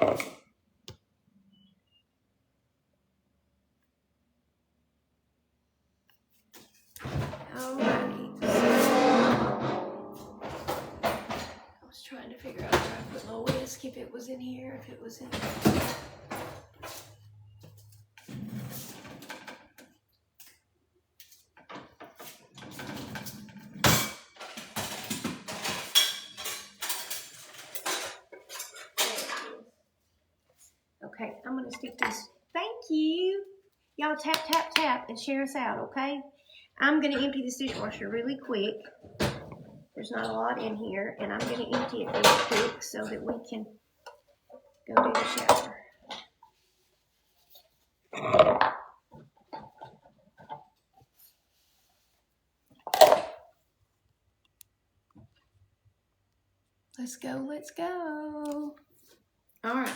Alrighty. I was trying to figure out where I put my whisk, if it was in here, if it was in here. Okay, I'm gonna stick this. Thank you. Y'all tap, tap, tap and share us out, okay? I'm gonna empty this dishwasher really quick. There's not a lot in here, and I'm gonna empty it really quick so that we can go do the shower. Let's go, let's go. All right.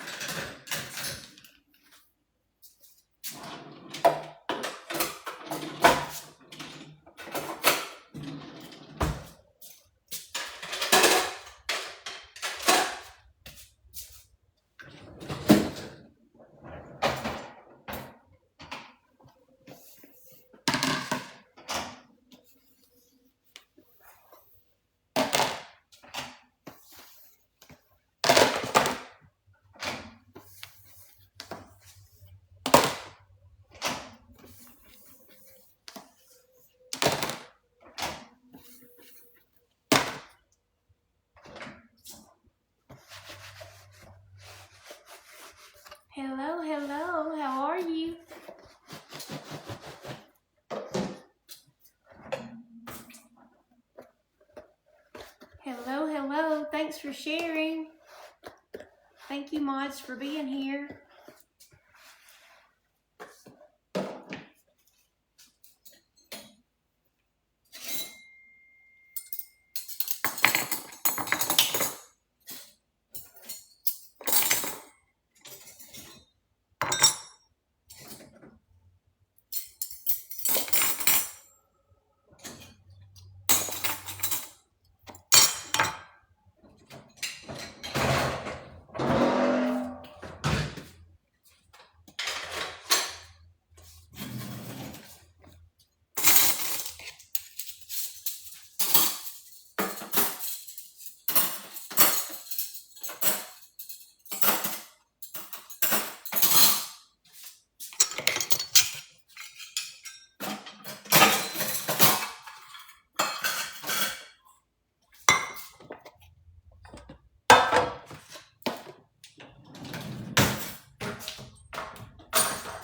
Hello, hello, how are you? Hello, hello, thanks for sharing. Thank you, mods, for being here.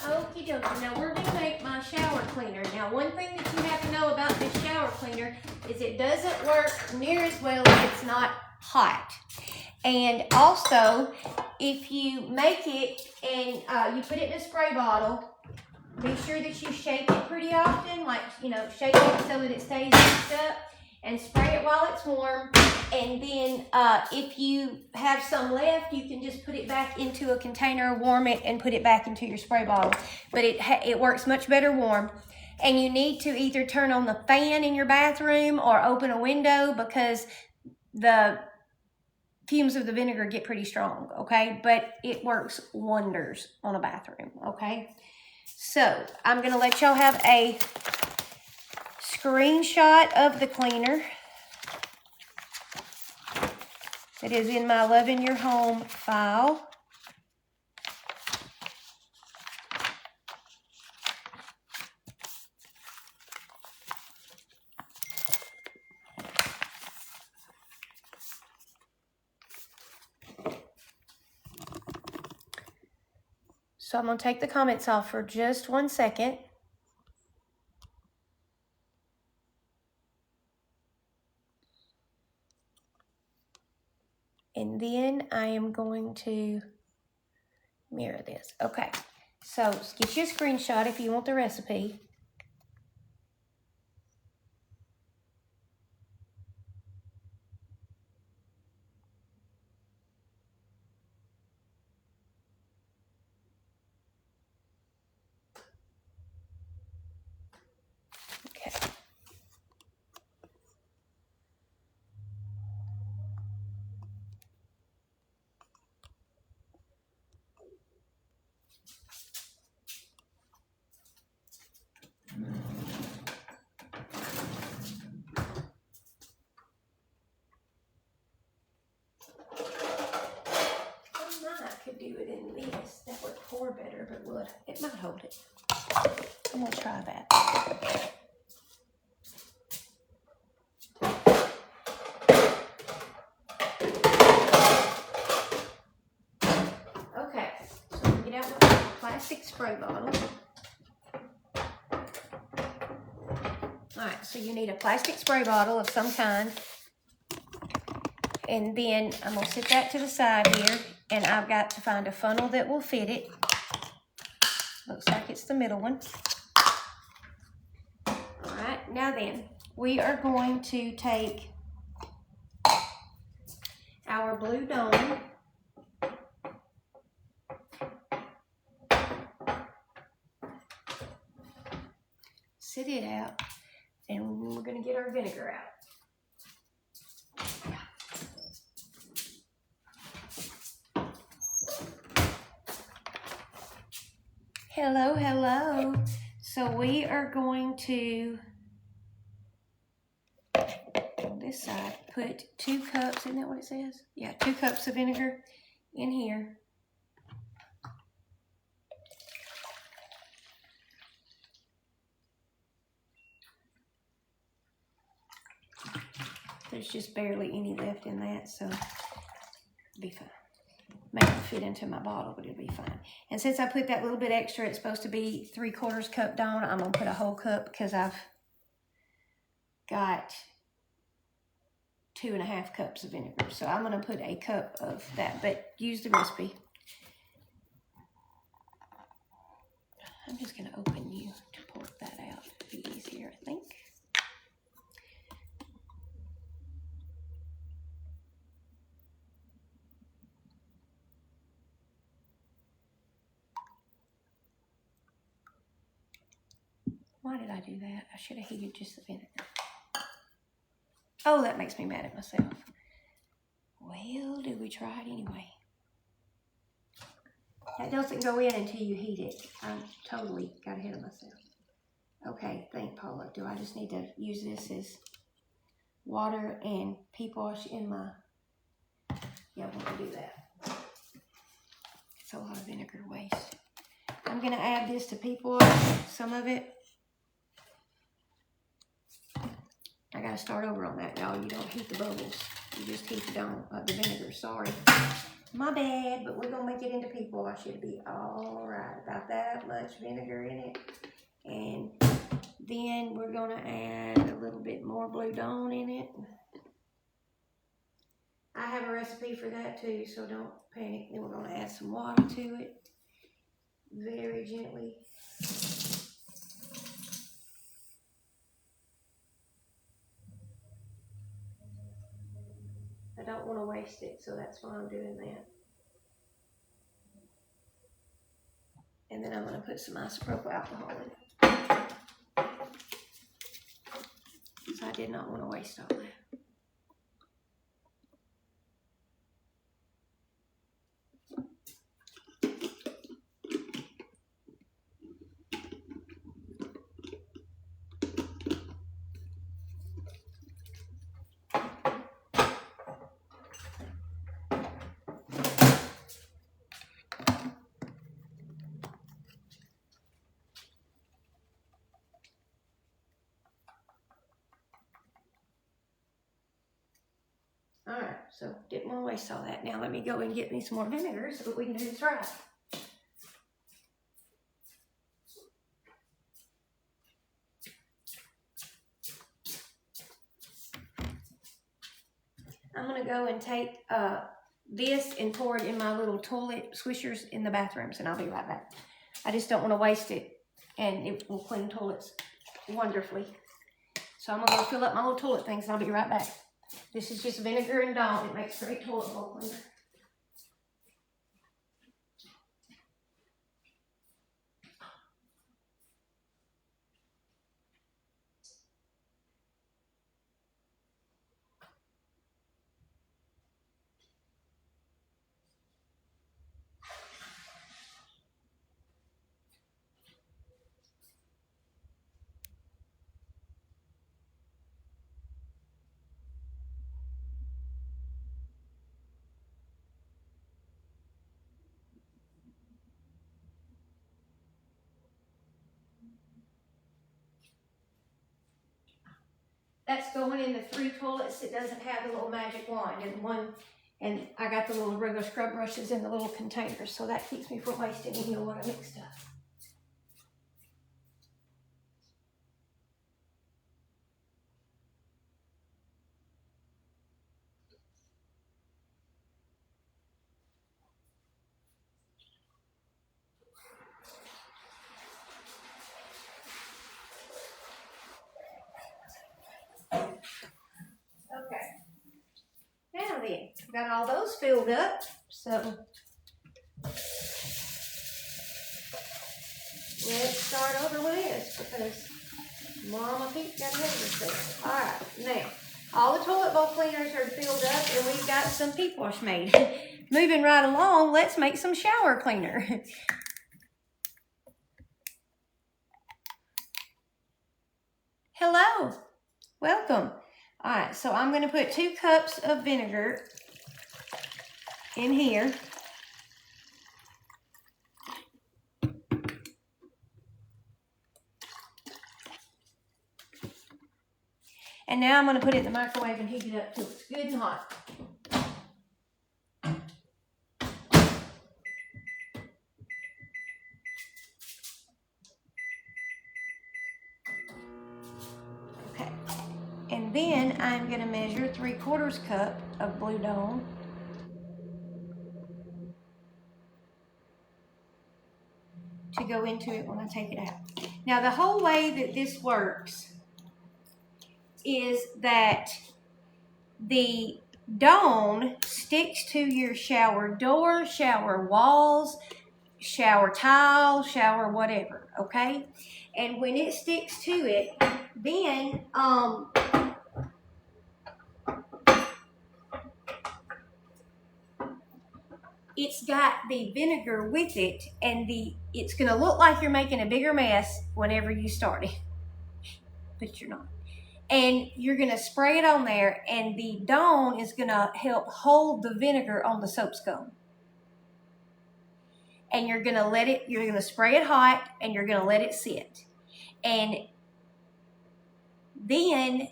Okie dokie. Now we're gonna make my shower cleaner. Now one thing that you have to know about this shower cleaner is it doesn't work near as well if it's not hot. And also, if you make it and you put it in a spray bottle, be sure that you shake it pretty often, like, shake it so that it stays mixed up, and spray it while it's warm. And then if you have some left, you can just put it back into a container, warm it, and put it back into your spray bottle. But it works much better warm. And you need to either turn on the fan in your bathroom or open a window, because the fumes of the vinegar get pretty strong, okay? But it works wonders on a bathroom, okay? So I'm going to let y'all have a screenshot of the cleaner that is in my Love in Your Home file. So I'm going to take the comments off for just 1 second. And then I am going to mirror this. Okay, so get you a screenshot if you want the recipe. Okay. could do it in this. That would pour better, but it might hold it. I'm gonna try that. Okay, so I'm gonna get out my plastic spray bottle. Alright, so you need a plastic spray bottle of some kind. And then I'm going to set that to the side here. And I've got to find a funnel that will fit it. Looks like it's the middle one. Alright, now then, we are going to take our blue dome. Sit it out. And we're going to get our vinegar out. Hello, hello. So we are going to, on this side, put 2 cups, isn't that what it says? Yeah, 2 cups of vinegar in here. There's just barely any left in that, so it'll be fine. May not fit into my bottle, but it'll be fine. And since I put that little bit extra, it's supposed to be 3/4 cup down. I'm gonna put a whole cup because I've got 2.5 cups of vinegar. So I'm gonna put a cup of that, but use the recipe. I'm just gonna open you to pour that out. It'll be easier, I think. Why did I do that? I should have heated just the vinegar. Oh, that makes me mad at myself. Well, do we try it anyway? That doesn't go in until you heat it. I totally got ahead of myself. Okay, think, Paula. Do I just need to use this as water and peat wash in my... Yeah, I'm going to do that. It's a lot of vinegar waste. I'm going to add this to peat wash, some of it. I gotta start over on that, y'all. You don't heat the bubbles. You just heat the vinegar. Sorry. My bad, but we're gonna make it into peat wash. It'll be all right. About that much vinegar in it. And then we're gonna add a little bit more Blue Dawn in it. I have a recipe for that too, so don't panic. Then we're gonna add some water to it. Very gently. I don't want to waste it, so that's why I'm doing that. And then I'm going to put some isopropyl alcohol in it. So I did not want to waste all that. Alright, so didn't want to waste all that. Now let me go and get me some more vinegar so that we can do this right. I'm going to go and take this and pour it in my little toilet swishers in the bathrooms, and I'll be right back. I just don't want to waste it, and it will clean toilets wonderfully. So I'm going to go fill up my little toilet things, and I'll be right back. This is just vinegar and Dawn. It makes great toilet bowl cleaner. That's going in the 3 toilets. It doesn't have the little magic wand. And I got the little regular scrub brushes in the little containers, so that keeps me from wasting any of what I mixed up. Okay. Now then, got all those filled up, so let's start over with this because Mama Pete got ahead of herself. All right, now all the toilet bowl cleaners are filled up, and we've got some peak wash made. Moving right along, let's make some shower cleaner. Hello, welcome. All right, so I'm going to put 2 cups of vinegar in here. And now I'm going to put it in the microwave and heat it up till it's good and hot. Okay. And then I'm going to measure 3/4 cup of Blue Dawn. To go into it when I take it out. Now the whole way that this works is that the Dawn sticks to your shower door, shower walls, shower tile, shower whatever, okay? And when it sticks to it, then it's got the vinegar with it, and it's gonna look like you're making a bigger mess whenever you start it, but you're not. And you're gonna spray it on there, and the Dawn is gonna help hold the vinegar on the soap scum. And you're gonna spray it hot, and you're gonna let it sit. And then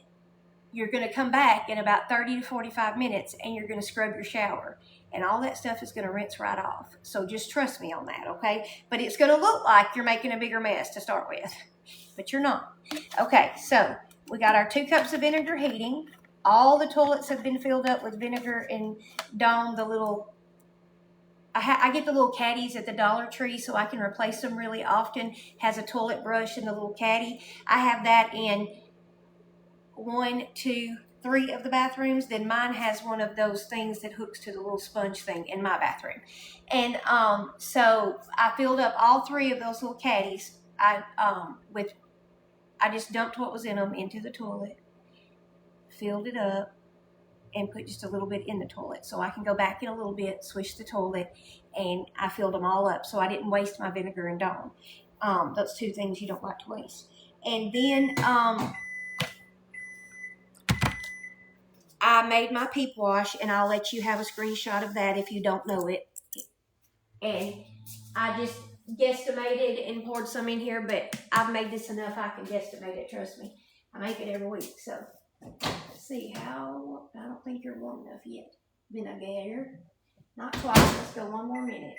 you're gonna come back in about 30 to 45 minutes, and you're gonna scrub your shower. And all that stuff is gonna rinse right off. So just trust me on that, okay? But it's gonna look like you're making a bigger mess to start with, but you're not. Okay, so we got our 2 cups of vinegar heating. All the toilets have been filled up with vinegar and Dawn, the little, I get the little caddies at the Dollar Tree so I can replace them really often. Has a toilet brush and the little caddy. I have that in 1, 2, 3 of the bathrooms. Then mine has one of those things that hooks to the little sponge thing in my bathroom. And so I filled up all 3 of those little caddies. I just dumped what was in them into the toilet, filled it up, and put just a little bit in the toilet. So I can go back in a little bit, swish the toilet, and I filled them all up. So I didn't waste my vinegar and Dawn. Those 2 things you don't like to waste. And then I made my peep wash, and I'll let you have a screenshot of that if you don't know it. And I just guesstimated and poured some in here, but I've made this enough I can guesstimate it, trust me. I make it every week, so let's see how, I don't think you're warm enough yet. Vinegar, not quite, let's go 1 more minute.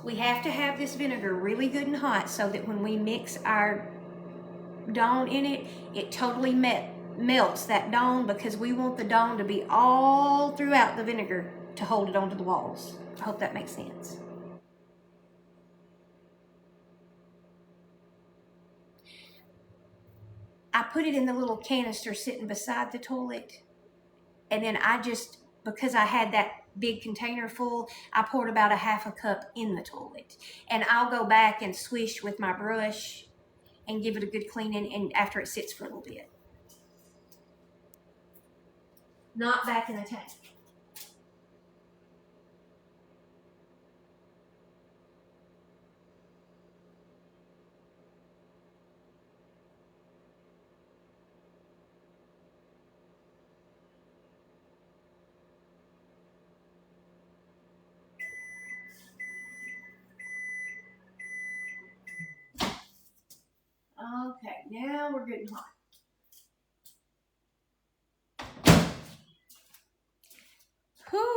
We have to have this vinegar really good and hot so that when we mix our Dawn in it, it totally melts that Dawn, because we want the Dawn to be all throughout the vinegar to hold it onto the walls. I hope that makes sense. I put it in the little canister sitting beside the toilet, and then because I had that big container full, I poured about a 1/2 cup in the toilet. And I'll go back and swish with my brush and give it a good cleaning, and after it sits for a little bit. Not back in the tank. Okay, now we're getting hot.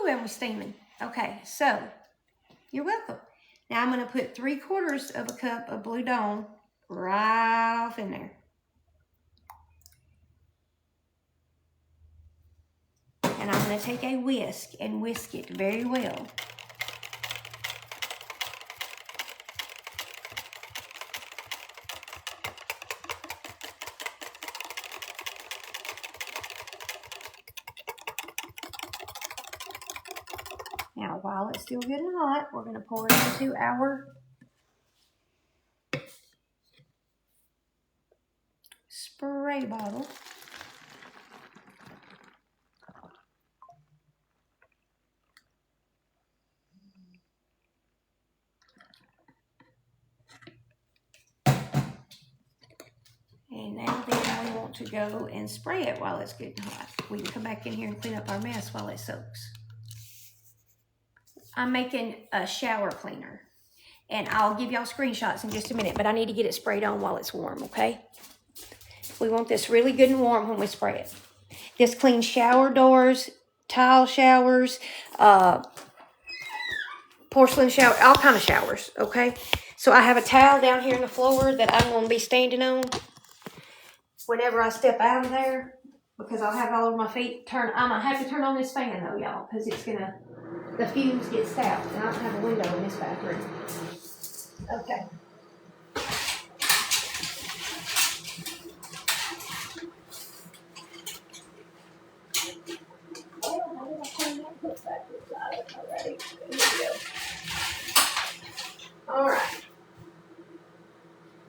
Ooh, and we're steaming. Okay, so you're welcome. Now I'm going to put 3/4 of a cup of Blue Dawn right off in there. And I'm going to take a whisk and whisk it very well. Now, while it's still good and hot, we're going to pour it into our spray bottle. And now then we want to go and spray it while it's good and hot. We can come back in here and clean up our mess while it soaks. I'm making a shower cleaner. And I'll give y'all screenshots in just a minute, but I need to get it sprayed on while it's warm, okay? We want this really good and warm when we spray it. This cleans shower doors, tile showers, porcelain shower, all kind of showers, okay? So I have a towel down here on the floor that I'm going to be standing on whenever I step out of there, because I'll have all over my feet. I'm going to have to turn on this fan, though, y'all, because it's going to, the fumes get stout, and I don't have a window in this bathroom. Okay. All right.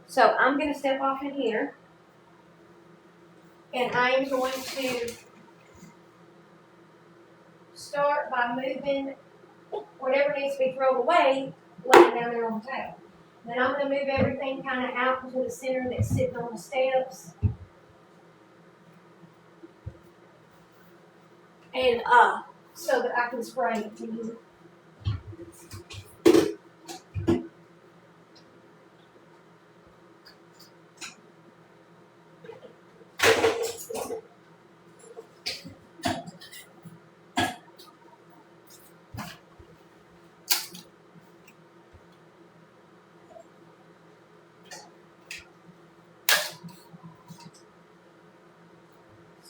So I'm going to step off in here, and I am going to start by moving whatever needs to be thrown away, laying down there on the towel. Then I'm going to move everything kind of out into the center that's sitting on the steps. And so that I can spray it to you.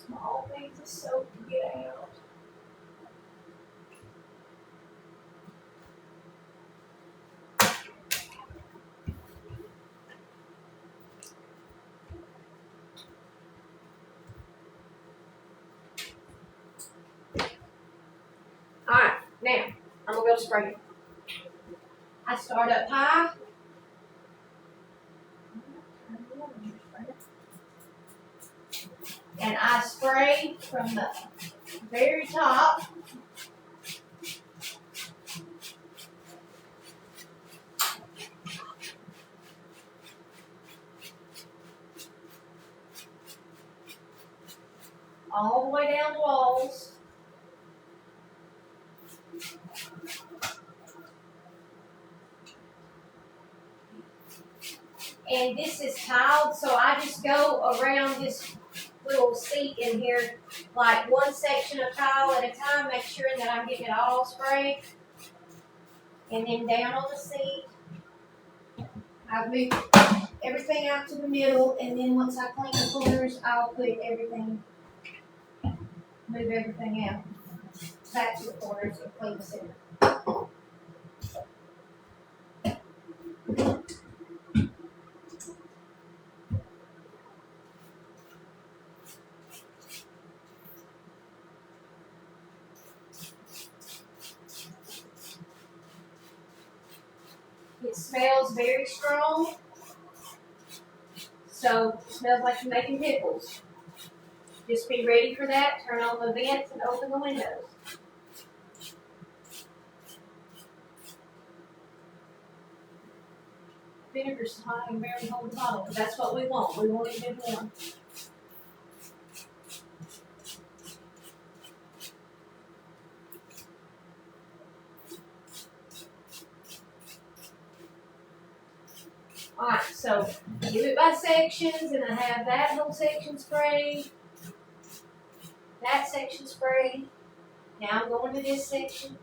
Small things of soap to get out. Alright, now I'm going to go spray it. I start up high. And I spray from the very top all the way down the walls. And this is tiled, so I just go around this little seat in here, like one section of tile at a time, make sure that I'm getting it all sprayed. And then down on the seat, I've moved everything out to the middle, and then once I clean the corners, I'll put everything, move everything out back to the corners and clean the center. It smells very strong, so it smells like you're making pickles. Just be ready for that. Turn on the vents and open the windows. Vinegar's hot and barely hold the bottle, but that's what we want. We want it to be warm. Alright, so do it by sections, and I have that whole section sprayed, that section sprayed, Now I'm going to this section.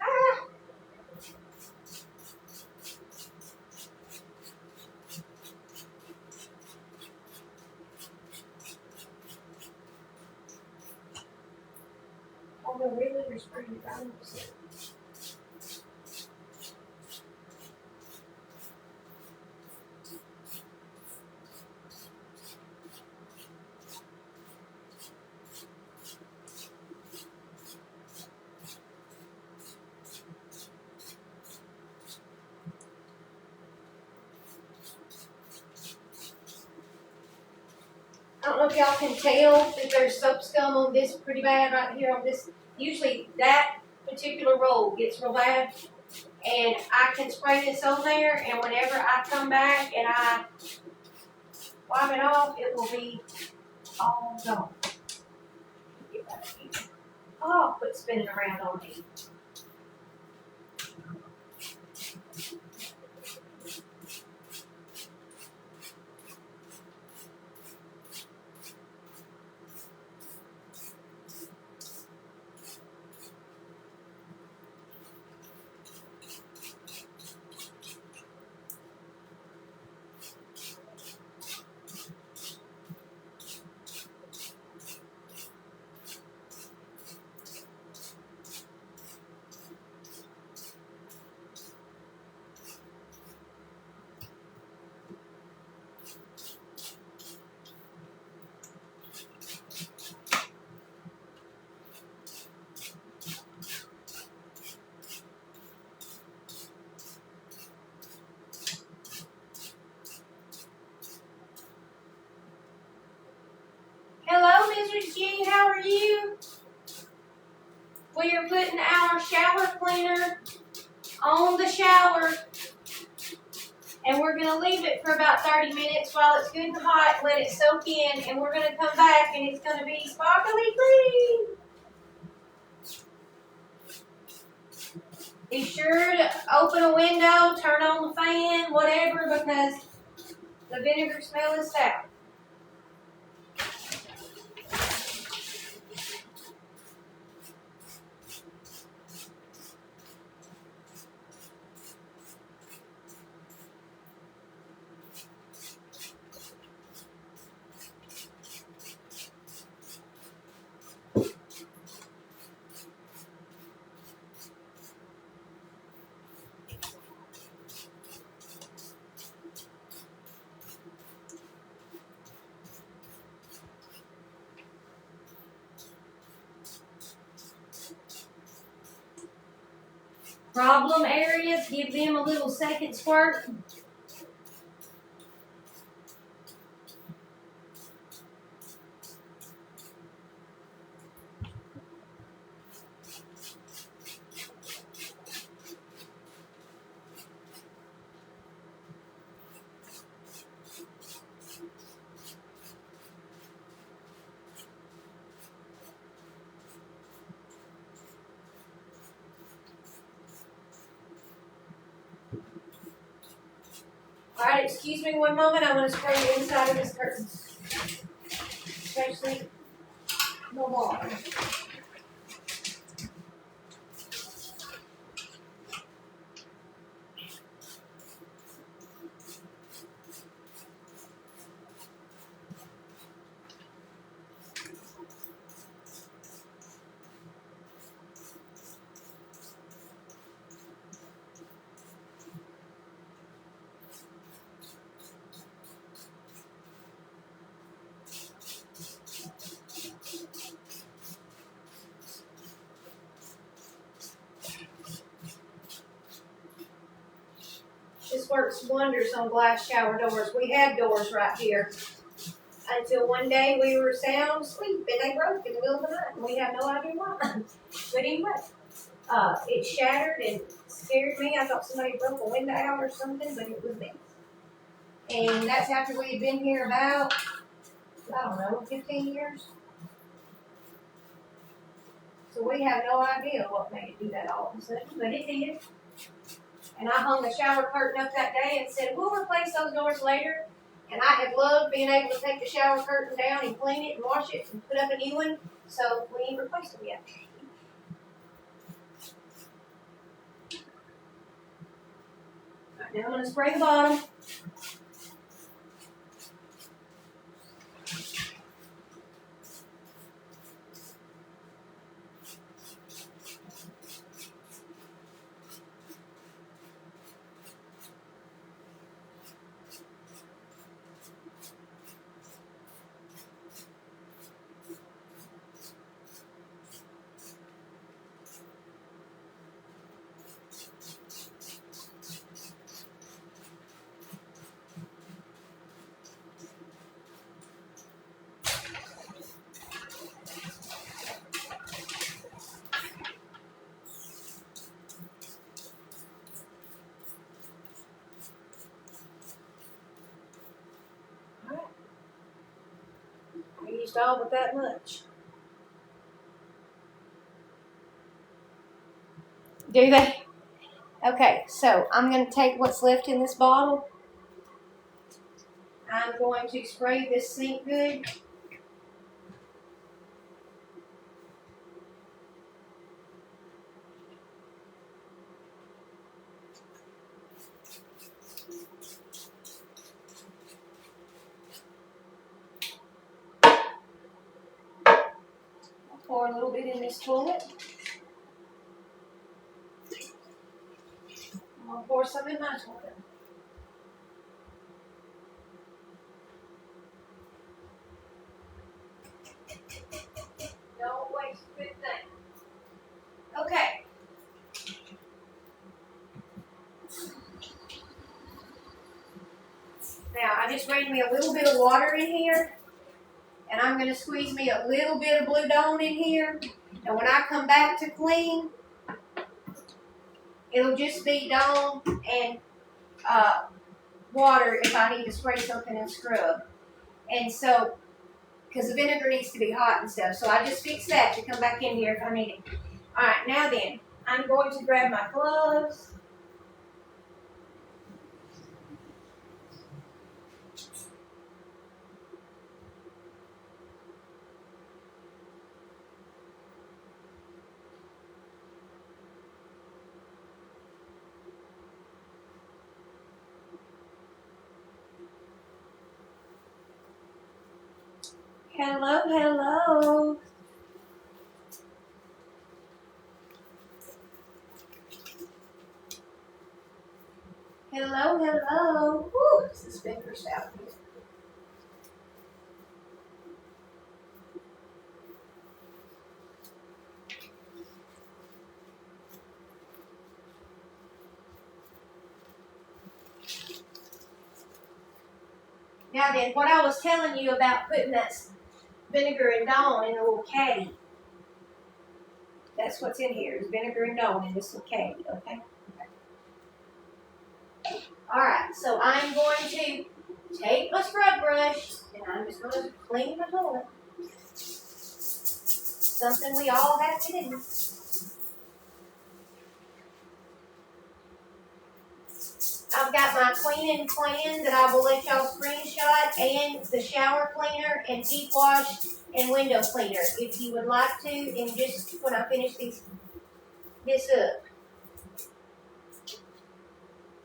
Ah! Oh, no, really, there's pretty rounds. I don't know if y'all can tell that there's soap scum on this pretty bad right here on this. Usually that particular roll gets real bad. And I can spray this on there, and whenever I come back and I wipe it off, it will be all gone. Oh, quit spinning around on me. Hello, Mrs. G, how are you? We are putting our shower cleaner on the shower, and we're going to leave it for about 30 minutes while it's good and hot, let it soak in, and we're going to come back and it's going to be sparkly clean. Be sure to open a window, turn on the fan, whatever, because the vinegar smell is out. Problem areas, give them a little second squirt. Alright, excuse me one moment. I'm going to spray the inside of this curtain. Especially the water. This works wonders on glass shower doors. We had doors right here until one day we were sound asleep and they broke in the middle of the night and we had no idea why. But anyway, it shattered and scared me. I thought somebody broke a window out or something, but it was me. And that's after we had been here about, I don't know, 15 years. So we have no idea what made it do that all of a sudden, but it did. And I hung the shower curtain up that day and said, we'll replace those doors later. And I have loved being able to take the shower curtain down and clean it and wash it and put up a new one. So we ain't replaced them yet. Right, now I'm going to spray the bottom. I used all but that much. Do they? Okay, so I'm going to take what's left in this bottle. I'm going to spray this sink good. Pour a little bit in this toilet. I'm going to pour some in my toilet. Don't waste a good thing. Okay. Now, I just made me a little bit of water in here. And I'm going to squeeze me a little bit of Blue Dawn in here. And when I come back to clean, it'll just be Dawn and water if I need to spray something and scrub. And so, because the vinegar needs to be hot and stuff. So I just fix that to come back in here if I need it. All right, now then, I'm going to grab my gloves. Hello, hello. Hello, hello. Woo, this finger's out here. Now then, what I was telling you about putting that vinegar and Dawn in a little caddy. That's what's in here, is vinegar and Dawn in this little caddy, okay? Alright, so I'm going to take my scrub brush and I'm just going to clean my toilet. Something we all have to do. I've got my cleaning plan that I will let y'all screenshot, and the shower cleaner and deep wash and window cleaner if you would like to, and just when I finish this up.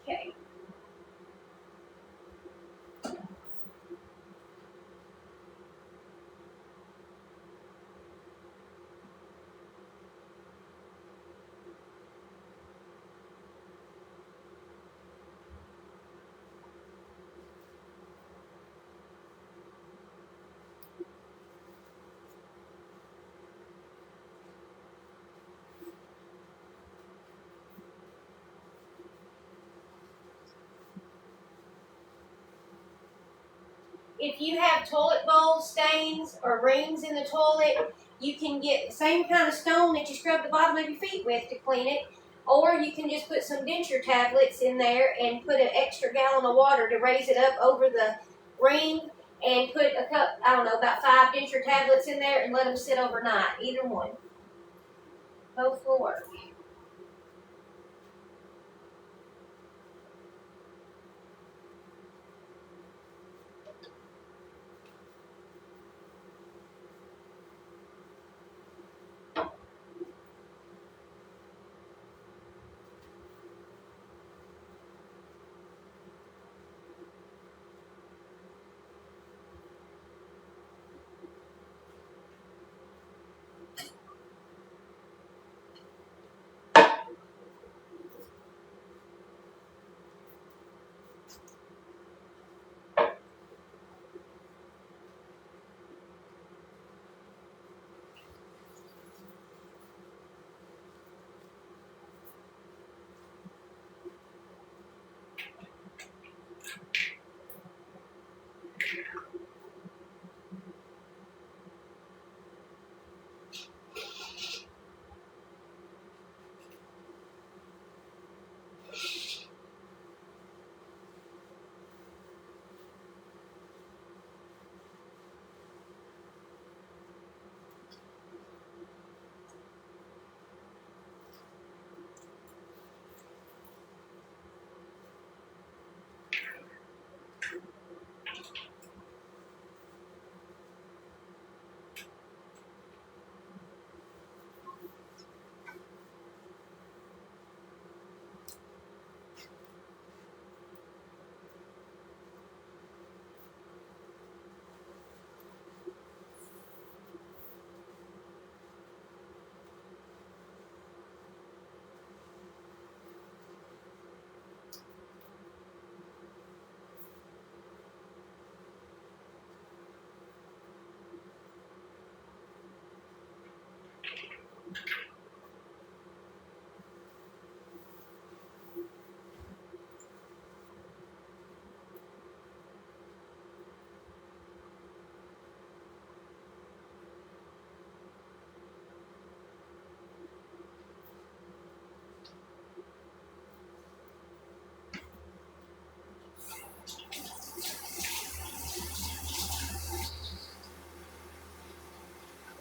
Okay. If you have toilet bowl stains or rings in the toilet, you can get the same kind of stone that you scrub the bottom of your feet with to clean it, or you can just put some denture tablets in there and put an extra gallon of water to raise it up over the ring, and put a cup, I don't know, about 5 denture tablets in there and let them sit overnight, either one. Both will work.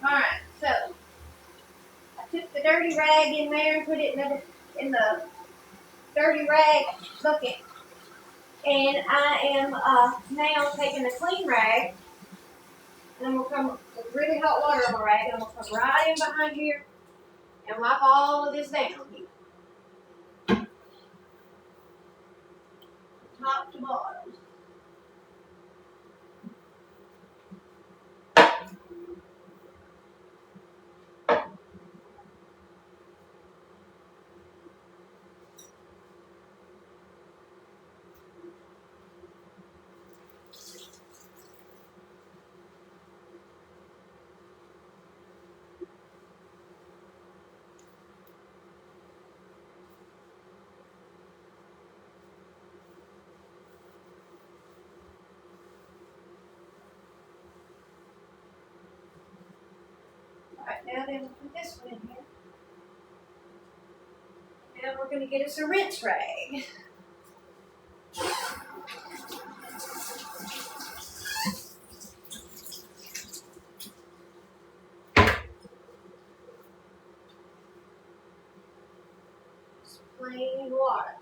Alright, so I took the dirty rag in there and put it in the dirty rag bucket. And I am now taking a clean rag, and I'm going to come with really hot water on my rag, and I'm going to come right in behind here and wipe all of this down here. Top to bottom. Alright, now then we'll put this one in here. Now we're going to get us a rinse rag. Just plain water.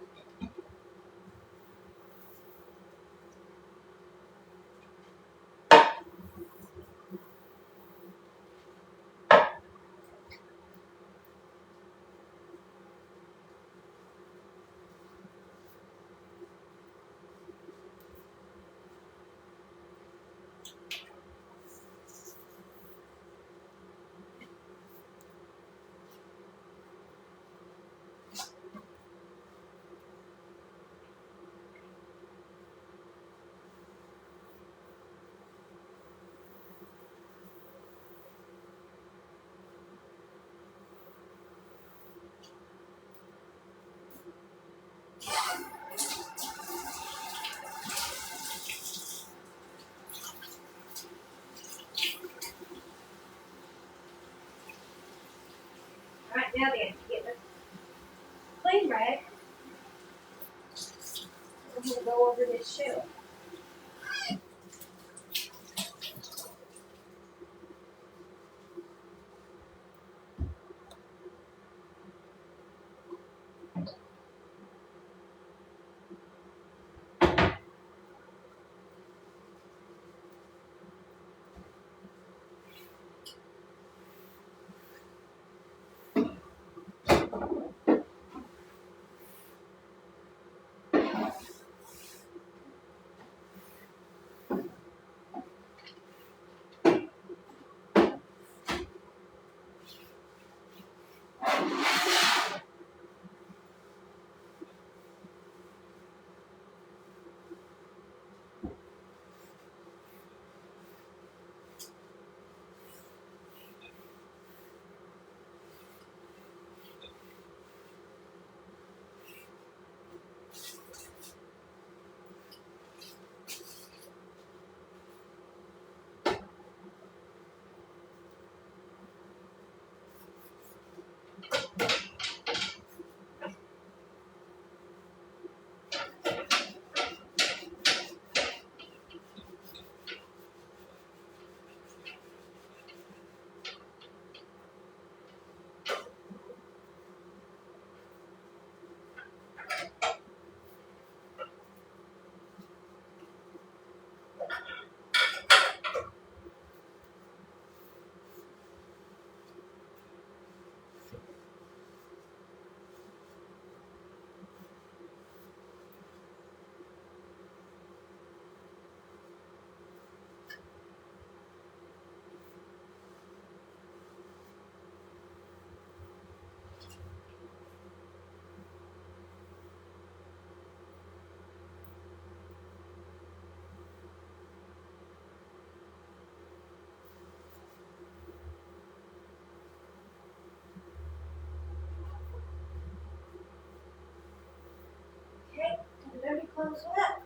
Alright, now then, get the clean rag. I'm going to go over this shelf. Okay, let me close it up.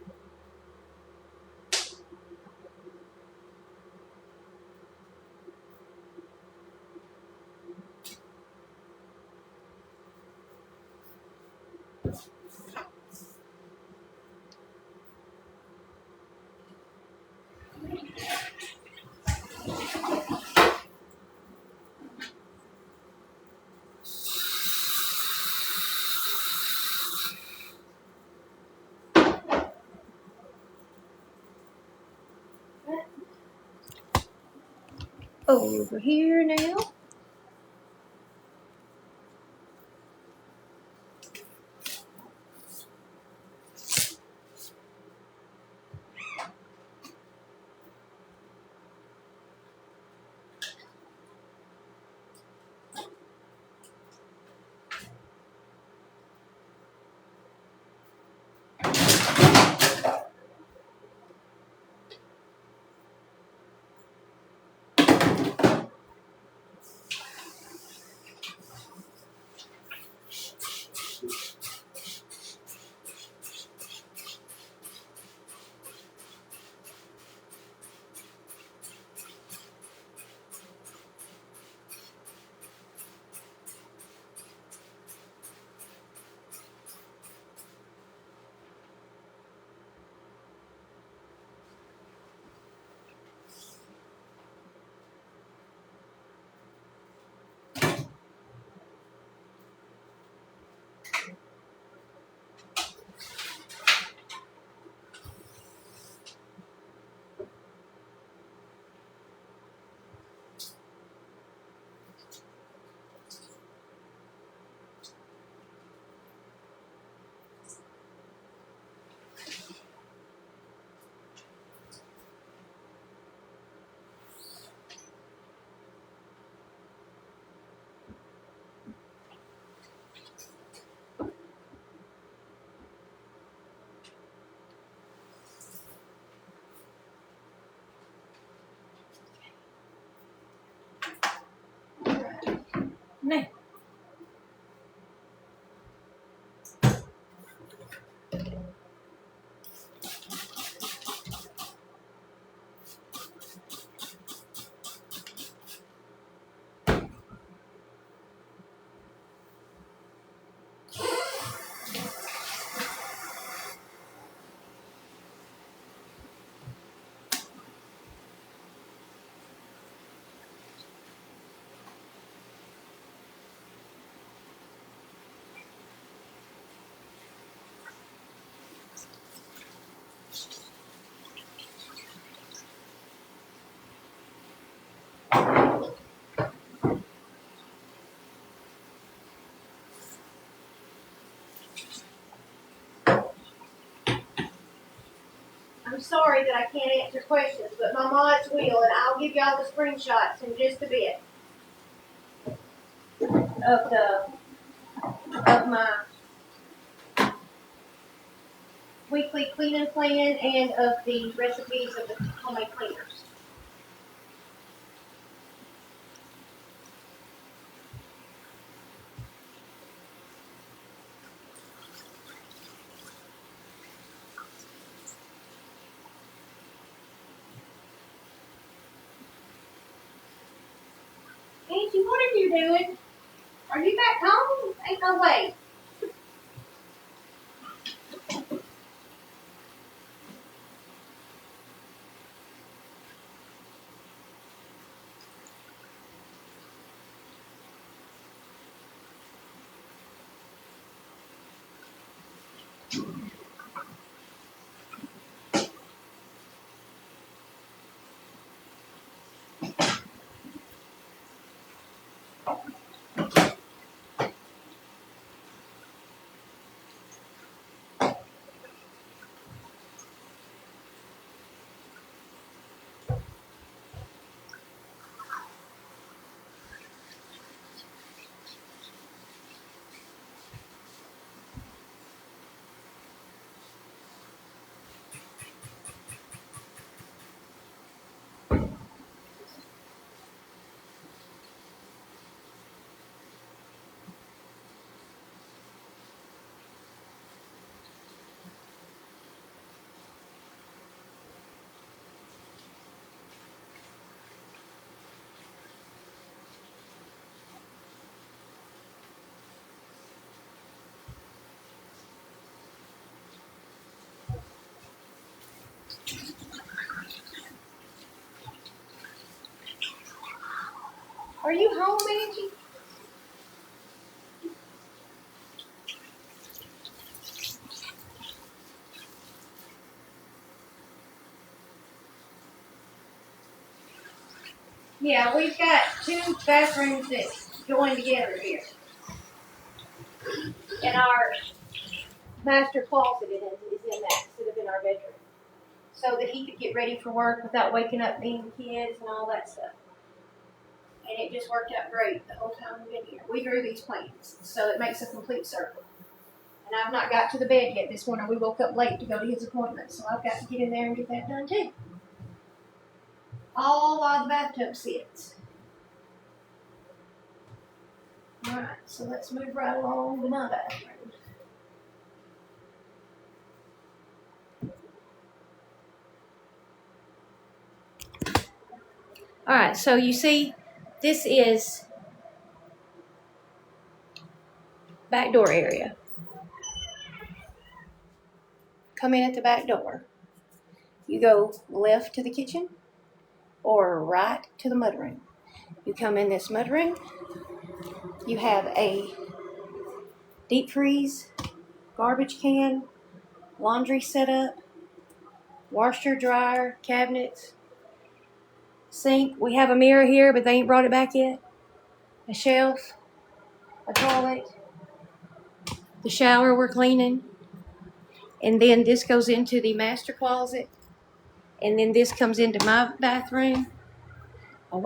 Over here now. I'm sorry that I can't answer questions, but my mods will, and I'll give y'all the screenshots in just a bit of my weekly cleaning plan and of the recipes of the homemade cleaners. Angie, what are you doing? Are you back home? Ain't no way. Are you home, Angie? Yeah, we've got two bathrooms that join together here. And our master closet is in that instead of in our bedroom. So that he could get ready for work without waking up me and the kids and all that stuff. And it just worked out great the whole time we've been here. We drew these plans, so it makes a complete circle. And I've not got to the bed yet this morning. We woke up late to go to his appointment, so I've got to get in there and get that done too. All while the bathtub sits. Alright, so let's move right along to my bathroom. Alright, so you see, this is back door area. Come in at the back door. You go left to the kitchen or right to the mudroom. You come in this mudroom. You have a deep freeze, garbage can, laundry setup, washer, dryer, cabinets, sink. We have a mirror here, but they ain't brought it back yet. A shelf, a toilet, the shower we're cleaning. And then this goes into the master closet. And then this comes into my bathroom. Hey,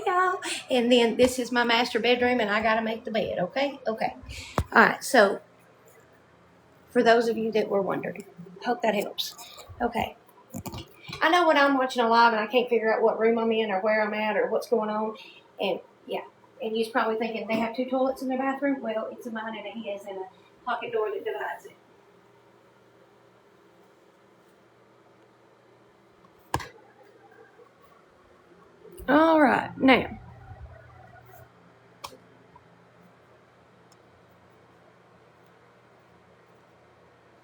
y'all. And then this is my master bedroom, and I got to make the bed, okay? Okay. All right, so for those of you that were wondering, hope that helps. Okay. I know when I'm watching a live and I can't figure out what room I'm in or where I'm at or what's going on. And, yeah. And you're probably thinking they have two toilets in their bathroom. Well, it's a mine and a his and a pocket door that divides it. All right. Now,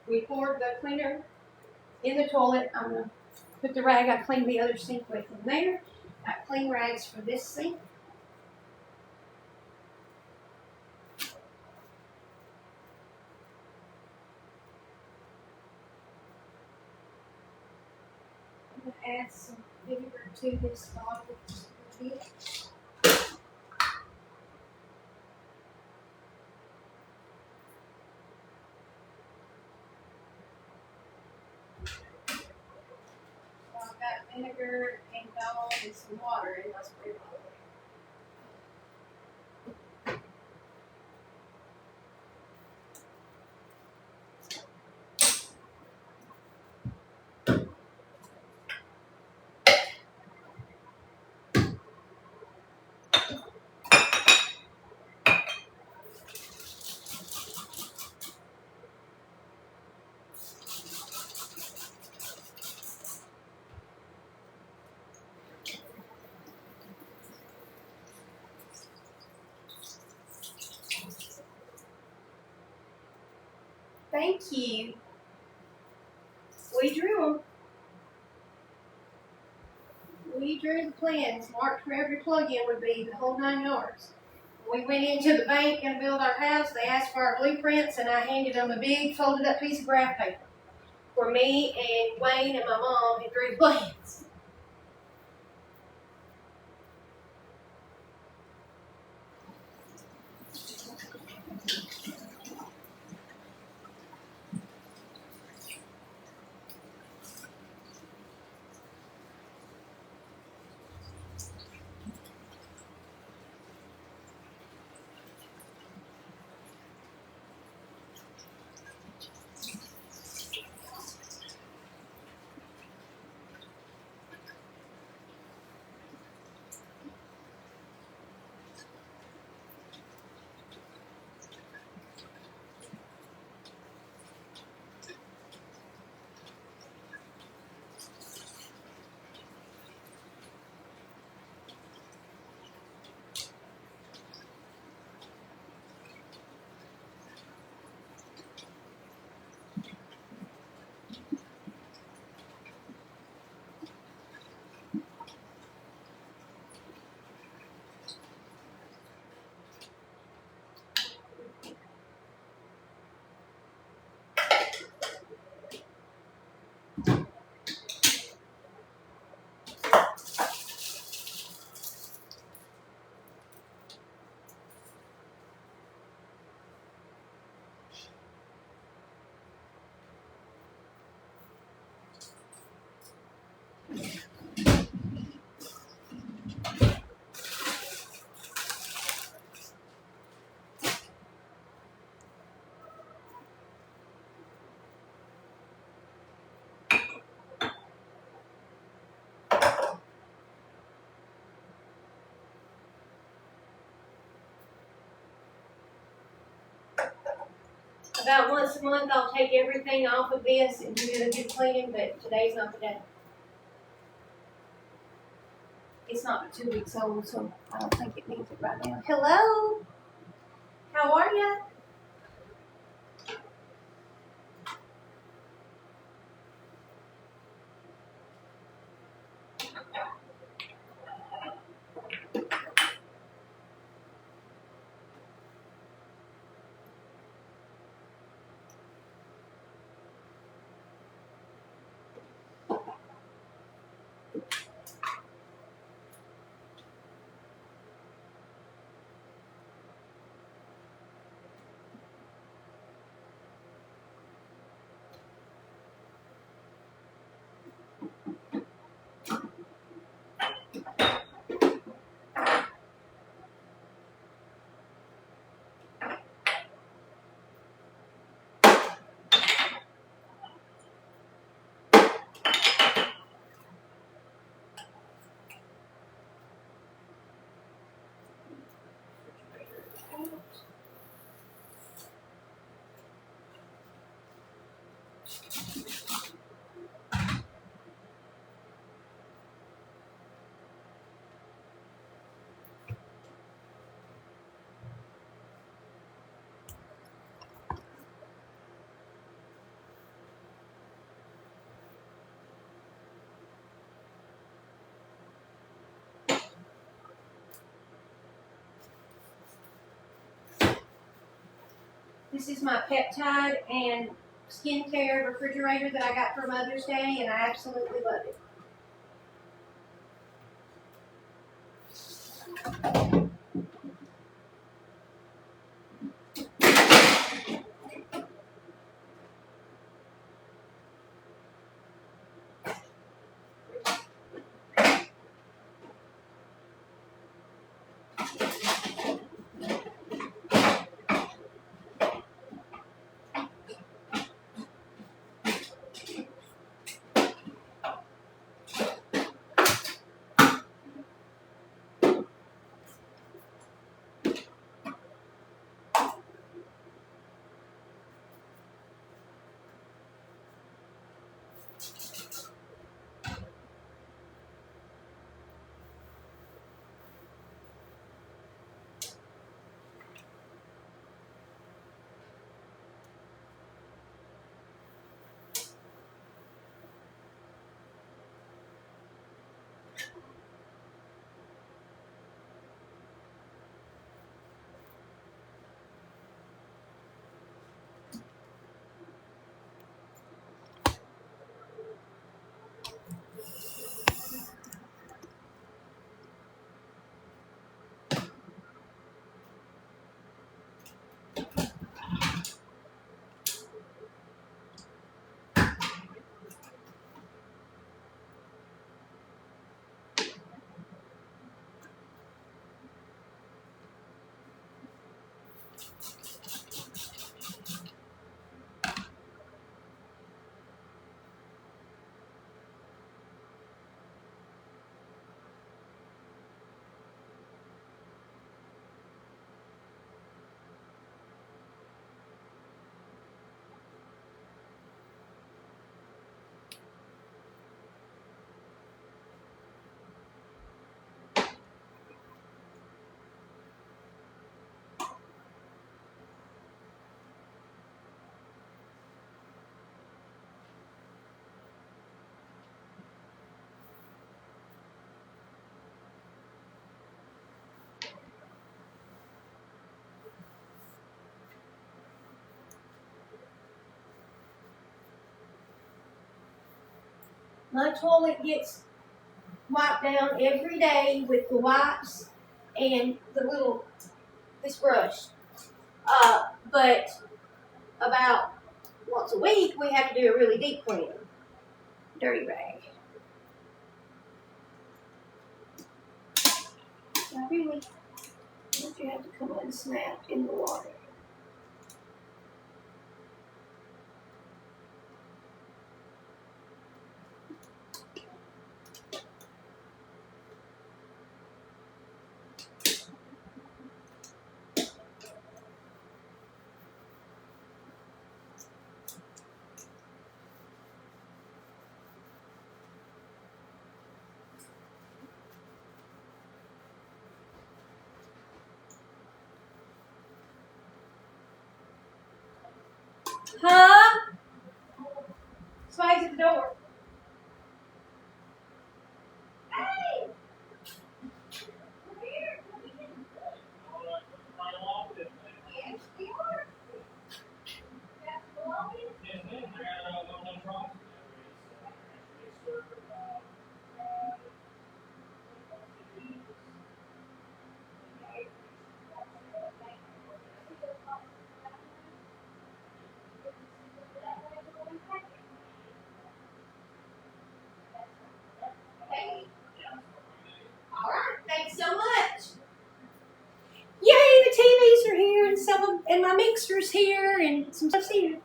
we poured the cleaner in the toilet. I'm going to put the rag I cleaned the other sink with in there. Got clean rags for this sink. I'm going to add some vinegar to this bottle just a little bit. vinegar and salt and some water in my spray bottle. Thank you. We drew them. We drew the plans, marked where every plug-in would be, the whole 9 yards. We went into the bank and built our house. They asked for our blueprints, and I handed them a big folded up piece of graph paper for me and Wayne and my mom who drew the plans. About once a month, I'll take everything off of this and do a good cleaning, but today's not the day. It's not but 2 weeks old, so I don't think it needs it right now. Hello? How are you? This is my peptide and skincare refrigerator that I got for Mother's Day, and I absolutely love it. My toilet gets wiped down every day with the wipes and this brush. But about once a week, we have to do a really deep cleaning. Dirty rag. I really want you have to come and snap in the water. Huh? Somebody's at the door. Hey! Come here. Yes, we are. That's belonging. Hey. All right. Thanks so much. Yay! The TVs are here, and my mixer's here, and some stuff's here.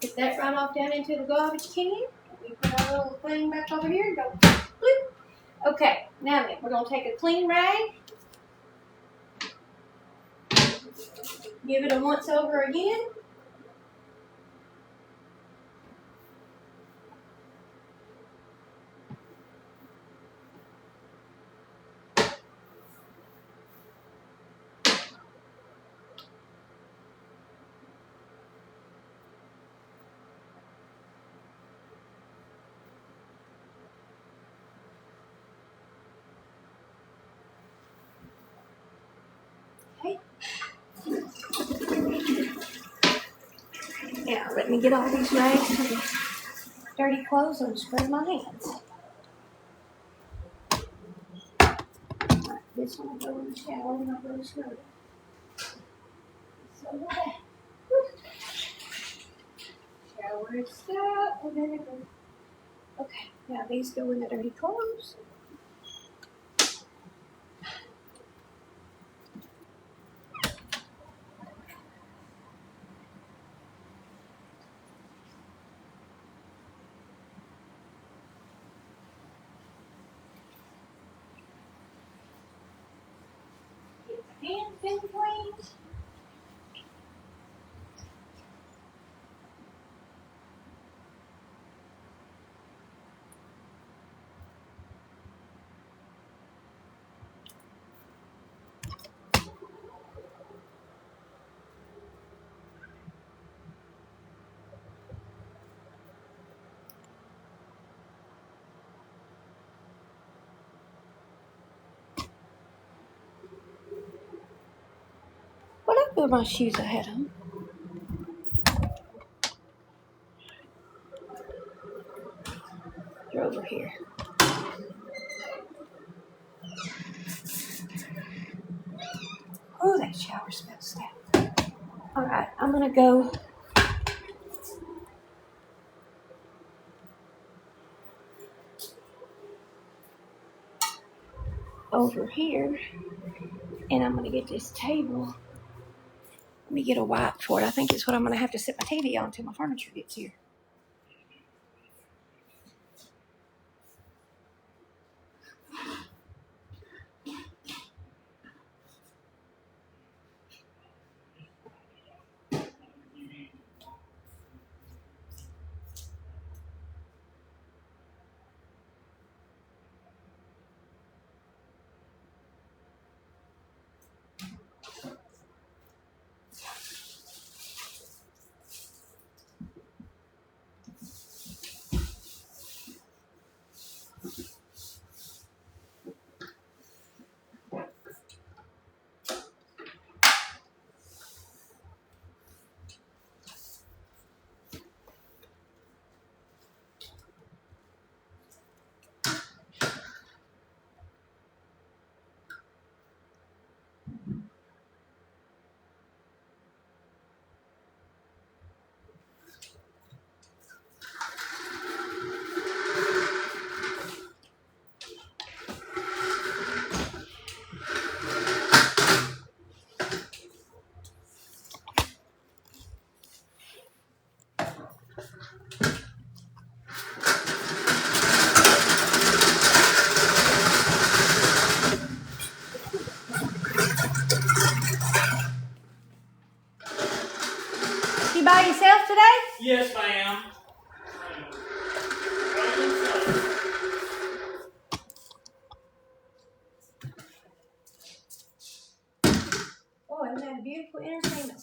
Put that right off down into the garbage can. We put our little thing back over here and go bloop. Okay, now then, we're going to take a clean rag, give it a once over again. Okay. Now, let me get all these rags to the dirty clothes and spread my hands. Right, this one will go in the shower and I'll go to scrub it. So that. Shower is stuck. Okay, now these go in the dirty clothes. Get the hands in clean. What up with my shoes I had on? They're over here. Oh, that shower smells now. All right, I'm gonna go over here, and I'm gonna get this table. Let me get a wipe for it. I think it's what I'm gonna have to set my TV on until my furniture gets here.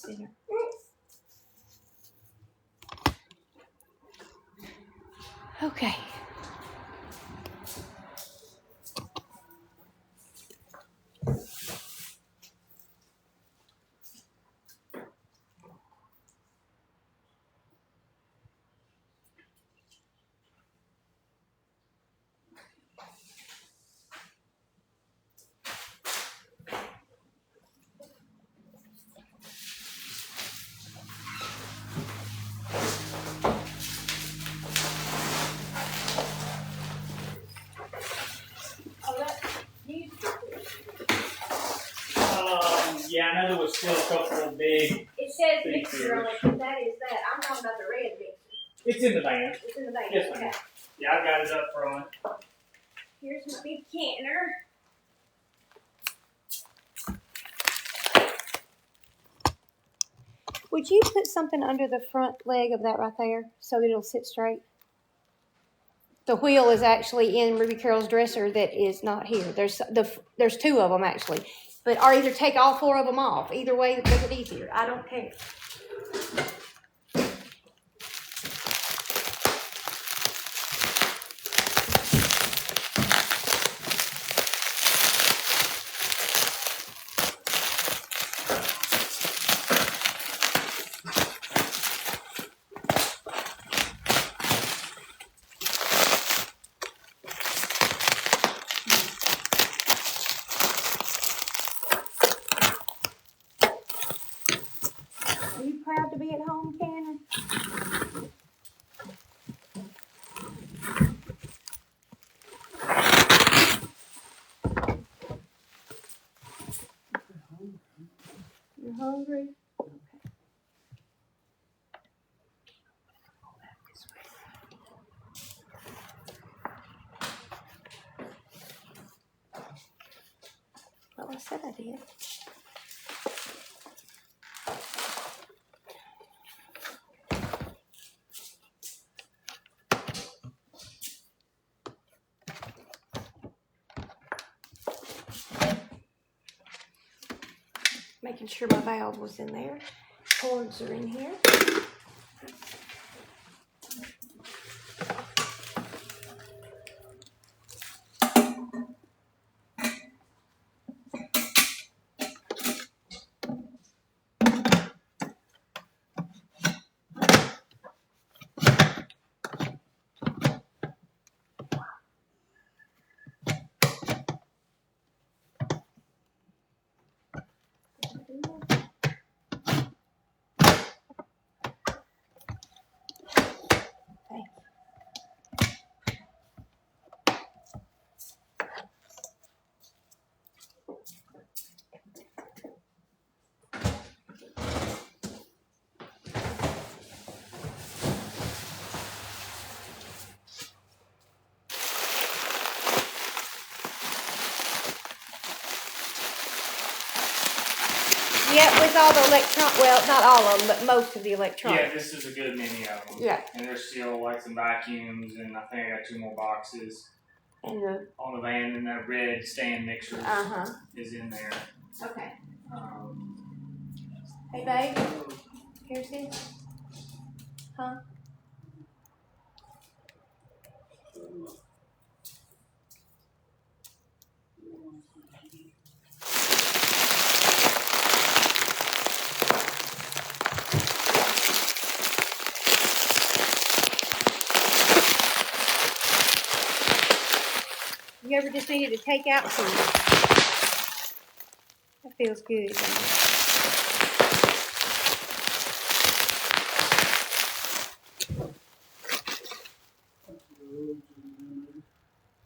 center. Okay. Yeah, I know there was still a couple of big. It says mixer on it, but that is that. I'm talking about the red mixer. It's in the van. It's in the van. Yes, ma'am. Okay. Yeah, I got it up front. Here's my big canner. Would you put something under the front leg of that right there so that it'll sit straight? The wheel is actually in Ruby Carol's dresser that is not here. There's two of them actually, but or either take all four of them off. Either way, make it easier. I don't care. Are you proud to be at home, Cannon? You're hungry? Well, I said I did. Making sure my valve was in there. Cords are in here. Yeah, with all the well, not all of them, but most of the electronics. Yeah, this is a good many of them. Yeah. And there's still like some vacuums, and I think I got 2 more boxes. And on the van, and that red stand mixer is in there. Okay. Hey, babe. Here's this. Huh? You ever just needed to take out some? That feels good.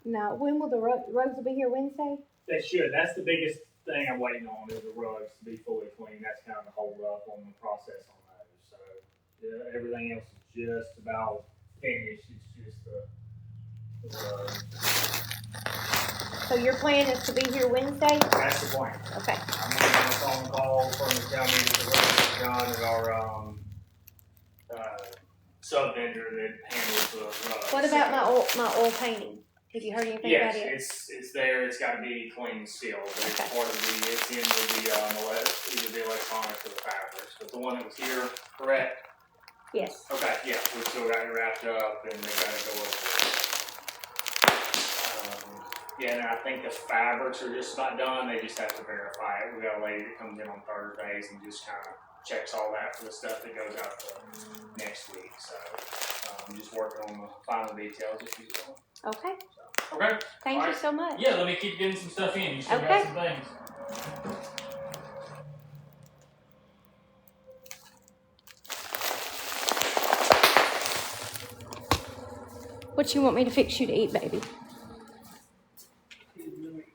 Now, when will the rugs will be here Wednesday? They should. That's the biggest thing I'm waiting on is the rugs to be fully clean. That's kind of the hold up on the process on those. So yeah, everything else is just about finished. It's just the rugs. So your plan is to be here Wednesday? That's the plan. Okay. I'm waiting on a phone call from the tell me that the rugs are done at our sub vendor that handles the rugs. What about my oil painting? Have you heard anything Yes, about it? it's there. It's got to be clean still, but it's Okay. part of it's in with the either the electronics or the fabrics. But the one that was here, correct? Yes. Okay, yeah, we still got it wrapped up and they got to go over it. Yeah, and I think the fabrics are just not done. They just have to verify it. We got a lady that comes in on Thursdays and just kind of checks all that for the stuff that goes out the next week. So I'm just working on the final details as usual. Okay. So, okay. Thank you so much. Yeah, let me keep getting some stuff in. You still got some things. What you want me to fix you to eat, baby?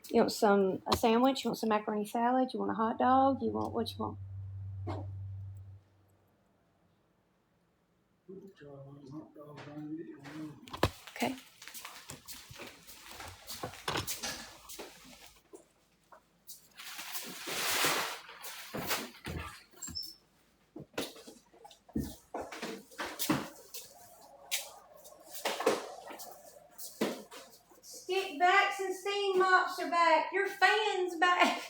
You want a sandwich? You want some macaroni salad? You want a hot dog? You want what you want? Okay. Stick backs and steam mops are back. Your fan's back.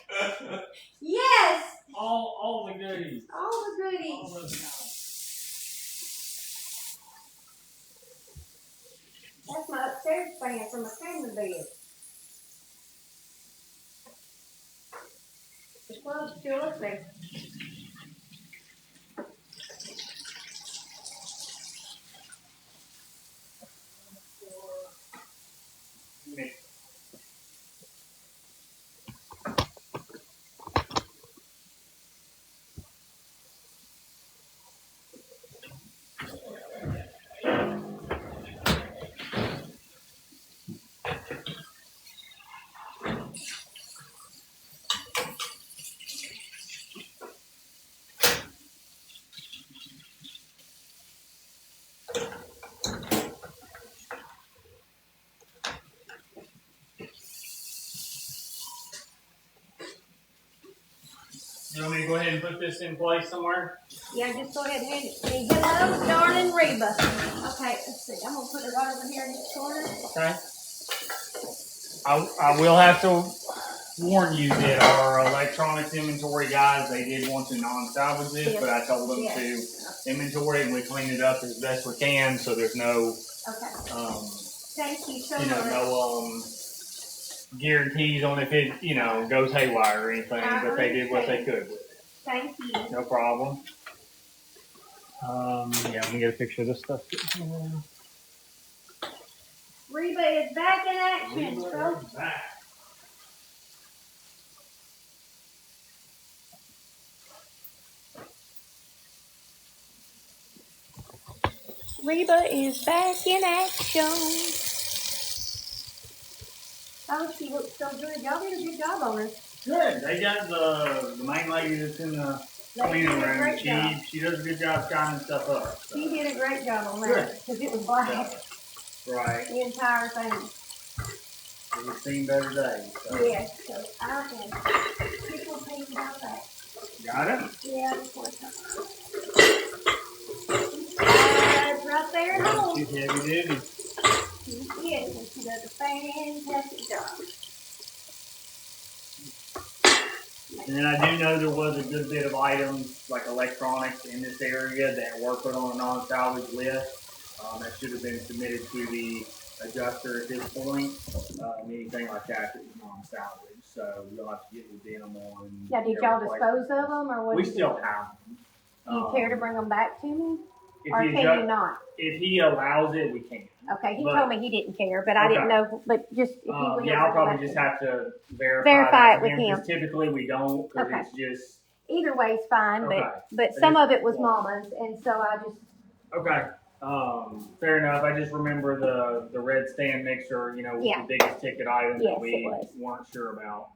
Yes. All the goodies. All the goodies. That's my upstairs fan from my family bed. The plug's still up there. You want me to go ahead and put this in place somewhere? Yeah, just go ahead and hand it to me. Hello, darling Reba. Okay, let's see. I'm going to put it right over here in this corner. Okay. I will have to warn you that our electronics inventory guys, they did want to non-salvage this, Yes. but I told them to inventory and we clean it up as best we can, so there's no, Thank you so you know, much. no guarantees on if it, you know, goes haywire or anything, but they did what they could with it. Thank you. No problem. Yeah, let me get a picture of this stuff. Reba is back in action, folks. Reba is back in action. Oh, she looks so good. Y'all did a good job on her. Good. They got the main lady that's in the cleaning room. She does a good job shining stuff up. So. She did a great job on that because it was black. Right. The entire thing. We've seen better days. So. Yes, so I can pick one thing about that. Got it? Yeah, of course. Right there at home. She's heavy duty. She is, and she does a fantastic job. And then I do know there was a good bit of items like electronics in this area that were put on a non-salvage list. That should have been submitted to the adjuster at this point. Anything like that was non-salvage. So we'll have to get with them on. Now, did y'all dispose of them, or what? We still have them. Do you care to bring them back to me? Or can you not? If he allows it, we can. Okay, he told me he didn't care, but I didn't know. But just if you would. Yeah, I'll probably just have to verify it with him. Typically, we don't because it's just. Either way is fine, but some of it was Mama's, and so I just. Okay. Fair enough. I just remember the red stand mixer, you know, was the biggest ticket item that we weren't sure about.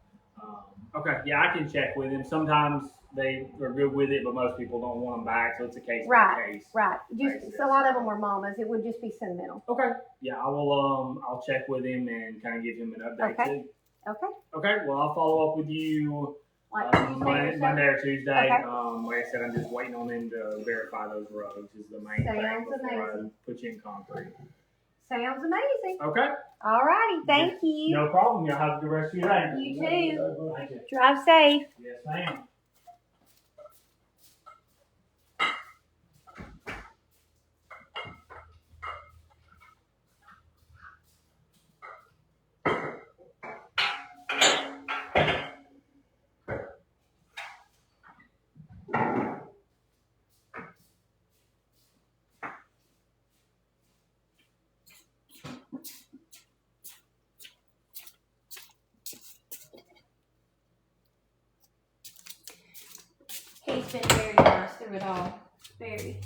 Okay, yeah, I can check with him. Sometimes they are good with it, but most people don't want them back, so it's a case by case. Right. Just a lot of them were Mama's. It would just be sentimental. Okay. Yeah, I will. I'll check with him and kind of give him an update too. Okay. Okay. Well, I'll follow up with you. Monday or Tuesday. Okay. Like I said, I'm just waiting on them to verify those roads is the main thing before I put you in concrete. Sounds amazing. Okay. All righty, thank you. No problem. Y'all have a good rest of your day. You too. Thank you. Drive safe. Yes, ma'am. He's been very nice through it all. Very.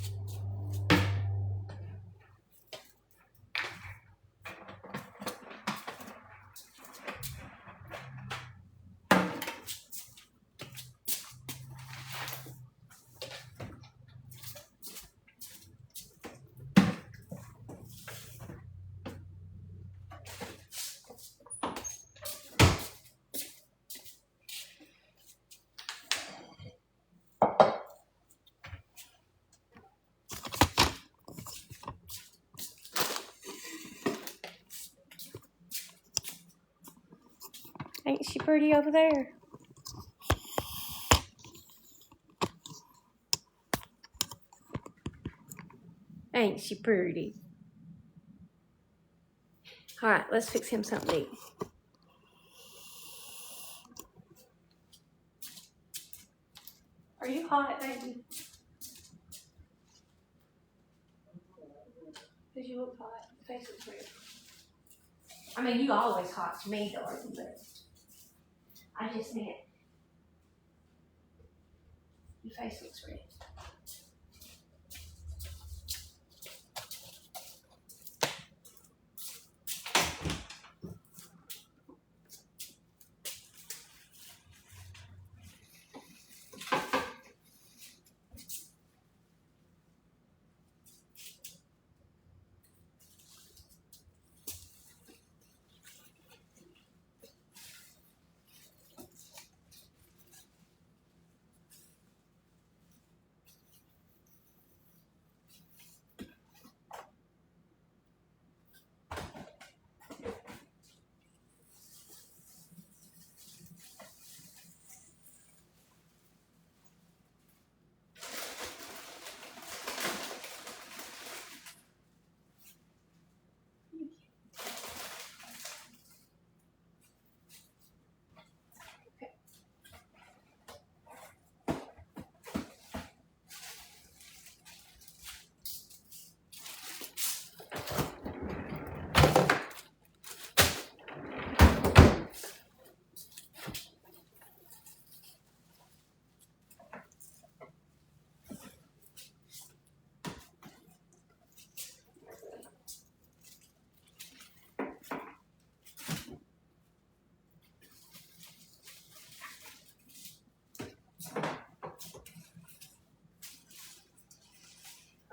Ain't she pretty over there? Ain't she pretty? All right, let's fix him something to eat. Are you hot, baby? Because you look hot. Your face looks red. I mean, you always hot to me, darling, but I just meant your face looks red.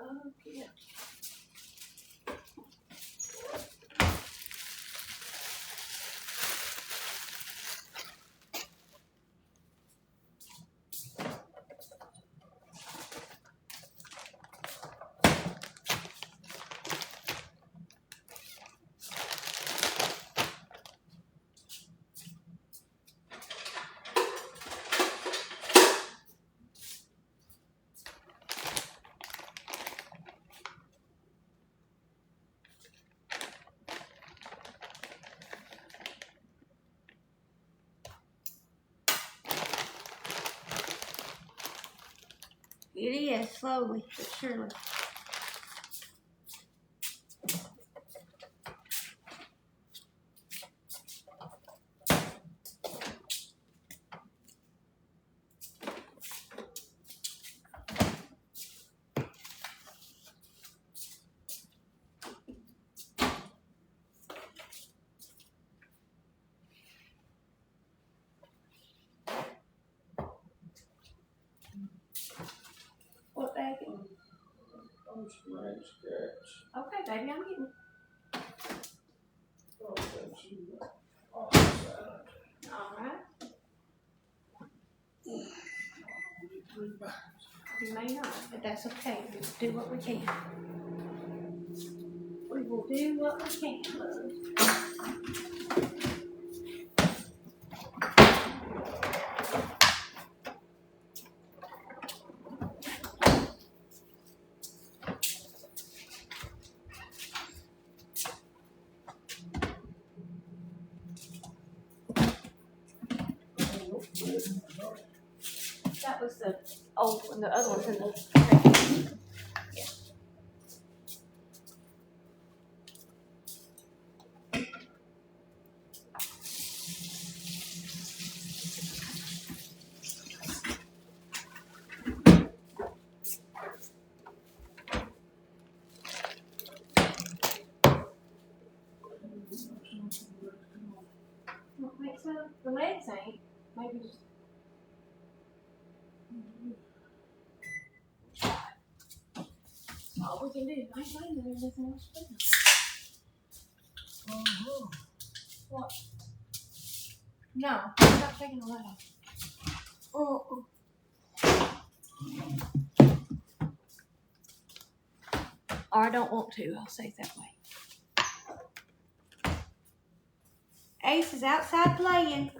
Oh, yeah. It is, slowly but surely. What, baby? Okay, baby, I'm getting. All right. You may not, but that's okay. We'll do what we can. We will do do what we can, love. That was the old one. The other one's in the. Yeah. I don't think so. The legs ain't. Maybe just. All we can do. I ain't finding anything else to do. What? No, I'm not taking the light off. Oh. Or I don't want to. I'll say it that way. Ace is outside playing.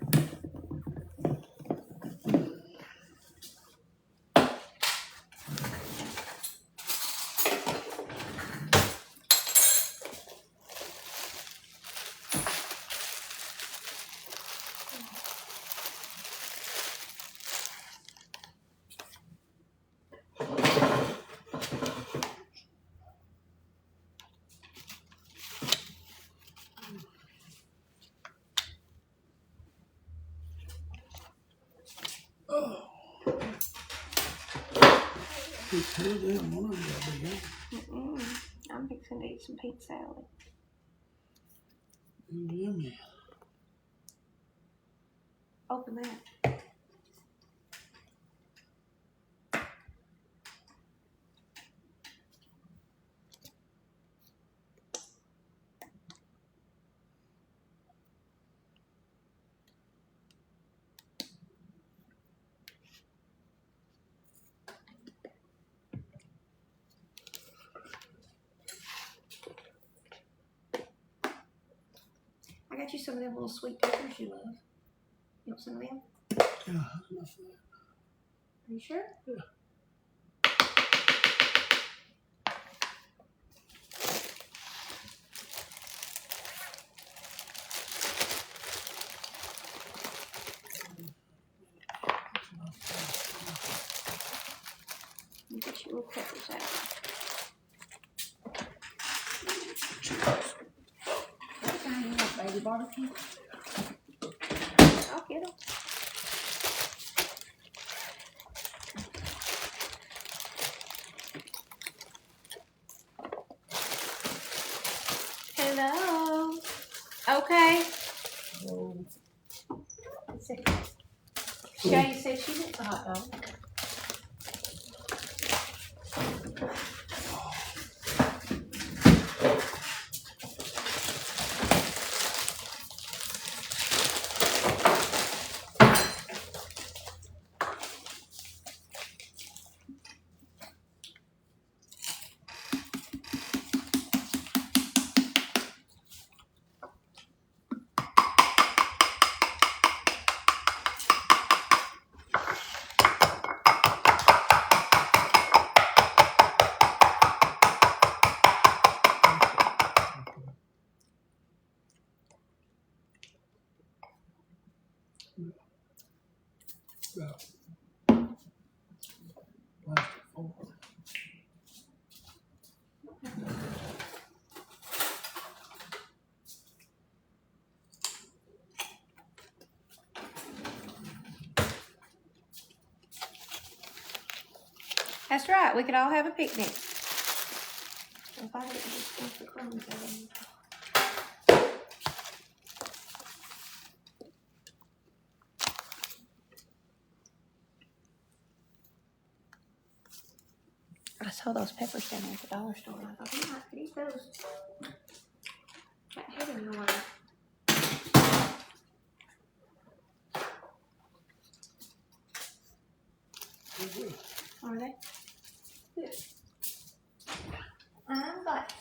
I'm fixing to eat some pizza salad. Yummy. Open that. I got you some of them little sweet peppers you love. You want some of them? Yeah, enough of that. Are you sure? Yeah. You get your little peppers out. What kind you want, baby? Barbecue? I'll get them. Hello. Okay. Shay said she wants a hot dog. About plastic fork. That's right. We could all have a picnic. If I didn't just dump the crumbs out of them. I saw those peppers down there at the dollar store. And I thought, I could eat those. Got head in the way. Are they? Good. I'm glad.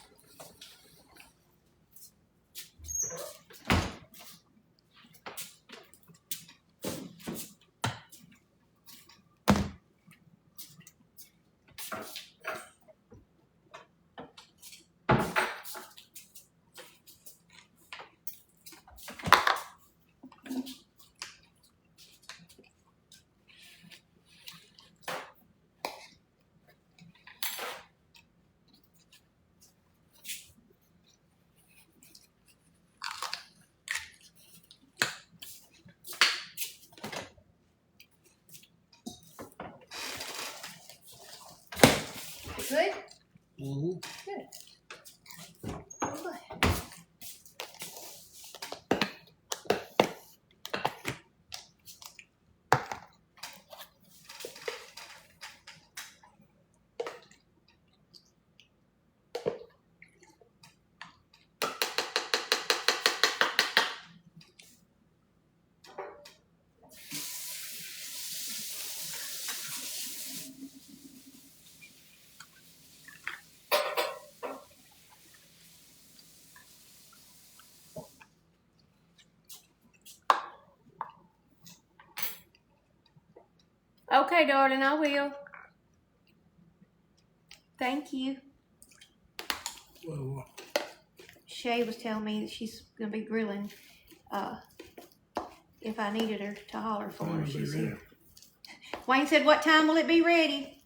Good? Mm-hmm. Good. Oh, good. Okay, darling, I will. Thank you. Well, Shay was telling me that she's gonna be grilling. If I needed her to holler for her, she's here. Wayne said, "What time will it be ready?"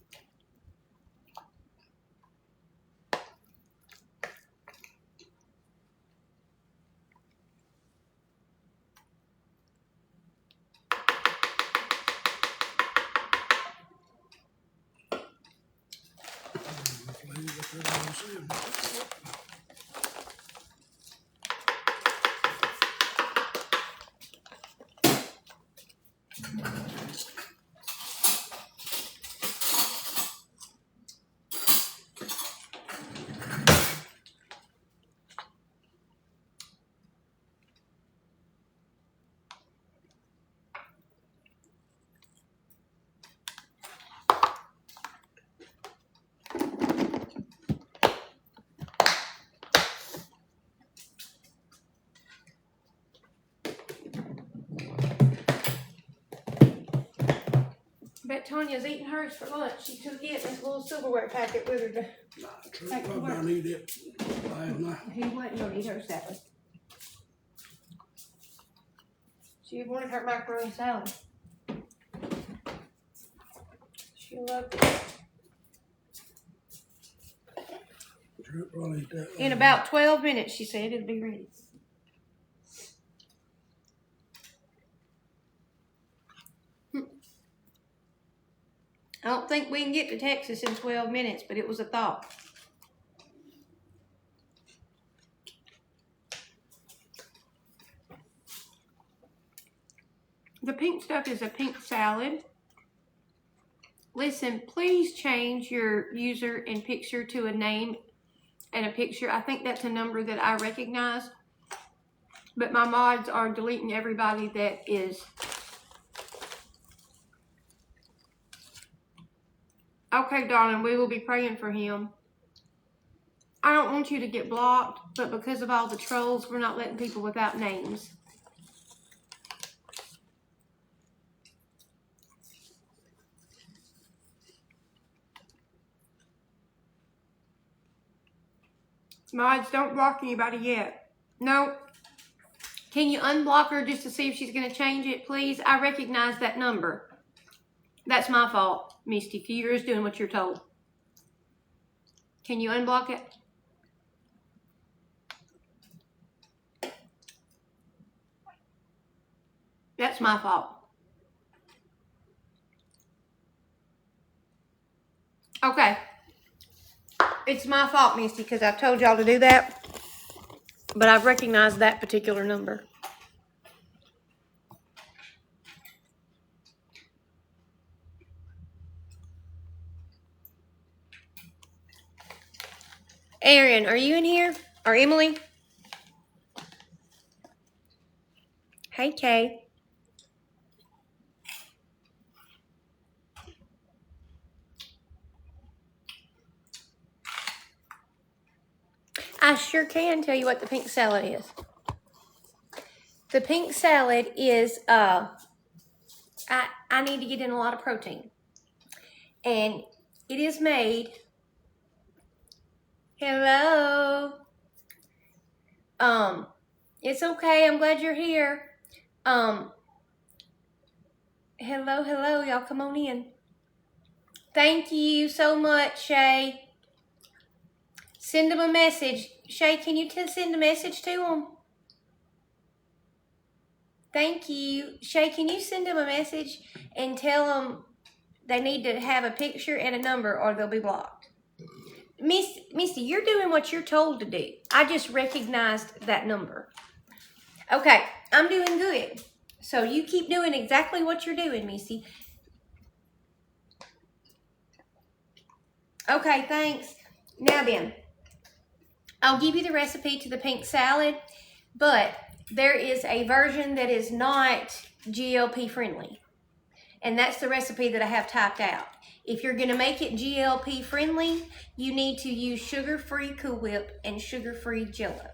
I bet Tanya's eating hers for lunch. She took it in this little silverware packet with her to take to work. I need it last night. He wasn't gonna eat hers that way. She wanted her macaroni salad. She loved it. In about 12 minutes, she said it'll be ready. I don't think we can get to Texas in 12 minutes, but it was a thought. The pink stuff is a pink salad. Listen, please change your user and picture to a name and a picture. I think that's a number that I recognize, but my mods are deleting everybody that is. Okay, darling, we will be praying for him. I don't want you to get blocked, but because of all the trolls, we're not letting people without names. Mods, don't block anybody yet. No. Can you unblock her just to see if she's going to change it, please? I recognize that number. That's my fault, Misty. You're just doing what you're told. Can you unblock it? That's my fault. Okay. It's my fault, Misty, because I've told y'all to do that. But I've recognized that particular number. Aaron, are you in here? Or Emily? Hey, Kay. I sure can tell you what the pink salad is. The pink salad is, I need to get in a lot of protein. And it is made, hello. It's okay, I'm glad you're here. Hello, y'all come on in. Thank you so much, Shay. Send them a message. Shay, can you send a message to them? Thank you. Shay, can you send them a message and tell them they need to have a picture and a number or they'll be blocked? Misty, you're doing what you're told to do. I just recognized that number. Okay, I'm doing good. So you keep doing exactly what you're doing, Misty. Okay, thanks. Now then, I'll give you the recipe to the pink salad, but there is a version that is not GLP friendly. And that's the recipe that I have typed out. If you're going to make it GLP friendly, you need to use sugar-free Cool Whip and sugar-free Jell-O.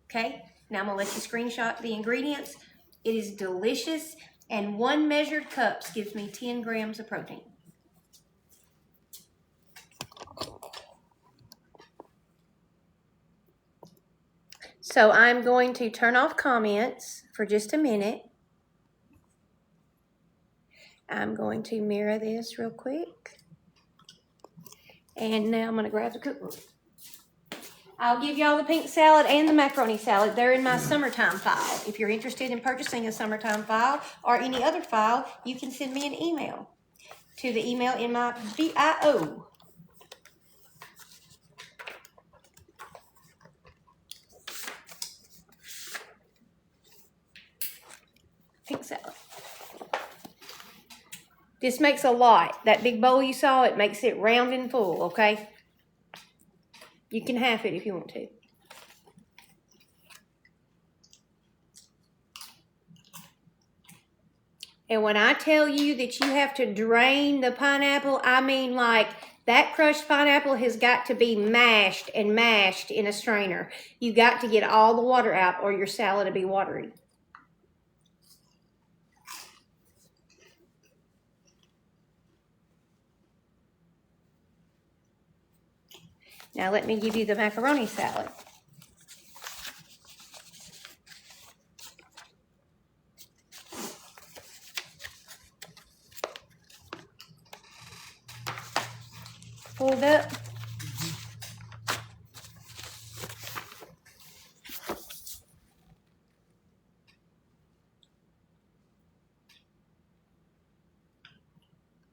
Okay? Now I'm going to let you screenshot the ingredients. It is delicious, and 1 measured cups gives me 10 grams of protein. So I'm going to turn off comments for just a minute. I'm going to mirror this real quick. And now I'm going to grab the cookbook. I'll give y'all the pink salad and the macaroni salad. They're in my summertime file. If you're interested in purchasing a summertime file or any other file, you can send me an email to the email in my bio. Pink salad. This makes a lot. That big bowl you saw, it makes it round and full, okay? You can half it if you want to. And when I tell you that you have to drain the pineapple, I mean like that crushed pineapple has got to be mashed and mashed in a strainer. You got to get all the water out or your salad will be watery. Now let me give you the macaroni salad. Pulled up.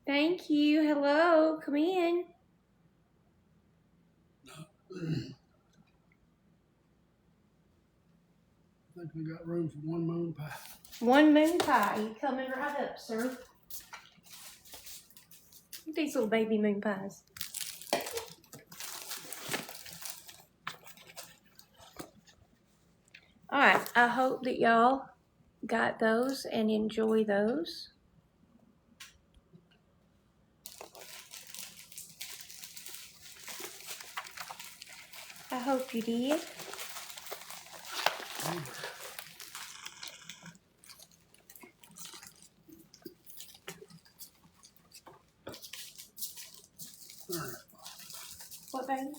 Thank you. Hello. Come in. I think we got room for 1 moon pie. 1 moon pie. You coming right up, sir. Look at these little baby moon pies. All right. I hope that y'all got those and enjoy those. I hope you did. What, baby?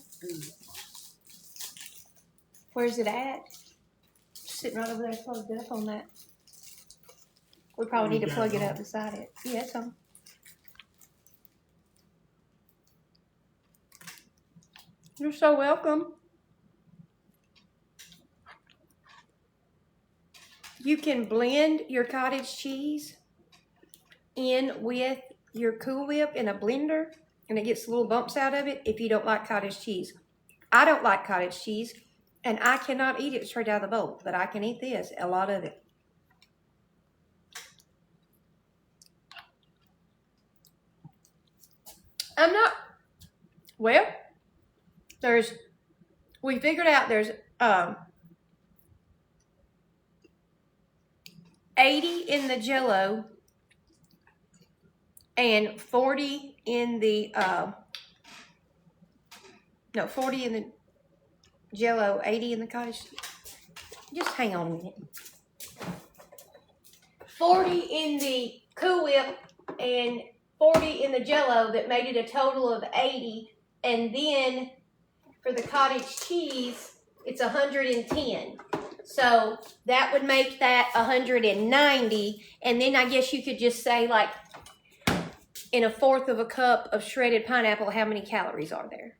Where's it at? Sitting right over there plugged up on that. We probably need to plug it up beside it. Yeah, it's on. You're so welcome. You can blend your cottage cheese in with your Cool Whip in a blender, and it gets little bumps out of it if you don't like cottage cheese. I don't like cottage cheese, and I cannot eat it straight out of the bowl, but I can eat this, a lot of it. I'm not, well, we figured out there's 80 in the Jell-O and 40 in the, 40 in the Jell-O, 80 in the cottage. Just hang on a minute. 40 in the Cool Whip and 40 in the Jell-O that made it a total of 80. And then for the cottage cheese, it's 110. So that would make that 190. And then I guess you could just say, like, in 1/4 of a cup of shredded pineapple, how many calories are there?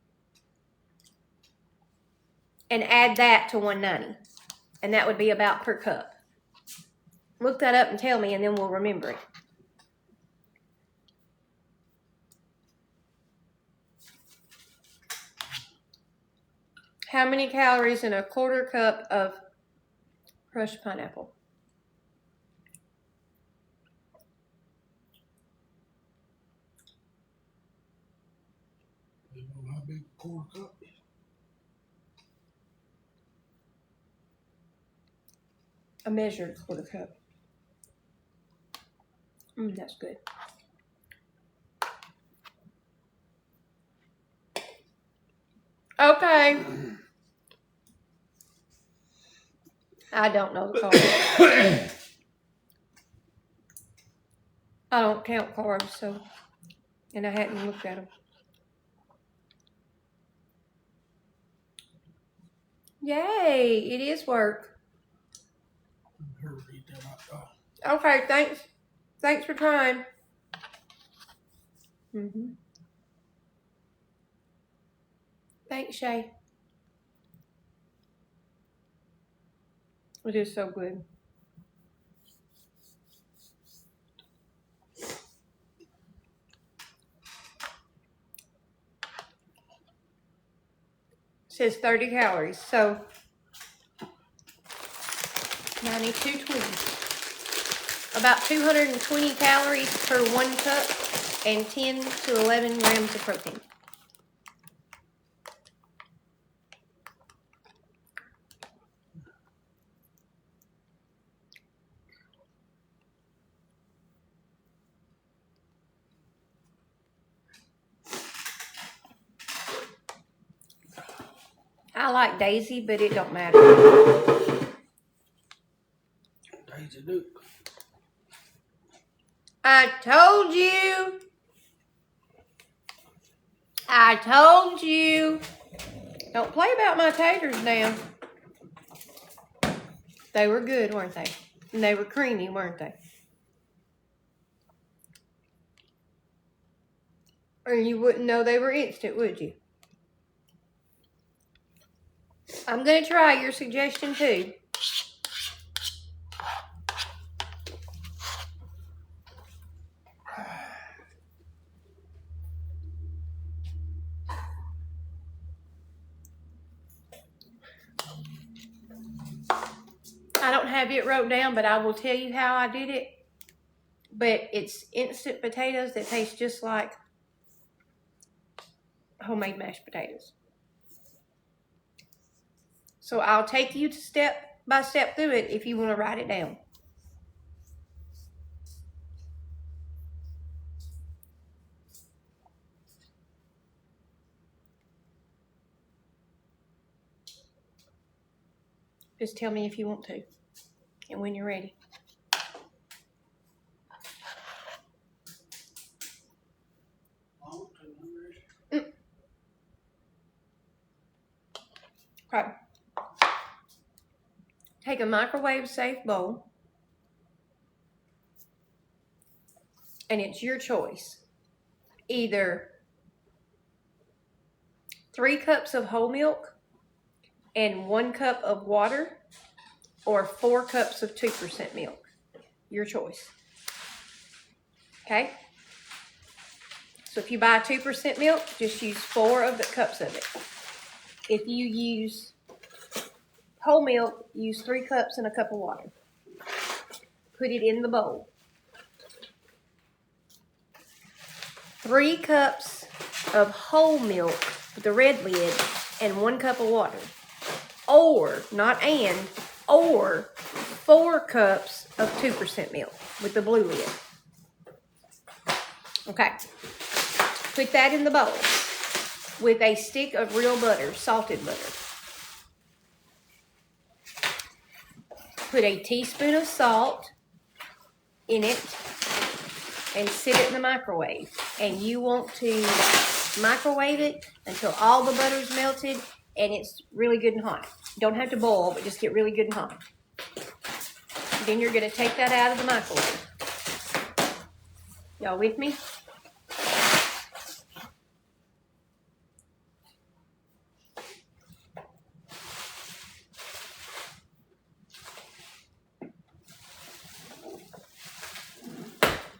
And add that to 190. And that would be about per cup. Look that up and tell me, and then we'll remember it. How many calories in a quarter cup of crushed pineapple? You know how big a quarter cup is? A measured quarter cup. That's good. Okay. I don't know the carbs. I don't count carbs, so, and I hadn't looked at them. Yay, it is work. Her eat that hot dog. Okay, thanks. Thanks for trying. Thanks, Shay. It is so good. It says 30 calories, so 92.20. About 220 calories per 1 cup and 10 to 11 grams of protein. I like Daisy, but it don't matter. Daisy Duke. I told you. I told you. Don't play about my taters now. They were good, weren't they? And they were creamy, weren't they? Or you wouldn't know they were instant, would you? I'm going to try your suggestion too. I don't have it wrote down, but I will tell you how I did it. But it's instant potatoes that taste just like homemade mashed potatoes. So I'll take you step by step through it if you want to write it down. Just tell me if you want to and when you're ready. Okay. Take a microwave safe bowl, and it's your choice. Either 3 cups of whole milk and 1 cup of water, or 4 cups of 2% milk. Your choice. Okay? So if you buy 2% milk, just use 4 of the cups of it. If you use whole milk, use 3 cups and a cup of water. Put it in the bowl. 3 cups of whole milk with the red lid and 1 cup of water. Or, not and, or 4 cups of 2% milk with the blue lid. Okay. Put that in the bowl with a stick of real butter, salted butter. Put a teaspoon of salt in it and sit it in the microwave. And you want to microwave it until all the butter's melted and it's really good and hot. Don't have to boil, but just get really good and hot. Then you're going to take that out of the microwave. Y'all with me?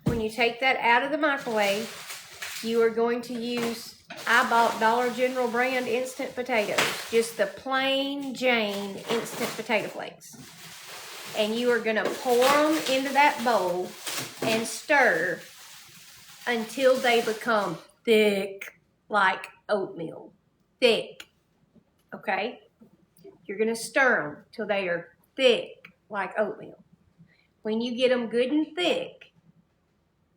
When you take that out of the microwave, you are going to use I bought Dollar General brand instant potatoes. Just the plain Jane instant potato flakes. And you are going to pour them into that bowl and stir until they become thick like oatmeal. Thick. Okay? You're going to stir them till they are thick like oatmeal. When you get them good and thick,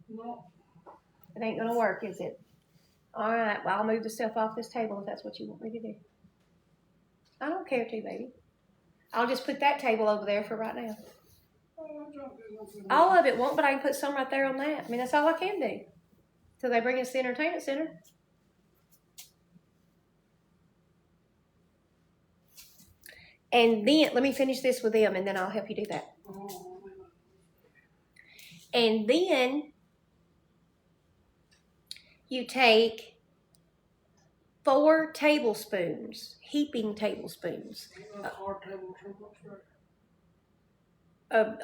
it ain't going to work, is it? All right, well, I'll move the stuff off this table if that's what you want me to do. I don't care to, baby. I'll just put that table over there for right now. All of it won't, but I can put some right there on that. I mean, that's all I can do. Till they bring us the entertainment center. And then, let me finish this with them, and then I'll help you do that. And then, you take 4 tablespoons, heaping tablespoons.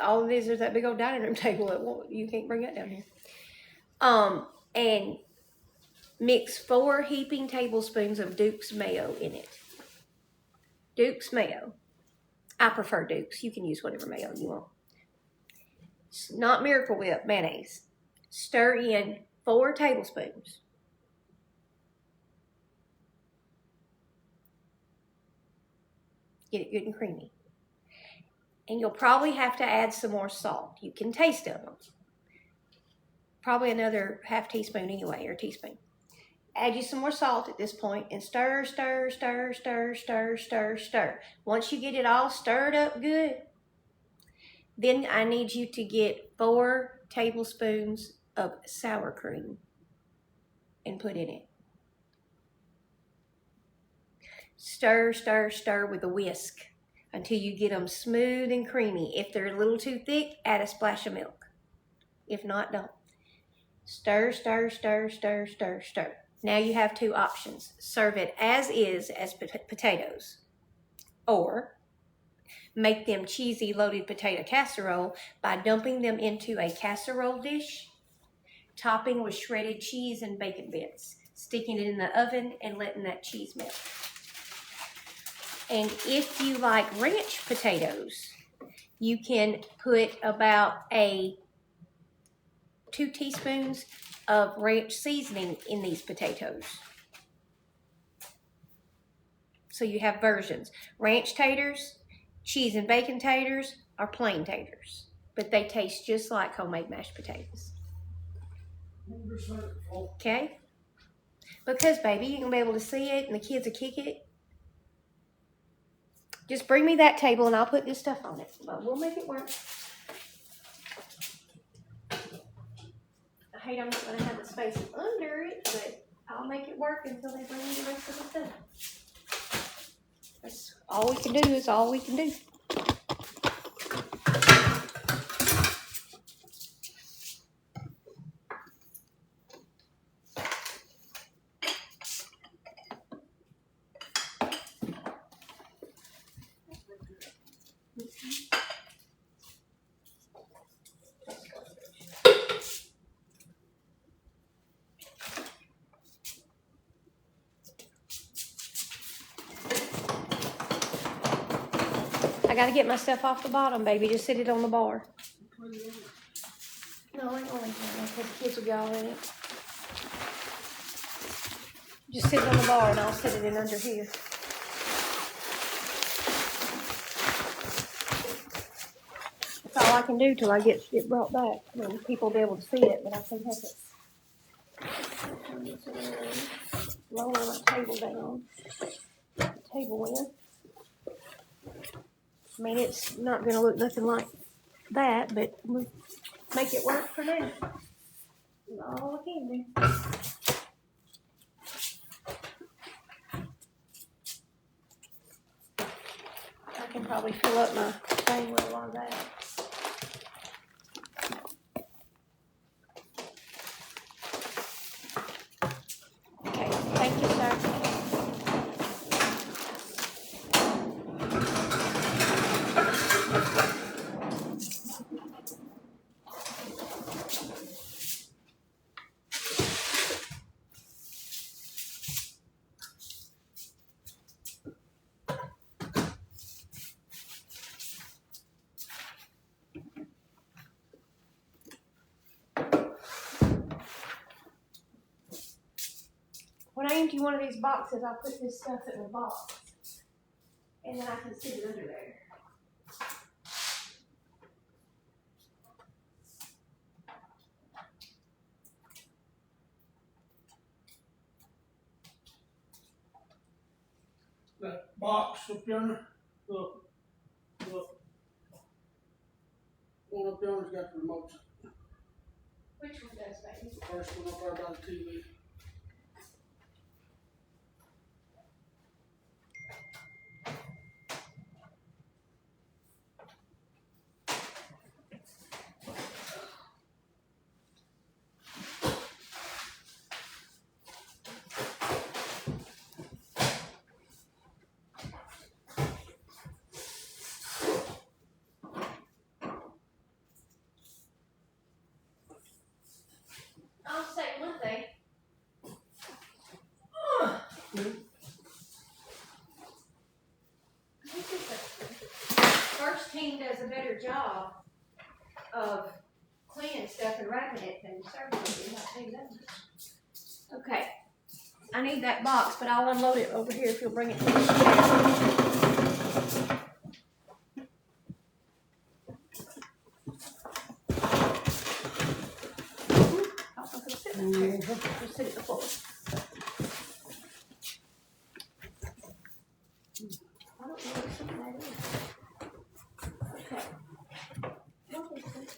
All it is that big old dining room table. You can't bring that down here. And mix 4 heaping tablespoons of Duke's mayo in it. Duke's mayo. I prefer Duke's. You can use whatever mayo you want. It's not Miracle Whip, mayonnaise. Stir in 4 tablespoons. Get it good and creamy. And you'll probably have to add some more salt. You can taste them. Probably another half teaspoon anyway, or teaspoon. Add you some more salt at this point and stir, stir, stir, stir, stir, stir, stir. Once you get it all stirred up good, then I need you to get 4 tablespoons of sour cream and put in it. Stir, stir, stir with a whisk until you get them smooth and creamy. If they're a little too thick, add a splash of milk. If not, don't. Stir, stir, stir, stir, stir, stir. Now you have 2 options. Serve it as is as potatoes, or make them cheesy loaded potato casserole by dumping them into a casserole dish, topping with shredded cheese and bacon bits, sticking it in the oven and letting that cheese melt. And if you like ranch potatoes, you can put about 2 teaspoons of ranch seasoning in these potatoes. So you have versions. Ranch taters, cheese and bacon taters, or plain taters. But they taste just like homemade mashed potatoes. Okay? Because, baby, you're going to be able to see it and the kids will kick it. Just bring me that table and I'll put this stuff on it. But we'll make it work. I hate I'm not going to have the space under it, but I'll make it work until they bring me the rest of the stuff. That's all we can do is all we can do. I gotta get my stuff off the bottom, baby. Just sit it on the bar. No, I ain't going to. The kids will get all in it. Just sit it on the bar and I'll sit it in under here. That's all I can do till I get it brought back. I mean, people will be able to see it, but I think that's it. Lower my table down. Table in. I mean, it's not going to look nothing like that, but we'll make it work for now. That's all I can do. I can probably fill up my thing with a lot of that. Okay, thank you, sir. send you one of these boxes. I'll put this stuff in a box. And then I can sit it under there. That box up yonder, look. One up yonder's got the remote. Which one does, baby? The first one up there by the TV. I'll say one thing. First team does a better job of cleaning stuff and wrapping it than the service do. I'll tell you that. Okay. I need that box, but I'll unload it over here if you'll bring it to the chair. Just sit at the floor. I don't know what some of that is. Okay. What is this?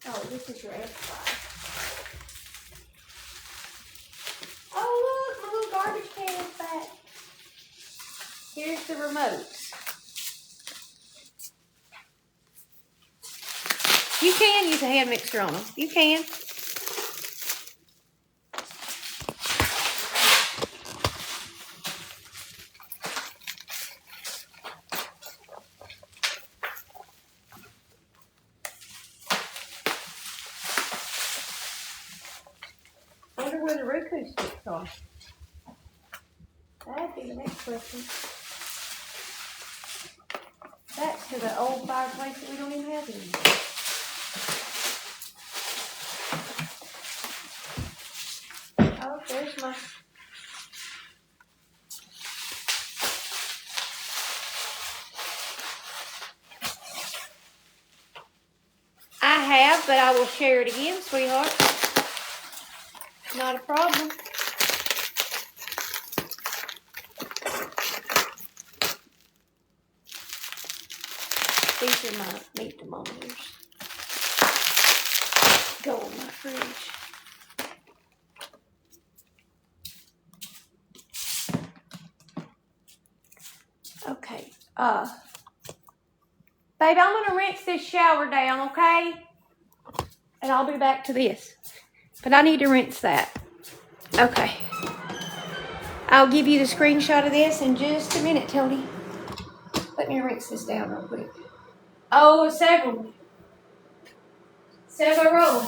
Oh, this is your air fryer. Oh, look, my little garbage can is back. Here's the remote. You can use a hand mixer on them. You can. I wonder where the Roku sticks are. That'd be the next question. That's to the old fireplace that we don't even have anymore. Oh, there's my... I have, but I will share it again, sweetheart. Not a problem. These are my meat thermometers. Go in my fridge. Okay. Babe, I'm gonna rinse this shower down, okay? And I'll be back to this. But I need to rinse that. Okay. I'll give you the screenshot of this in just a minute, Tony. Let me rinse this down real quick. Oh, several. Several.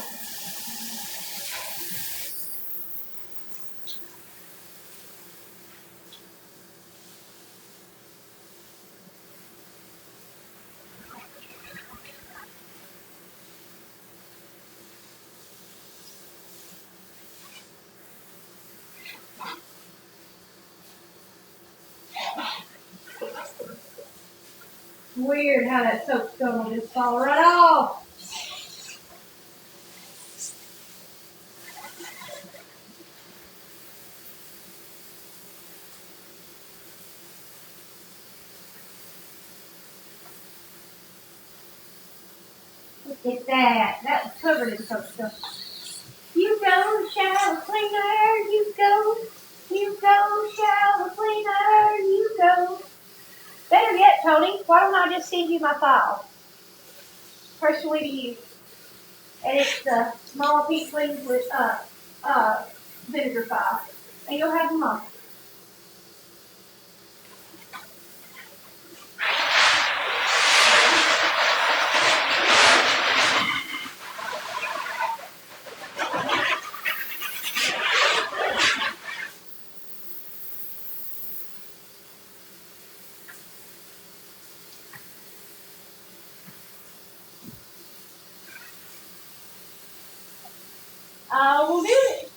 Weird how that soap's gonna just fall right off. Look at that. That was covered in soap stuff. You go, shower cleaner. You go. You go, shower cleaner. You go. Better yet, Tony, why don't I just send you my file? Personally to you. And it's the small peaklings with vinegar file. And you'll have them on. I will do it.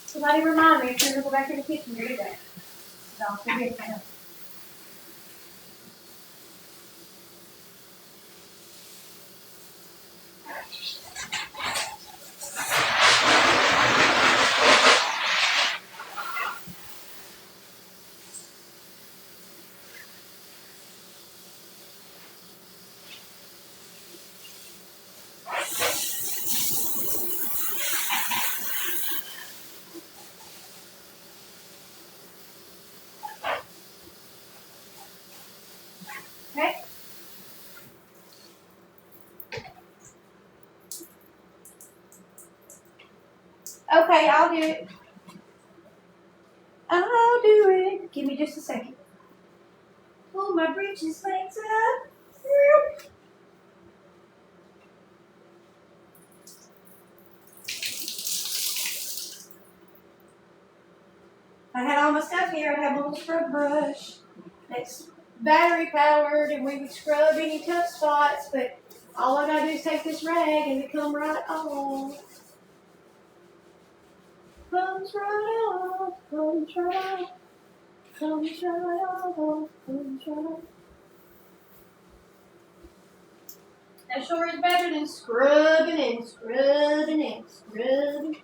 Somebody remind me if you're going to go back in the kitchen to do that. I'll forget now. Okay? Okay, I'll do it. I'll do it. Give me just a second. Pull my breeches legs up. I had all my stuff here. I have a little scrub brush. It's battery powered, and we would scrub any tough spots, but all I gotta do is take this rag and it come right off. Comes right off, comes right off, comes right off, comes right off. That sure is better than scrubbing and scrubbing and scrubbing.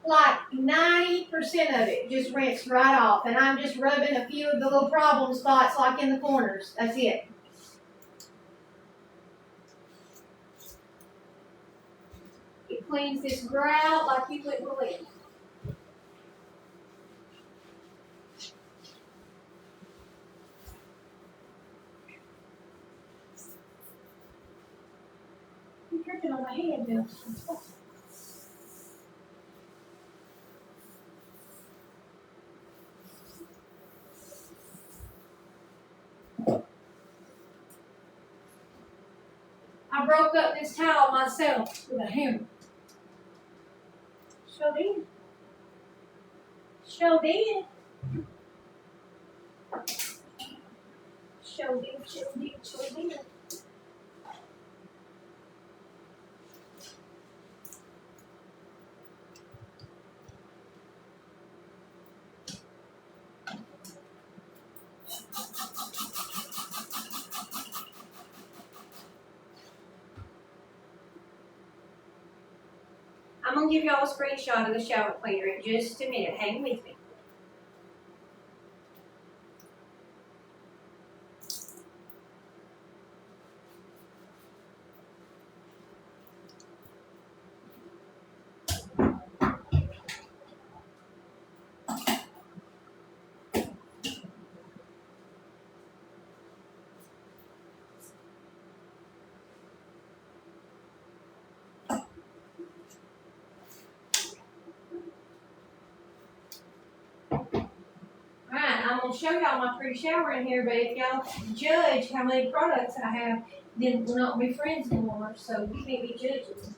Like 90% of it just rinsed right off, and I'm just rubbing a few of the little problem spots like in the corners. That's it. It cleans this grout like you wouldn't believe. You're dripping on my hand, Bill. I broke up this towel myself with a hammer. Sure did. Sure did. Sure did, sure did, sure did. I'm going to give y'all a screenshot of the shower cleaner in just a minute. Hang with me. gonna show y'all my pretty shower in here, but if y'all judge how many products I have, then we'll not be friends anymore. So you can't be judging.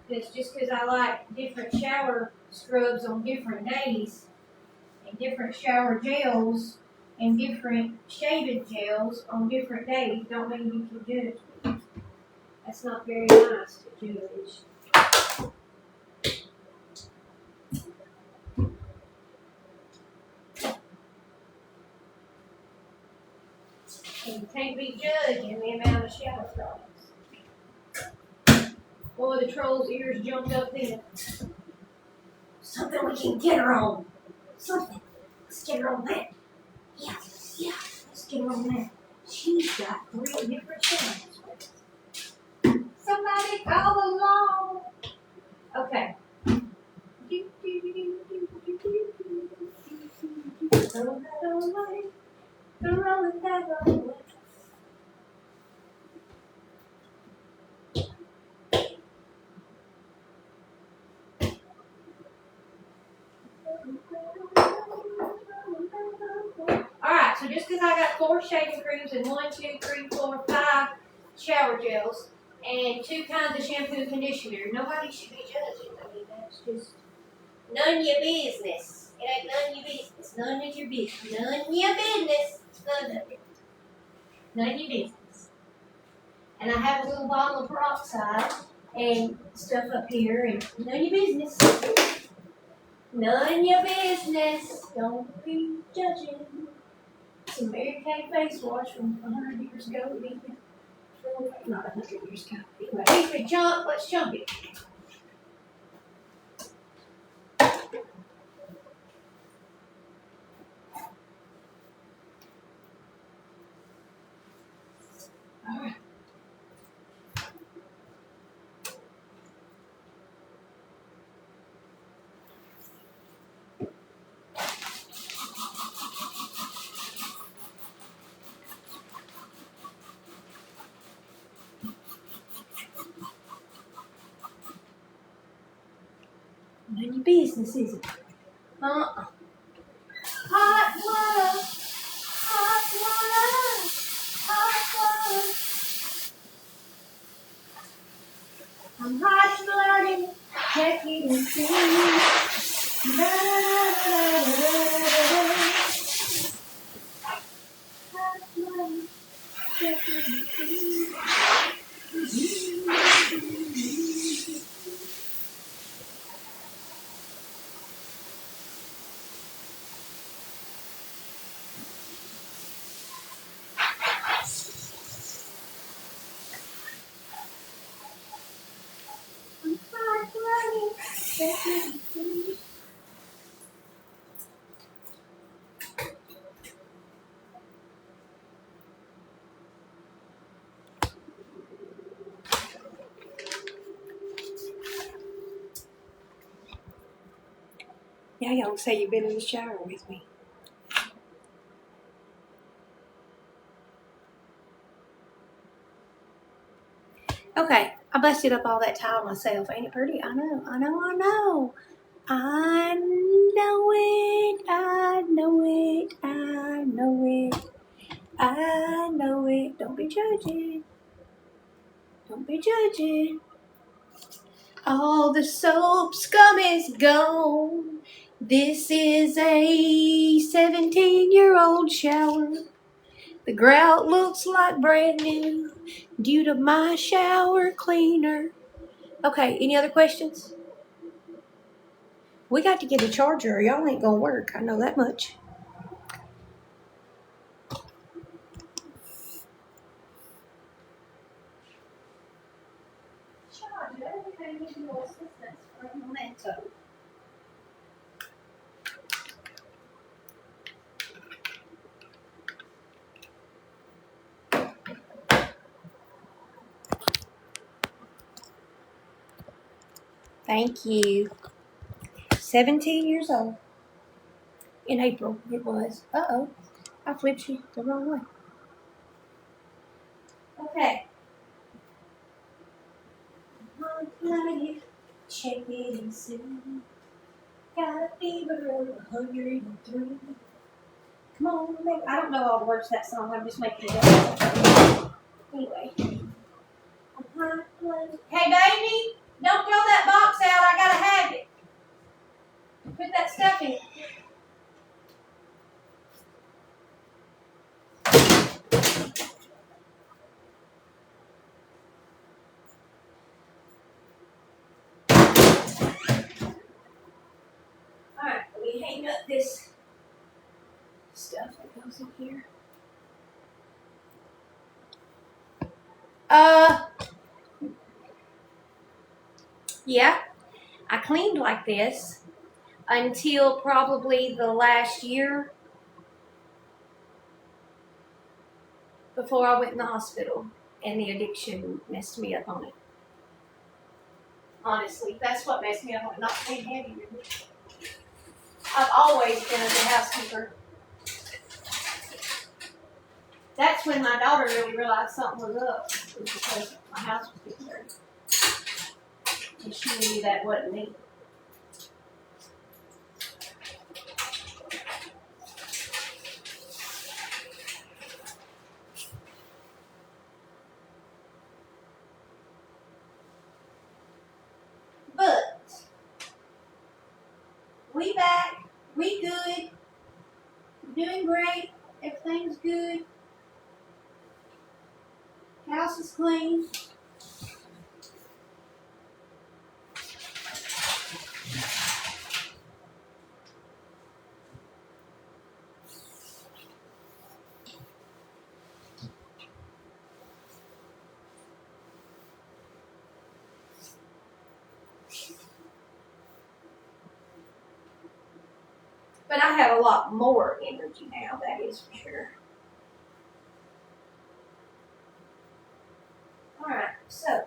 It's just because I like different shower scrubs on different days, and different shower gels, and different shaving gels on different days, don't mean you can judge me. That's not very nice to judge. And you can't be judging the amount of shower products. Boy, the troll's ears jumped up then. Something we can get her on. Something. Let's get her on that. Yeah, let's get her on that. She's got 3 different channels. Somebody call along. Okay. Throw that away. Throw that away. Alright, so just because I got 4 shaving creams and 1, 2, 3, 4, 5 shower gels and 2 kinds of shampoo and conditioner, nobody should be judging. I mean, that's just none of your business. It ain't none of your business. None of your business. None of your business. None of it. None of your business. And I have a little bottle of peroxide and stuff up here, and none of your business. None of your business. Don't be judging. Some Mary Kay face wash from 100 years ago. Not 100 years ago. Anyway, if we jump, let's jump it. All right. None of your business, is it? Hot water, hot water, hot water. I'm hot blooded, check it and see. Da, da, da, da, da, da. Hot blooded, check it and see. Now y'all say you've been in the shower with me. Okay, I busted up all that tile myself. Ain't it pretty? I know. I know it. Don't be judging. Don't be judging. All the soap scum is gone. This is a 17-year-old shower. The grout looks like brand new due to my shower cleaner. Okay, any other questions? We got to get a charger or y'all ain't gonna work. I know that much. Thank you. 17 years old. In April, it was. Uh-oh. I flipped you the wrong way. Okay. Check it and see. Got a fever of 103. Come on, I don't know all the words to that song. I'm just making it up. Anyway. Hey, baby, don't throw that box out. I gotta have it. Put that stuff in. Alright, let me hang up this stuff that goes in here. Yeah, I cleaned like this until probably the last year before I went in the hospital and the addiction messed me up on it. Honestly, that's what messed me up on it, not being heavy. I've always been a good housekeeper. That's when my daughter really realized something was up, was because my house was getting dirty. And she knew that wasn't me. But we back, we good, doing great, everything's good. House is clean. But I have a lot more energy now, that is for sure. Alright, so.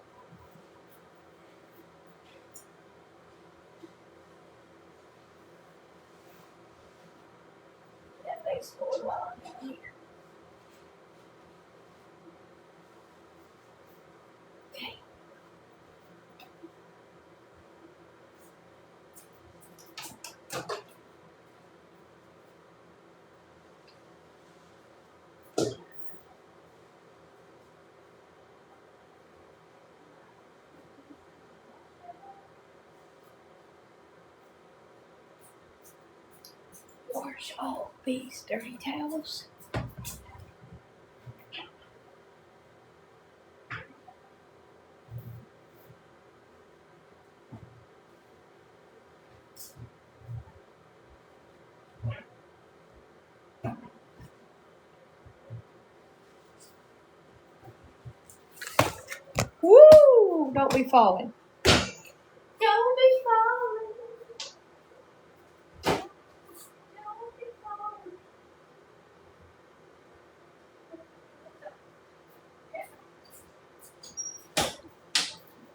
That baseboard while I'm down here. Okay. Wash all these dirty towels. Woo! Don't be falling. Don't be falling. Don't be falling.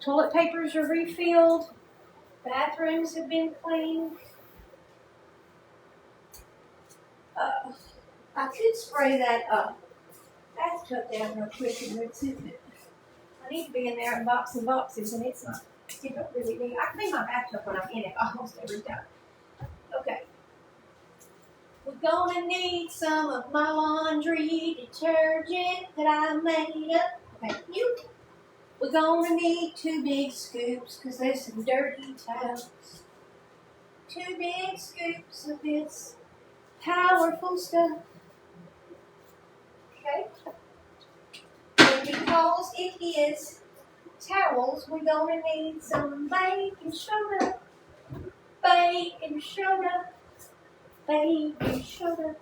Toilet papers are refilled. Bathrooms have been cleaned. I could spray that bathtub down real quick and rinse it. I need to be in there in boxes and boxes, and it's not. You don't really need. I clean my bathtub when I'm in it almost every time. Okay. We're gonna need some of my laundry detergent that I made up. Thank you. We're gonna need 2 big scoops because there's some dirty towels. 2 big scoops of this powerful stuff. Okay. And because it is towels, we're gonna need some baking soda. Baking soda. Baking soda.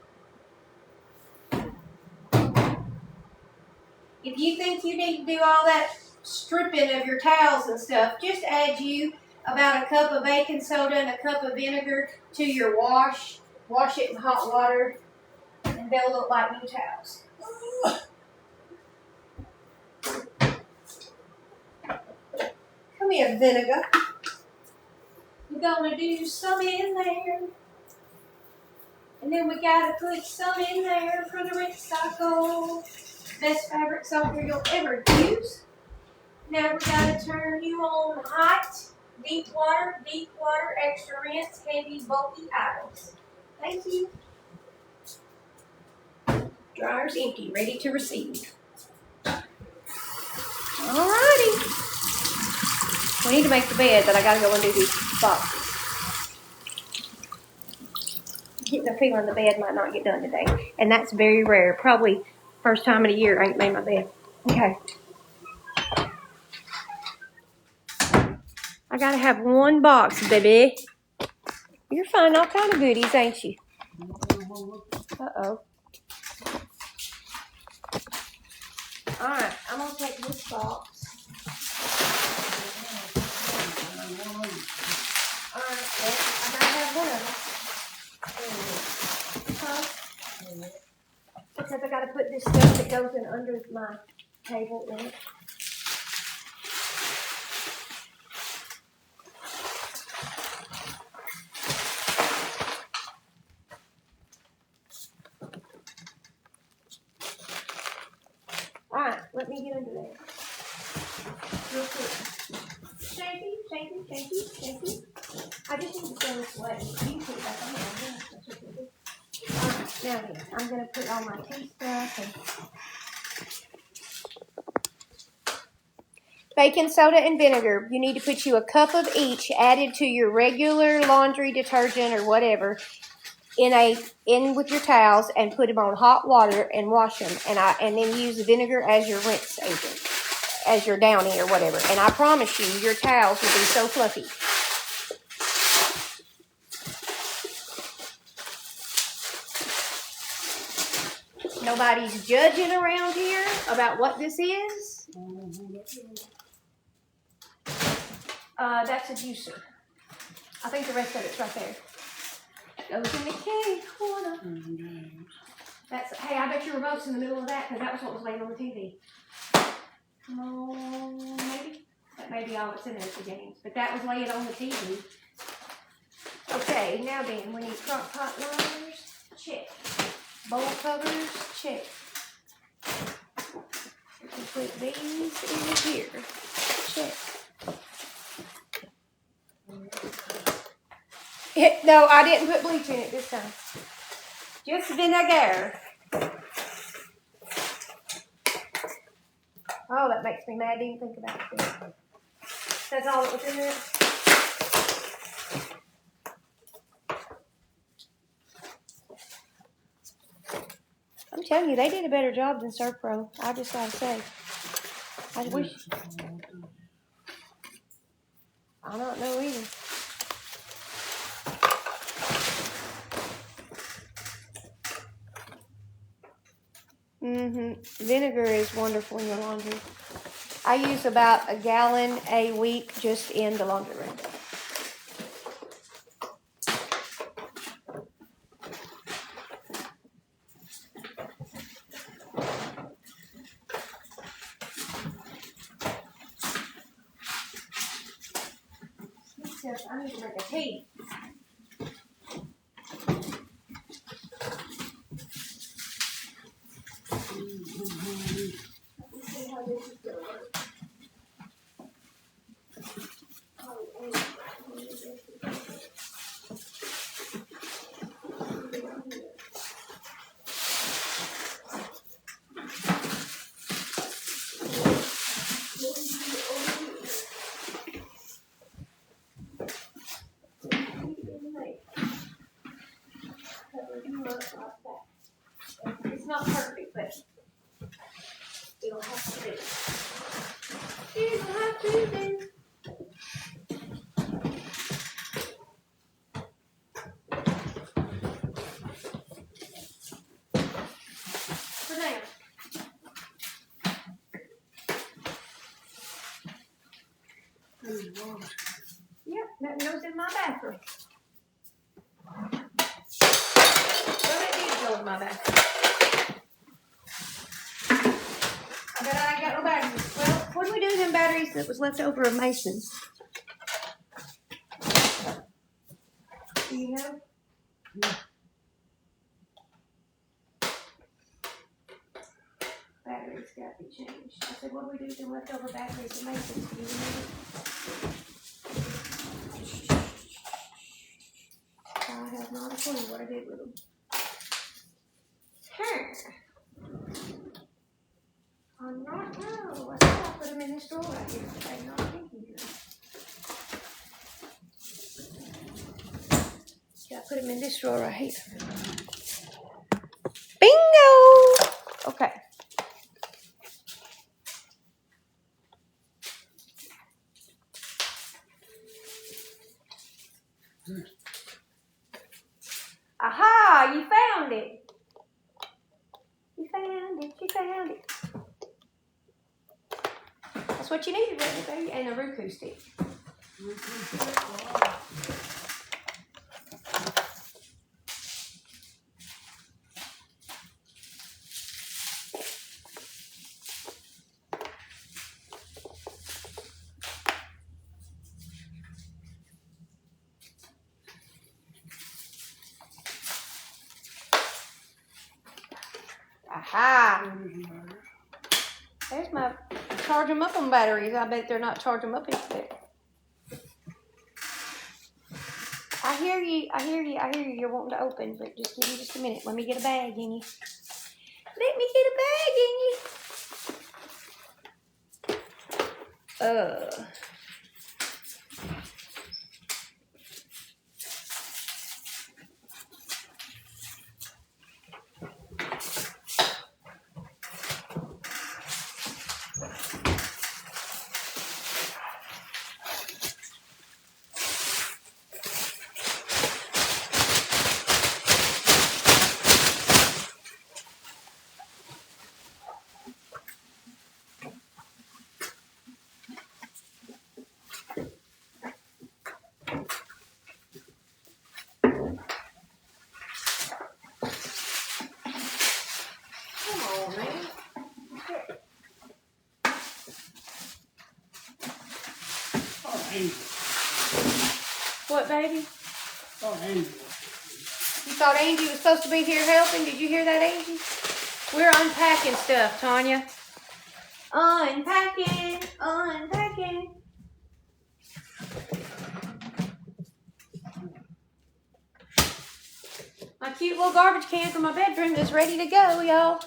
If you think you need to do all that stripping of your towels and stuff, just add you about a cup of baking soda and a cup of vinegar to your wash. Wash it in hot water, and they'll look like new towels. Come here, vinegar. We're gonna do some in there. And then we gotta put some in there for the rinse cycle. Best fabric softener you'll ever use. Now we gotta turn you on hot, deep water, extra rinse, heavy, bulky items. Thank you. Dryer's empty, ready to receive. Alrighty. We need to make the bed, but I gotta go and do these boxes. Getting a feeling the bed might not get done today, and that's very rare. Probably first time in a year I ain't made my bed. Okay. I gotta have one box, baby. You're finding all kind of goodies, ain't you? Uh-oh. Alright, I'm gonna take this box. Alright, well, I gotta have one of them. Huh? Because I gotta put this stuff that goes in under my table in it. Alright, let me get under there. Real quick. Thank you. I just need to throw this away. You can put it back on there. That's what you do. Alright, now here. I'm going to put all my tea stuff and baking soda and vinegar. You need to put you a cup of each added to your regular laundry detergent or whatever in with your towels and put them on hot water and wash them. And then use the vinegar as your rinse agent, as your downy or whatever. And I promise you, your towels will be so fluffy. Nobody's judging around here about what this is. That's a juicer. I think the rest of it's right there. Goes in the kitty corner. Hey, I bet your remote's in the middle of that because that was what was laying on the TV. Come on, maybe? That may be all that's in there for games. But that was laying on the TV. Okay, now then, we need crock pot liners. Check. Bowl covers. Check. We can put these in here. Check. No, I didn't put bleach in it this time. Just vinegar. Oh, that makes me mad to even think about it. That's all that was in there. I'm telling you, they did a better job than Serpro. I just gotta say. I wish. I don't know either. Vinegar is wonderful in your laundry. I use about a gallon a week just in the laundry room. I need to make a tea. It's not perfect, but it'll have to do. It'll have to do. For now. Yep, that goes in my bathroom. Well, it did go in my bathroom. I bet I ain't got no batteries. Well, what do we do with them batteries that was left over of Mason's? Do you know? Batteries got to be changed. I said, what do we do with them leftover batteries of Mason's? Do you remember? I have not a clue what I did with them. this drawer right here. They not in here. Yeah, I put them in this drawer right here. Bingo! Okay. Aha! You found it. You found it. You found it. That's what you needed, wasn't it, baby? And a Roku stick. Aha! There's my charge them up on batteries. I bet they're not charging them up instead. I hear you. I hear you. I hear you. You're wanting to open, but just give me just a minute. Let me get a bag in you. Let me get a bag in you. Come on, man. Oh, Angel. What, baby? Oh, Angel. You thought Angie was supposed to be here helping? Did you hear that, Angie? We're unpacking stuff, Tanya. Unpacking, unpacking. My cute little garbage can from my bedroom is ready to go, y'all.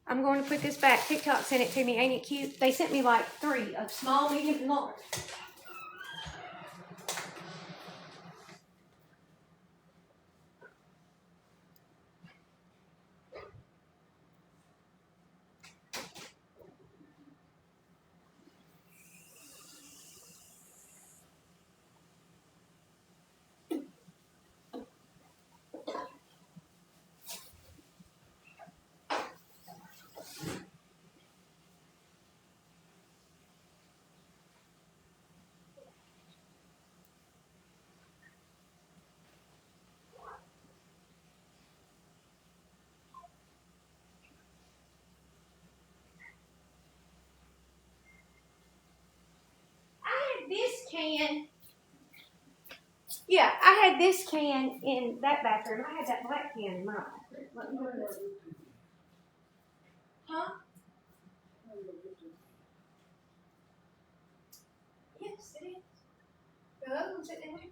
I'm going to put this back. TikTok sent it to me. Ain't it cute? They sent me like 3 of small, medium, and large. This can, yeah, I had this can in that bathroom. I had that black can in my bathroom. Huh? Yes, it is. The other one's sitting there.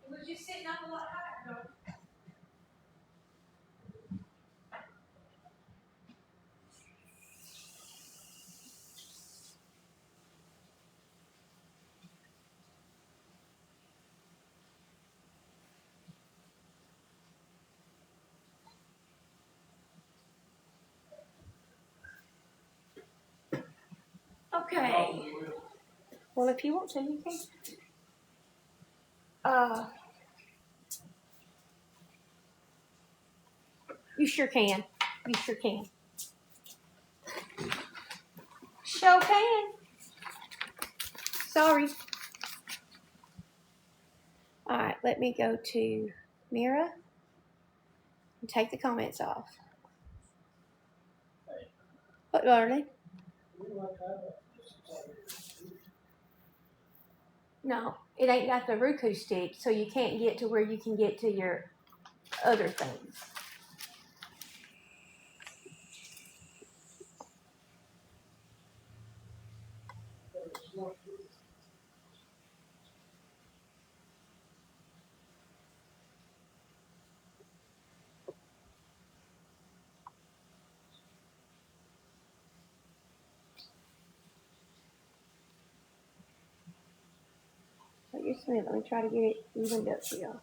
It was just sitting up a lot higher, though. Okay. Well, if you want to, you can. You sure can. You sure can. Sure can. Sorry. All right, let me go to Mira and take the comments off. What, darling? No, it ain't got the Roku stick, so you can't get to where you can get to your other things. Just a minute, let me try to get it evened up for y'all.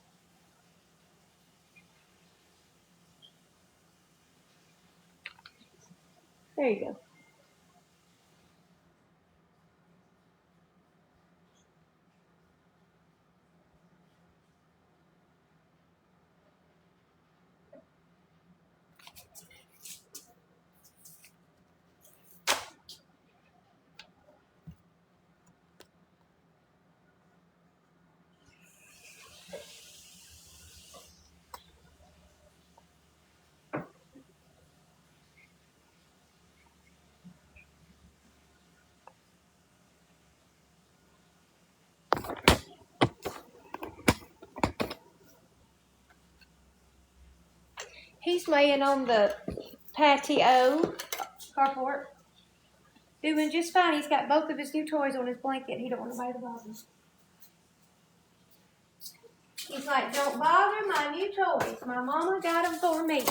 There you go. He's laying on the patio carport, doing just fine. He's got both of his new toys on his blanket. He don't want nobody to bother him. He's like, don't bother my new toys. My mama got them for me.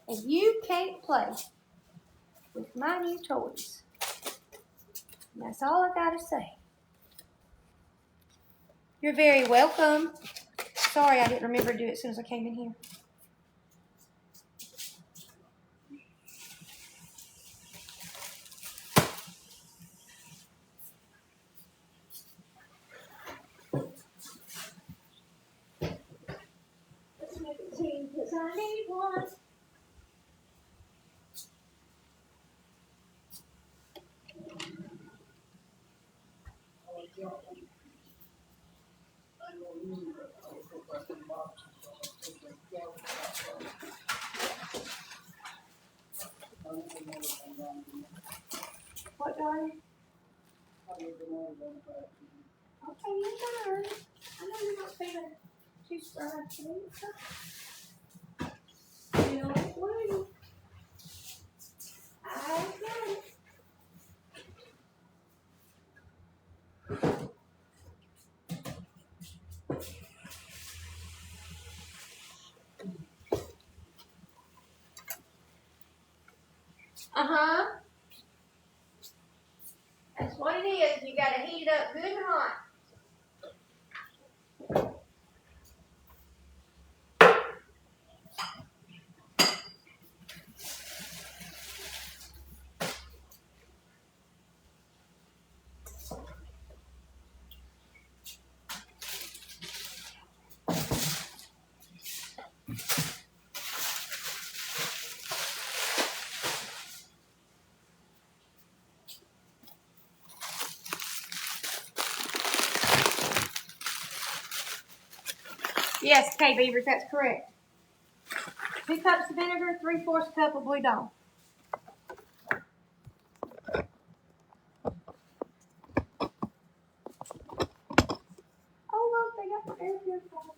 And you can't play with my new toys. And that's all I gotta say. You're very welcome. Sorry, I didn't remember to do it as soon as I came in here. Let's make a team, because I need one. What, darling? Okay, you're fine. I know you're not feeling too strong today. Don't worry. I got it. Uh-huh. That's what it is. You gotta heat it up good and hot. Yes, K Beavers, that's correct. 2 cups of vinegar, 3/4 cup of Blue Dawn. Oh look, they got the air purifier.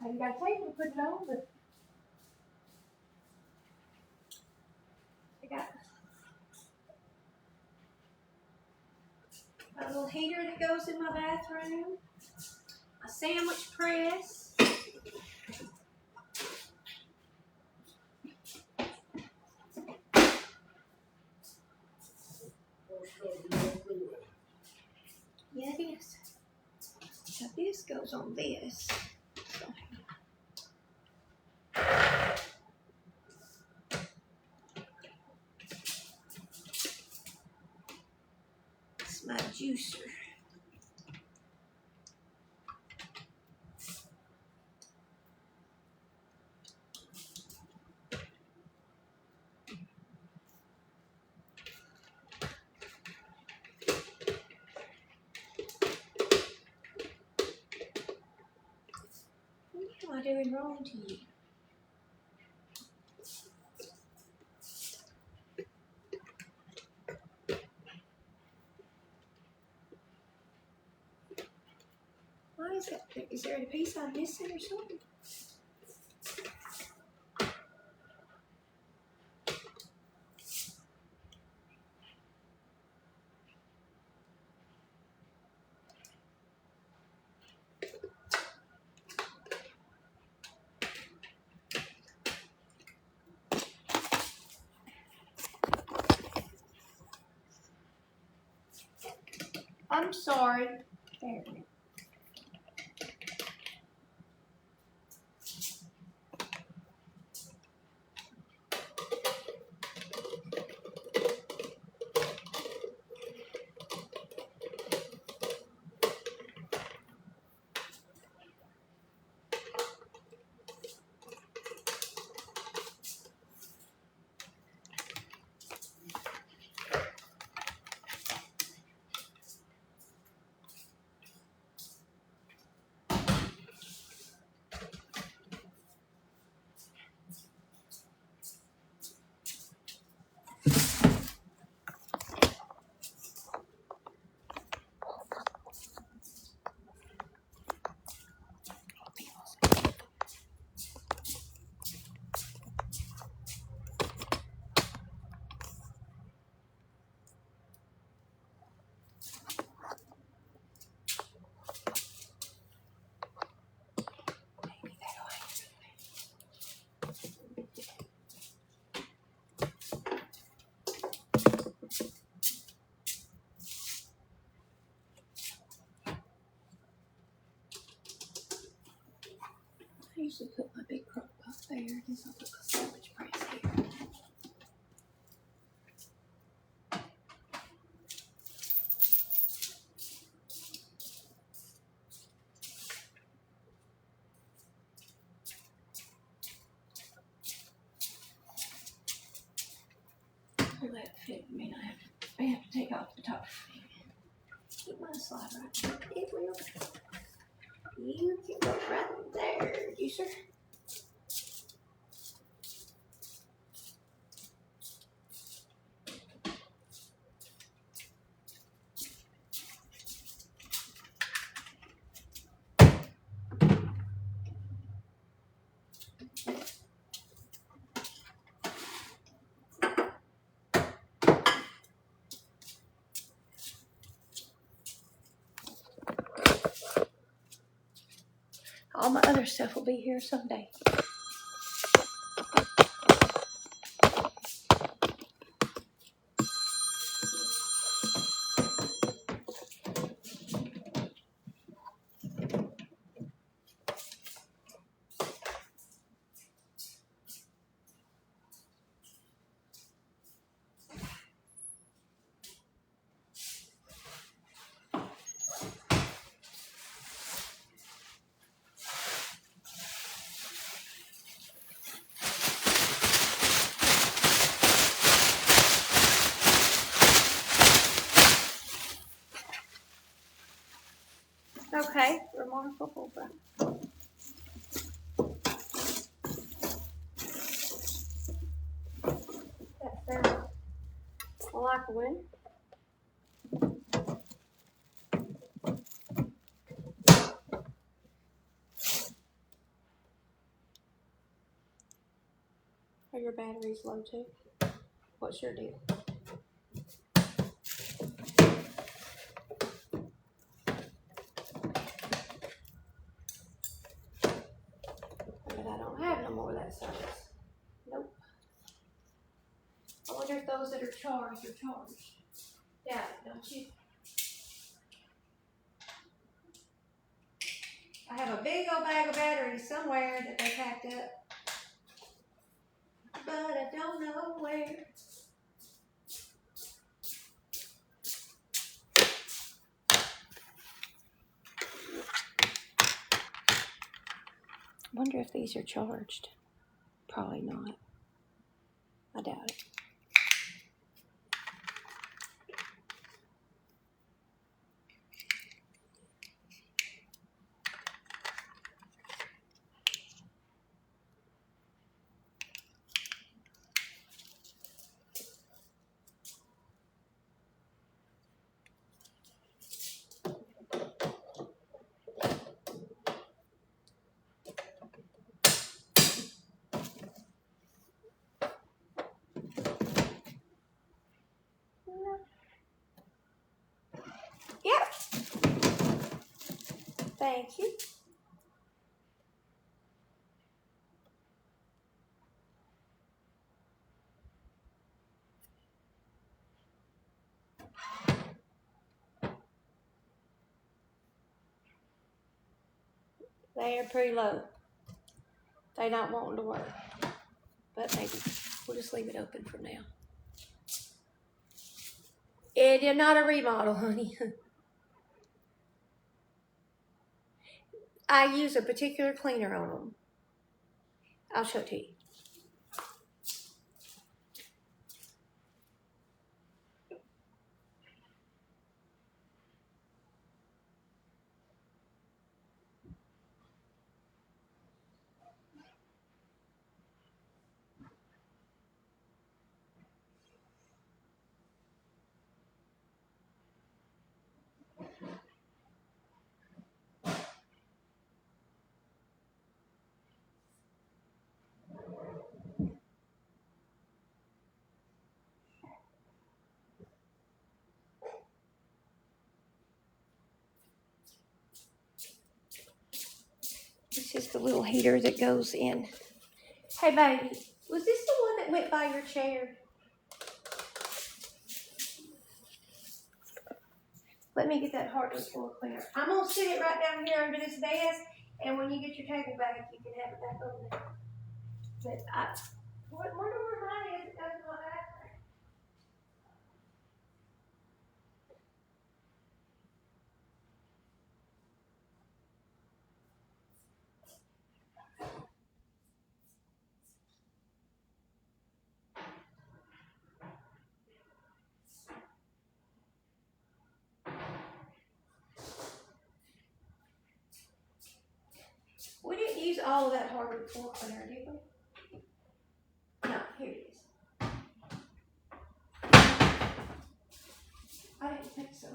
I ain't got tape to put it on, but they got a little heater that goes in my bathroom. A sandwich press. Yeah, it is. Now this goes on this. It's my juicer. What am I doing wrong to you? Why is that? Is there a piece I'm missing or something? I'm sorry. There. I usually put my big crock pot there, and then I'll put my sandwich press here. Will that fit? I have to take off the top. Keep my slide right there. It will. You can go right there, you sir. All my other stuff will be here someday. Okay, remarkable, but that sounds like a win. Are your batteries low too? What's your deal? But I don't have no more of that size. Nope. I wonder if those that are charged are charged. Doubt it, don't you? I have a big old bag of batteries somewhere that they packed up, but I don't know where. I wonder if these are charged. Probably not. I doubt it. Yep. Thank you. They are pretty low. They not wanting to work. But maybe we'll just leave it open for now. It is not a remodel, honey. I use a particular cleaner on them. I'll show it to you. This is the little heater that goes in. Hey, baby, was this the one that went by your chair? Let me get that hardwood floor cleaner. I'm going to sit it right down here under this desk, and when you get your table back, you can have it back over there. But I wonder where mine is. It does not have there. We didn't use all of that hardwood floor cleaner, did we? No, here it is. I didn't think so.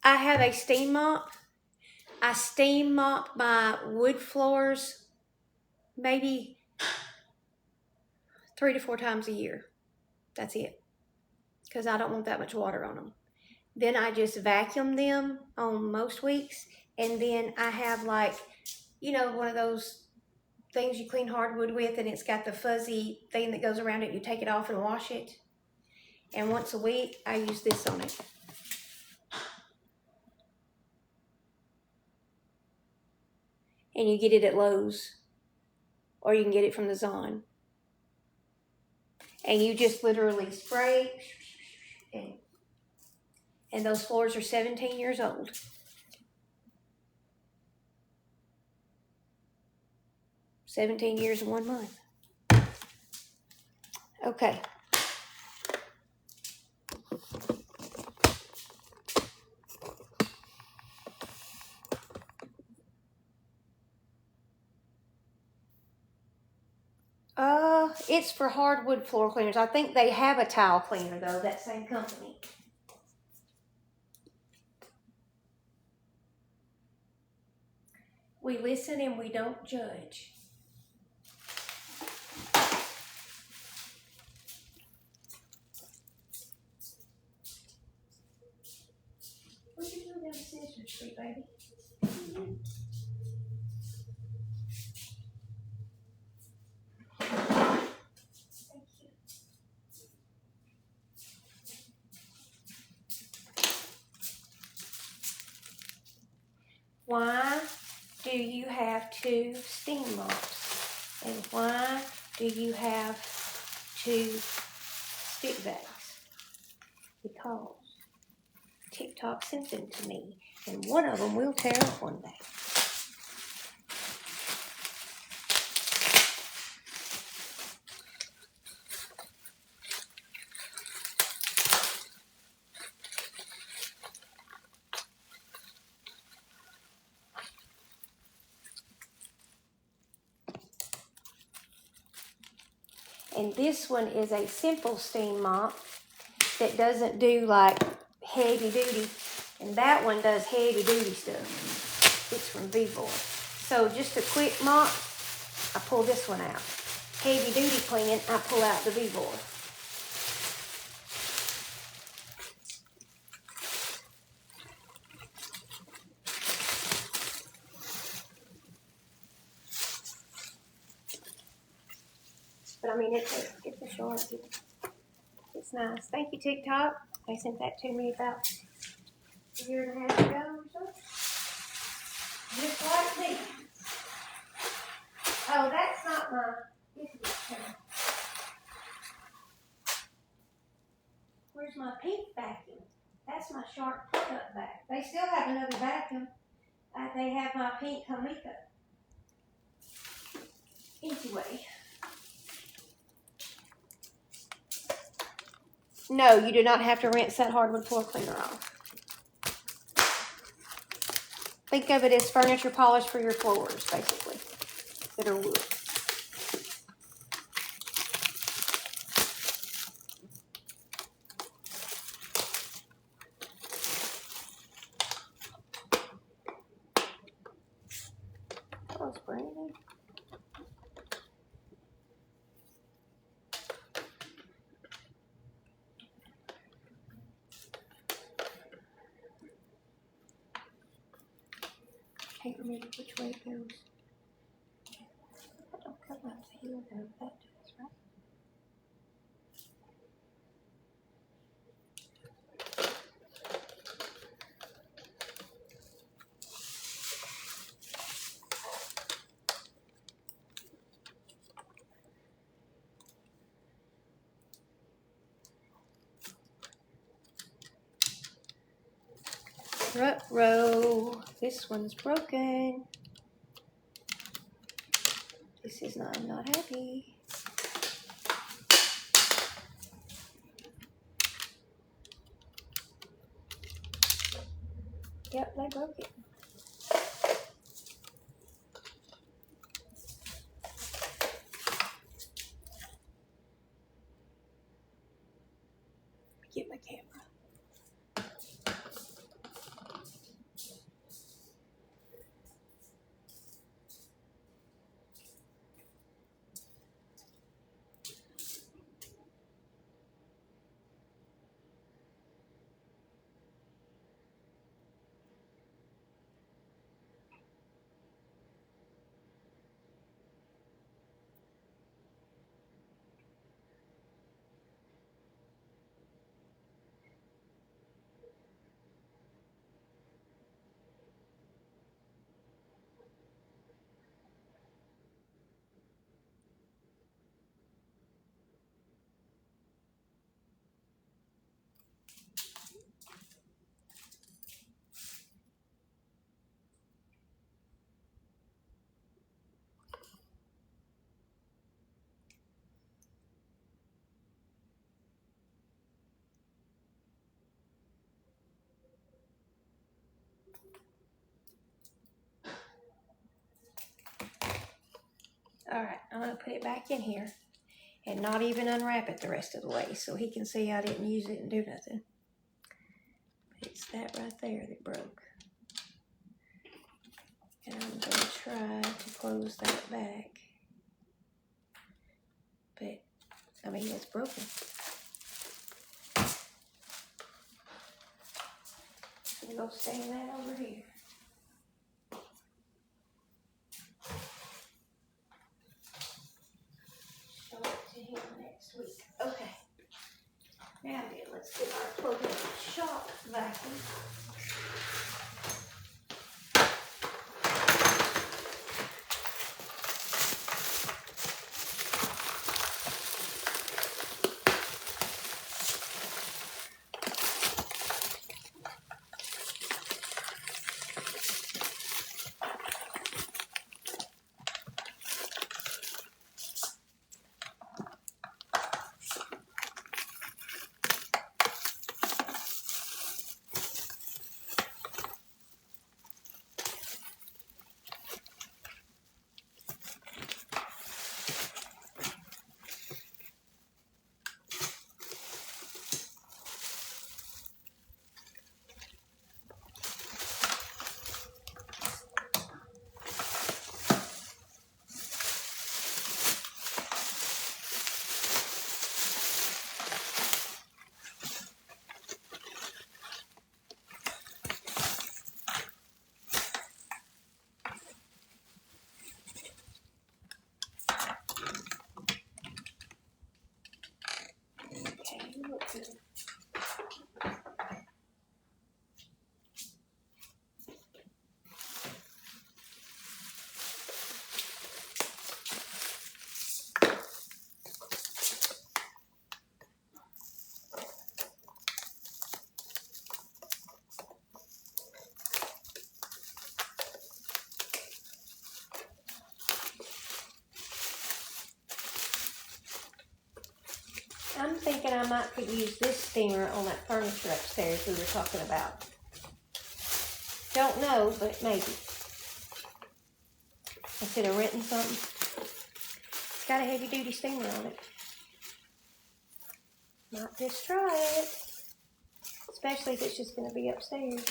I have a steam mop. I steam mop my wood floors maybe 3 to 4 times a year. That's it. Because I don't want that much water on them. Then I just vacuum them on most weeks. And then I have like, you know, one of those things you clean hardwood with, and it's got the fuzzy thing that goes around it. You take it off and wash it. And once a week, I use this on it. And you get it at Lowe's. Or you can get it from the Zon. And you just literally spray. And those floors are 17 years old. $17 years and 1 month. Okay. It's for hardwood floor cleaners. I think they have a tile cleaner though, that same company. We listen and we don't judge. What you doing down Sesame Street, baby? Why do you have 2 steam mops? And why do you have 2 stick bags? Because TikTok sent them to me, and one of them will tear up one day. And this one is a simple steam mop that doesn't do like heavy duty. And that one does heavy duty stuff. It's from Vivor. So just a quick mop, I pull this one out. Heavy duty cleaning, I pull out the Vivor. I mean, it's a short. It's nice. Thank you, TikTok. They sent that to me about a year and a half ago or so. Just like me. Oh, that's not my. Where's my pink vacuum? That's my sharp plug-up vac. They still have another vacuum. They have my pink Homeka. Anyway. No, you do not have to rinse that hardwood floor cleaner off. Think of it as furniture polish for your floors, basically, that are wood. Oh, Brandon. Can't remember which way it goes. That don't come up here though. That does, right? Row. This one's broken. This is not. I'm not happy. Yep, they broke it. Get my camera. Alright, I'm going to put it back in here and not even unwrap it the rest of the way so he can see I didn't use it and do nothing. But it's that right there that broke. And I'm going to try to close that back. But, I mean, it's broken. I'm going to stand that over here. Show it to him next week. Okay. Now then, let's get our plug-in shop vacuum. thinking I might could use this steamer on that furniture upstairs we were talking about. Don't know, but maybe. Instead of renting something. It's got a heavy duty steamer on it. Might just try it. Especially if it's just going to be upstairs.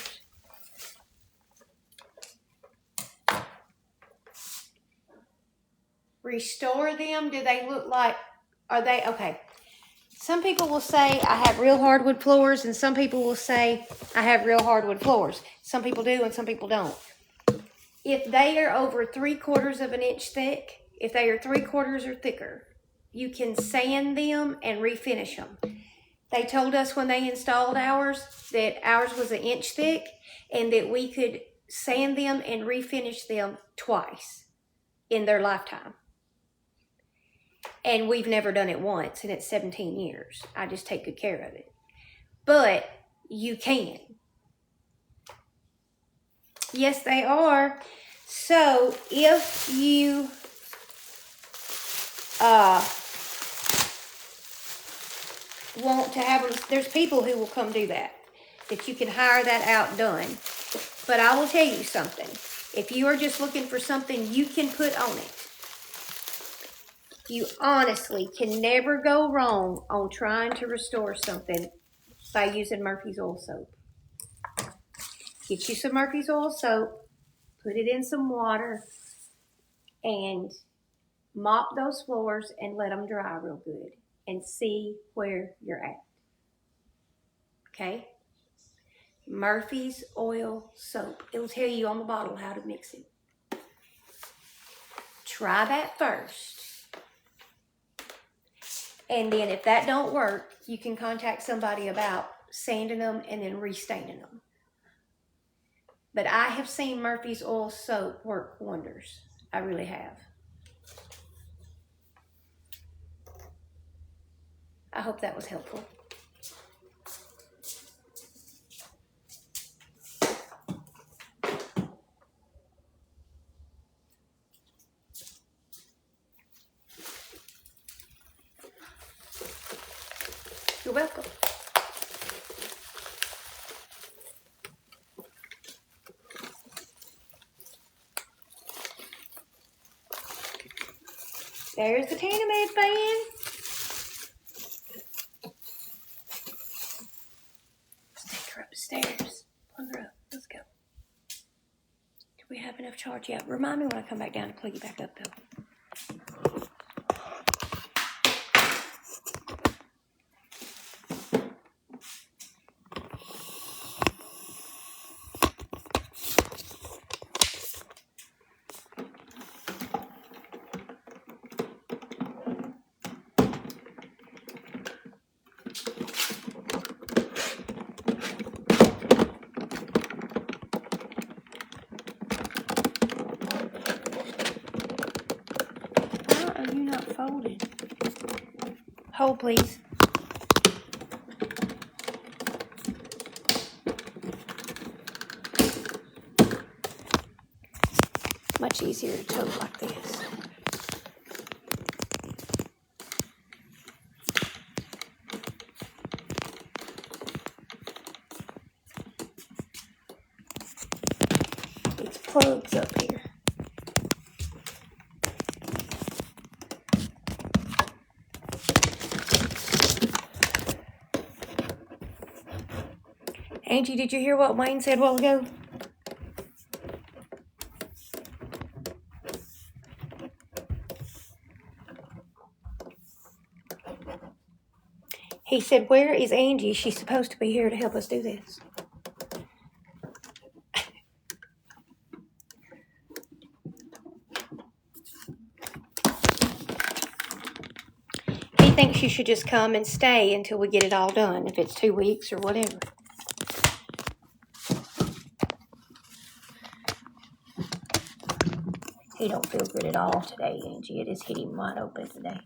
Restore them? Do they look like, are they, okay. Some people will say I have real hardwood floors, and some people will say I have real hardwood floors. Some people do and some people don't. If they are over 3/4 of an inch thick, if they are 3/4 or thicker, you can sand them and refinish them. They told us when they installed ours that ours was 1 inch thick and that we could sand them and refinish them twice in their lifetime. And we've never done it once, and it's 17 years. I just take good care of it. But you can. Yes, they are. So if you want to have them, there's people who will come do that you can hire that out done. But I will tell you something. If you are just looking for something you can put on it, you honestly can never go wrong on trying to restore something by using Murphy's Oil Soap. Get you some Murphy's Oil Soap, put it in some water, and mop those floors and let them dry real good and see where you're at. Okay? Murphy's Oil Soap. It will tell you on the bottle how to mix it. Try that first. And then if that don't work, you can contact somebody about sanding them and then restaining them. But I have seen Murphy's Oil Soap work wonders. I really have. I hope that was helpful. You're welcome. There's the Tanamed fan. Let's take her upstairs. Plug her up. Let's go. Do we have enough charge? Yeah. Remind me when I come back down to plug you back up, though. Folded. Hold, please. Much easier to tote like this. It's plugs up here. Angie, did you hear what Wayne said a while ago? He said, where is Angie? She's supposed to be here to help us do this. He thinks you should just come and stay until we get it all done, if it's 2 weeks or whatever. He don't feel good at all today, Angie. It has hit him wide open today.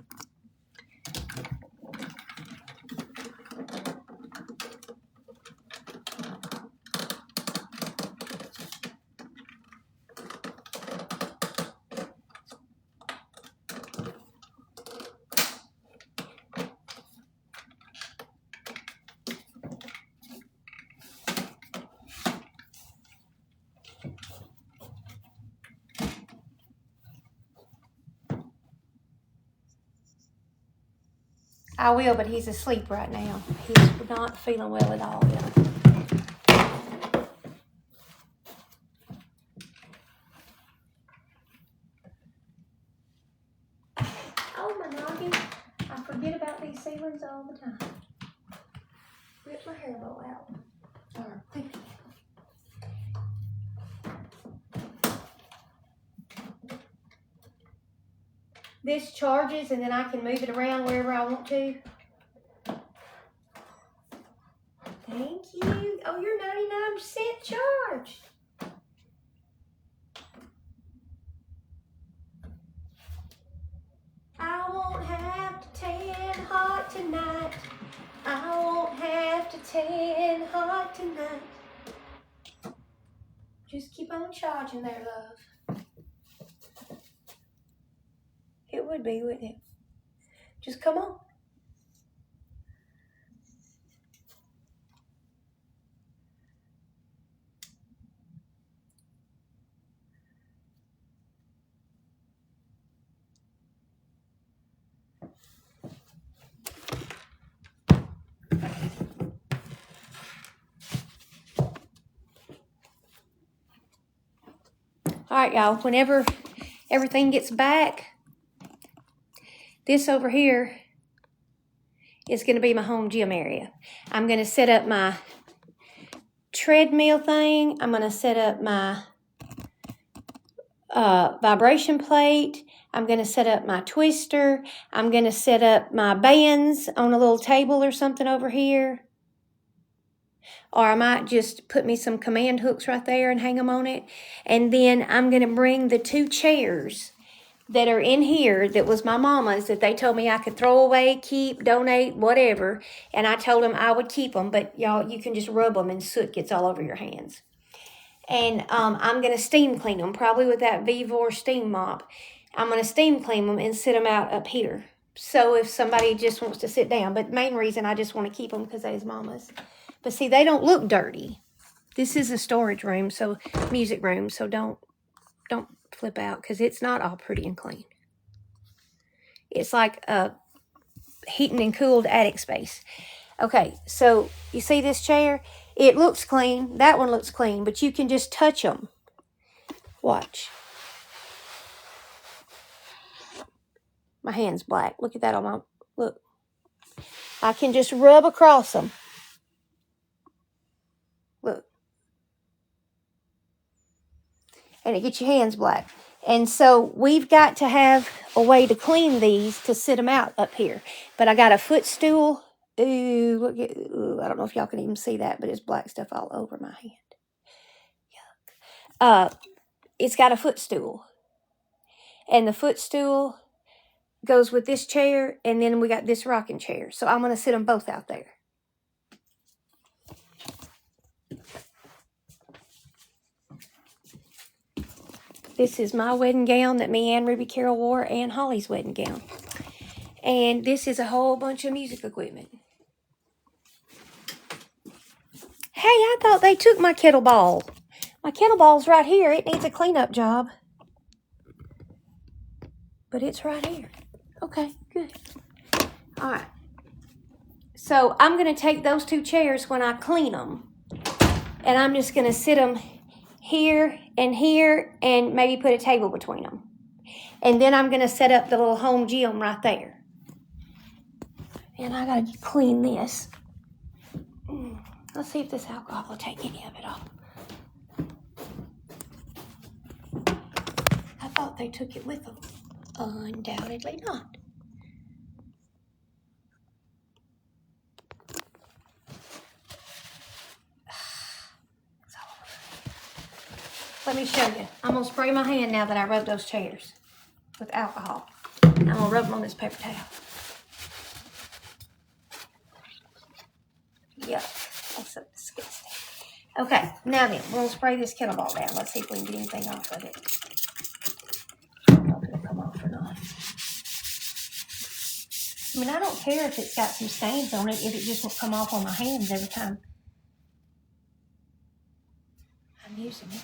I will, but he's asleep right now. He's not feeling well at all yet. Oh, my noggin. I forget about these ceilings all the time. Rip my hair bow out. Or clip it. This charges and then I can move it around wherever I want to. Thank you. Oh, you're 99% charged. I won't have to tan hot tonight. I won't have to tan hot tonight. Just keep on charging there, love. It would be, wouldn't it? Just come on. All right, y'all, whenever everything gets back, this over here is going to be my home gym area. I'm going to set up my treadmill thing. I'm going to set up my vibration plate. I'm going to set up my twister. I'm going to set up my bands on a little table or something over here. Or I might just put me some command hooks right there and hang them on it. And then I'm going to bring the 2 chairs that are in here that was my mama's that they told me I could throw away, keep, donate, whatever. And I told them I would keep them. But y'all, you can just rub them and soot gets all over your hands. And I'm going to steam clean them, probably with that Vivor steam mop. I'm going to steam clean them and sit them out up here. So if somebody just wants to sit down. But main reason I just want to keep them because they's mama's. But see, they don't look dirty. This is a storage room, so music room. So don't flip out because it's not all pretty and clean. It's like a heating and cooled attic space. Okay, so you see this chair? It looks clean. That one looks clean, but you can just touch them. Watch. My hand's black. Look at that on my, look. I can just rub across them. Look. And it gets your hands black. And so we've got to have a way to clean these to sit them out up here. But I got a footstool. Ooh, look at, ooh, I don't know if y'all can even see that, but it's black stuff all over my hand. Yuck. It's got a footstool. And the footstool goes with this chair, and then we got this rocking chair. So I'm going to sit them both out there. This is my wedding gown that me and Ruby Carol wore, and Holly's wedding gown. And this is a whole bunch of music equipment. Hey, I thought they took my kettlebell. My kettlebell's right here. It needs a cleanup job. But it's right here. Okay, good. All right. So I'm going to take those 2 chairs when I clean them. And I'm just going to sit them here and maybe put a table between them. And then I'm going to set up the little home gym right there. And I got to clean this. Let's see if this alcohol will take any of it off. I thought they took it with them. Undoubtedly not. Let me show you. I'm going to spray my hand now that I rubbed those chairs with alcohol. I'm going to rub them on this paper towel. Yuck. That's so disgusting. Okay, now then, we'll spray this kettlebell down. Let's see if we can get anything off of it. I don't know if it'll come off or not. I mean, I don't care if it's got some stains on it, if it just won't come off on my hands every time I'm using it.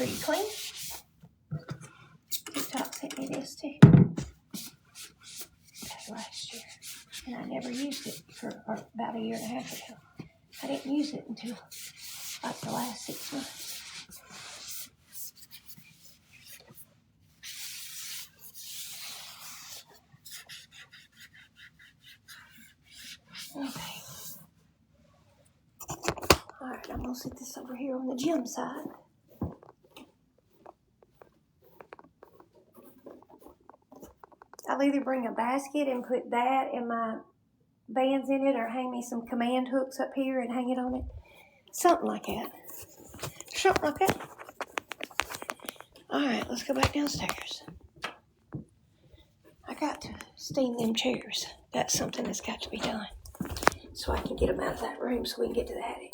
pretty clean. TikTok sent me this too. Last year. And I never used it for about a year and a half ago. I didn't use it until like the last 6 months. Okay. Alright, I'm gonna set this over here on the gym side. I'll either bring a basket and put that and my bands in it, or hang me some command hooks up here and hang it on it. Something like that. Something like that. Alright, let's go back downstairs. I got to steam them chairs. That's something that's got to be done. So I can get them out of that room so we can get to the attic.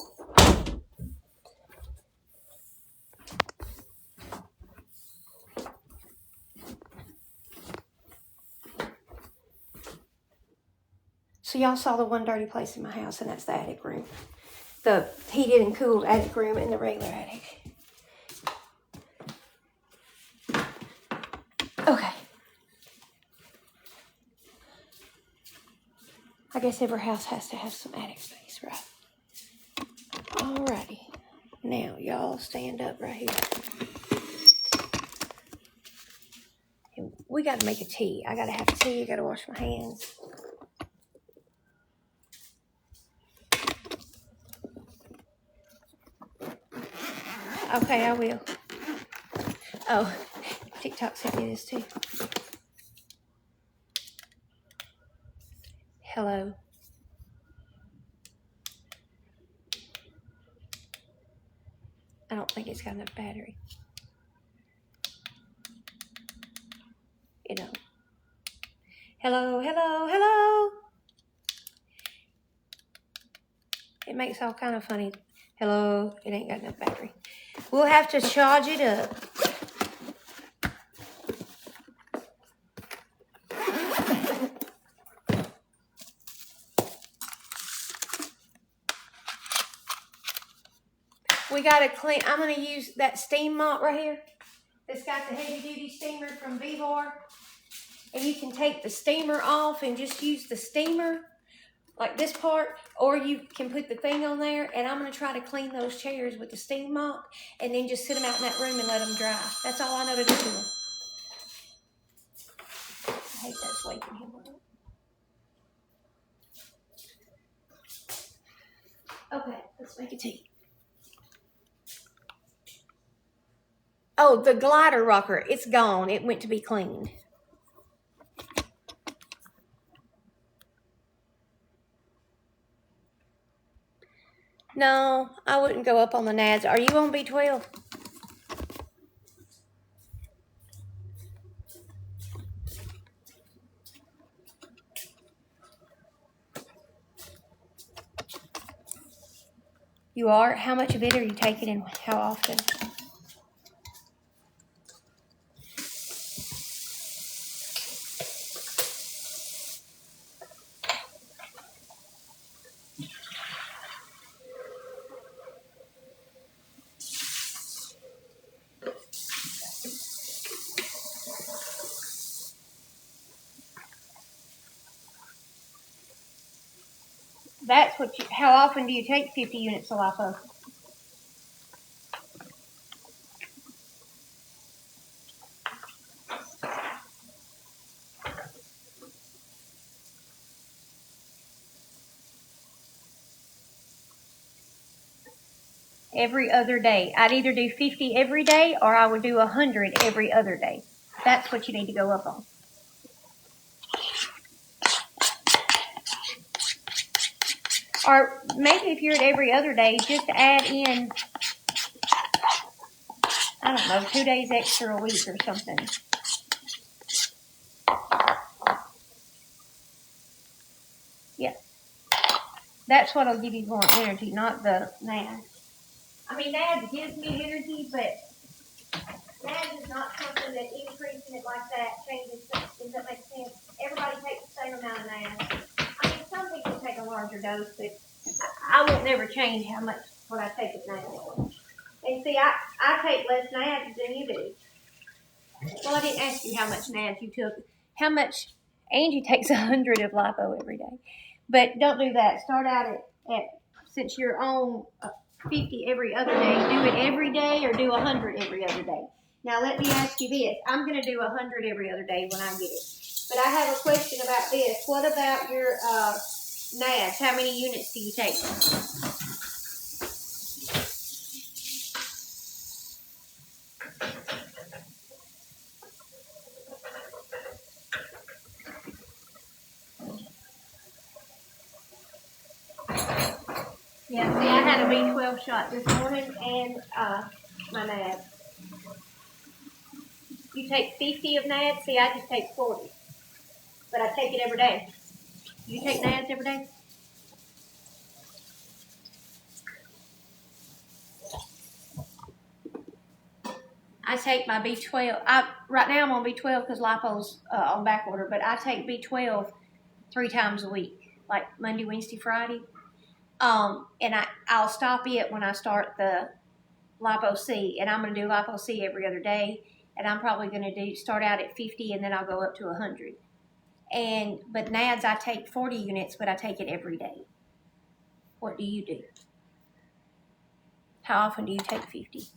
So y'all saw the one dirty place in my house, and that's the attic room. The heated and cooled attic room and the regular attic. Okay. I guess every house has to have some attic space, right? Alrighty. Now, y'all stand up right here. And we got to make a tea. I got to have tea. I got to wash my hands. Okay, I will. Oh, TikTok sent me this too. Hello. I don't think it's got enough battery. You know. Hello, hello, hello. It makes all kind of funny. Hello, it ain't got enough battery. We'll have to charge it up. We got to clean. I'm going to use that steam mop right here. It's got the heavy duty steamer from Vivor. And you can take the steamer off and just use the steamer, like this part, or you can put the thing on there. And I'm going to try to clean those chairs with the steam mop and then just sit them out in that room and let them dry. That's all I know to do to them. I hate that's waking him up. Okay, let's make a tea. Oh, the glider rocker, it's gone. It went to be cleaned. No, I wouldn't go up on the nads. Are you on B12? You are? How much of it are you taking and how often? That's what you, how often do you take 50 units of lipo? Every other day. I'd either do 50 every day or I would do 100 every other day. That's what you need to go up on. Or maybe if you're at every other day, just add in, I don't know, 2 days extra a week or something. Yeah. That's what'll give you more energy, not the NAD. I mean, NAD gives me energy, but NAD is not something that increasing it like that changes things. Does that make sense? Everybody takes the same amount of NAD. I mean, some people take a larger dose, but I won't never change how much what I take at NAD. And see, I take less nads than you do. Well, I didn't ask you how much nads you took. How much? Angie takes 100 of lipo every day. But don't do that. Start out at since you're on 50 every other day, do it every day or do 100 every other day. Now, let me ask you this. I'm going to do 100 every other day when I get it. But I have a question about this. What about your nads? How many units do you take? Yeah, see, I had a B12 shot this morning and my nads. You take 50 of nads? See, I just take 40. But I take it every day. You take nads every day? I take my B12. Right now I'm on B12 because lipo's on back order, but I take B12 3 times a week, like Monday, Wednesday, Friday. And I'll stop it when I start the lipo C, and I'm going to do lipo C every other day, and I'm probably going to start out at 50, and then I'll go up to 100. But nads, I take 40 units, but I take it every day. What do you do? How often do you take 50?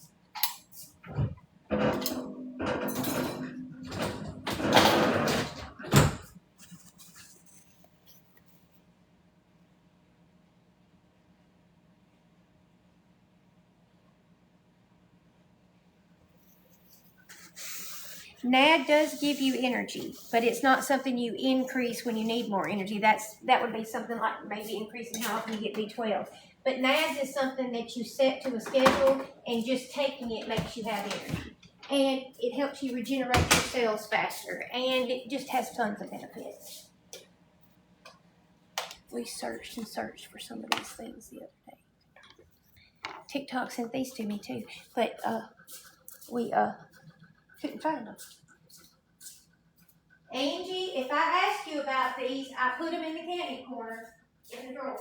NAD does give you energy, but it's not something you increase when you need more energy. That would be something like maybe increasing how often you get B12. But NADs is something that you set to a schedule, and just taking it makes you have energy. And it helps you regenerate your cells faster, and it just has tons of benefits. We searched and searched for some of these things the other day. TikTok sent these to me too, but we couldn't find them. Angie, if I ask you about these, I put them in the candy corner in the drawer.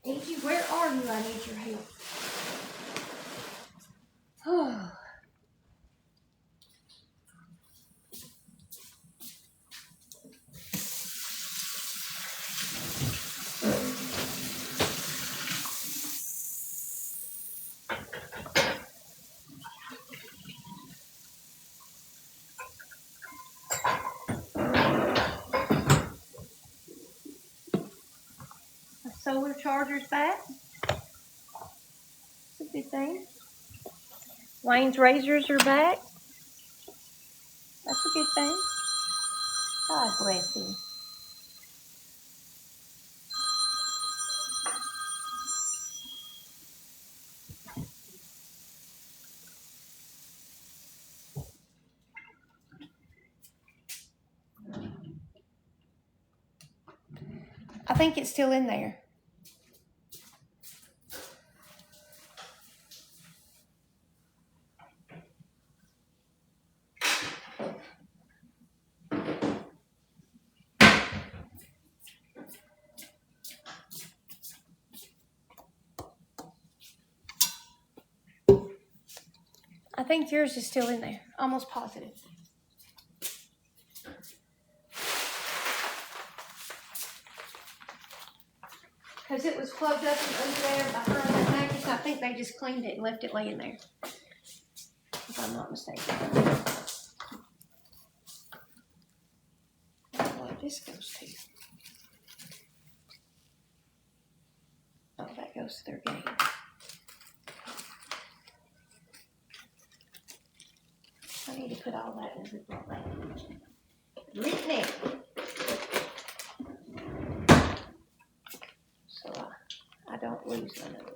Angie, where are you? I need your help. Oh. The solar charger's back. That's a good thing. Wayne's razors are back. That's a good thing. God bless him. I think it's still in there. I think yours is still in there. Almost positive. Because it was plugged up and under there behind that mattress. I think they just cleaned it and left it laying there. If I'm not mistaken. I don't know what this goes to. Oh, that goes to their game. I need to put all that in the Ziploc bag. Written it. So I don't lose none of it.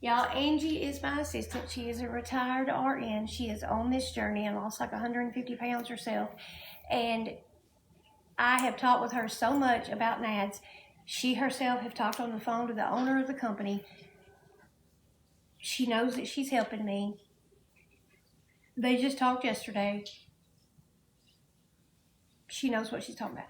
Y'all, Angie is my assistant. She is a retired RN. She is on this journey and lost like 150 pounds herself. And I have talked with her so much about NADS. She herself have talked on the phone to the owner of the company. She knows that she's helping me. They just talked yesterday. She knows what she's talking about.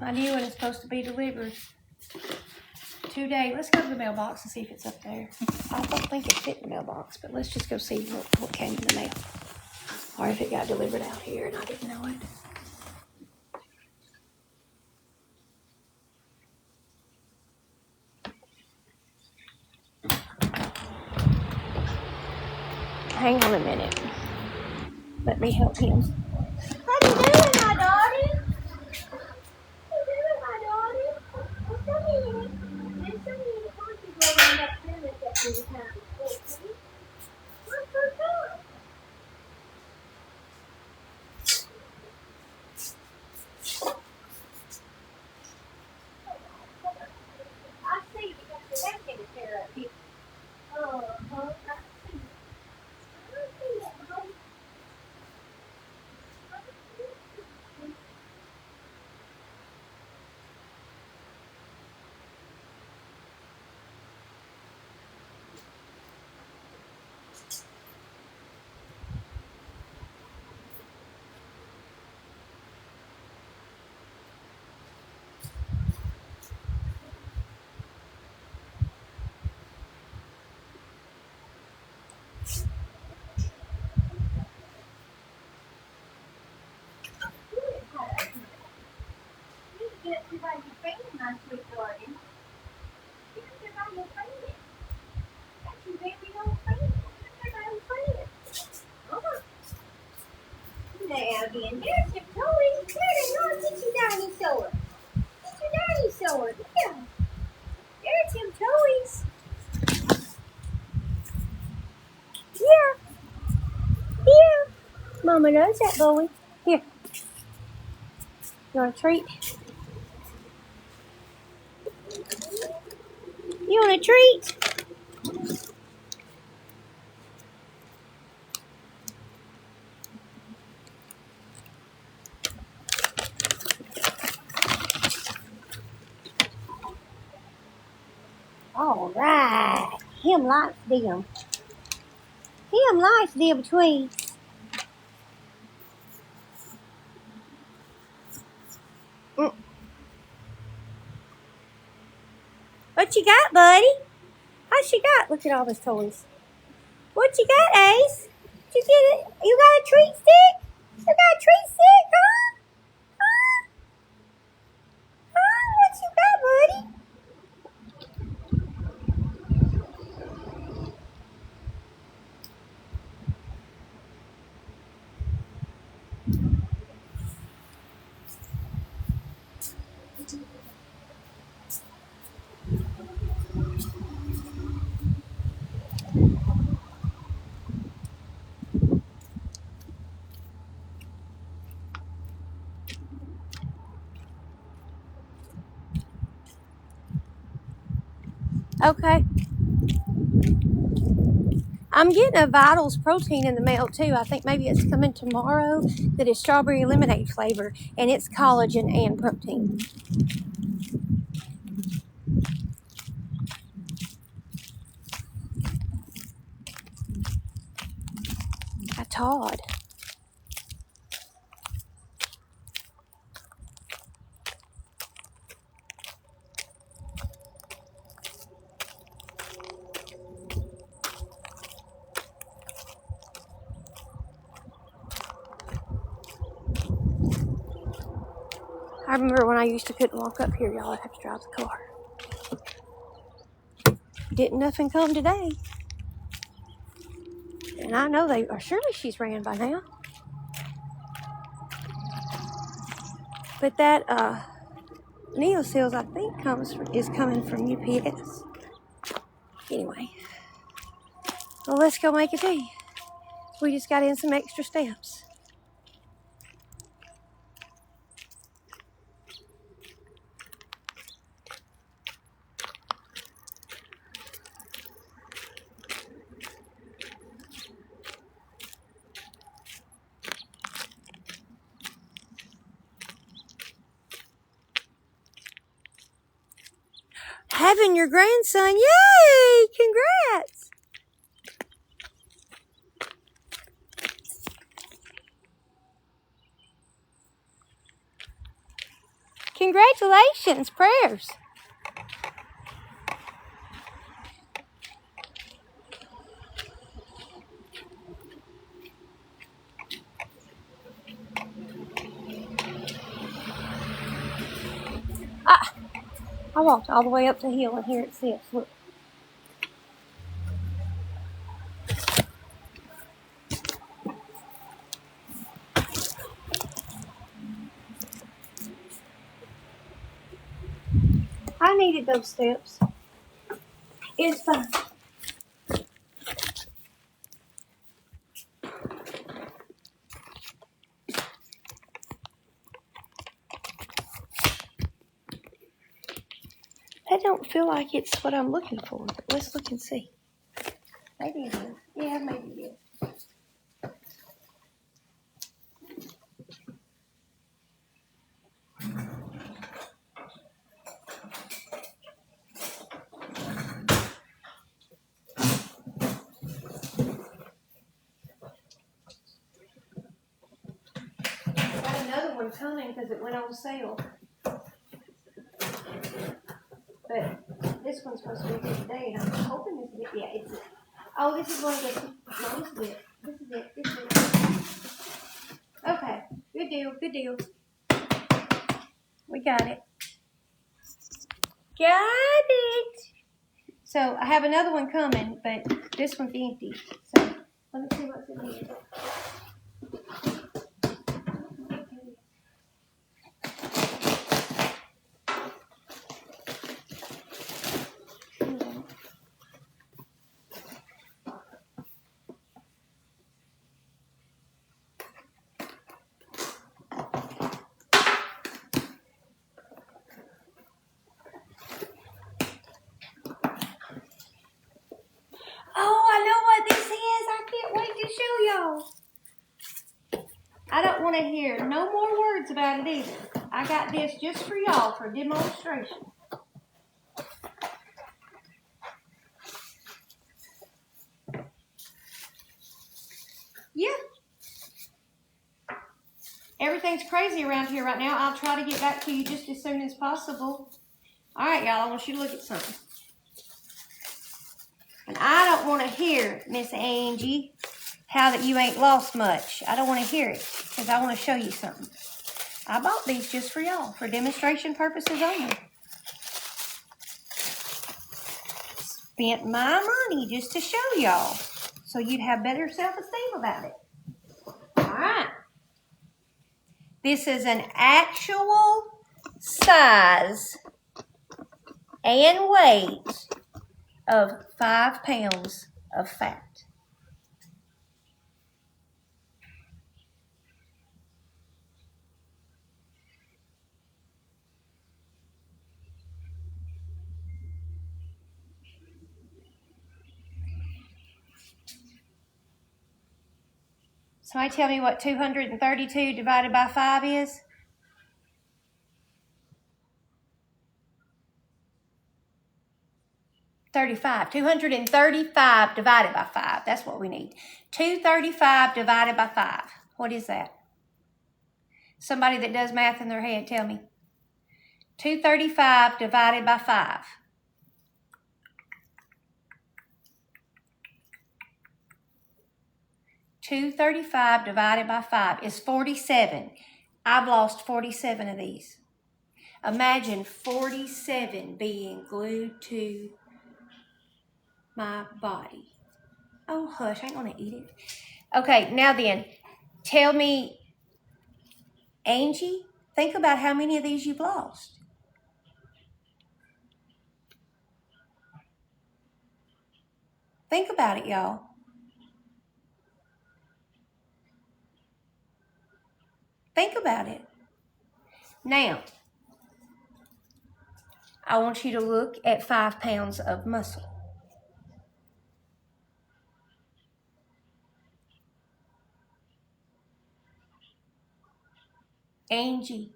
My new one is supposed to be delivered today. Let's go to the mailbox and see if it's up there. I don't think it fit in the mailbox, but let's just go see what came in the mail. Or if it got delivered out here and I didn't know it. Hang on a minute. Let me help him. How you doing, my daughter? How you doing, my daughter? What's up here? There's so many horses running back there that the time. What's so good? I see you got your back in the chair up here. I see. I see that, Mom. Get it by your finger, my sweet darling. Get it by your finger. That's your baby old finger. Get it by your finger. Now then, there's your toys. There they are. Get your dinosaur. Get your dinosaur. Yeah. There's some toys. Yeah. Yeah. Mama knows that, boy. Here. You want a treat? You want a treat? All right. Him likes them. Him likes them tweets. What you got, buddy? What you got? Look at all those toys. What you got, Ace? Did you get it? You got a treat stick? You got a treat stick, huh? Huh? Huh? What you got, buddy? Okay. I'm getting a Vitals protein in the mail too. I think maybe it's coming tomorrow. That is strawberry lemonade flavor, and it's collagen and protein. Todd. I remember when I used to couldn't walk up here, y'all. I'd have to drive the car. Didn't nothing come today. And I know they are. Surely she's ran by now. But that Neoseals, I think, is coming from UPS. Anyway, well, let's go make a tea. We just got in some extra steps. Having your grandson, yay! Congrats! Congratulations, prayers. I walked all the way up the hill and here it sits. Look. I needed those steps. It's fine. I don't feel like it's what I'm looking for. Let's look and see. Maybe it is. Yeah, maybe it is. Got another one coming because it went on sale. But this one's supposed to be here today, and I'm hoping this is it. Yeah, it's it. Oh, this is one of the. No, this is it. This is it. This is it. Okay. Good deal. Good deal. We got it. Got it. So I have another one coming, but this one's empty. So let me see what's in here. Oh, I know what this is. I can't wait to show y'all. I don't want to hear no more words about it either. I got this just for y'all for demonstration. Yeah. Everything's crazy around here right now. I'll try to get back to you just as soon as possible. All right, y'all. I want you to look at something. And I don't want to hear, Miss Angie, how that you ain't lost much. I don't want to hear it because I want to show you something. I bought these just for y'all, for demonstration purposes only. Spent my money just to show y'all so you'd have better self-esteem about it. All right. This is an actual size and weight of 5 pounds of fat. Somebody tell me what 232 divided by 5 is? 35. 235 divided by 5. That's what we need. 235 divided by 5. What is that? Somebody that does math in their head, tell me. 235 divided by 5. $235 divided by 5 is 47. I've lost 47 of these. Imagine 47 being glued to my body. Oh, hush, I ain't gonna eat it. Okay, now then, tell me, Angie, think about how many of these you've lost. Think about it, y'all. Think about it. Now, I want you to look at 5 pounds of muscle. Angie,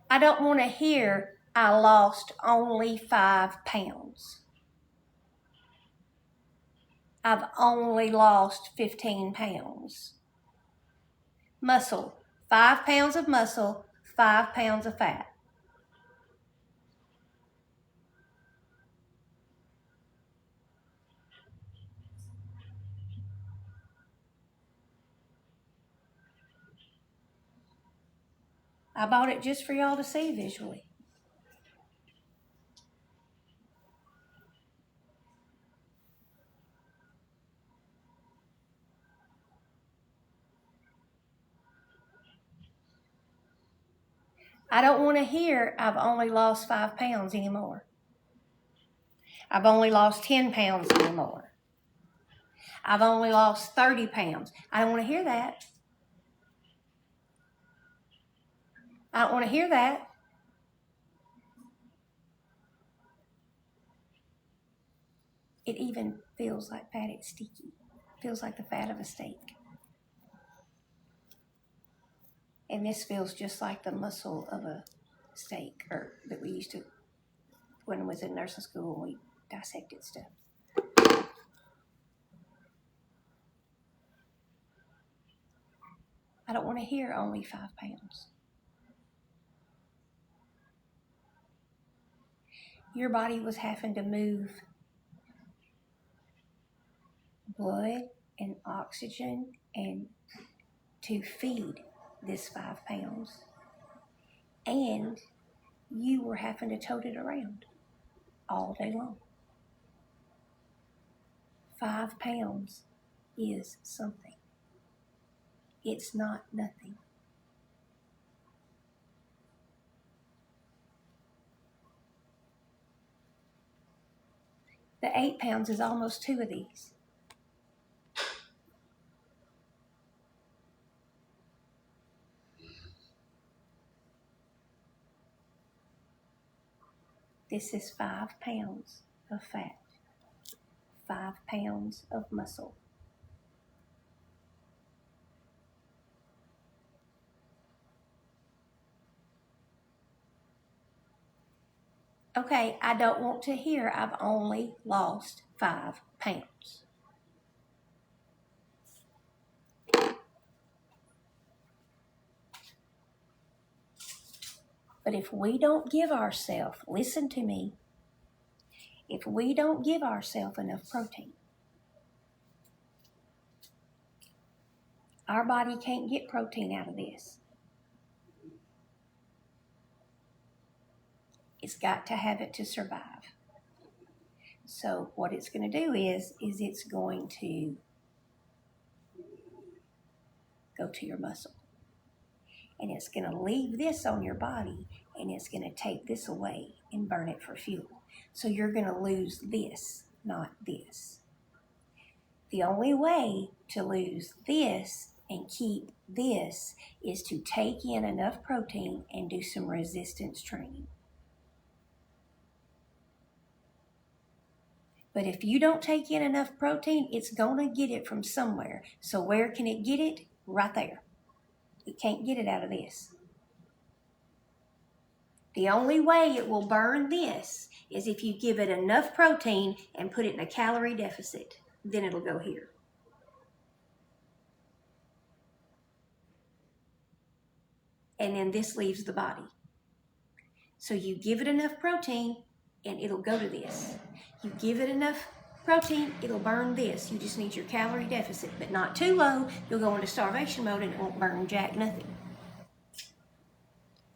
I don't want to hear I lost only 5 pounds. I've only lost 15 pounds. Muscle, 5 pounds of muscle, 5 pounds of fat. I bought it just for y'all to see visually. I don't want to hear I've only lost 5 pounds anymore. I've only lost 10 pounds anymore. I've only lost 30 pounds. I don't want to hear that. I don't want to hear that. It even feels like fat. It's sticky. It feels like the fat of a steak. And this feels just like the muscle of a steak, or that we used to, when I was in nursing school, we dissected stuff. I don't want to hear only 5 pounds. Your body was having to move blood and oxygen and to feed this 5 pounds. And you were having to tote it around all day long. 5 pounds is something. It's not nothing. The 8 pounds is almost 2 of these. This is 5 pounds of fat, 5 pounds of muscle. Okay, I don't want to hear I've only lost 5 pounds. But if we don't give ourselves, listen to me, if we don't give ourselves enough protein, our body can't get protein out of this. It's got to have it to survive. So what it's going to do is it's going to go to your muscle. And it's going to leave this on your body, and it's going to take this away and burn it for fuel. So you're going to lose this, not this. The only way to lose this and keep this is to take in enough protein and do some resistance training. But if you don't take in enough protein, it's going to get it from somewhere. So where can it get it? Right there. It can't get it out of this. The only way it will burn this is if you give it enough protein and put it in a calorie deficit. Then it'll go here. And then this leaves the body. So you give it enough protein, and it'll go to this. You give it enough protein, it'll burn this. You just need your calorie deficit, but not too low. You'll go into starvation mode and it won't burn jack nothing.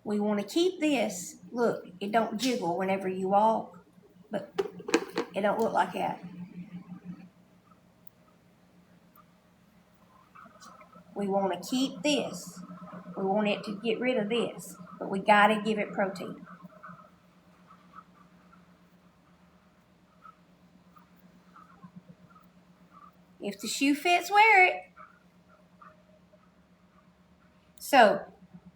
We want to keep this. Look, it don't jiggle whenever you walk, but it don't look like that. We want to keep this. We want it to get rid of this, but we got to give it protein. If the shoe fits, wear it. So,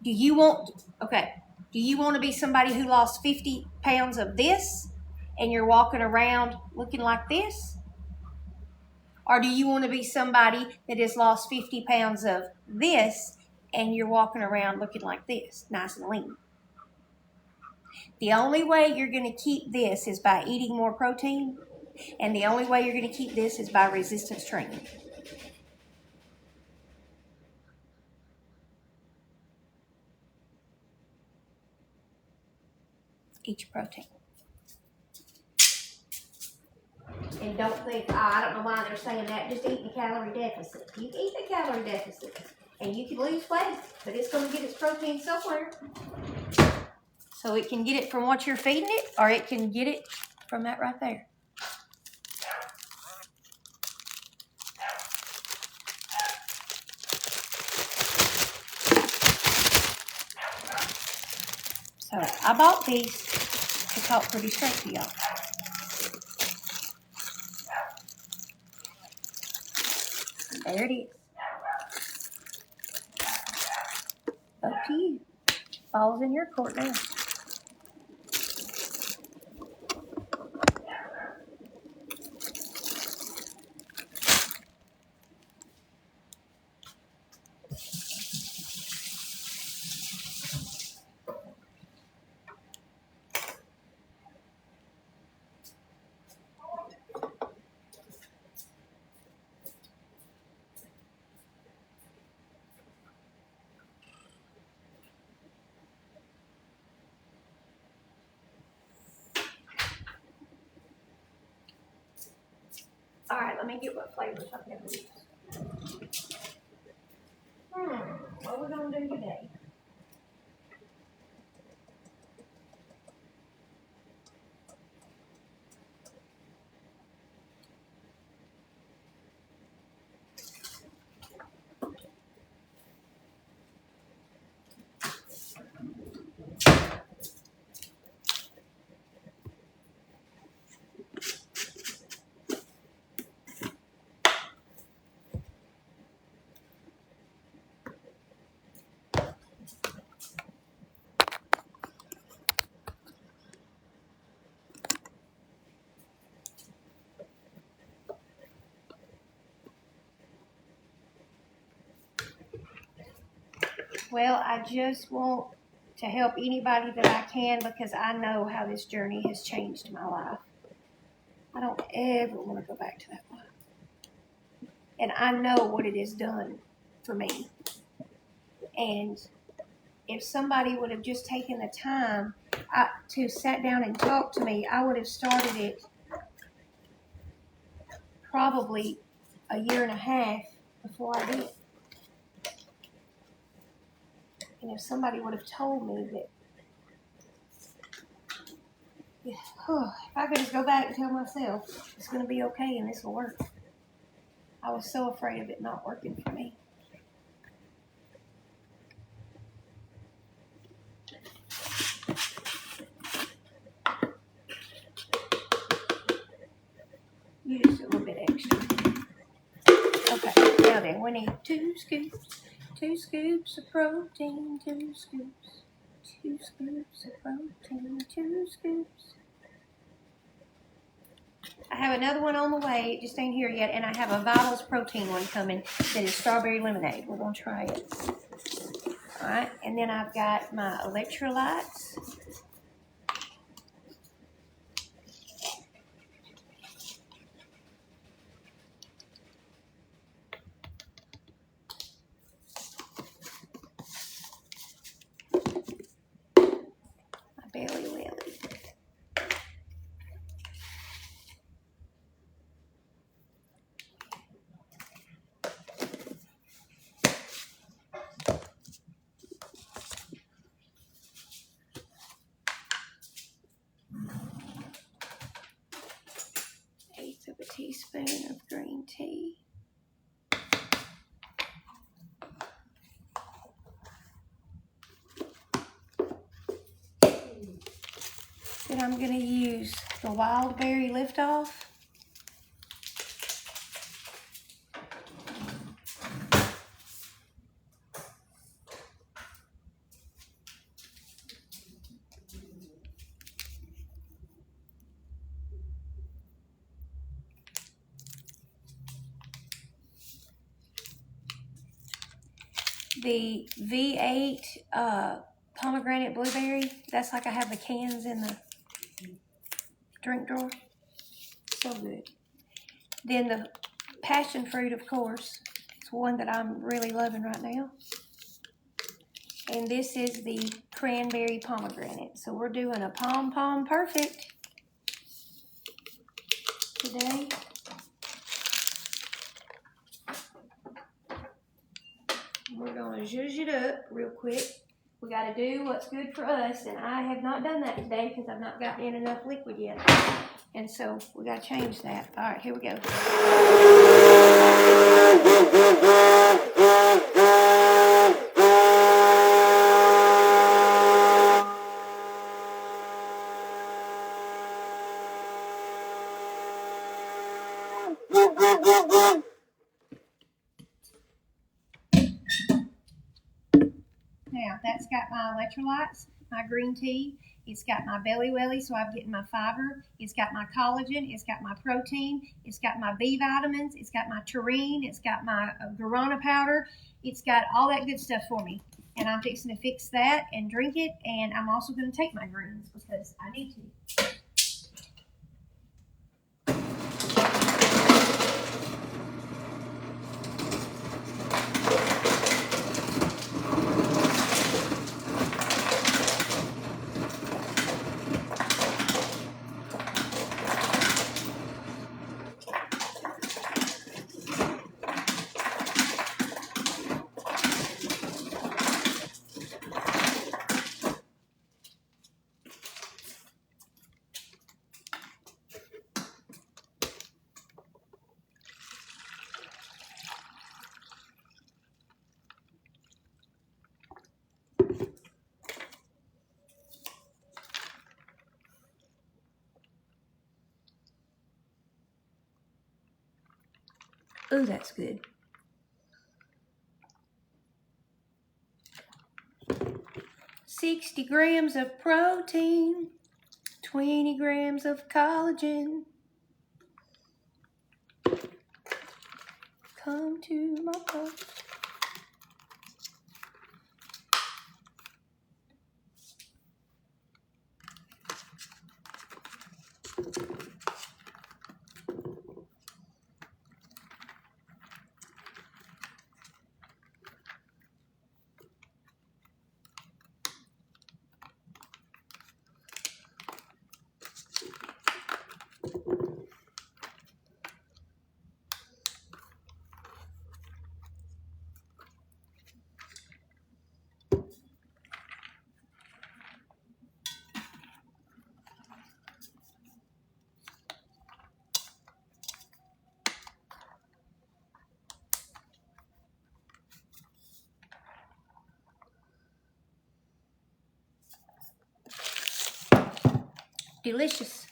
do you want to be somebody who lost 50 pounds of this and you're walking around looking like this? Or do you want to be somebody that has lost 50 pounds of this and you're walking around looking like this, nice and lean? The only way you're going to keep this is by eating more protein, and the only way you're going to keep this is by resistance training. Eat your protein. And don't think, I don't know why they're saying that, just eat the calorie deficit. You eat the calorie deficit, and you can lose weight, but it's going to get its protein somewhere. So it can get it from what you're feeding it, or it can get it from that right there. So I bought these to talk pretty straight to y'all. There it is. Up to you. Ball's in your court now. All right, let me get what flavors I'm going to use. What are we going to do today? Well, I just want to help anybody that I can because I know how this journey has changed my life. I don't ever want to go back to that life. And I know what it has done for me. And if somebody would have just taken the time to sit down and talk to me, I would have started it probably a year and a half before I did. And if somebody would have told me that, if I could just go back and tell myself it's going to be okay and this will work. I was so afraid of it not working for me. You just a little bit extra. Okay, now then, we need 2 scoops of protein, 2 scoops of protein, 2 scoops. I have another one on the way, it just ain't here yet, and I have a Vitals protein one coming that is strawberry lemonade. We're going to try it. All right, and then I've got my electrolytes. My Belly Welly. tablespoon of green tea. Then I'm going to use the wild berry liftoff. The V8 pomegranate blueberry. That's like I have the cans in the drink drawer. So good. Then the passion fruit, of course. It's one that I'm really loving right now. And this is the cranberry pomegranate. So we're doing a pom perfect today. We're going to zhuzh it up real quick. We got to do what's good for us, and I have not done that today because I've not gotten in enough liquid yet. And so we got to change that. All right, here we go. Now, that's got my electrolytes, my green tea. It's got my belly welly, so I'm getting my fiber. It's got my collagen. It's got my protein. It's got my B vitamins. It's got my taurine. It's got my guarana powder. It's got all that good stuff for me. And I'm fixing to fix that and drink it. And I'm also going to take my greens because I need to. Ooh, that's good. $60 grams of protein, 20 grams of collagen. Come to my post. Delicious.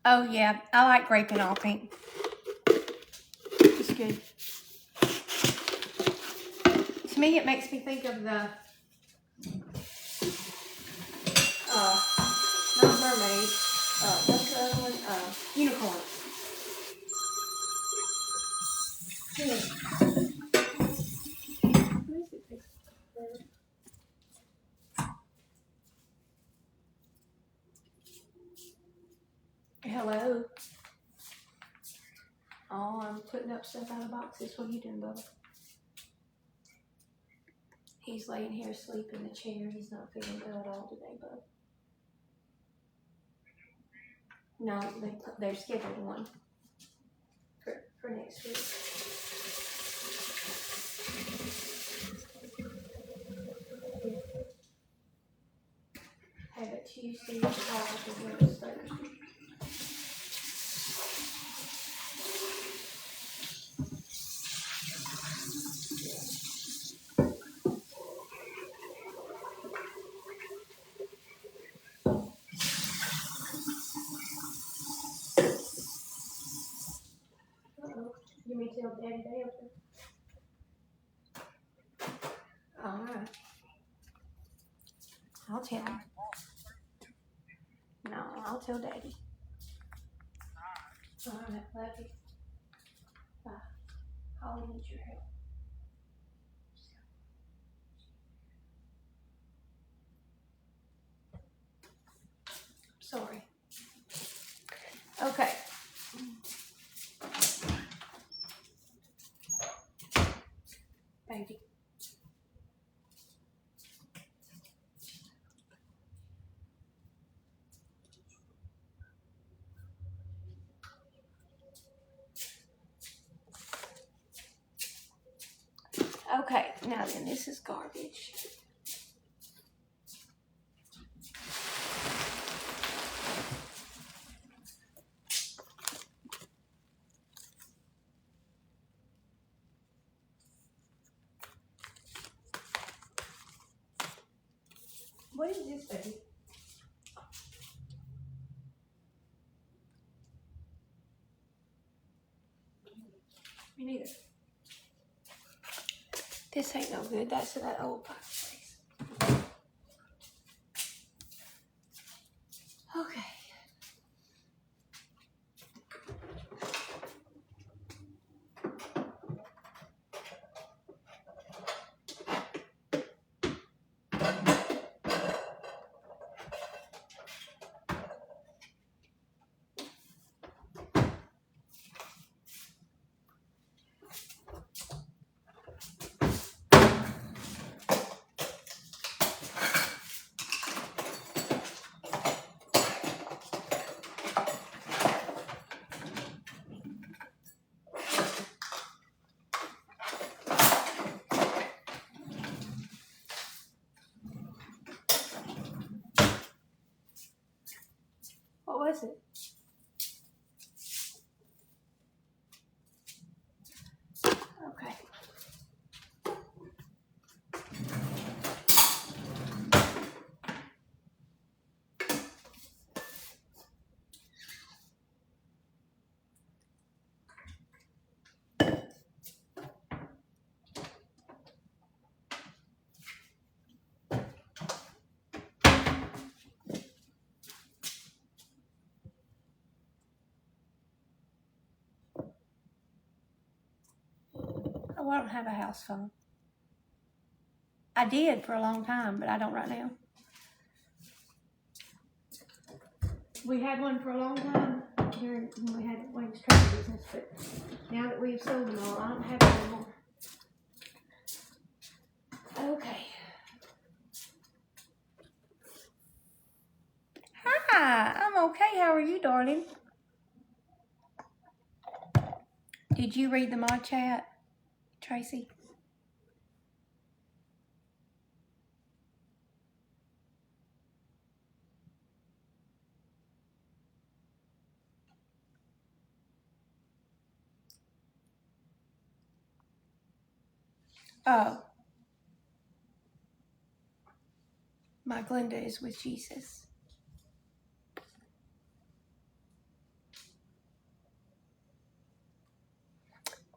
Oh yeah, I like grape and all pink. It's good. To me, it makes me think of the not mermaid. What's the other one? Unicorn. Hello. Oh, I'm putting up stuff out of boxes. What are you doing, Bubba? He's laying here asleep in the chair. He's not feeling well at all today, Bub. No, they're scheduled one for next week. you see all of the stuff. You may tell Daddy they open. Alright. I'll tell him. No, I'll tell Daddy. Alright, love you. Bye. I'll need your help. Sorry. Okay. Baby. Okay, now then, this is garbage. What is this, baby? Me neither. This ain't no good. That's that old fireplace. Okay. What was it? Okay. Oh, I don't have a house phone. I did for a long time, but I don't right now. We had one for a long time during when we had Wayne's truck business, but now that we've sold them all, I don't have it anymore. Okay. Hi, I'm okay. How are you, darling? Did you read the mod chat, Tracy? Oh. My Glenda is with Jesus.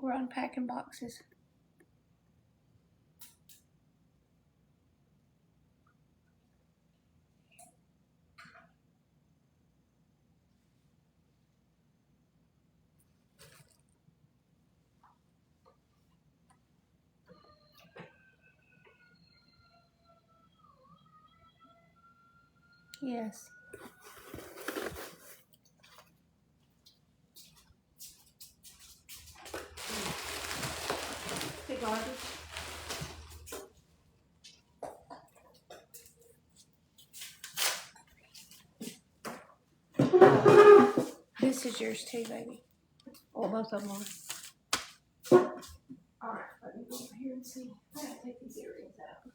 We're unpacking boxes. Yes. The garbage. This is yours too, baby. Well, both of them are. Alright, let me go over here and see. I gotta take these earrings out.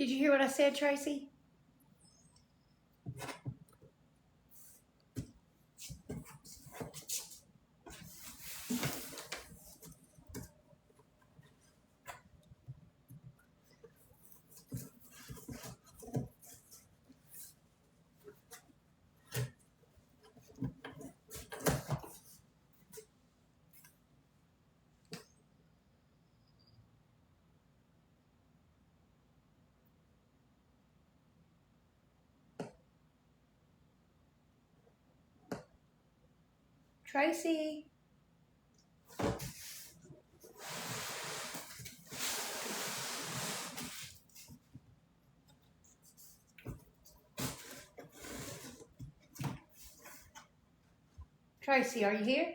Did you hear what I said, Tracy? Tracy. Tracy, are you here?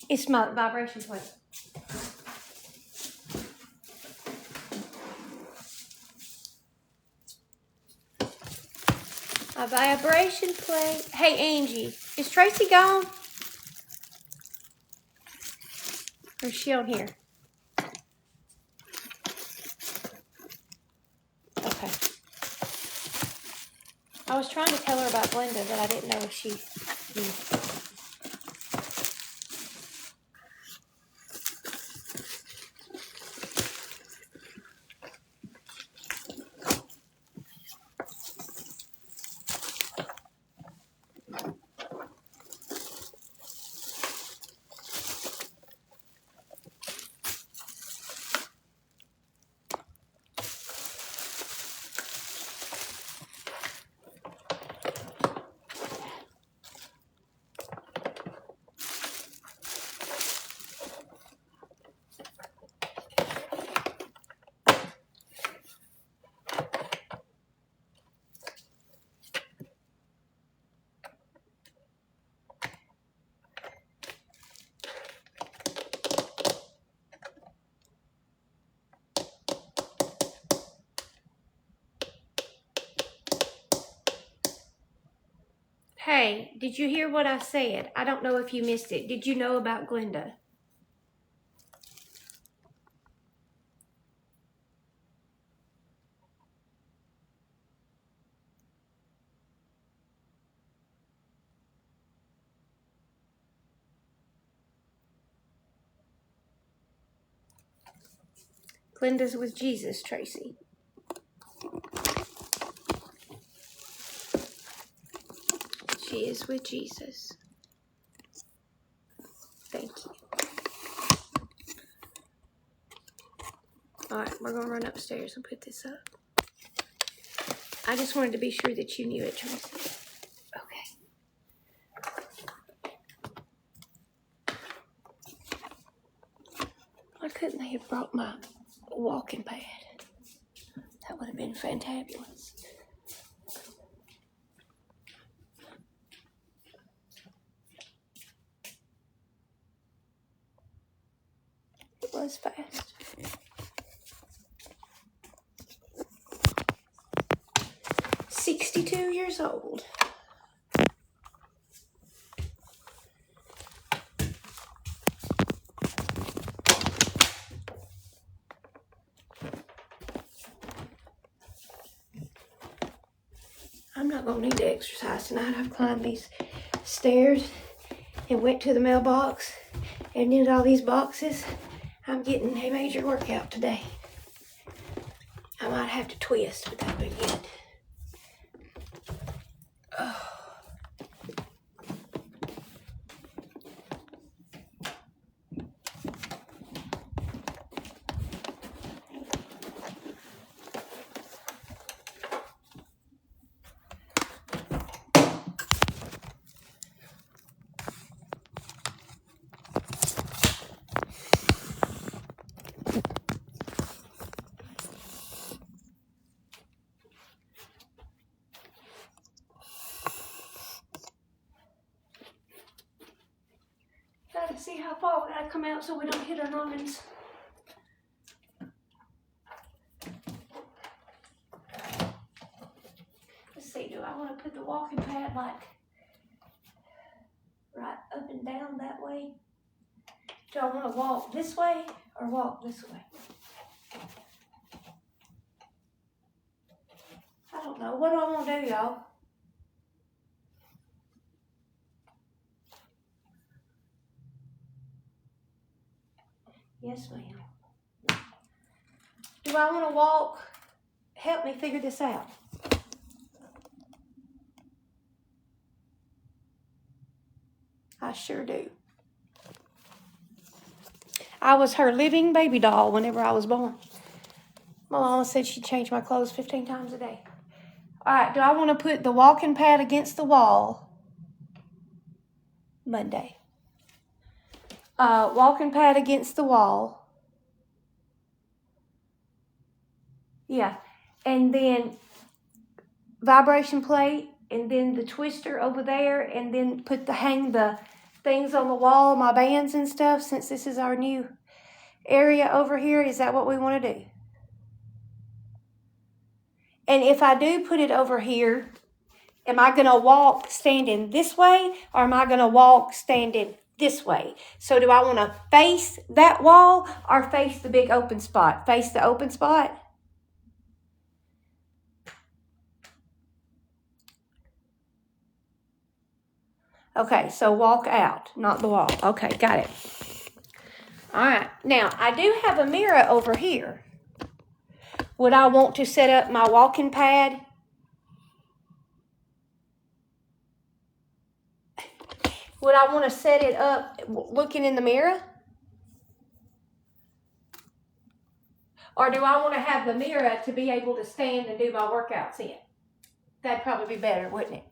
It's my vibration plate. A vibration plate. Hey, Angie, is Tracy gone? Or is she on here? Okay. I was trying to tell her about Glenda, but I didn't know if she knew. Hey, did you hear what I said? I don't know if you missed it. Did you know about Glenda? Glenda's with Jesus, Tracy. She is with Jesus. Thank you. All right, we're going to run upstairs and put this up. I just wanted to be sure that you knew it, Tracy. Okay. Why couldn't they have brought my walking pad? That would have been fantabulous. It was fast. $62 old. I'm not going to need to exercise tonight. I've climbed these stairs and went to the mailbox and did all these boxes. I'm getting a major workout today. I might have to twist, but that'll be good. Oh. to see how far we gotta come out so we don't hit our noggins. Let's see, do I want to put the walking pad like right up and down that way? Do I want to walk this way or walk this way? I don't know. What do I want to do, y'all? Yes, ma'am. Do I want to walk? Help me figure this out. I sure do. I was her living baby doll whenever I was born. My mama said she'd change my clothes 15 times a day. All right, do I want to put the walking pad against the wall? Monday. Walking pad against the wall. Yeah. And then vibration plate, and then the twister over there, and then hang the things on the wall, my bands and stuff, since this is our new area over here. Is that what we want to do? And if I do put it over here, am I going to walk standing this way, or am I going to walk standing this way? So do I want to face that wall or face the big open spot? Face the open spot? Okay, so walk out, not the wall. Okay, got it. All right, now I do have a mirror over here. Would I want to set up my walking pad? Would I want to set it up looking in the mirror? Or do I want to have the mirror to be able to stand and do my workouts in? That'd probably be better, wouldn't it?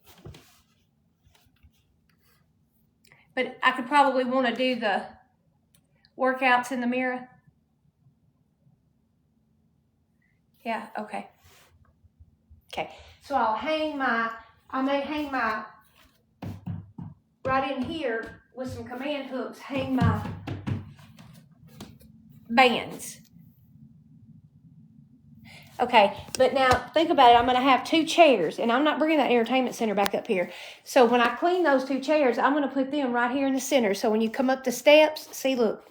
But I could probably want to do the workouts in the mirror. Yeah, okay. Okay, so I may hang my, right in here with some command hooks, hang my bands. Okay, but now think about it. I'm going to have 2 chairs, and I'm not bringing that entertainment center back up here. So when I clean those 2 chairs, I'm going to put them right here in the center. So when you come up the steps, see, look.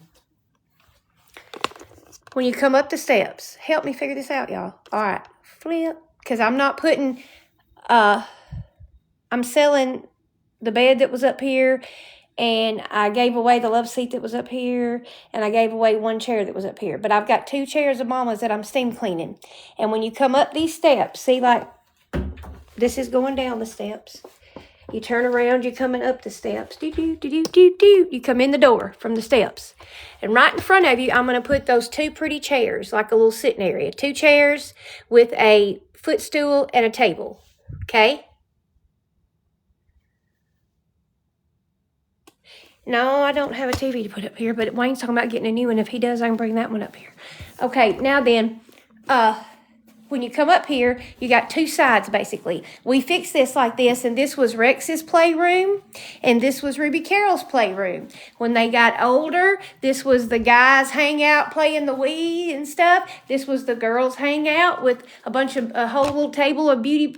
When you come up the steps, help me figure this out, y'all. All right, flip, because I'm not putting, I'm selling the bed that was up here, and I gave away the love seat that was up here, and I gave away 1 chair that was up here. But I've got 2 chairs of Mama's that I'm steam cleaning. And when you come up these steps, see, like, this is going down the steps. You turn around, you're coming up the steps. Do. You come in the door from the steps. And right in front of you, I'm going to put those 2 pretty chairs, like a little sitting area. 2 chairs with a footstool and a table. Okay? No, I don't have a TV to put up here, but Wayne's talking about getting a new one. If he does, I can bring that one up here. Okay, now then, when you come up here, you got 2 sides, basically. We fixed this like this, and this was Rex's playroom, and this was Ruby Carroll's playroom. When they got older, this was the guys' hangout playing the Wii and stuff. This was the girls' hangout with a whole little table of beauty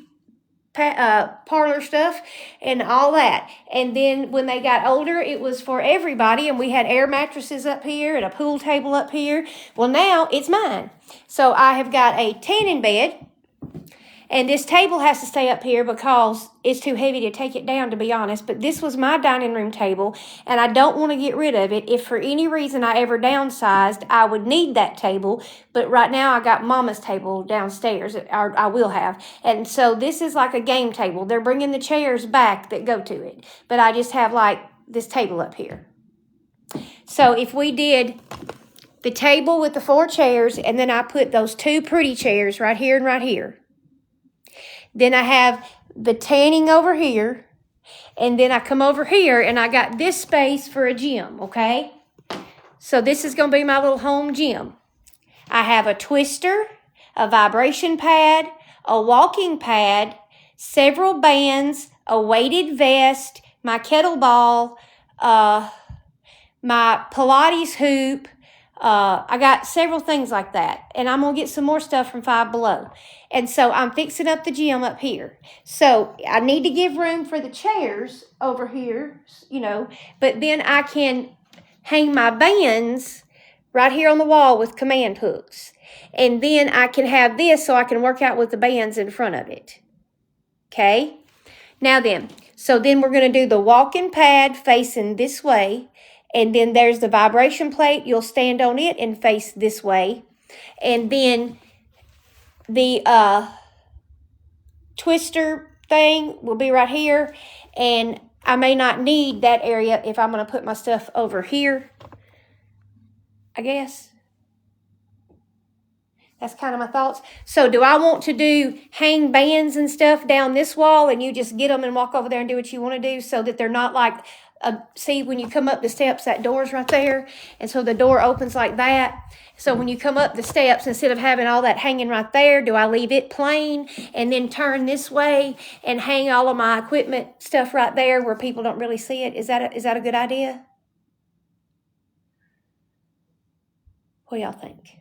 parlor stuff and all that. And then when they got older, it was for everybody, and we had air mattresses up here and a pool table up here. Well, now it's mine. So I have got a tanning bed, and this table has to stay up here because it's too heavy to take it down, to be honest. But this was my dining room table, and I don't want to get rid of it. If for any reason I ever downsized, I would need that table. But right now I got Mama's table downstairs, or I will have. And so this is like a game table. They're bringing the chairs back that go to it. But I just have like this table up here. So if we did the table with the 4 chairs, and then I put those 2 pretty chairs right here and right here. Then I have the tanning over here, and then I come over here, and I got this space for a gym, okay? So this is going to be my little home gym. I have a twister, a vibration pad, a walking pad, several bands, a weighted vest, my kettlebell, my Pilates hoop. I got several things like that. And I'm going to get some more stuff from Five Below. And so I'm fixing up the gym up here. So I need to give room for the chairs over here, but then I can hang my bands right here on the wall with command hooks. And then I can have this so I can work out with the bands in front of it. Okay? Now then, we're going to do the walking pad facing this way. And then there's the vibration plate. You'll stand on it and face this way. And then the twister thing will be right here. And I may not need that area if I'm going to put my stuff over here, I guess. That's kind of my thoughts. So do I want to do hang bands and stuff down this wall and you just get them and walk over there and do what you want to do so that they're not like, see when you come up the steps, that door's right there. And so the door opens like that. So when you come up the steps, instead of having all that hanging right there, do I leave it plain and then turn this way and hang all of my equipment stuff right there where people don't really see it? Is that a good idea? What do y'all think?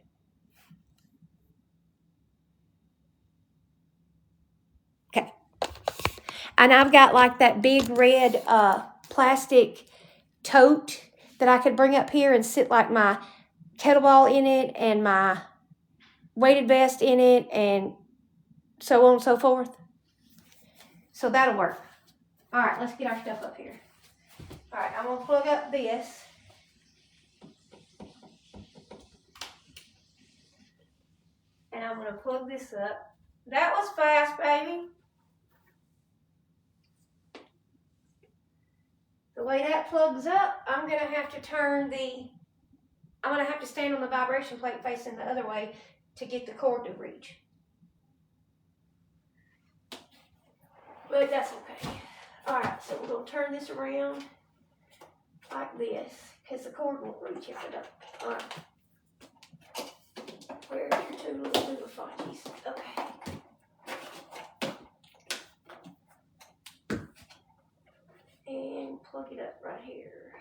Okay. And I've got like that big red plastic tote that I could bring up here and sit like my kettlebell in it and my weighted vest in it and so on and so forth. So that'll work. All right, let's get our stuff up here. All right, I'm going to plug up this. And I'm going to plug this up. That was fast, baby. The way that plugs up, I'm going to have to stand on the vibration plate facing the other way to get the cord to reach. But that's okay. All right, so we're going to turn this around like this because the cord won't reach if I don't. All right. Where's your two little fudgies? Okay. And plug it up right here.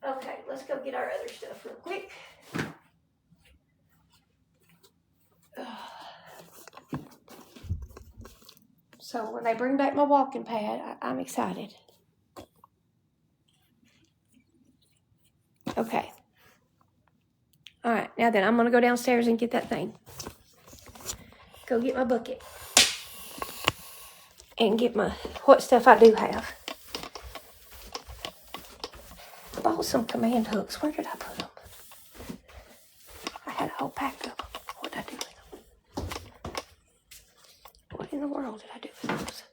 Okay, let's go get our other stuff real quick. So when they bring back my walking pad, I'm excited. Okay. All right, now then, I'm going to go downstairs and get that thing. Go get my bucket. And get what stuff I do have. I bought some command hooks. Where did I put them? I had a whole pack of them. What did I do with them? What in the world did I do with those?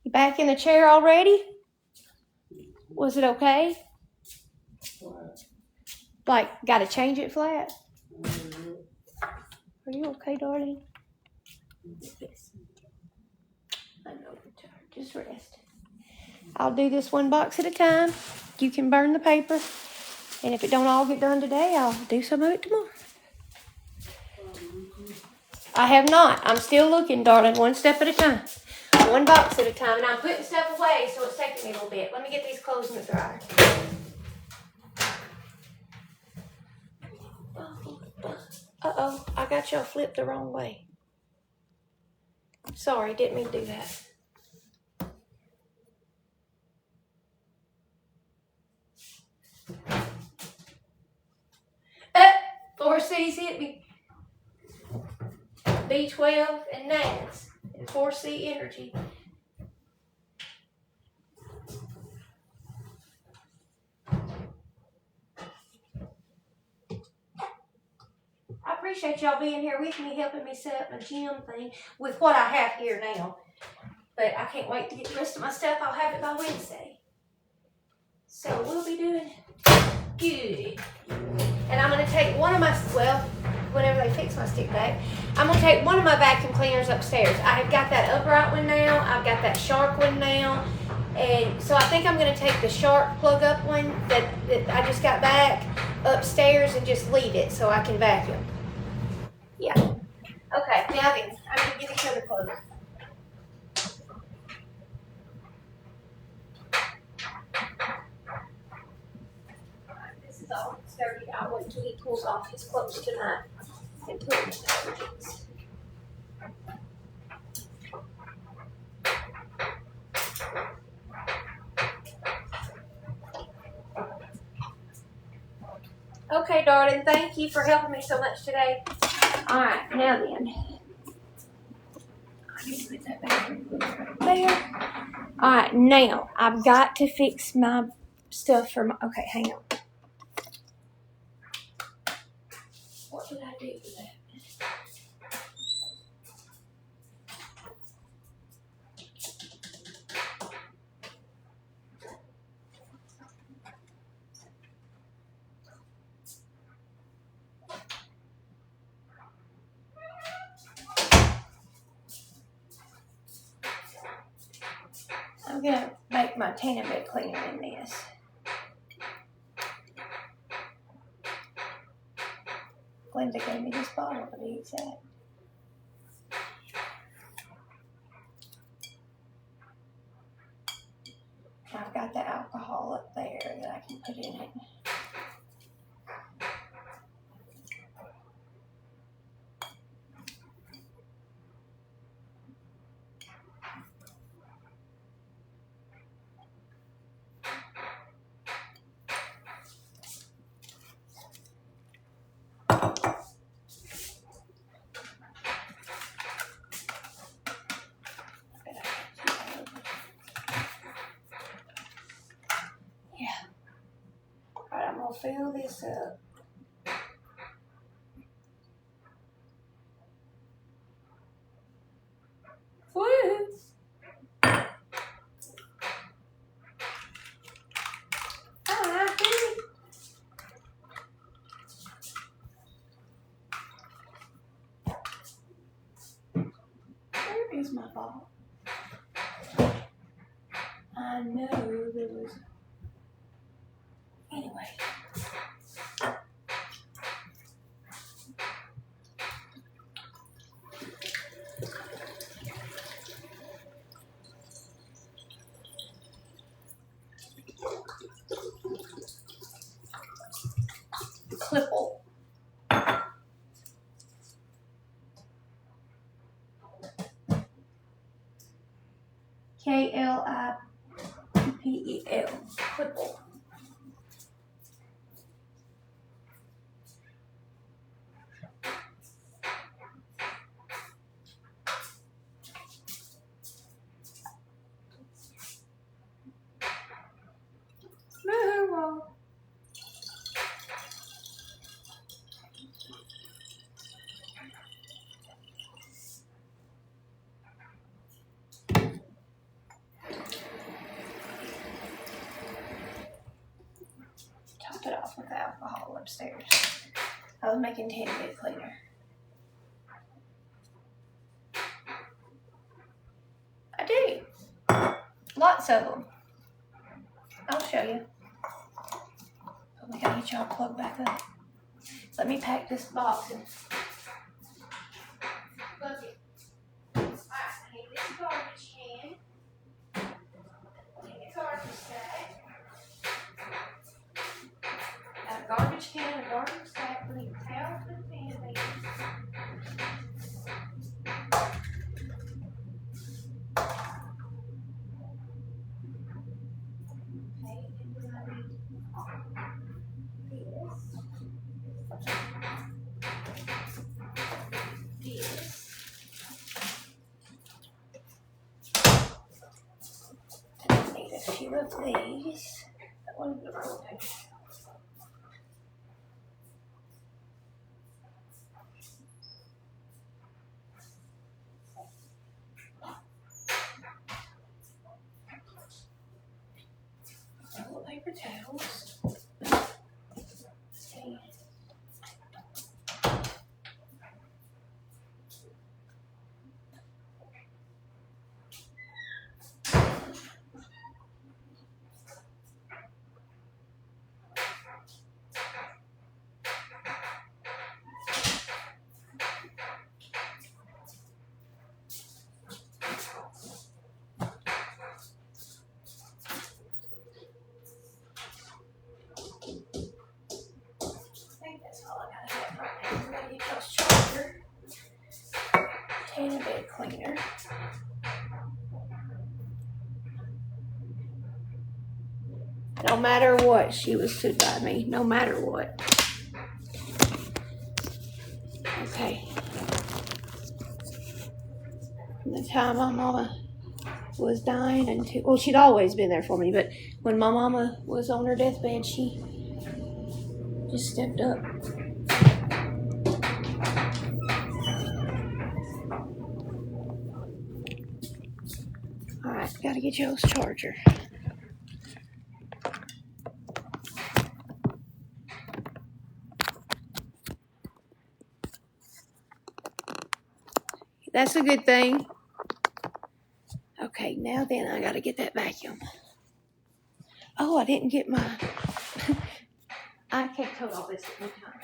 You back in the chair already? Was it okay? Like, got to change it flat? Are you okay, darling? Yes. I know you're tired. Just rest. I'll do this one box at a time. You can burn the paper. And if it don't all get done today, I'll do some of it tomorrow. I have not. I'm still looking, darling. One step at a time. One box at a time. And I'm putting stuff away, so it's taking me a little bit. Let me get these clothes in the dryer. Uh-oh, I got y'all flipped the wrong way. Sorry, didn't mean to do that. 4C's hit me. B12 and NADS and 4C energy. I appreciate y'all being here with me, helping me set up my gym thing with what I have here now. But I can't wait to get the rest of my stuff. I'll have it by Wednesday. So we'll be doing good. And I'm going to take one of my, whenever they fix my stick back, I'm going to take one of my vacuum cleaners upstairs. I have got that upright one now. I've got that Shark one now. And so I think I'm going to take the Shark plug up one that I just got back upstairs and just leave it so I can vacuum. Yeah. Okay, now then, I'm going to get each other clothes. is all dirty. I'll wait till he pulls off his clothes tonight and put them in the jeans. Okay, darling, thank you for helping me so much today. Alright, now then. I need to put that back there. Alright, now I've got to fix my stuff for my. Okay, hang on. What did I do with that? I'm gonna make my tanning bed cleaner in this. Glenda gave me this bottle to be exact. I've got the alcohol up there that I can put in it. Alright, I'm gonna fill this up. Woo! Where is my bottle? I know there was. Anyway. Clipple. Klippel. Clipple. No. Top it off with alcohol upstairs. I was making tanning bed cleaner. I do. Lots of them. I'll show you. But we gotta get y'all plugged back up. Let me pack this box and bucket. Alright, I need this garbage can. Take a garbage sack. Got a garbage can, a garbage sack. We need towels and band-aids. Okay, and then I need this. I need a few of these. That one will go there. Toilet paper towels. And cleaner. No matter what, she was stood by me. No matter what. Okay. From the time my mama was dying until, well, she'd always been there for me, but when my mama was on her deathbed, she just stepped up. All right, gotta get Joe's charger. That's a good thing. Okay, now then I gotta get that vacuum. Oh, I didn't get my, I can't coat all this at one time.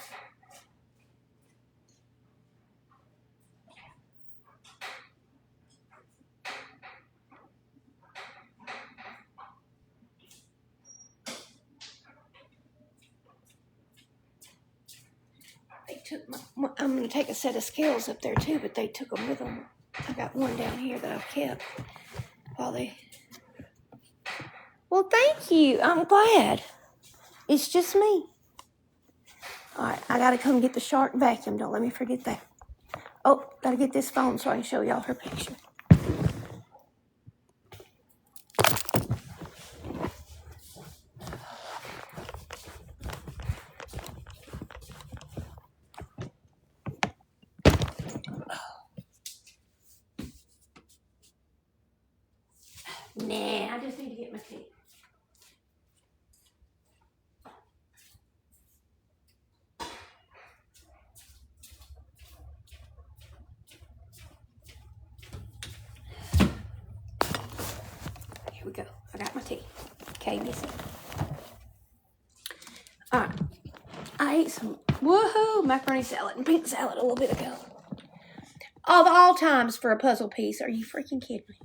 They took I'm gonna take a set of scales up there too, but they took them with them. I got one down here that I've kept while they, well, thank you. I'm glad. It's just me. All right, I gotta come get the shark vacuum. Don't let me forget that. Oh, gotta get this phone so I can show y'all her picture. Nah, I just need to get my tea. Here we go. I got my tea. Okay, listen. All right. I ate some woohoo macaroni salad and pink salad a little bit ago. Of all times for a puzzle piece. Are you freaking kidding me?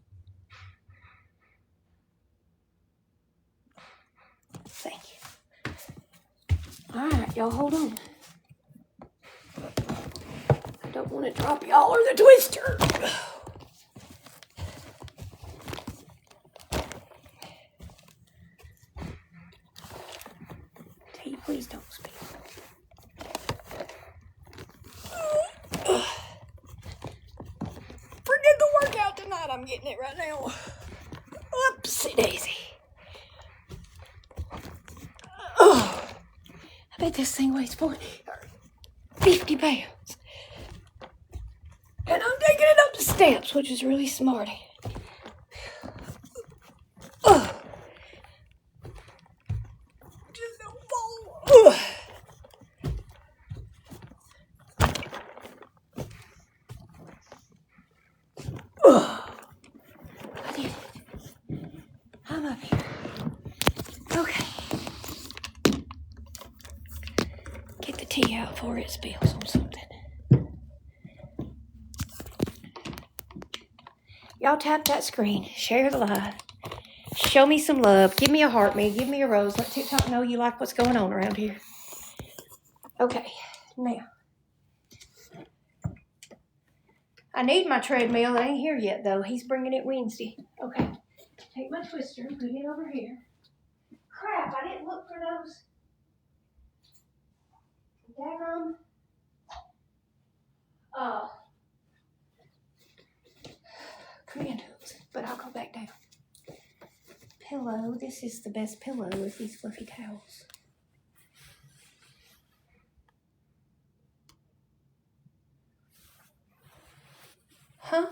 Thank you. All right, y'all hold on. I don't want to drop y'all or the twister. Tea, please don't spill. Forget the workout tonight. I'm getting it right now. Oopsie daisy. Oh, I bet this thing weighs 50 pounds. And I'm taking it up the steps, which is really smart. Oh. Just don't fall. Oh. Oh. I did it. I'm up here. Okay. Get the tea out before it spills on something. Y'all tap that screen. Share the live. Show me some love. Give me a heart, give me a rose. Let TikTok know you like what's going on around here. Okay, now. I need my treadmill. It ain't here yet, though. He's bringing it Wednesday. Okay. Take my twister and put it over here. Crap, I didn't look for those. Daggone. Command hooks, but I'll go back down. Pillow. This is the best pillow with these fluffy towels. Huh?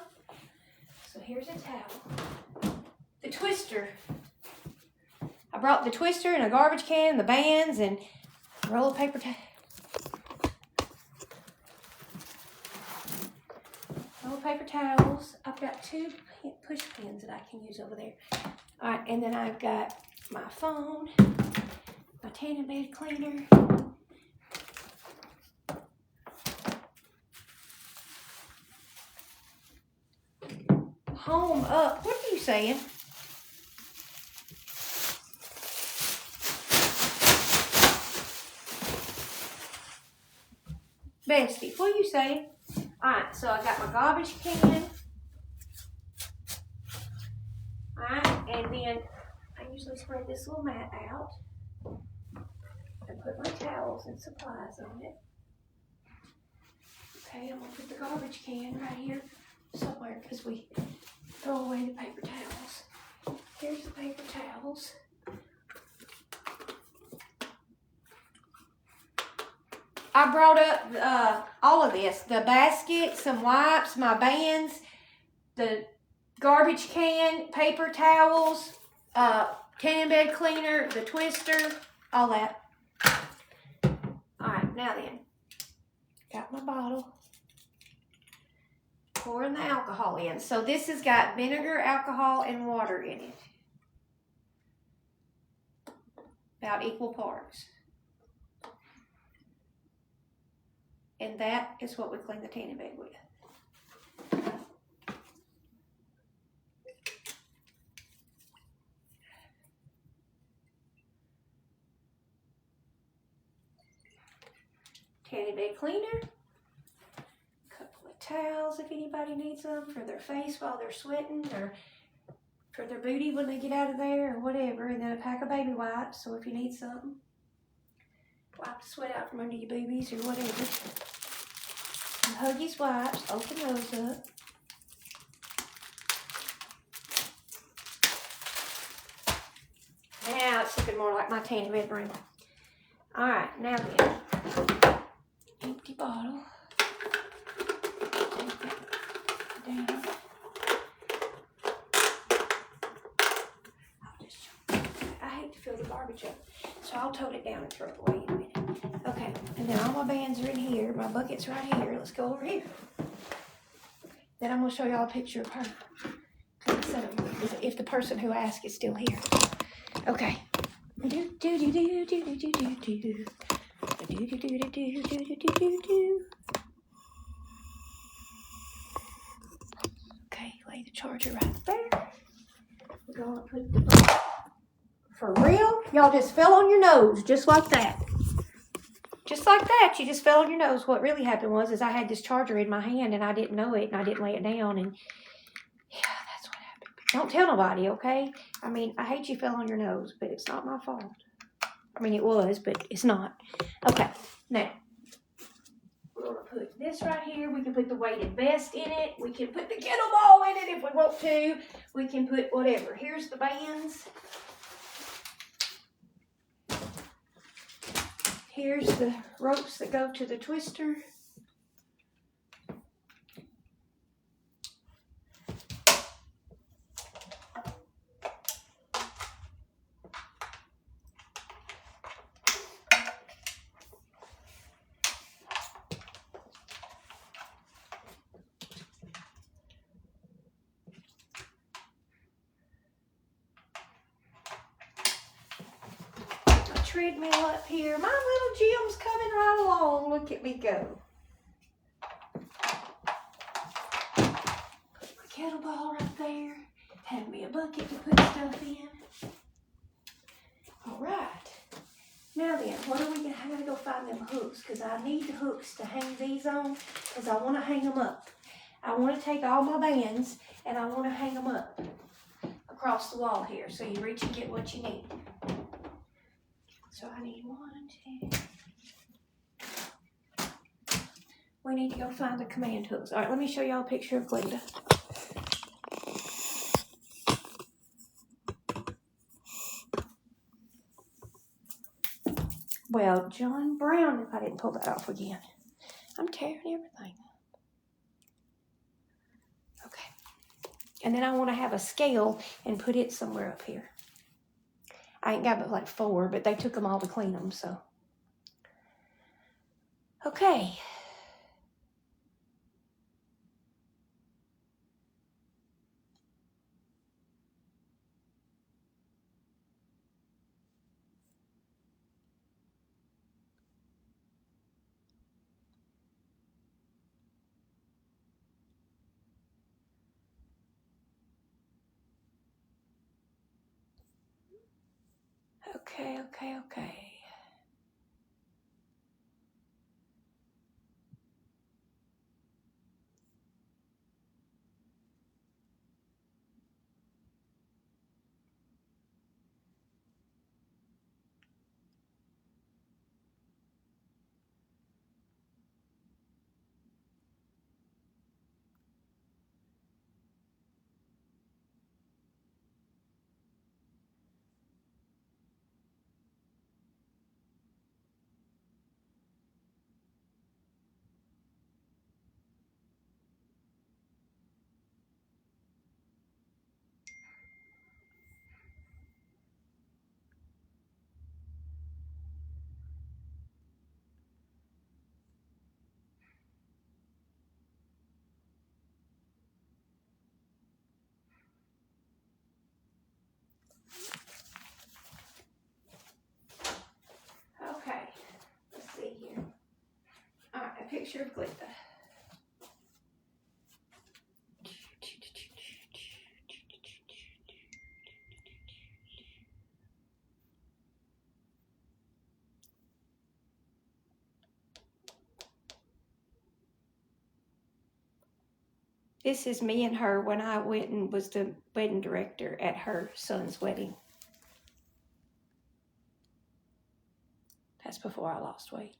So here's a towel. The twister. I brought the twister and a garbage can, the bands, and a roll of paper towel. Roll of paper towels. I've got 2 push pins that I can use over there. All right, and then I've got my phone, my tanning bed cleaner. Home up. What are you saying? Bestie, what are you saying? All right, so I got my garbage can, And then I usually spread this little mat out and put my towels and supplies on it. Okay, I'm gonna put the garbage can right here somewhere because we throw away the paper towels. Here's the paper towels. I brought up all of this, the basket, some wipes, my bands, the garbage can, paper towels, tanning bed cleaner, the twister, all that. Alright, now then, got my bottle. Pouring the alcohol in. So this has got vinegar, alcohol, and water in it. About equal parts. And that is what we clean the tanning bed with. Tanning bed cleaner. Couple of towels if anybody needs them for their face while they're sweating, or for their booty when they get out of there, or whatever. And then a pack of baby wipes, so if you need something. Wipe the sweat out from under your boobies or whatever. And Huggies wipes, open those up. Now it's looking more like my tanning bed room. Alright, now then. Empty bottle. Take that down. I hate to fill the garbage up, so I'll tote it down and throw it away in a minute. Okay, and then all my bands are in here. My bucket's right here. Let's go over here. Then I'm going to show y'all a picture of her. If the person who asked is still here. Okay. Okay, lay the charger right there. We're going to put the bucket. For real? Y'all just fell on your nose, just like that. Just like that, you just fell on your nose. What really happened was I had this charger in my hand and I didn't know it and I didn't lay it down, and yeah, that's what happened. Don't tell nobody, okay? I mean, I hate you fell on your nose, but it's not my fault. I mean, it was, but it's not. Okay, now, we're going to put this right here. We can put the weighted vest in it. We can put the kettlebell in it if we want to. We can put whatever. Here's the bands. Here's the ropes that go to the twister. Treadmill up here. My little gym's coming right along. Look at me go. Put my kettlebell right there. Have me a bucket to put stuff in. All right. Now then, what are we gonna? I gotta go find them hooks because I need the hooks to hang these on because I want to hang them up. I want to take all my bands and I want to hang them up across the wall here. So you reach and get what you need. So I need 1, 2. We need to go find the command hooks. All right, let me show y'all a picture of Glenda. Well, John Brown, if I didn't pull that off again. I'm tearing everything up. Okay. And then I want to have a scale and put it somewhere up here. I ain't got but like 4, but they took them all to clean them, so. Okay. Okay. picture of Glenda. This is me and her when I went and was the wedding director at her son's wedding. That's before I lost weight.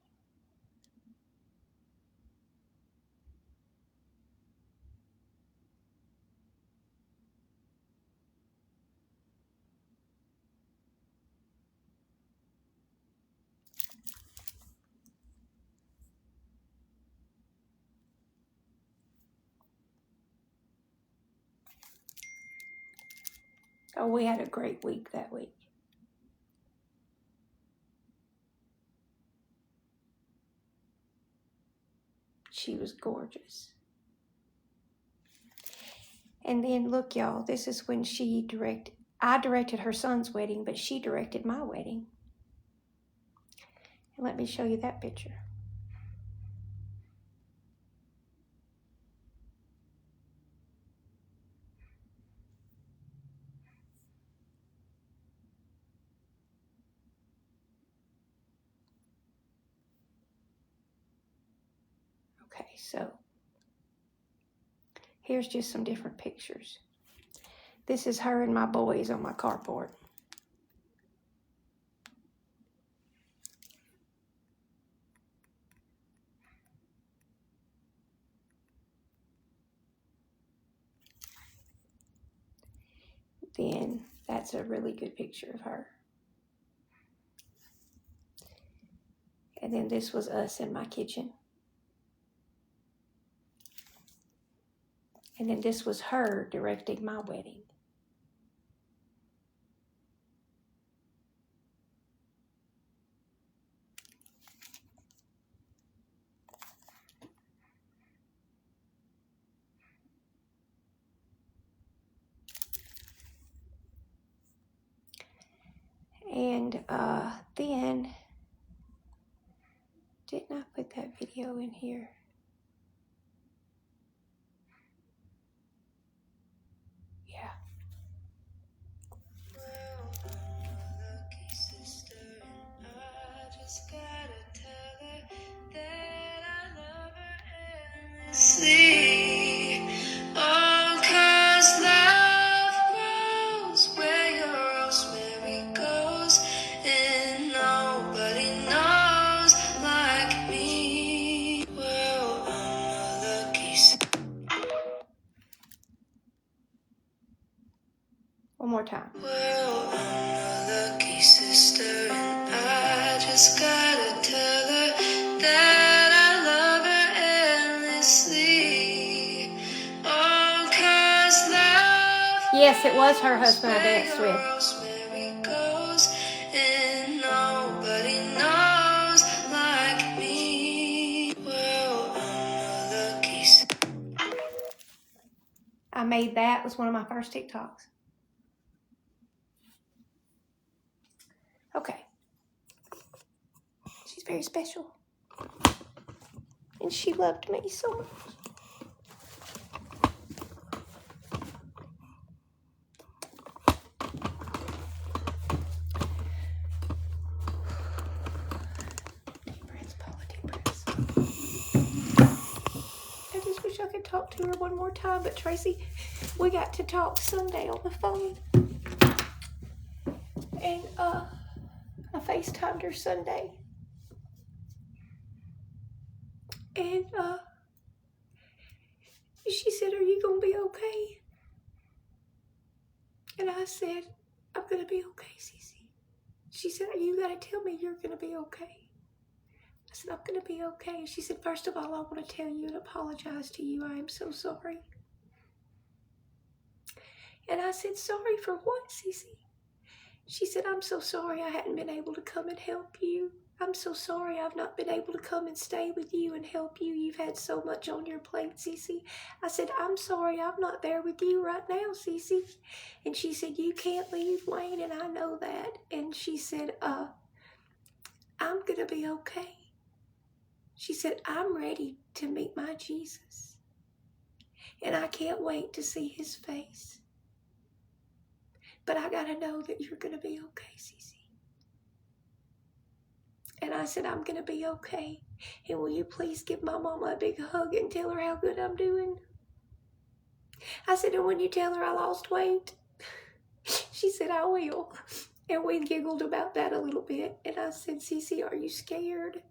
Oh, we had a great week that week. She was gorgeous. And then look, y'all, this is when I directed her son's wedding, but she directed my wedding. And let me show you that picture. Okay, so here's just some different pictures. This is her and my boys on my carport. Then that's a really good picture of her. And then this was us in my kitchen. And then this was her directing my wedding. And then, didn't I put that video in here? Yeah. Well, I'm a lucky sister, and I just gotta tell her that I love her endlessly. Oh, 'cause love grows where your rosemary goes, and nobody knows like me. Well, I'm a lucky sister. One more time. Well, I'm a lucky sister, and I just gotta tell her that I love her endlessly. Oh, 'cause love Yes, it was her husband I danced where with. rosemary goes, and nobody knows like me. Well, I'm a lucky sister. I made that. It was one of my first TikToks. Okay. She's very special. And she loved me so much. Deep breaths, Paula, deep breaths. I just wish I could talk to her one more time, but Tracy, we got to talk Sunday on the phone. And I FaceTimed her Sunday. And she said, "Are you gonna be okay?" And I said, "I'm gonna be okay, Cece." She said, "You gotta tell me you're gonna be okay." I said, "I'm gonna be okay." And she said, "First of all, I want to tell you and apologize to you. I am so sorry." And I said, "Sorry for what, Cece?" She said, "I'm so sorry I hadn't been able to come and help you. I'm so sorry I've not been able to come and stay with you and help you. You've had so much on your plate, Cece." I said, "I'm sorry I'm not there with you right now, Cece." And she said, "You can't leave Wayne, and I know that." And she said, "I'm gonna be okay." She said, I'm ready to meet my Jesus. And I can't wait to see his face. But I got to know that you're going to be okay, Cece. And I said, I'm going to be okay. And will you please give my mama a big hug and tell her how good I'm doing? I said, and when you tell her I lost weight? She said, I will. And we giggled about that a little bit. And I said, Cece, are you scared?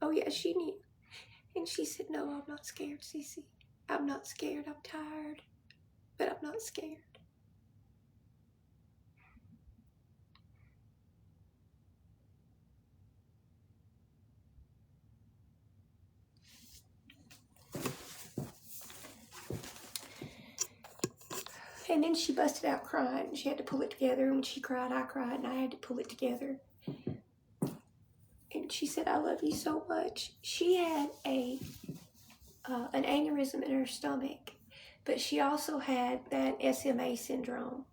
Oh, yeah, she knew. And she said, no, I'm not scared, Cece. I'm not scared. I'm tired. But I'm not scared. And then she busted out crying. She had to pull it together. And when she cried, I cried, and I had to pull it together. And she said, I love you so much. She had an aneurysm in her stomach, but she also had that SMA syndrome.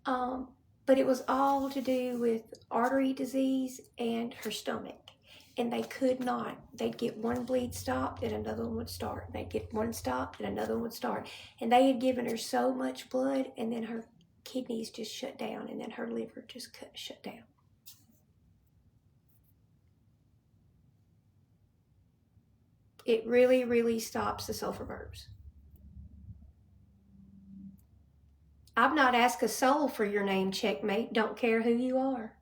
But it was all to do with artery disease and her stomach. And they could not. They'd get one bleed stopped and another one would start. They'd get one stopped and another one would start. And they had given her so much blood, and then her kidneys just shut down, and then her liver just shut down. It really, really stops the sulfur burps. I've not asked a soul for your name, checkmate. Don't care who you are.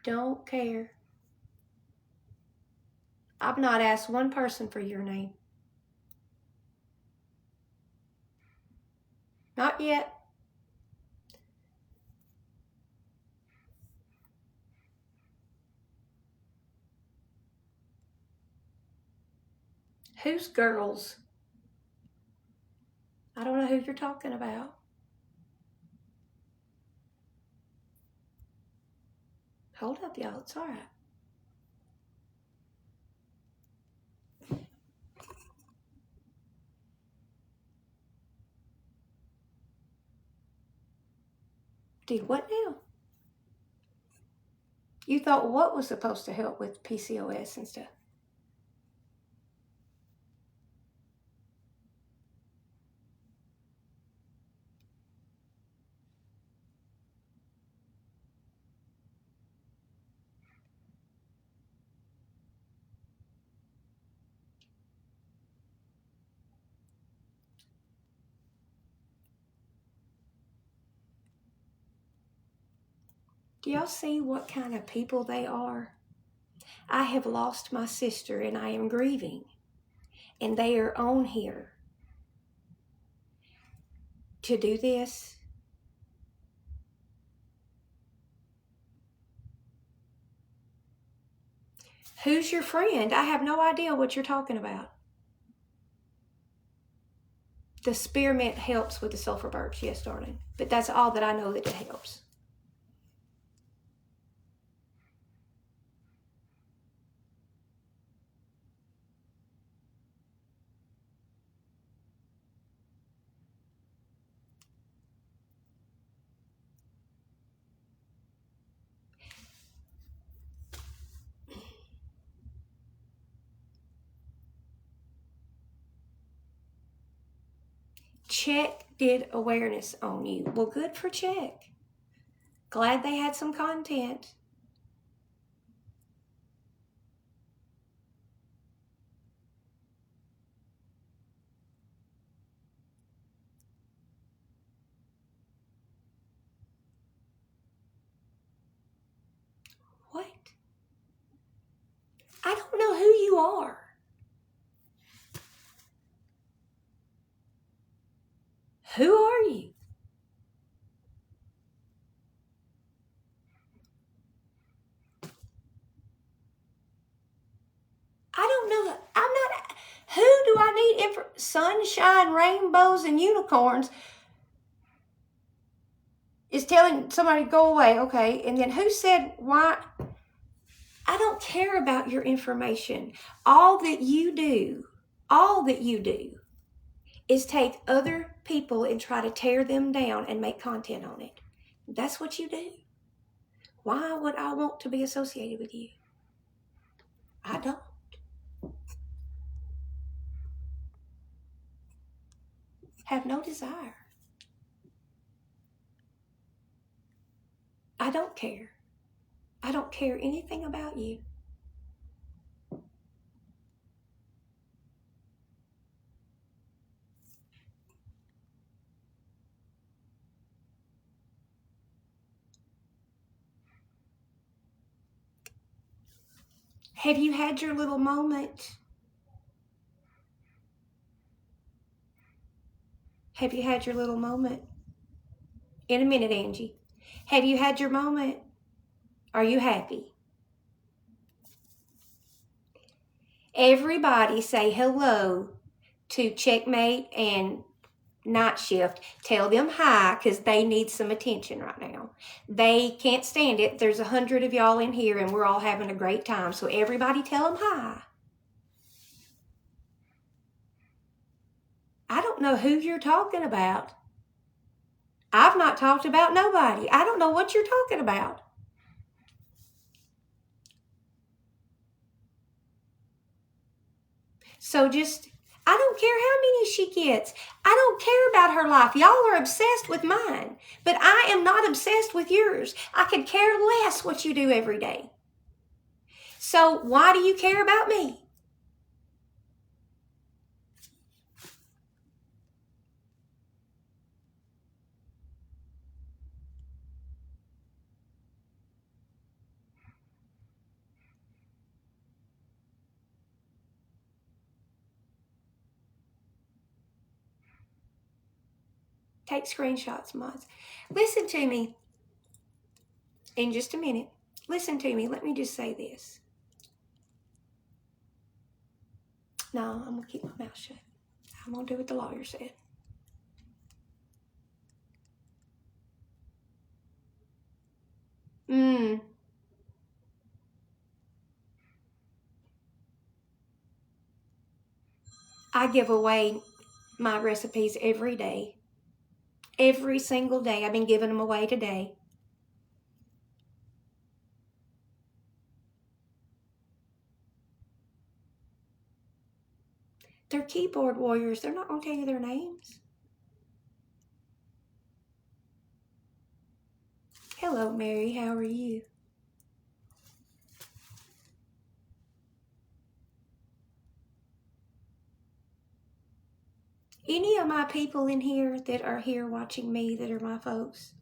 Don't care. I've not asked one person for your name. Not yet. Whose girls? I don't know who you're talking about. Hold up, y'all. It's all right. Did what now? You thought what was supposed to help with PCOS and stuff? Do y'all see what kind of people they are? I have lost my sister and I am grieving. And they are on here to do this. Who's your friend? I have no idea what you're talking about. The spearmint helps with the sulfur burps, yes, darling. But that's all that I know that it helps. Check did awareness on you. Well, good for Check. Glad they had some content. What? I don't know who you are. Who are you? I don't know. I'm not. Who do I need? Sunshine, rainbows, and unicorns is telling somebody to go away. Okay. And then who said why? I don't care about your information. All that you do is take other people and try to tear them down and make content on it. That's what you do. Why would I want to be associated with you? I don't. Have no desire. I don't care. I don't care anything about you. Have you had your little moment? Have you had your little moment? In a minute, Angie. Have you had your moment? Are you happy? Everybody say hello to Checkmate and Night Shift. Tell them hi, because they need some attention right now. They can't stand it. There's 100 of y'all in here and we're all having a great time. So everybody tell them hi. I don't know who you're talking about. I've not talked about nobody. I don't know what you're talking about. So just, I don't care how many she gets. I don't care about her life. Y'all are obsessed with mine, but I am not obsessed with yours. I could care less what you do every day. So why do you care about me? Take screenshots, mods. Listen to me in just a minute. Listen to me. Let me just say this. No, I'm going to keep my mouth shut. I'm going to do what the lawyer said. I give away my recipes every day. Every single day. I've been giving them away today. They're keyboard warriors. They're not going to tell you their names. Hello, Mary. How are you? Any of my people in here that are here watching me that are my folks,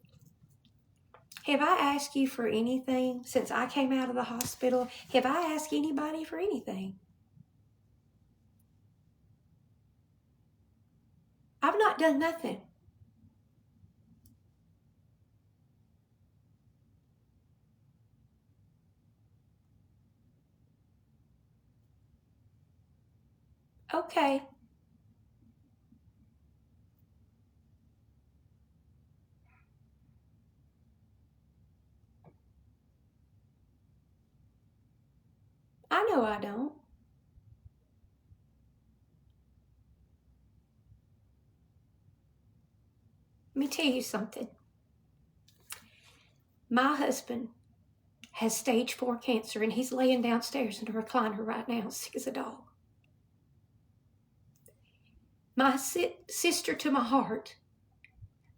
have I asked you for anything since I came out of the hospital? Have I asked anybody for anything? I've not done nothing. Okay. I know I don't. Let me tell you something. My husband has stage 4 cancer and he's laying downstairs in a recliner right now, sick as a dog. My sister to my heart,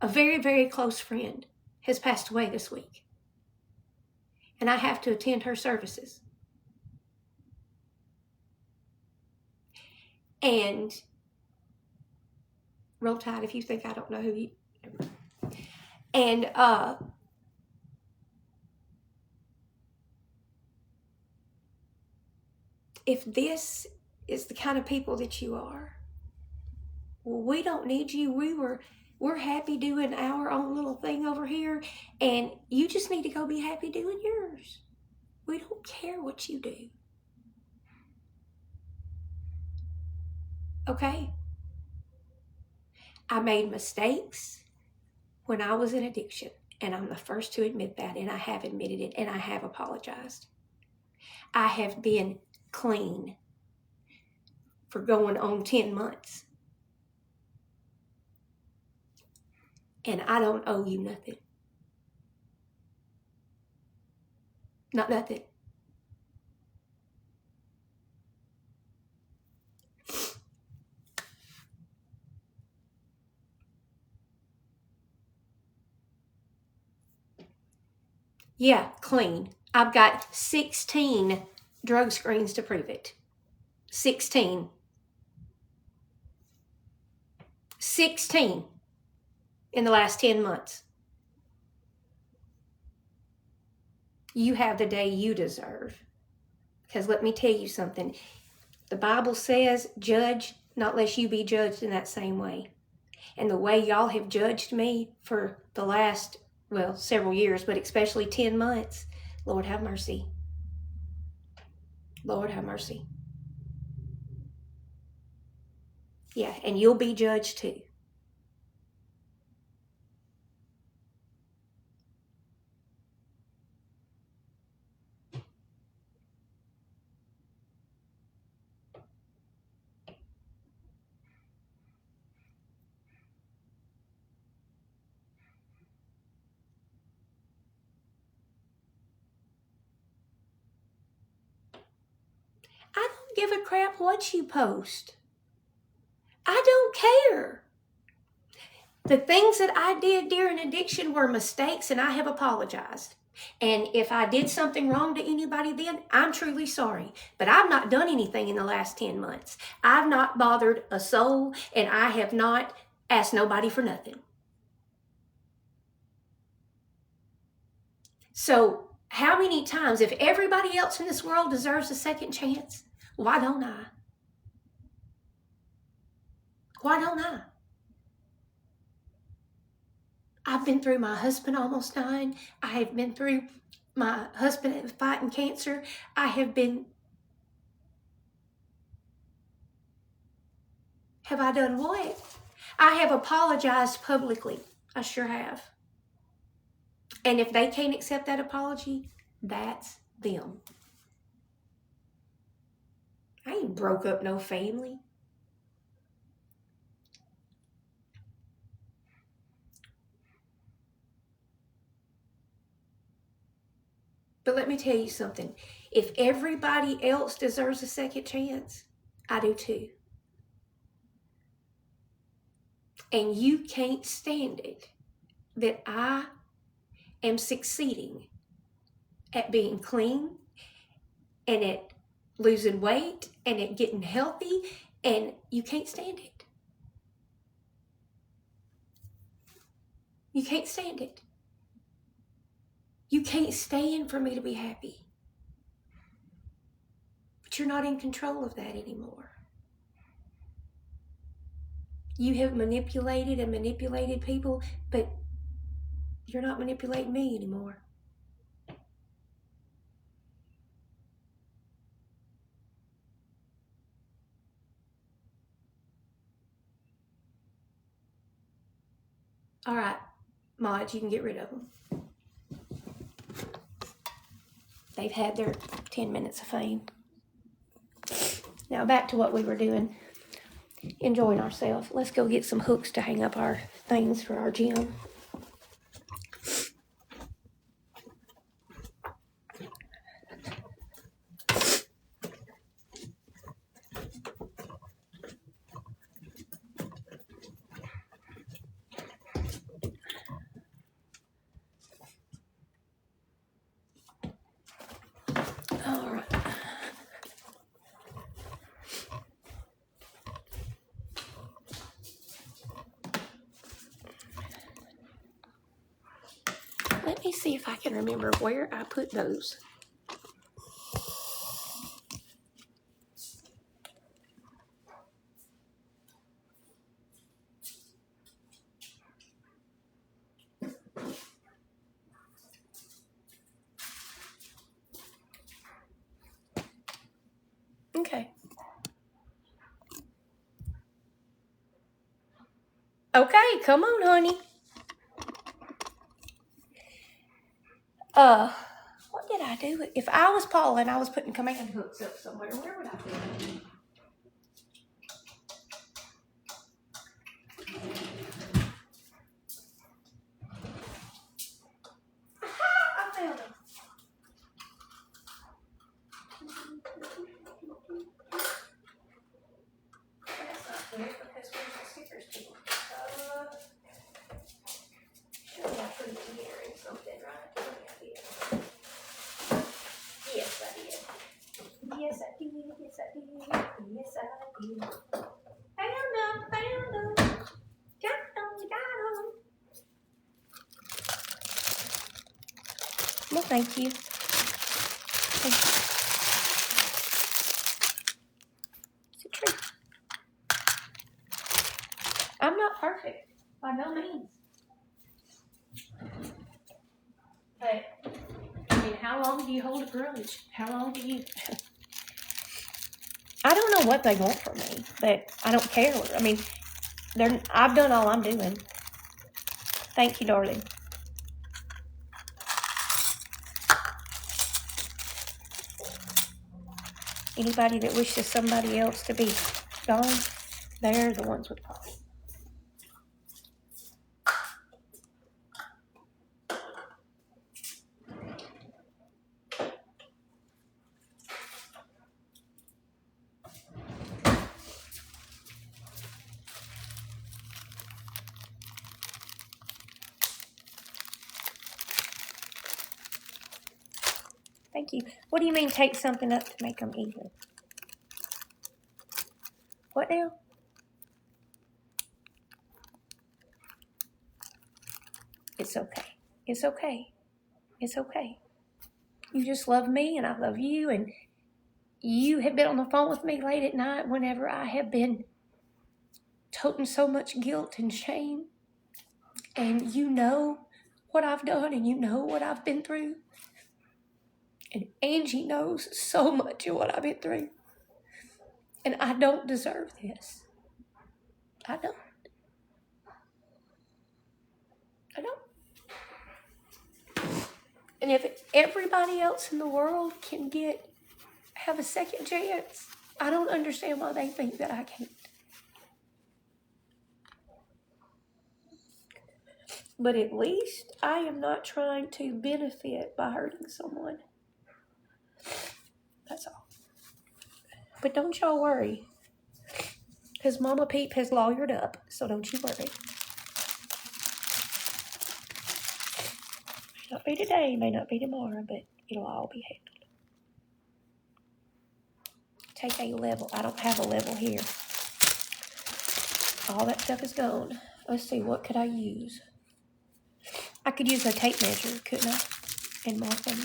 a very, very close friend, has passed away this week. And I have to attend her services. And roll tide if you think I don't know who you... And if this is the kind of people that you are, well, we don't need you. We're happy doing our own little thing over here, and you just need to go be happy doing yours. We don't care what you do. Okay? I made mistakes when I was in addiction, and I'm the first to admit that, and I have admitted it, and I have apologized. I have been clean for going on 10 months. And I don't owe you nothing. Not nothing. Yeah, clean. I've got 16 drug screens to prove it. 16. 16 in the last 10 months. You have the day you deserve. Because let me tell you something. The Bible says, judge, not lest you be judged in that same way. And the way y'all have judged me for the last, well, several years, but especially 10 months, Lord have mercy. Lord have mercy. Yeah, and you'll be judged too. I don't give a crap what you post. I don't care. The things that I did during addiction were mistakes, and I have apologized. And if I did something wrong to anybody then, I'm truly sorry. But I've not done anything in the last 10 months. I've not bothered a soul, and I have not asked nobody for nothing. So how many times, if everybody else in this world deserves a second chance, why don't I? Why don't I? I've been through my husband almost dying. I have been through my husband fighting cancer. Have I done what? I have apologized publicly. I sure have. And if they can't accept that apology, that's them. I ain't broke up no family. But let me tell you something. If everybody else deserves a second chance, I do too. And you can't stand it that I am succeeding at being clean and at losing weight and at getting healthy, and you can't stand it. You can't stand it. You can't stand for me to be happy. But you're not in control of that anymore. You have manipulated people, but you're not manipulating me anymore. All right, mods, you can get rid of them. They've had their 10 minutes of fame. Now back to what we were doing. Enjoying ourselves. Let's go get some hooks to hang up our things for our gym. All right. Let me see if I can remember where I put those. Okay. Okay, come on, honey. What did I do? If I was Paula and I was putting command hooks up somewhere, where would I put them? I found them. That's not good because where's the stickers to? Surely I put it in here in something, right? Yeah, I did. did. Yes, I did. Yes, I did. Yes, I did. Found them. Got them. Well, thank you. It's a treat. I'm not perfect, by no means. But, I mean, how long do you hold a grudge? How long do you... I don't know what they want from me, but I don't care. I mean, I've done all I'm doing. Thank you, darling. Anybody that wishes somebody else to be gone, they're the ones with problems. Thank you. What do you mean take something up to make them even? What now? It's okay. It's okay. It's okay. You just love me and I love you, and you have been on the phone with me late at night whenever I have been toting so much guilt and shame, and you know what I've done and you know what I've been through, and Angie knows so much of what I've been through, and I don't deserve this. I don't. And if everybody else in the world can have a second chance, I don't understand why they think that I can't. But at least I am not trying to benefit by hurting someone. That's all. But don't y'all worry, because Mama Peep has lawyered up, so don't you worry. May not be today, may not be tomorrow, but it'll all be handled. Take a level. I don't have a level here. All that stuff is gone. Let's see, what could I use? I could use a tape measure, couldn't I? And mark them.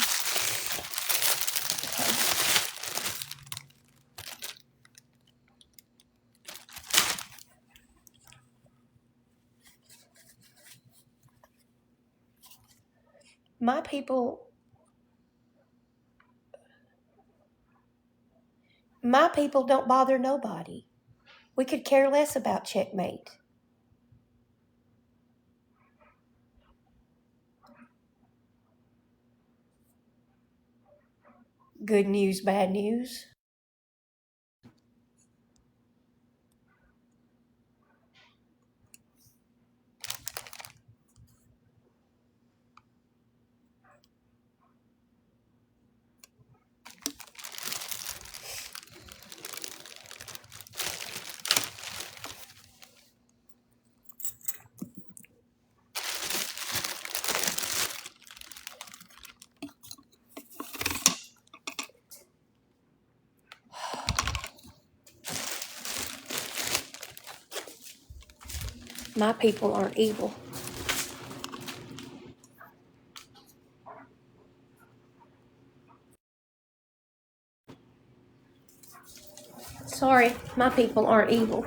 Okay. My people don't bother nobody. We could care less about checkmate. Good news, bad news. My people aren't evil. Sorry, my people aren't evil.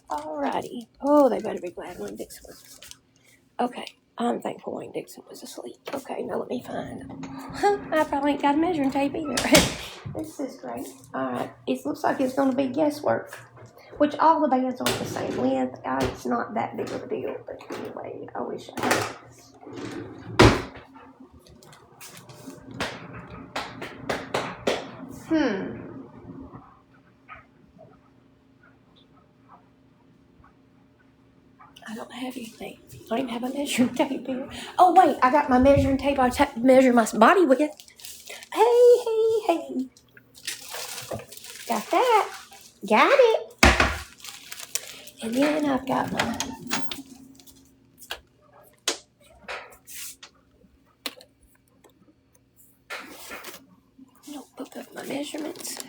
Alrighty. Oh, they better be glad Wayne Dixon was asleep. Okay, I'm thankful Wayne Dixon was asleep. Okay, now let me find. I probably ain't got a measuring tape either. This is great. Alright, it looks like it's going to be guesswork. Which all the bands aren't the same length. It's not that big of a deal, but anyway, I wish I had. I don't have anything. I don't even have a measuring tape here. Oh, wait, I got my measuring tape. I have to measure my body with. Hey. Got that. Got it. And then I've got my of my measurements.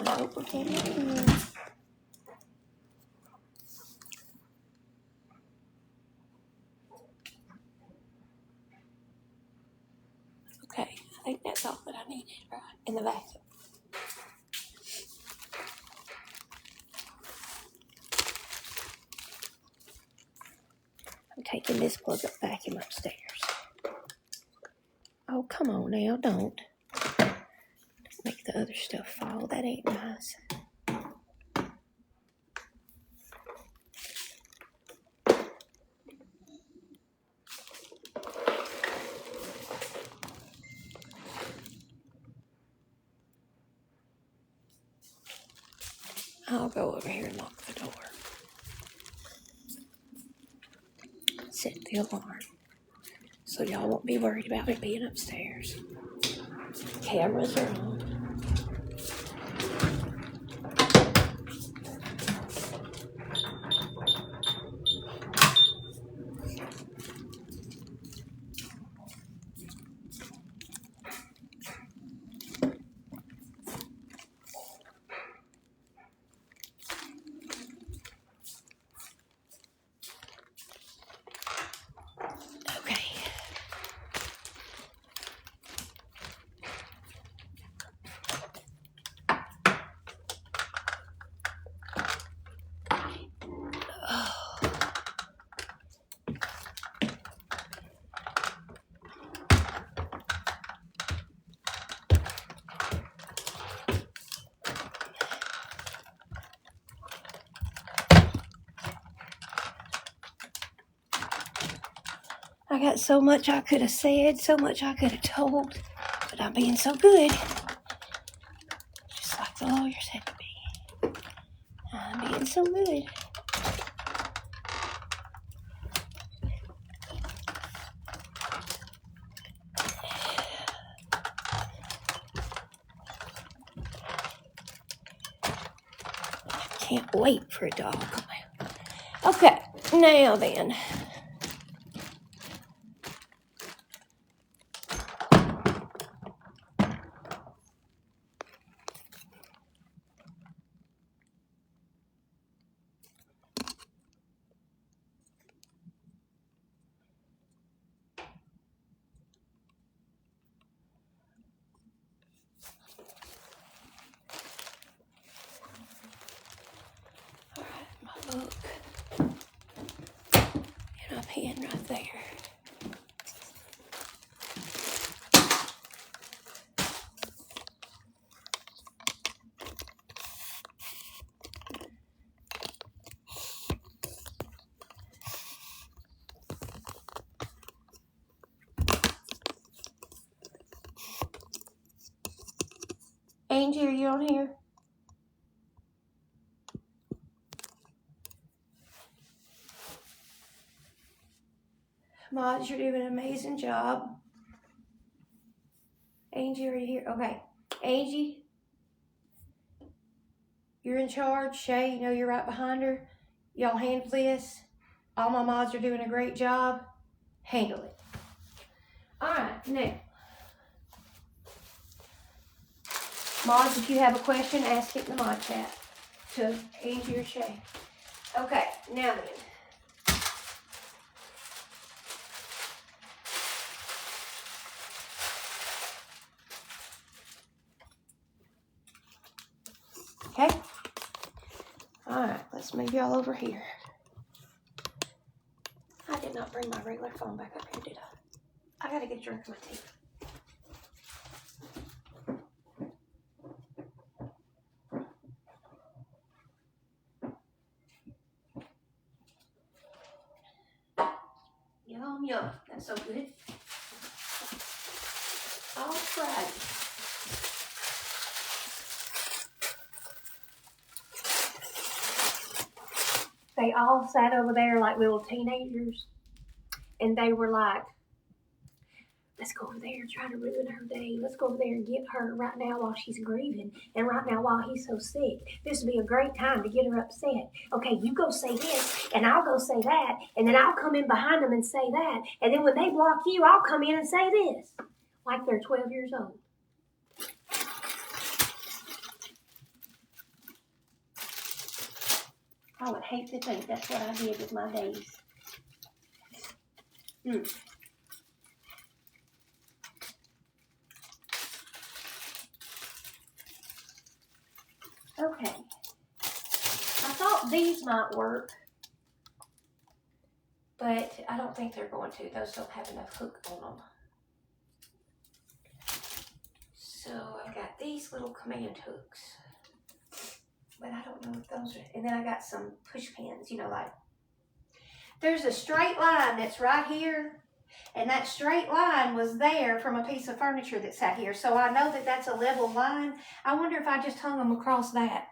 Nope, we can't get in. Okay, I think that's all that I needed, right? In the vacuum. I'm taking this plug up vacuum upstairs. Oh, come on now, don't make the other stuff fall. That ain't nice. I'll go over here and lock the door. Set the alarm so y'all won't be worried about it being upstairs. Cameras are on. Okay. I got so much I could have said, so much I could have told, but I'm being so good. Just like the lawyers had to be. I'm being so good. Can't wait for a dog. Okay, now then. My book and a pen right there. Angie, are you on here? Mods, you're doing an amazing job. Angie, are you here? Okay. Angie, you're in charge. Shay, you know you're right behind her. Y'all handle this. All my mods are doing a great job. Handle it. All right, now. Mods, if you have a question, ask it in the mod chat to Angie or Shay. Okay, now then. Okay? Alright, let's move y'all over here. I did not bring my regular phone back up here, did I? I gotta get a drink of my tea. Yum, that's so good. All right. They all sat over there like little teenagers, and they were like, let's go over there and try to ruin her day. Let's go over there and get her right now while she's grieving, and right now while he's so sick. This would be a great time to get her upset. Okay, you go say this, and I'll go say that, and then I'll come in behind them and say that, and then when they block you, I'll come in and say this. Like they're 12 years old. I would hate to think that's what I did with my days. Okay. I thought these might work, but I don't think they're going to. Those don't have enough hook on them. So I've got these little command hooks, but I don't know if those are, and then I got some push pins, you know, like, there's a straight line that's right here, and that straight line was there from a piece of furniture that sat here, so I know that that's a level line. I wonder if I just hung them across that.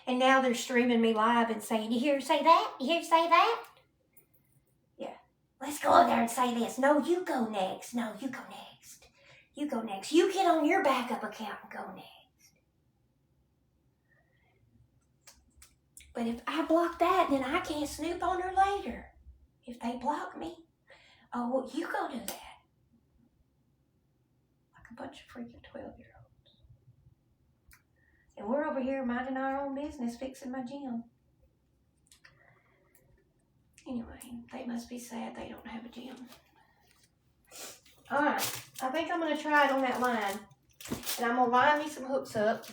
And now they're streaming me live and saying, you hear her say that? You hear her say that? Yeah. Let's go over there and say this. No, you go next. No, you go next. You go next. You get on your backup account and go next. But if I block that, then I can't snoop on her later. If they block me, oh, well, you go do that. Like a bunch of freaking 12-year-olds. And we're over here minding our own business, fixing my gym. Anyway, they must be sad they don't have a gym. All right, I think I'm going to try it on that line. And I'm going to line me some hooks up.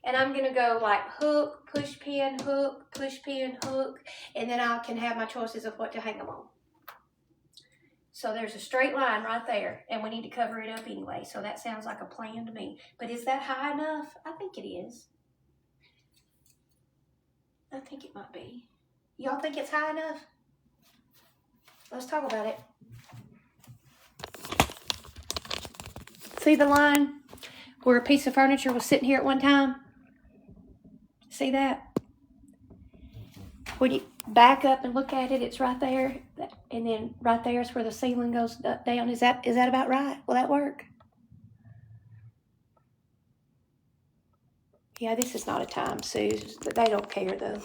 And I'm going to go like hook, push pin, hook, push pin, hook. And then I can have my choices of what to hang them on. So there's a straight line right there, and we need to cover it up anyway. So that sounds like a plan to me. But is that high enough? I think it is. I think it might be. Y'all think it's high enough? Let's talk about it. See the line where a piece of furniture was sitting here at one time? See that? When you back up and look at it, it's right there. And then right there is where the ceiling goes down. Is that about right? Will that work? Yeah, this is not a time, Sue. They don't care, though.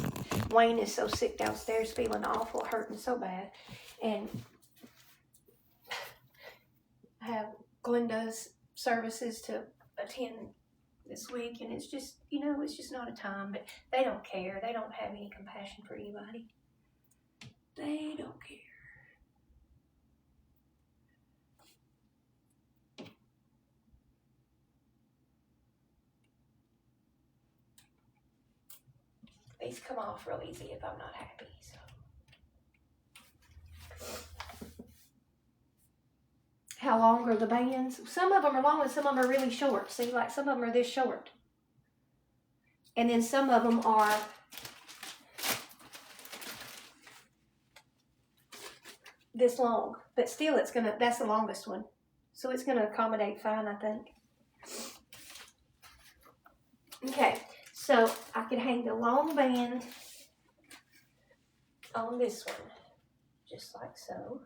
Wayne is so sick downstairs, feeling awful, hurting so bad. And I have Glenda's services to attend this week, and it's just, you know, it's just not a time. But they don't care. They don't have any compassion for anybody. They don't care. These come off real easy if I'm not happy. So. How long are the bands? Some of them are long and some of them are really short. See, like some of them are this short. And then some of them are this long. But still, that's the longest one. So it's going to accommodate fine, I think. Okay. So I could hang the long band on this one, just like so.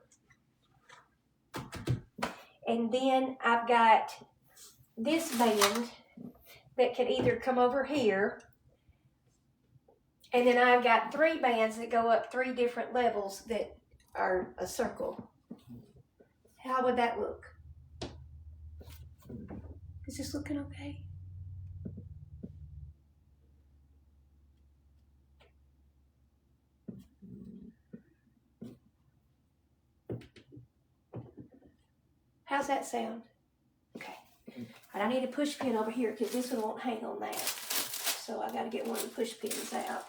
And then I've got this band that could either come over here, and then I've got 3 bands that go up 3 different levels that are a circle. How would that look? Is this looking okay? How's that sound? Okay. And I need a push pin over here because this one won't hang on that. So I got to get one of the push pins out.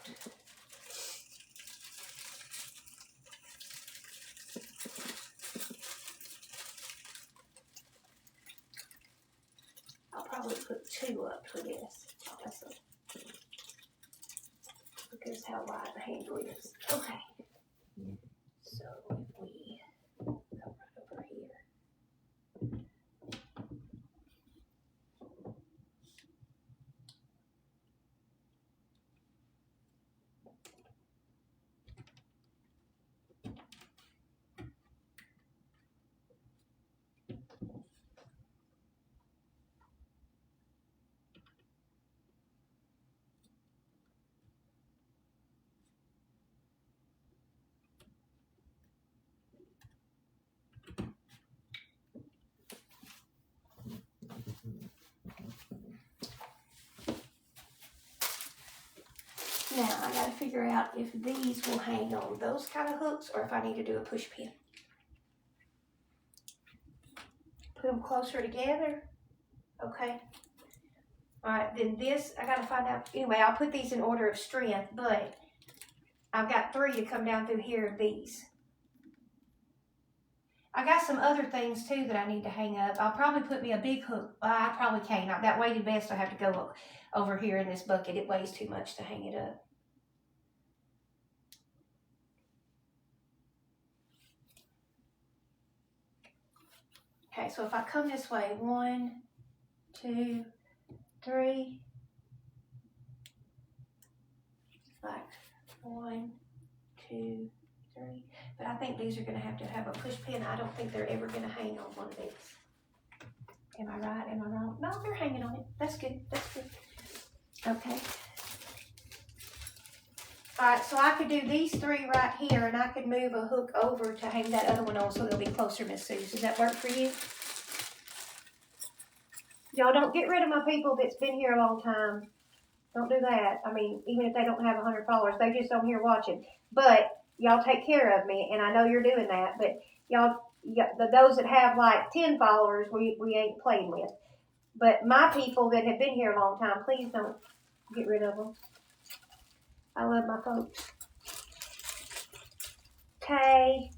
how wide the handle is. Okay. So if we go right over here. Now I gotta figure out if these will hang on those kind of hooks or if I need to do a push pin. Put them closer together. Okay. All right, then this, I gotta find out. Anyway, I'll put these in order of strength, but I've got 3 to come down through here of these. I got some other things too that I need to hang up. I'll probably put me a big hook. I probably can't. That weighted vest will have to go over here in this bucket. It weighs too much to hang it up. Okay, so if I come this way, 1, 2, 3, like 1, 2, 3. But I think these are going to have a push pin. I don't think they're ever going to hang on one of these. Am I right? Am I wrong? No, they're hanging on it. That's good. That's good. Okay. All right, so I could do these 3 right here, and I could move a hook over to hang that other one on so they'll be closer, Miss Sue. Does that work for you? Y'all don't get rid of my people that's been here a long time. Don't do that. I mean, even if they don't have 100 followers, they just don't here watching. But y'all take care of me, and I know you're doing that. But y'all, those that have like 10 followers, we ain't playing with. But my people that have been here a long time, please don't get rid of them. I love my folks. Okay.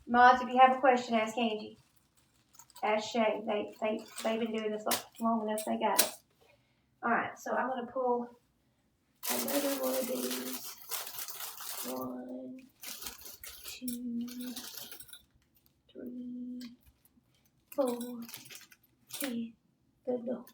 Mods, if you have a question, ask Angie. Ask Shay. They've been doing this long enough. They got it. All right. So I'm going to pull another one of these. 1, 2, 3, 4. Okay. Good go.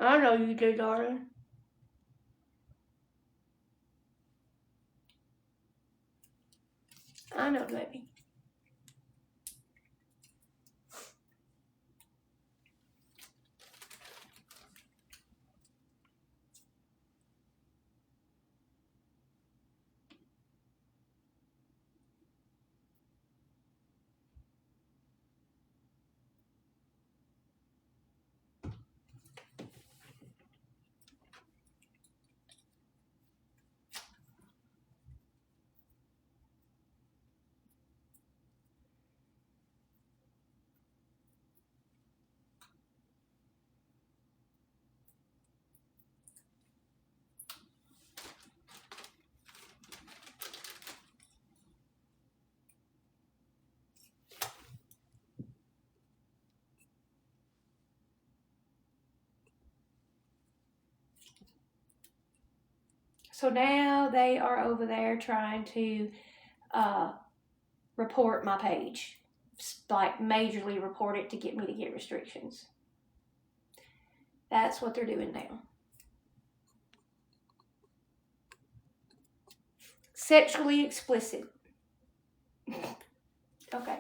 I know you did, darling. I know, baby. So now they are over there trying to report my page, like majorly report it to get me to get restrictions. That's what they're doing now. Sexually explicit. Okay.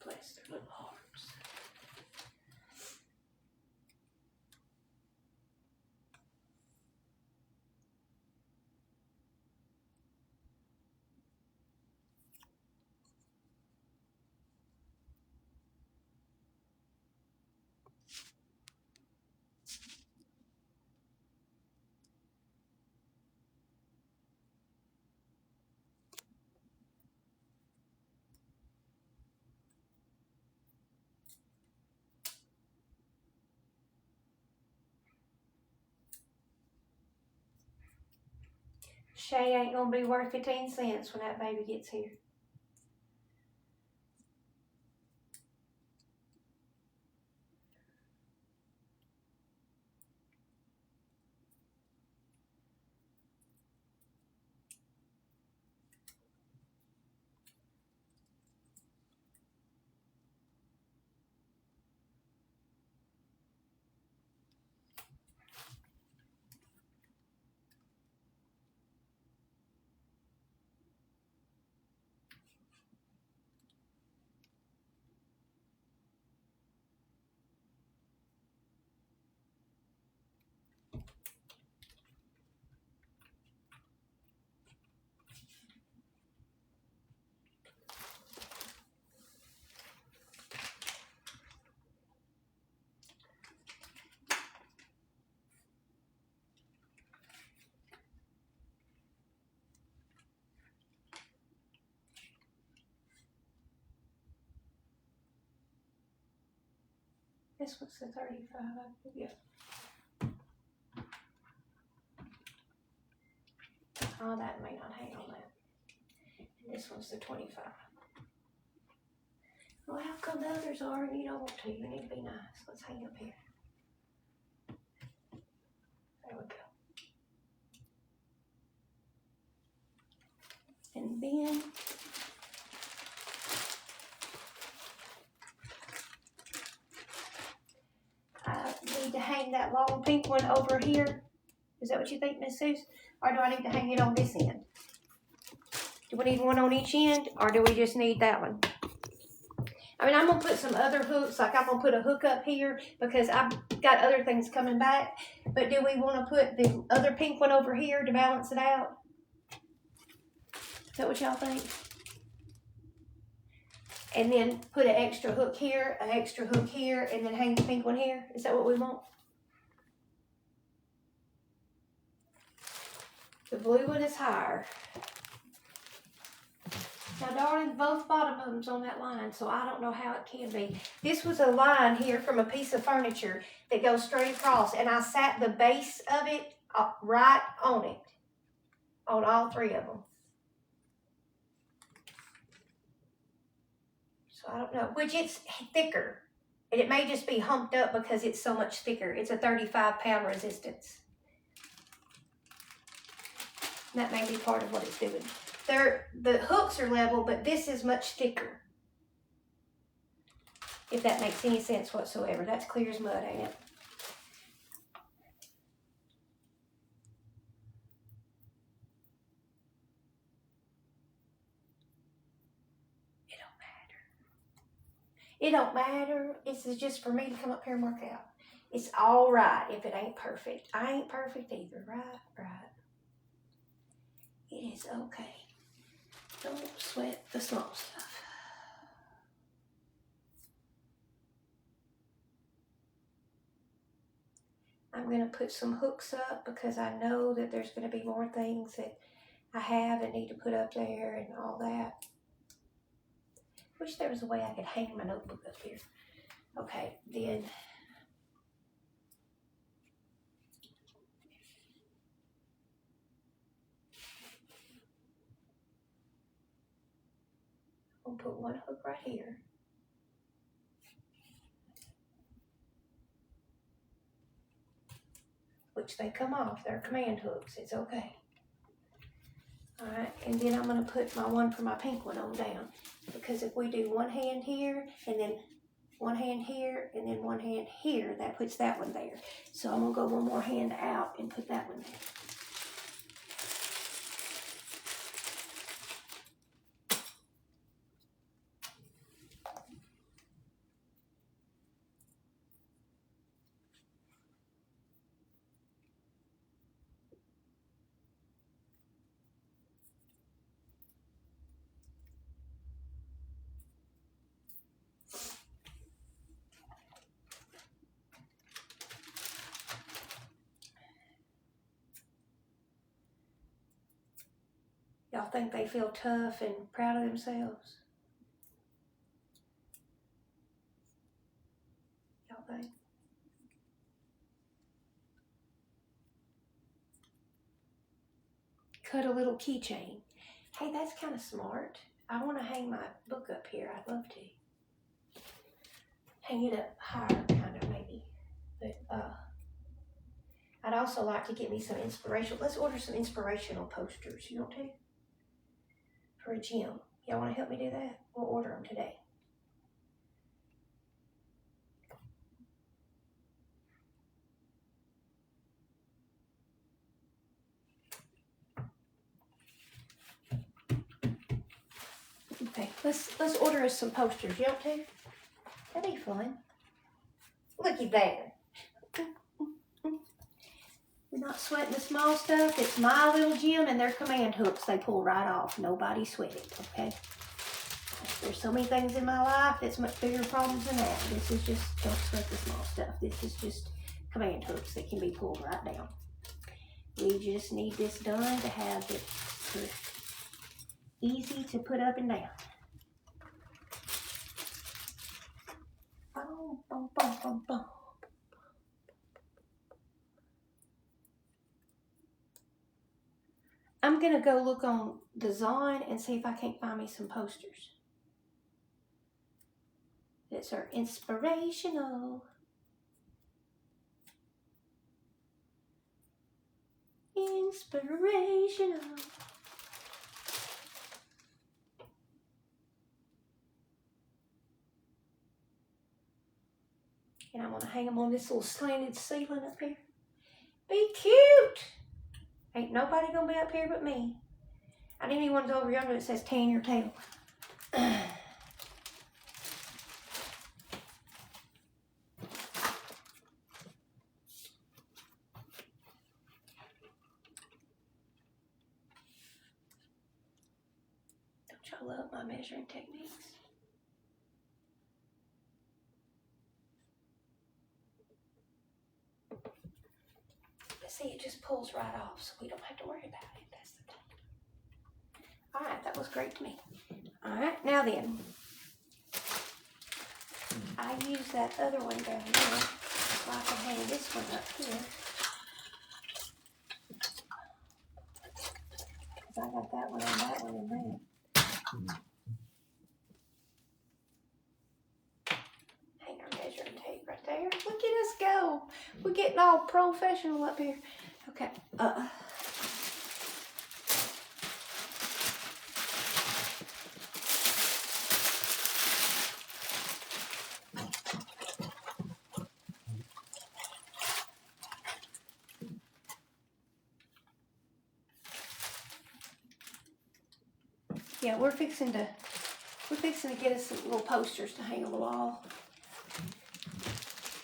Bless their little hearts. Shay ain't gonna be worth 15 cents when that baby gets here. This one's the 35, yeah. Oh, that may not hang on that. And this one's the 25. Well, how come the others are and you don't want to? You need to be nice. Let's hang up here. There we go. And then I need to hang that long pink one over here. Is that what you think, Miss Suze? Or do I need to hang it on this end? Do we need one on each end, or do we just need that one? I mean, I'm going to put some other hooks, like I'm going to put a hook up here because I've got other things coming back. But do we want to put the other pink one over here to balance it out? Is that what y'all think? And then put an extra hook here, an extra hook here, and then hang the pink one here? Is that what we want? The blue one is higher. Now, darling, both bottom of them's on that line, so I don't know how it can be. This was a line here from a piece of furniture that goes straight across, and I sat the base of it right on it, on all three of them. So I don't know, which it's thicker, and it may just be humped up because it's so much thicker. It's a 35-pound resistance. That may be part of what it's doing. The hooks are level, but this is much thicker. If that makes any sense whatsoever. That's clear as mud, ain't it? It don't matter. This is just for me to come up here and work out. It's all right if it ain't perfect. I ain't perfect either, right? It is okay. Don't sweat the small stuff. I'm going to put some hooks up because I know that there's going to be more things that I have and need to put up there and all that. Wish there was a way I could hang my notebook up here. Okay, then. I'm gonna put one hook right here. Which they come off, they're command hooks, it's okay. All right, and then I'm gonna put my one for my pink one on down, because if we do one hand here, and then one hand here, and then one hand here, that puts that one there. So I'm gonna go one more hand out and put that one there. Y'all think they feel tough and proud of themselves? Y'all think? Cut a little keychain. Hey, that's kind of smart. I want to hang my book up here. I'd love to. Hang it up higher, kind of, maybe. But, I'd also like to get me some inspiration. Let's order some inspirational posters. You want to? For a gym. Y'all want to help me do that? We'll order them today. Okay, let's order us some posters. You want to? That'd be fun. Looky there. We're not sweating the small stuff. It's my little gym, and they're command hooks. They pull right off. Nobody sweat it, okay? There's so many things in my life that's much bigger problems than that. This is just, don't sweat the small stuff. This is just command hooks that can be pulled right down. We just need this done to have it easy to put up and down. Boom, boom, boom, boom, boom. I'm gonna go look on the Zon and see if I can't find me some posters that are inspirational. Inspirational. And I'm gonna hang them on this little slanted ceiling up here. Be cute. Ain't nobody gonna be up here but me. I need one over yonder that says tan your tail. Don't y'all love my measuring techniques? But see, it just pulls right off, so we don't have to worry about it. That's the thing. All right, that was great to me. All right, now then, I use that other one down there, so I can hang this one up here. Because I got that one and that one in there. Hang our measuring tape right there. Look at us go. We're getting all professional up here. Okay. Yeah, we're fixing to get us some little posters to hang on the wall.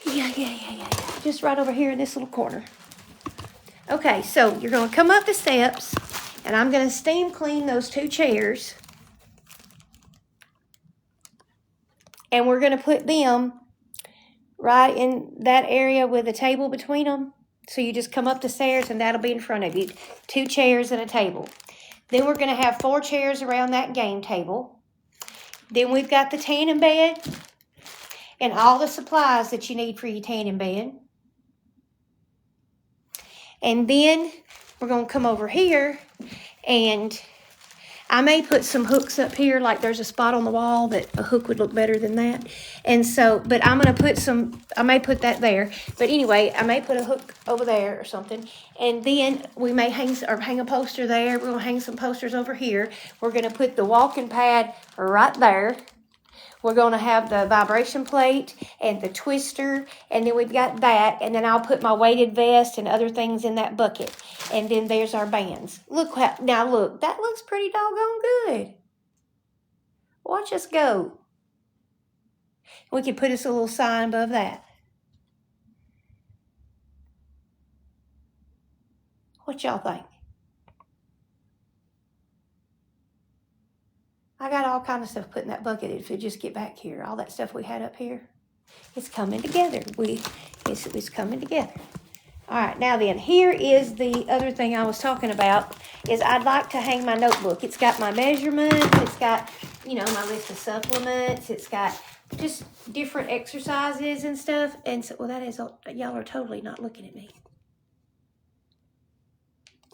Yeah. Just right over here in this little corner. Okay, so you're going to come up the steps, and I'm going to steam clean those 2 chairs. And we're going to put them right in that area with a table between them. So you just come up the stairs, and that'll be in front of you. 2 chairs and a table. Then we're going to have 4 chairs around that game table. Then we've got the tanning bed and all the supplies that you need for your tanning bed. And then we're going to come over here, and I may put some hooks up here, like there's a spot on the wall that a hook would look better than that. And so, but I'm going to put some, I may put that there. But anyway, I may put a hook over there or something. And then we may hang a poster there. We're going to hang some posters over here. We're going to put the walking pad right there. We're going to have the vibration plate and the twister, and then we've got that, and then I'll put my weighted vest and other things in that bucket. And then there's our bands. Look, now look, that looks pretty doggone good. Watch us go. We could put us a little sign above that. What y'all think? I got all kind of stuff put in that bucket if you just get back here. All that stuff we had up here. It's coming together. It's coming together. All right, now then, here is the other thing I was talking about, is I'd like to hang my notebook. It's got my measurements. It's got, you know, my list of supplements. It's got just different exercises and stuff. And so, well, that is, y'all are totally not looking at me.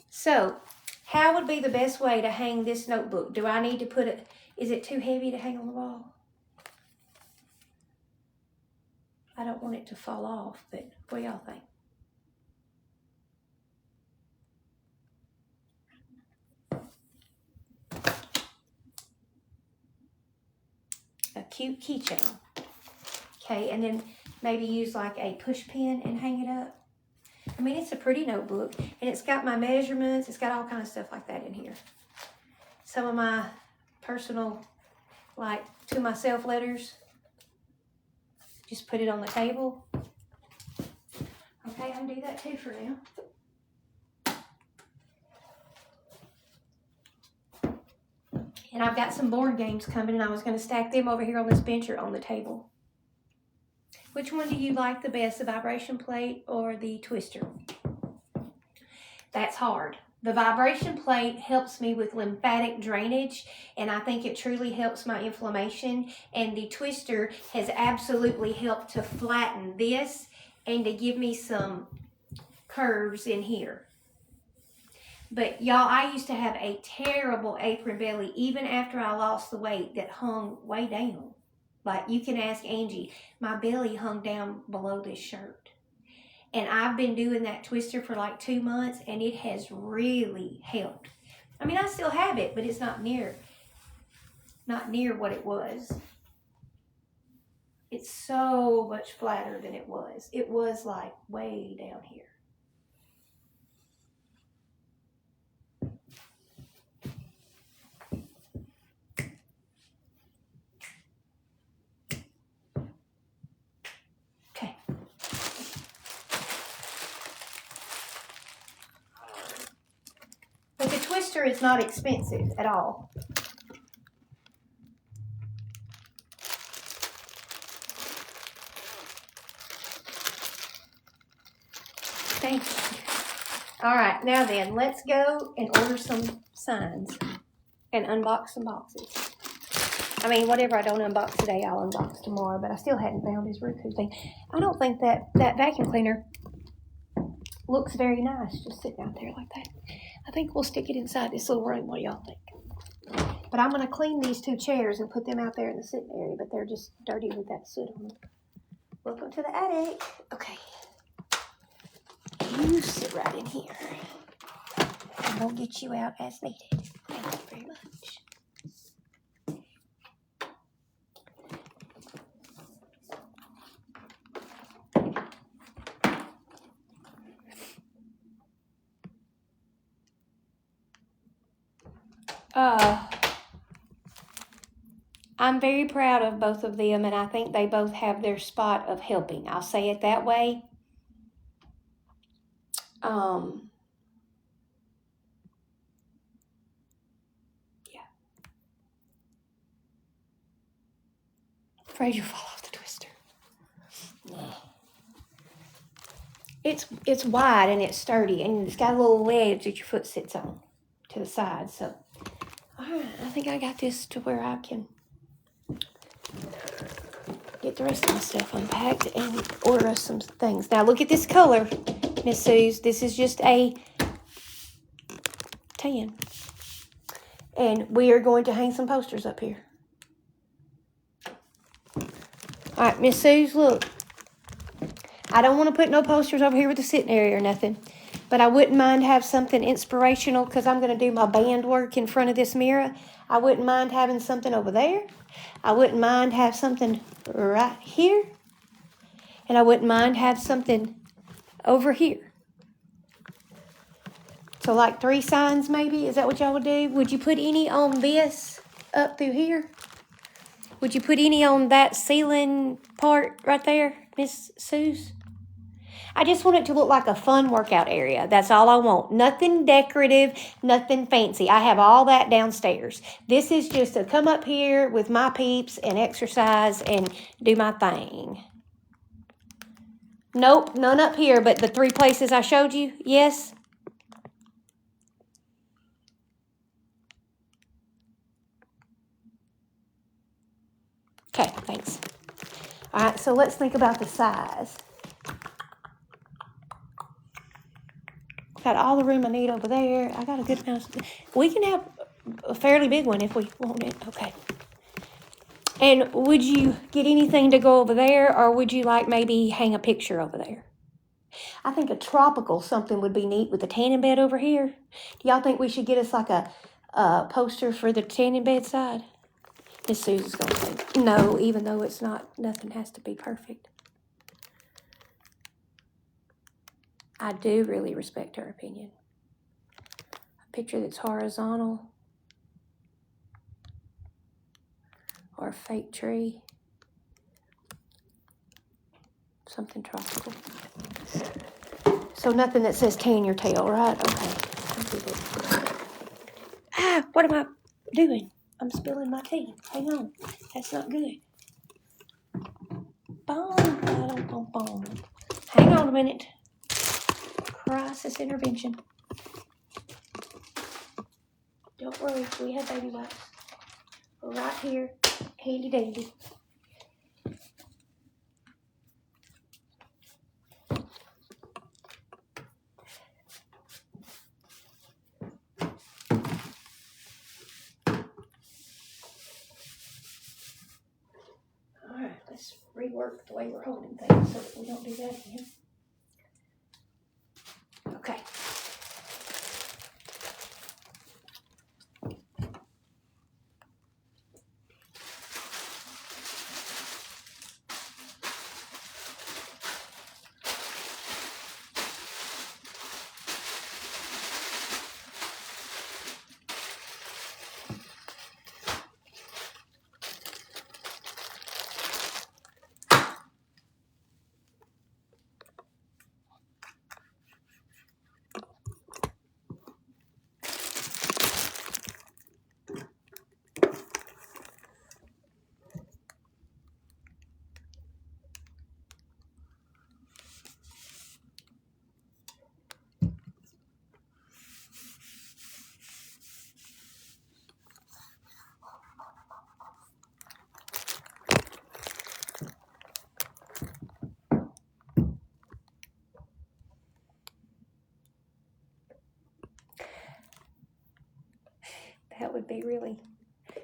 So, how would be the best way to hang this notebook? Do I need to put it, is it too heavy to hang on the wall? I don't want it to fall off, but what do y'all think? A cute keychain. Okay, and then maybe use like a push pin and hang it up. I mean, it's a pretty notebook, and it's got my measurements. It's got all kinds of stuff like that in here. Some of my personal, like, to myself letters. Just put it on the table. Okay, I can do that too for now. And I've got some board games coming, and I was going to stack them over here on this bench or on the table. Which one do you like the best, the vibration plate or the twister? That's hard. The vibration plate helps me with lymphatic drainage, and I think it truly helps my inflammation. And the twister has absolutely helped to flatten this and to give me some curves in here. But y'all, I used to have a terrible apron belly even after I lost the weight that hung way down. Like, you can ask Angie, my belly hung down below this shirt. And I've been doing that twister for like 2 months, and it has really helped. I mean, I still have it, but it's not near what it was. It's so much flatter than it was. It was like way down here. Okay. But the twister is not expensive at all. Thank you. All right, now then, let's go and order some signs and unbox some boxes. I mean, whatever I don't unbox today, I'll unbox tomorrow, but I still hadn't found his Roku thing. I don't think that vacuum cleaner looks very nice just sitting out there like that. I think we'll stick it inside this little room. What do y'all think? But I'm going to clean these 2 chairs and put them out there in the sitting area, but they're just dirty with that soot on them. Welcome to the attic. Okay. You sit right in here. And we'll get you out as needed. Thank you very much. I'm very proud of both of them, and I think they both have their spot of helping. I'll say it that way. Yeah. Afraid you'll fall off the twister. It's wide and it's sturdy, and it's got a little ledge that your foot sits on to the side. So, all right, I think I got this to where I can get the rest of my stuff unpacked and order us some things. Now, look at this color, Miss Suze. This is just a tan. And we are going to hang some posters up here. All right, Miss Suze, look. I don't want to put no posters over here with the sitting area or nothing. But I wouldn't mind have something inspirational because I'm going to do my band work in front of this mirror. I wouldn't mind having something over there. I wouldn't mind have something right here. And I wouldn't mind have something over here. So like 3 signs maybe? Is that what y'all would do? Would you put any on this up through here? Would you put any on that ceiling part right there, Miss Suze? I just want it to look like a fun workout area. That's all I want. Nothing decorative, nothing fancy. I have all that downstairs. This is just to come up here with my peeps and exercise and do my thing. Nope, none up here, but the 3 places I showed you, yes? Okay, thanks. All right, so let's think about the size. Got all the room I need over there. I got a good amount. We can have a fairly big one if we want it. Okay. And would you get anything to go over there, or would you like maybe hang a picture over there? I think a tropical something would be neat with the tanning bed over here. Do y'all think we should get us like a poster for the tanning bed side? Miss Susan's going to say no, even though it's not, nothing has to be perfect. I do really respect her opinion. A picture that's horizontal. Or a fake tree. Something tropical. So nothing that says tan your tail, right? Okay. Ah, what am I doing? I'm spilling my tea. Hang on. That's not good. Boom, boom, boom, boom. Hang on a minute. Crisis intervention. Don't worry, we have baby wipes. We're right here. Handy dandy. Alright, let's rework the way we're holding things so that we don't do that again. Okay. That would be really...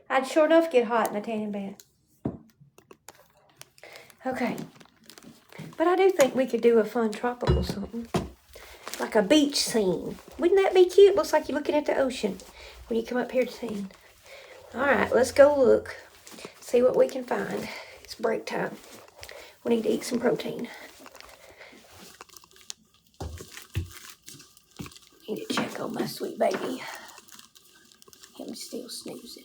I'd sure enough get hot in the tanning bed. Okay. But I do think we could do a fun tropical something. Like a beach scene. Wouldn't that be cute? Looks like you're looking at the ocean when you come up here to tan. Alright, let's go look. See what we can find. It's break time. We need to eat some protein. Need to check on my sweet baby. Him still snoozing.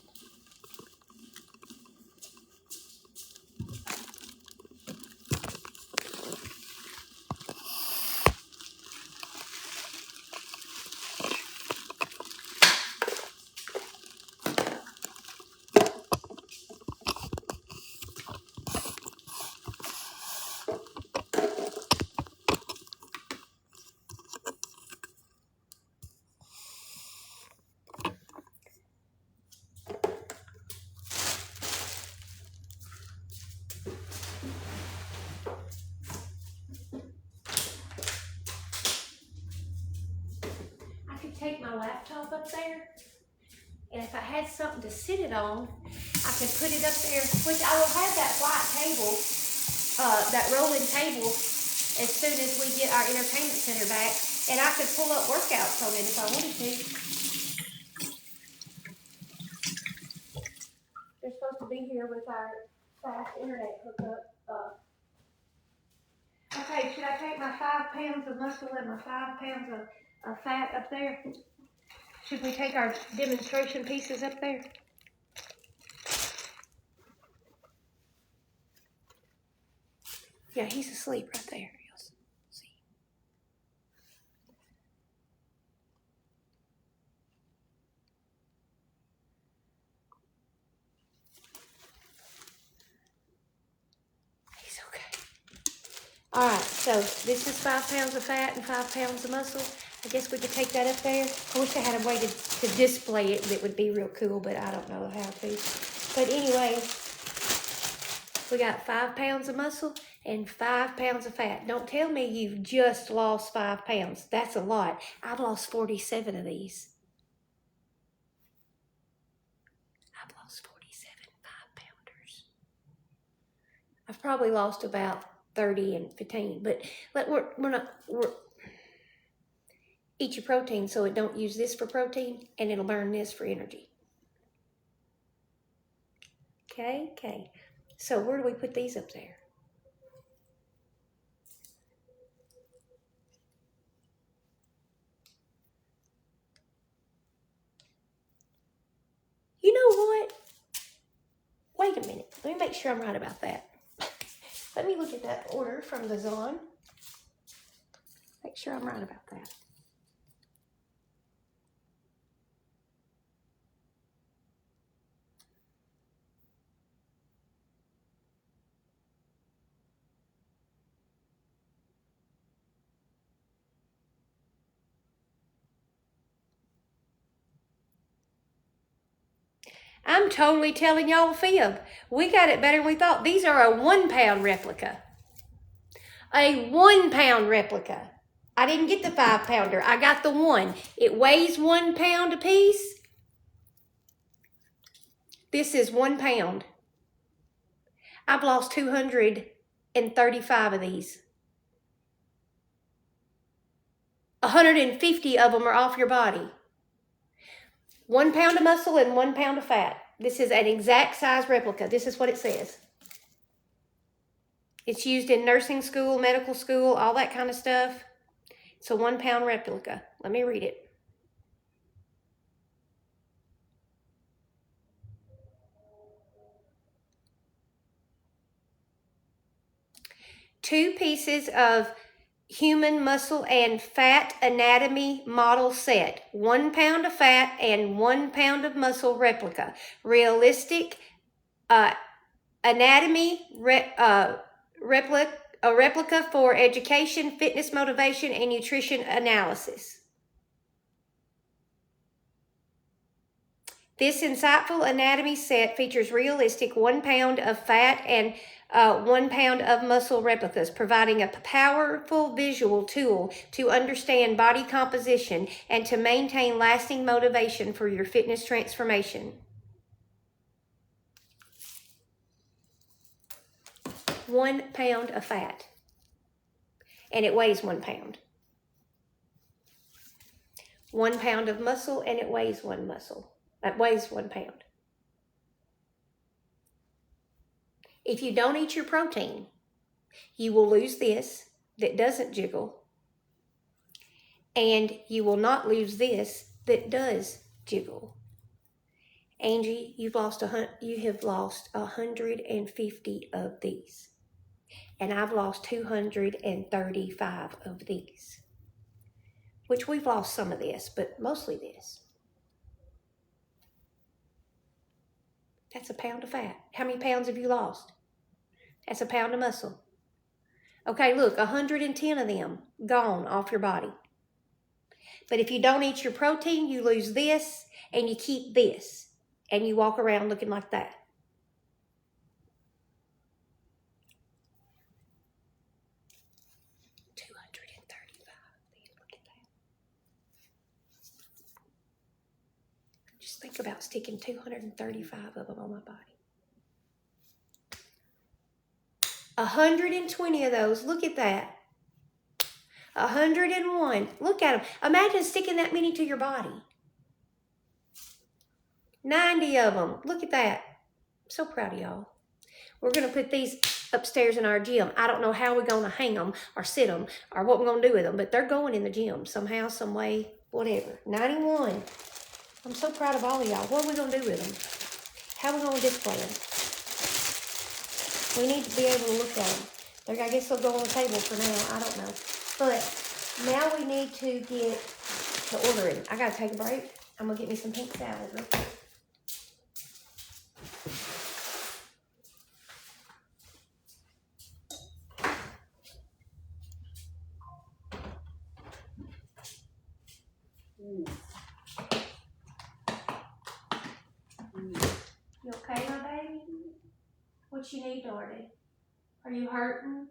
Take my laptop up there And if I had something to sit it on, I could put it up there, which I will have that white table, that rolling table, as soon as we get our entertainment center back. And I could pull up workouts on it if I wanted to. They're supposed to be here with our fast internet hookup. Okay, should I take my 5 pounds of muscle and my 5 pounds of fat up there? Should we take our demonstration pieces up there? Yeah, he's asleep right there. See. He's okay. All right, so this is 5 pounds of fat and 5 pounds of muscle. I guess we could take that up there. I wish I had a way to display it that would be real cool, but I don't know how to. But anyway, we got 5 pounds of muscle and 5 pounds of fat. Don't tell me you've just lost 5 pounds. That's a lot. I've lost 47 of these. I've lost 47 5-pounders. I've probably lost about 30 and 15, but we're eat your protein so it don't use this for protein and it'll burn this for energy. Okay. So where do we put these up there? You know what? Wait a minute. Let me make sure I'm right about that. Let me look at that order from the Zon. Make sure I'm right about that. I'm totally telling y'all a fib. We got it better than we thought. These are a 1 pound replica. A 1 pound replica. I didn't get the 5 pounder. I got the 1. It weighs 1 pound a piece. This is 1 pound. I've lost 235 of these. 150 of them are off your body. 1 pound of muscle and 1 pound of fat. This is an exact size replica. This is what it says. It's used in nursing school, medical school, all that kind of stuff. It's a 1 pound replica. Let me read it. Two pieces of human muscle and fat anatomy model set. 1 pound of fat and 1 pound of muscle replica. Realistic anatomy replica for education, fitness, motivation, and nutrition analysis. This insightful anatomy set features realistic 1 pound of fat and 1 pound of muscle replicas, providing a powerful visual tool to understand body composition and to maintain lasting motivation for your fitness transformation. 1 pound of fat, and it weighs 1 pound. 1 pound of muscle, and it weighs 1 muscle. It weighs 1 pound. If you don't eat your protein, you will lose this that doesn't jiggle, and you will not lose this that does jiggle. Angie, you have lost 150 of these, and I've lost 235 of these, which we've lost some of this, but mostly this. That's a pound of fat. How many pounds have you lost? That's a pound of muscle. Okay, look, 110 of them gone off your body. But if you don't eat your protein, you lose this, and you keep this, and you walk around looking like that. Just think about sticking 235 of them on my body. 120 of those. Look at that. 101. Look at them. Imagine sticking that many to your body. 90 of them. Look at that. I'm so proud of y'all. We're going to put these upstairs in our gym. I don't know how we're going to hang them or sit them or what we're going to do with them, but they're going in the gym somehow, some way, whatever. 91. I'm so proud of all of y'all. What are we going to do with them? How are we going to display them? We need to be able to look at them. I guess they'll go on the table for now. I don't know. But now we need to get to ordering. I got to take a break. I'm going to get me some pink salad real quick. You okay, my baby? What you need, darling? Are you hurting?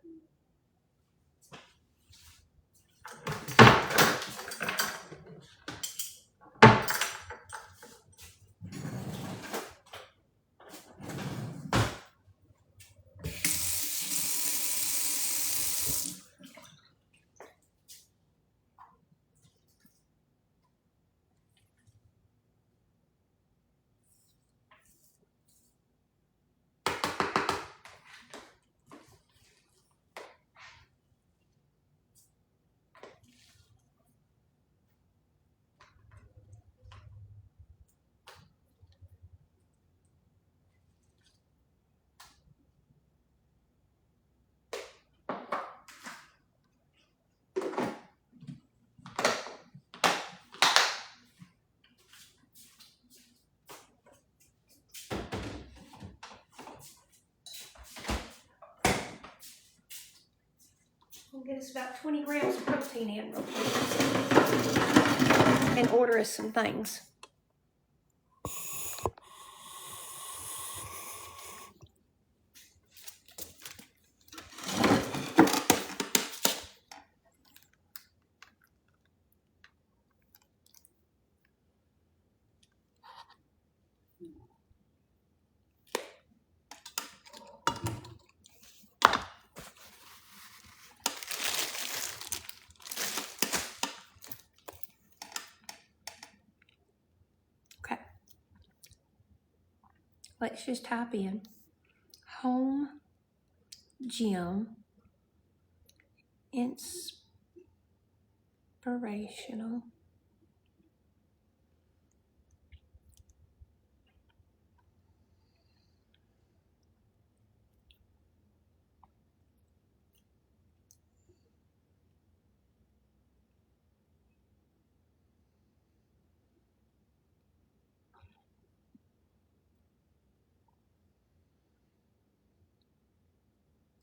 We'll get us about 20 grams of protein in real quick and order us some things. Okay. Let's just type in home gym inspirational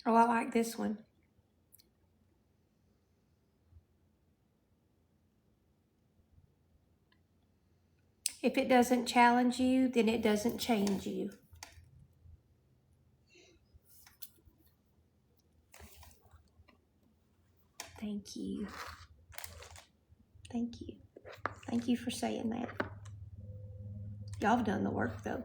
Oh, I like this one. If it doesn't challenge you, then it doesn't change you. Thank you. Thank you. Thank you for saying that. Y'all have done the work, though.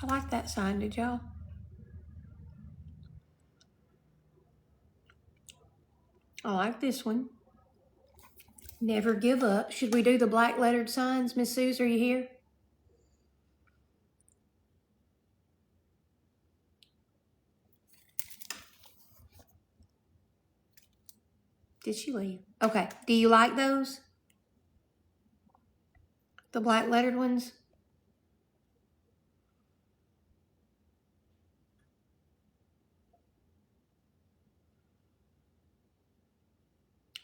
I like that sign, did y'all? I like this one. Never give up. Should we do the black lettered signs? Miss Suze, are you here? Did she leave? Okay. Do you like those? The black lettered ones?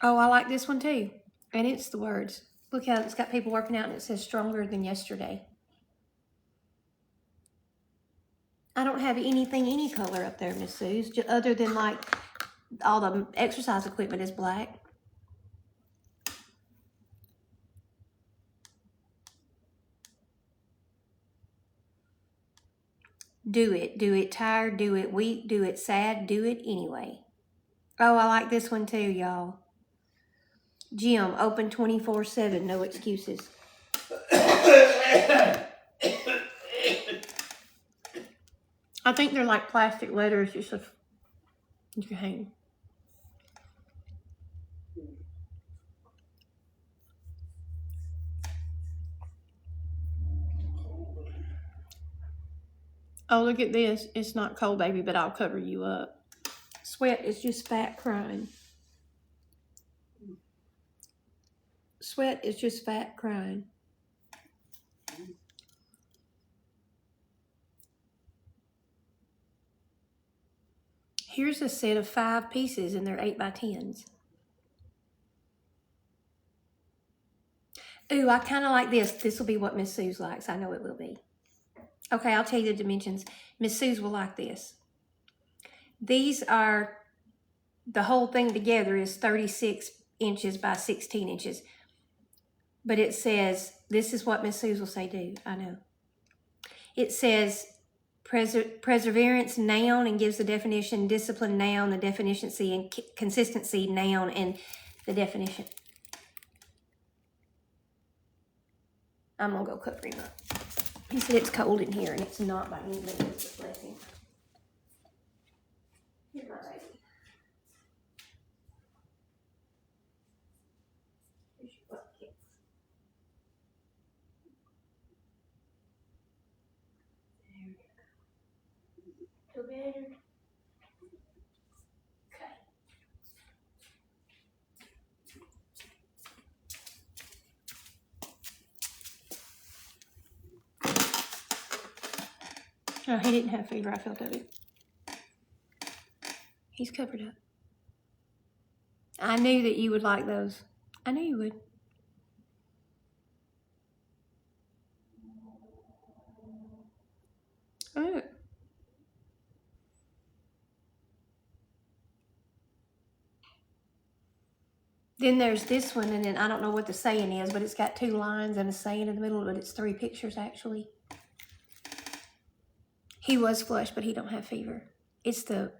Oh, I like this one too. And it's the words. Look how it's got people working out and it says stronger than yesterday. I don't have anything, any color up there, Miss Suze, other than like all the exercise equipment is black. Do it. Do it tired. Do it weak. Do it sad. Do it anyway. Oh, I like this one too, y'all. Gym, open 24/7, no excuses. I think they're like plastic letters, just a, you can hang. Oh, look at this. It's not cold, baby, but I'll cover you up. Sweat is just fat crying. Sweat is just fat crying. Here's a set of 5 pieces, and they're 8x10s. Ooh, I kind of like this. This will be what Miss Suze likes. I know it will be. Okay, I'll tell you the dimensions. Miss Suze will like this. These are, the whole thing together is 36 inches by 16 inches. But it says, this is what Miss Suze will say, do. I know. It says perseverance, noun, and gives the definition, discipline, noun, the definition, and consistency, noun, and the definition. I'm going to go cover him up. He said it's cold in here, and it's not by any means. Just bless him. Here, my baby. Here's your bucket. There we go. Feel better? Okay. Oh, he didn't have fever. I felt of it. He's covered up. I knew that you would like those. I knew you would. Oh. Then there's this one, and then I don't know what the saying is, but it's got 2 lines and a saying in the middle, but it's 3 pictures actually. He was flushed, but he don't have fever. It's the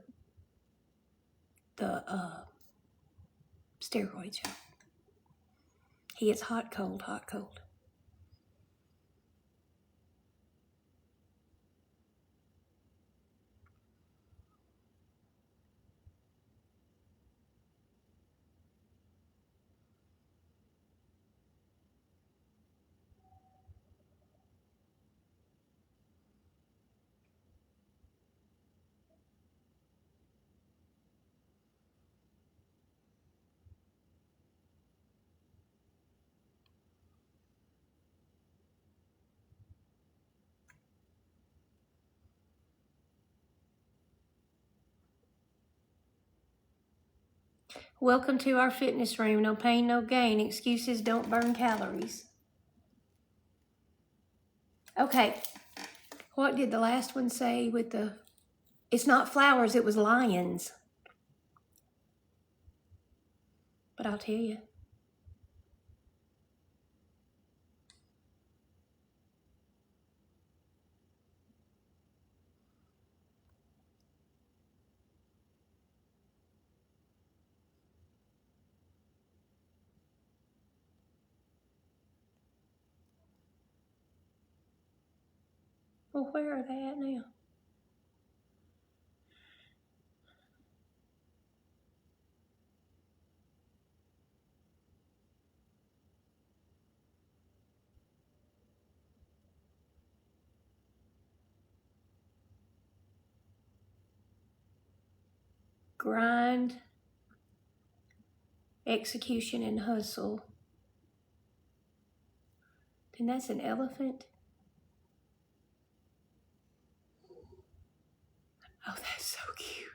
steroids, y'all. He gets hot, cold, hot, cold. Welcome to our fitness room. No pain, no gain. Excuses don't burn calories. Okay. What did the last one say with the... It's not flowers, it was lions. But I'll tell you. Well, where are they at now? Grind, execution, and hustle. Then that's an elephant. Oh, that's so cute.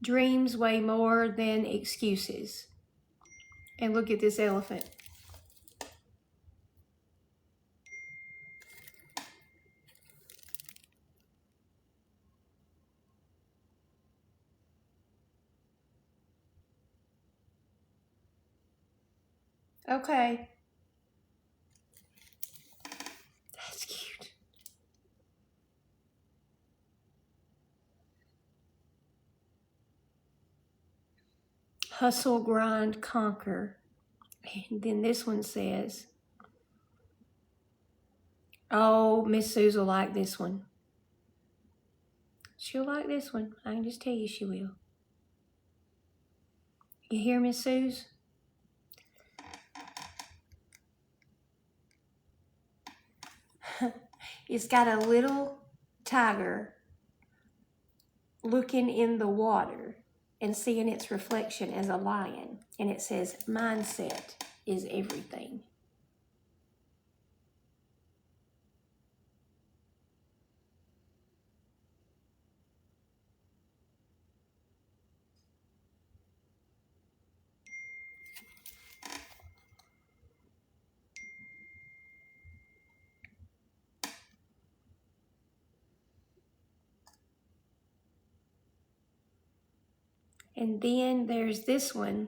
Dreams weigh more than excuses. And look at this elephant. Okay. That's cute. hustle, grind, conquer. And then this one says, oh, Miss Suze will like this one. She'll like this one. I can just tell you she will. You hear, Miss Suze? It's got a little tiger looking in the water and seeing its reflection as a lion. And it says, mindset is everything. And then there's this one.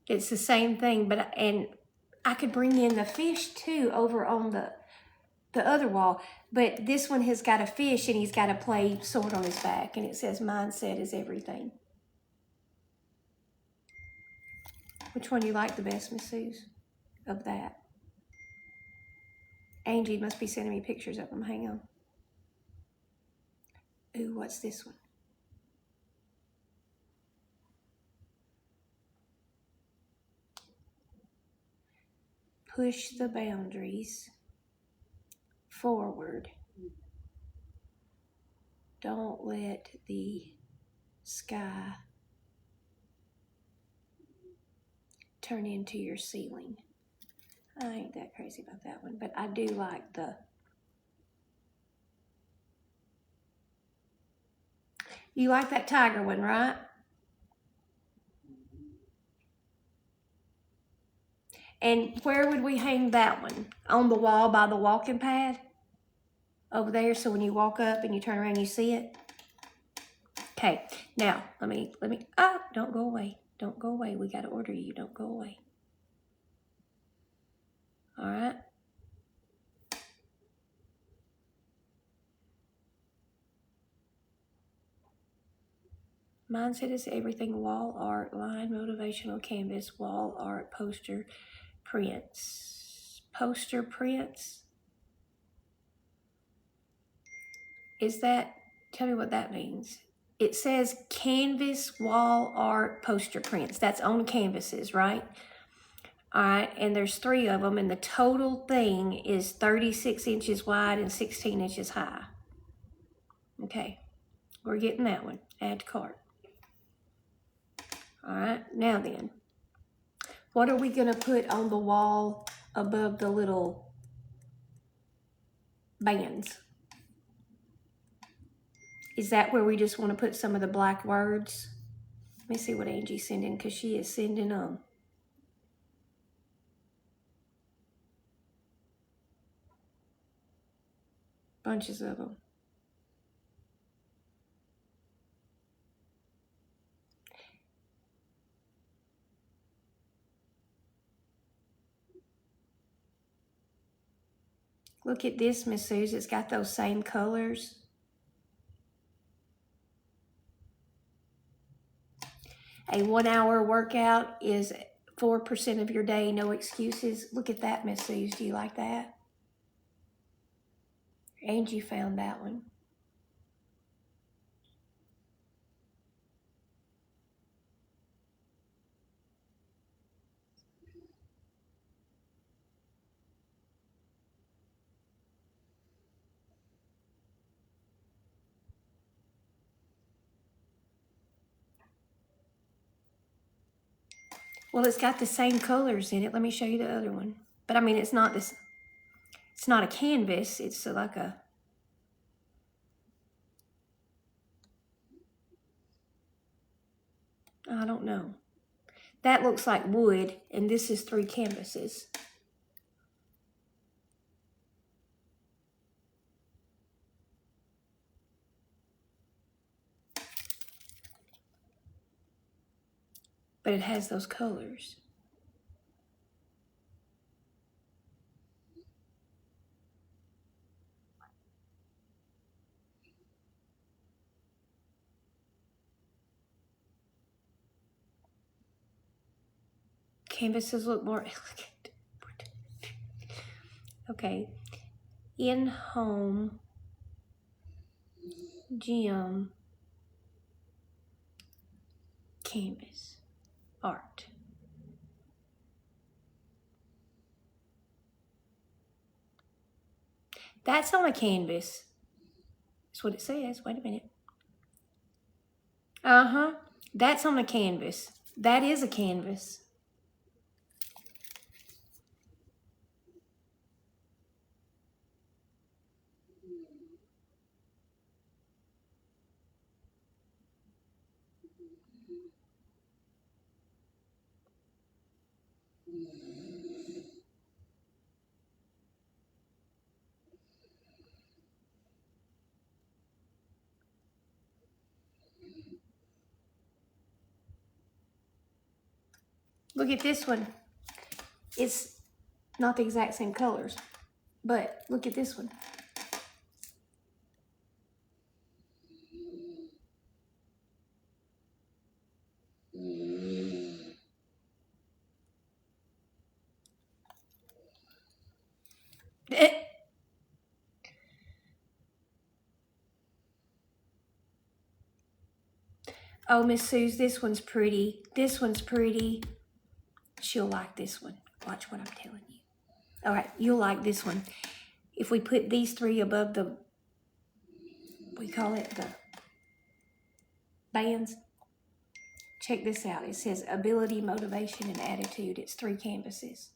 It's the same thing, and I could bring in the fish too over on the other wall. But this one has got a fish and he's got a play sword on his back, and it says mindset is everything. Which one do you like the best, Miss Suze, of that? Angie must be sending me pictures of them. Hang on. Ooh, what's this one? Push the boundaries forward. Don't let the sky turn into your ceiling. I ain't that crazy about that one, but I do like the... You like that tiger one, right? And where would we hang that one? On the wall by the walking pad? Over there, so when you walk up and you turn around, you see it? Okay, now, let me, don't go away. Don't go away. We got to order you. Don't go away. All right? Mindset is everything. Wall art, line, motivational canvas, wall art, poster, prints. Poster prints? Is that, tell me what that means. It says canvas, wall art, poster prints. That's on canvases, right? All right, and there's 3 of them, and the total thing is 36 inches wide and 16 inches high. Okay, we're getting that one. Add to cart. All right, now then, what are we going to put on the wall above the little bands? Is that where we just want to put some of the black words? Let me see what Angie's sending, because she is sending bunches of them. Look at this, Miss Suze. It's got those same colors. A 1-hour workout is 4% of your day, no excuses. Look at that, Miss Suze. Do you like that? Angie found that one. Well, it's got the same colors in it. Let me show you the other one. But I mean, it's not this. It's not a canvas. It's like a... I don't know. That looks like wood, and this is 3 canvases. But it has those colors. Canvases look more elegant. Okay. In-home gym canvas art. That's on a canvas. That's what it says. Wait a minute. Uh-huh. That's on a canvas. That is a canvas. Look at this one. It's not the exact same colors, but look at this one. Oh, Miss Suze, this one's pretty. This one's pretty. She'll like this one. Watch what I'm telling you. All right, you'll like this one. If we put these three above the, we call it the bands. Check this out. It says ability, motivation, and attitude. It's 3 canvases.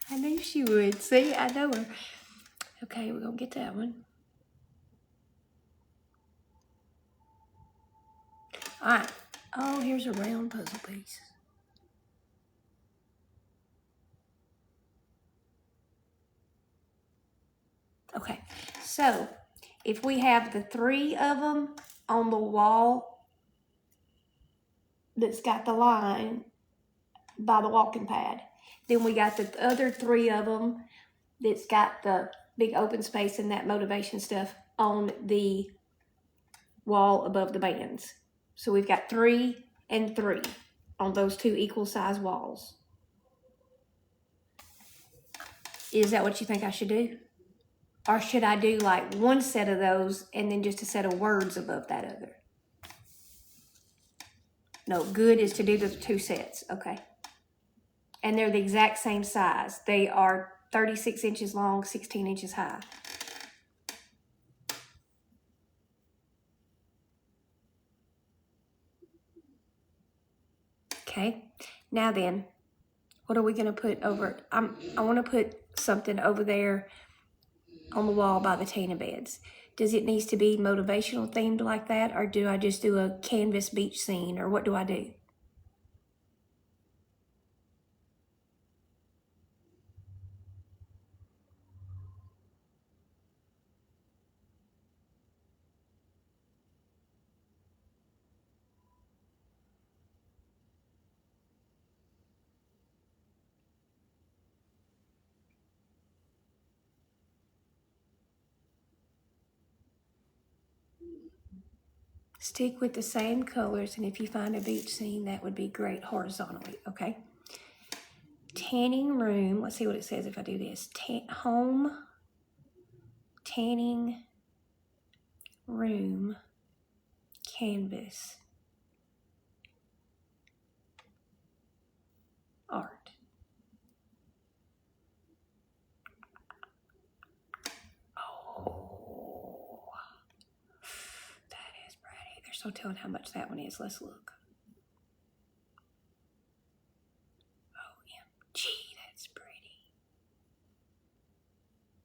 I knew she would. See, I know her. Okay, we're going to get that one. All right. Oh, here's a round puzzle piece. Okay, so if we have the 3 of them on the wall that's got the line by the walking pad, then we got the other 3 of them that's got the big open space and that motivation stuff on the wall above the bands. So we've got 3 and 3 on those 2 equal size walls. Is that what you think I should do? Or should I do like 1 set of those and then just a set of words above that other? No, good is to do the 2 sets. Okay. And they're the exact same size. They are 36 inches long, 16 inches high. Okay. Now then, what are we going to put over? I want to put something over there on the wall by the Tina beds. Does it need to be motivational themed like that, or do I just do a canvas beach scene, or what do I do? Stick with the same colors, and if you find a beach scene, that would be great horizontally, okay? Tanning room, let's see what it says if I do this. Home tanning room canvas art. Oh, that is pretty. They're so telling how much that one is. Let's look. OMG, that's pretty.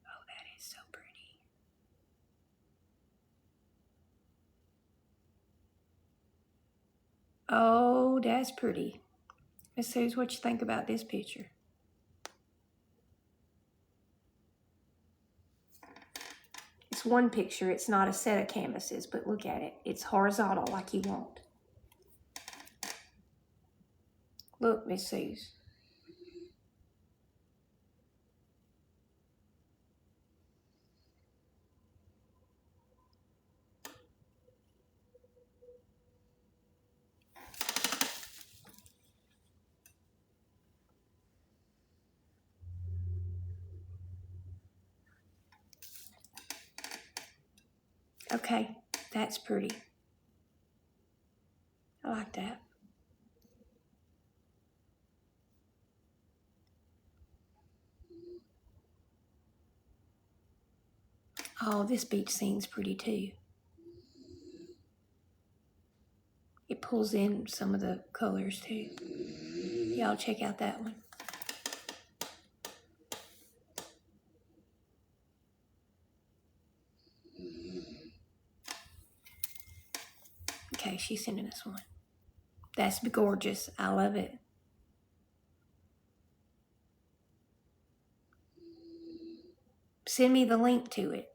Oh, that is so pretty. Oh, that's pretty. Miss Suze, what you think about this picture? It's one picture. It's not a set of canvases, but look at it. It's horizontal like you want. Look, Miss Suze. Okay, that's pretty. I like that. Oh, this beach scene's pretty too. It pulls in some of the colors too. Y'all check out that one. Okay, she's sending us one. That's gorgeous. I love it. Send me the link to it.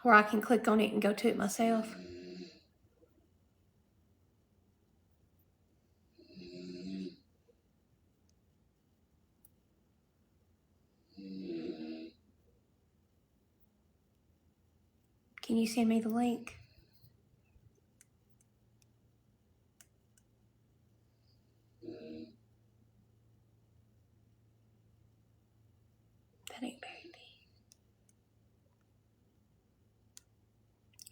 Where I can click on it and go to it myself. Can you send me the link? That ain't very big.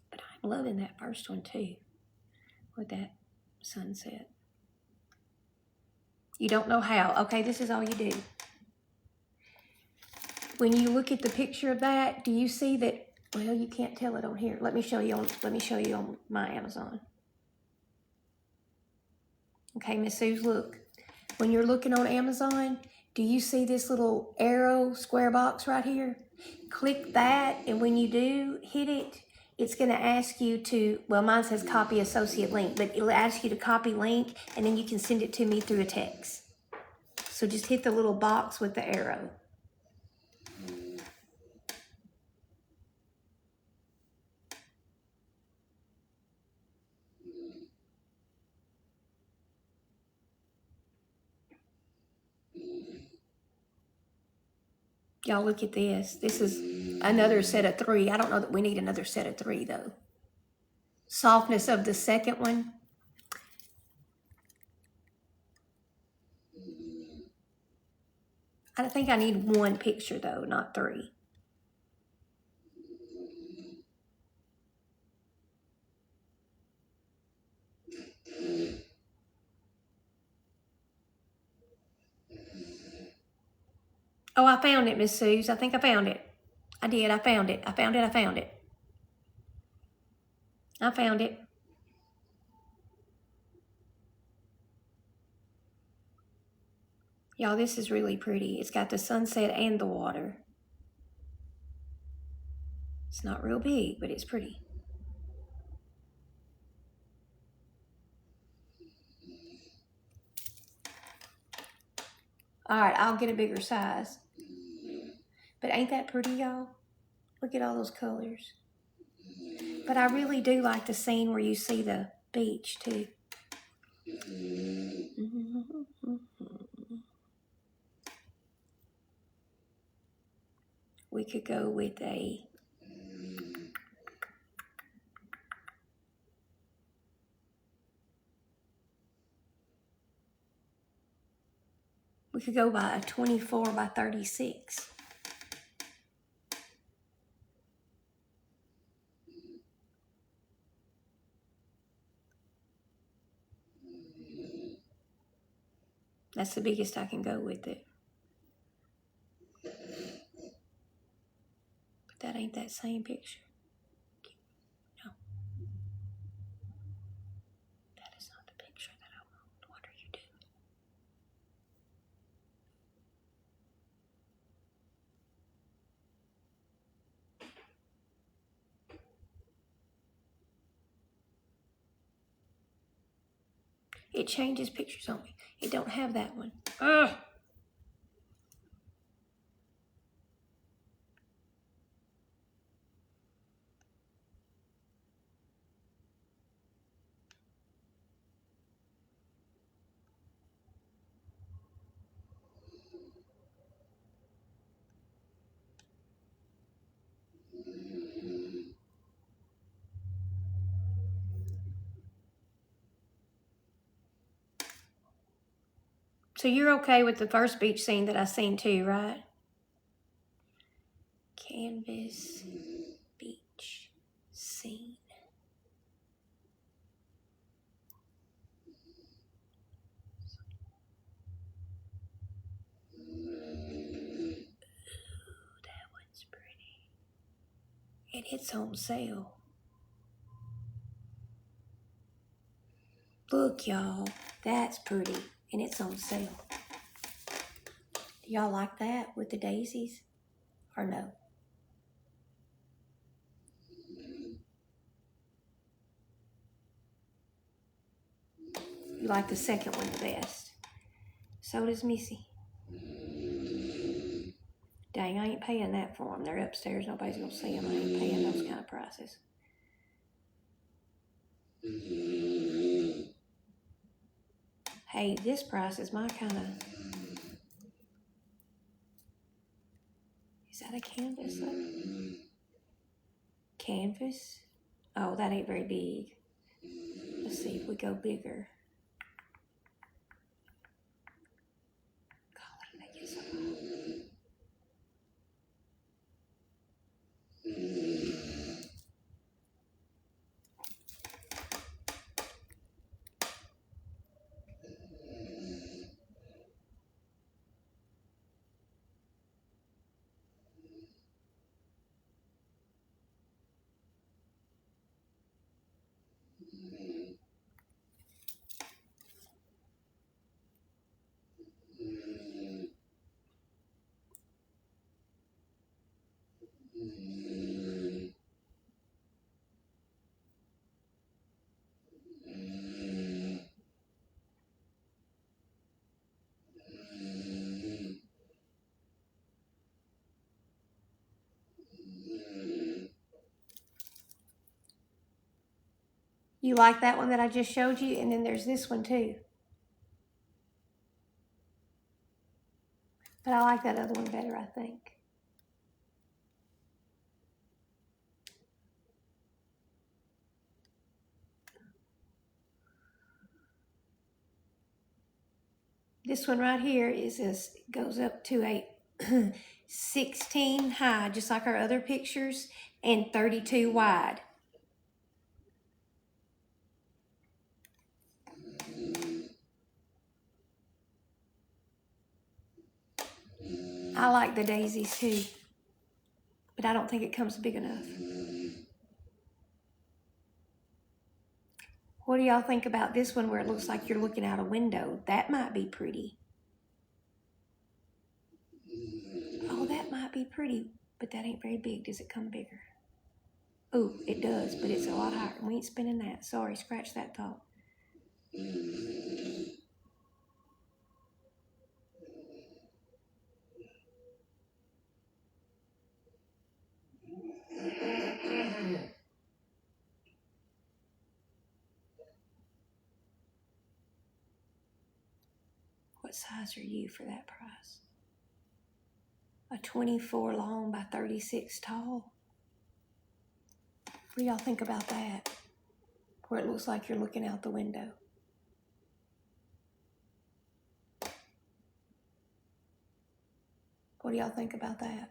But I'm loving that first one too. With that sunset. You don't know how. Okay, this is all you do. When you look at the picture of that, do you see that? Well, you can't tell it on here. Let me show you on my Amazon. Okay, Miss Suze, look. When you're looking on Amazon, do you see this little arrow square box right here? Click that, and when you do hit it, it's going to ask you to, well, mine says copy associate link, but it'll ask you to copy link, and then you can send it to me through a text. So just hit the little box with the arrow. Y'all look at this. This is another set of 3. I don't know that we need another set of 3 though. Softness of the second one. I think I need 1 picture though, not 3. Oh, I found it, Miss Suze. I think I found it. I did. I found it. I found it. I found it. I found it. Y'all, this is really pretty. It's got the sunset and the water. It's not real big, but it's pretty. All right, I'll get a bigger size. But ain't that pretty, y'all? Look at all those colors. But I really do like the scene where you see the beach, too. We could go with a... We could go by a 24 by 36. That's the biggest I can go with it. But that ain't that same picture. No. That is not the picture that I want. What are you doing? It changes pictures on me. It don't have that one. Ugh. So you're okay with the first beach scene that I seen too, right? canvas beach scene. That one's pretty. And it's on sale. Look, y'all, that's pretty, and it's on sale. Do y'all like that with the daisies, or no? You like the second one the best. So does Missy. Dang, I ain't paying that for them. They're upstairs. Nobody's gonna see them. I ain't paying those kind of prices. Hey, this price is my kind of... Is that a canvas? Canvas? Oh, that ain't very big. Let's see if we go bigger. Golly, that gets so hot. You like that one that I just showed you? And then there's this one too. But I like that other one better, I think. This one right here is this, goes up to a 16 high, just like our other pictures, and 32 wide. I like the daisies too, but I don't think it comes big enough. What do y'all think about this one where it looks like you're looking out a window? That might be pretty. Oh, that might be pretty, but that ain't very big. Does it come bigger? Oh, it does, but it's a lot higher. We ain't spinning that. Sorry, scratch that thought. What size are you for that price? A 24 long by 36 tall. What do y'all think about that? Where it looks like you're looking out the window. What do y'all think about that?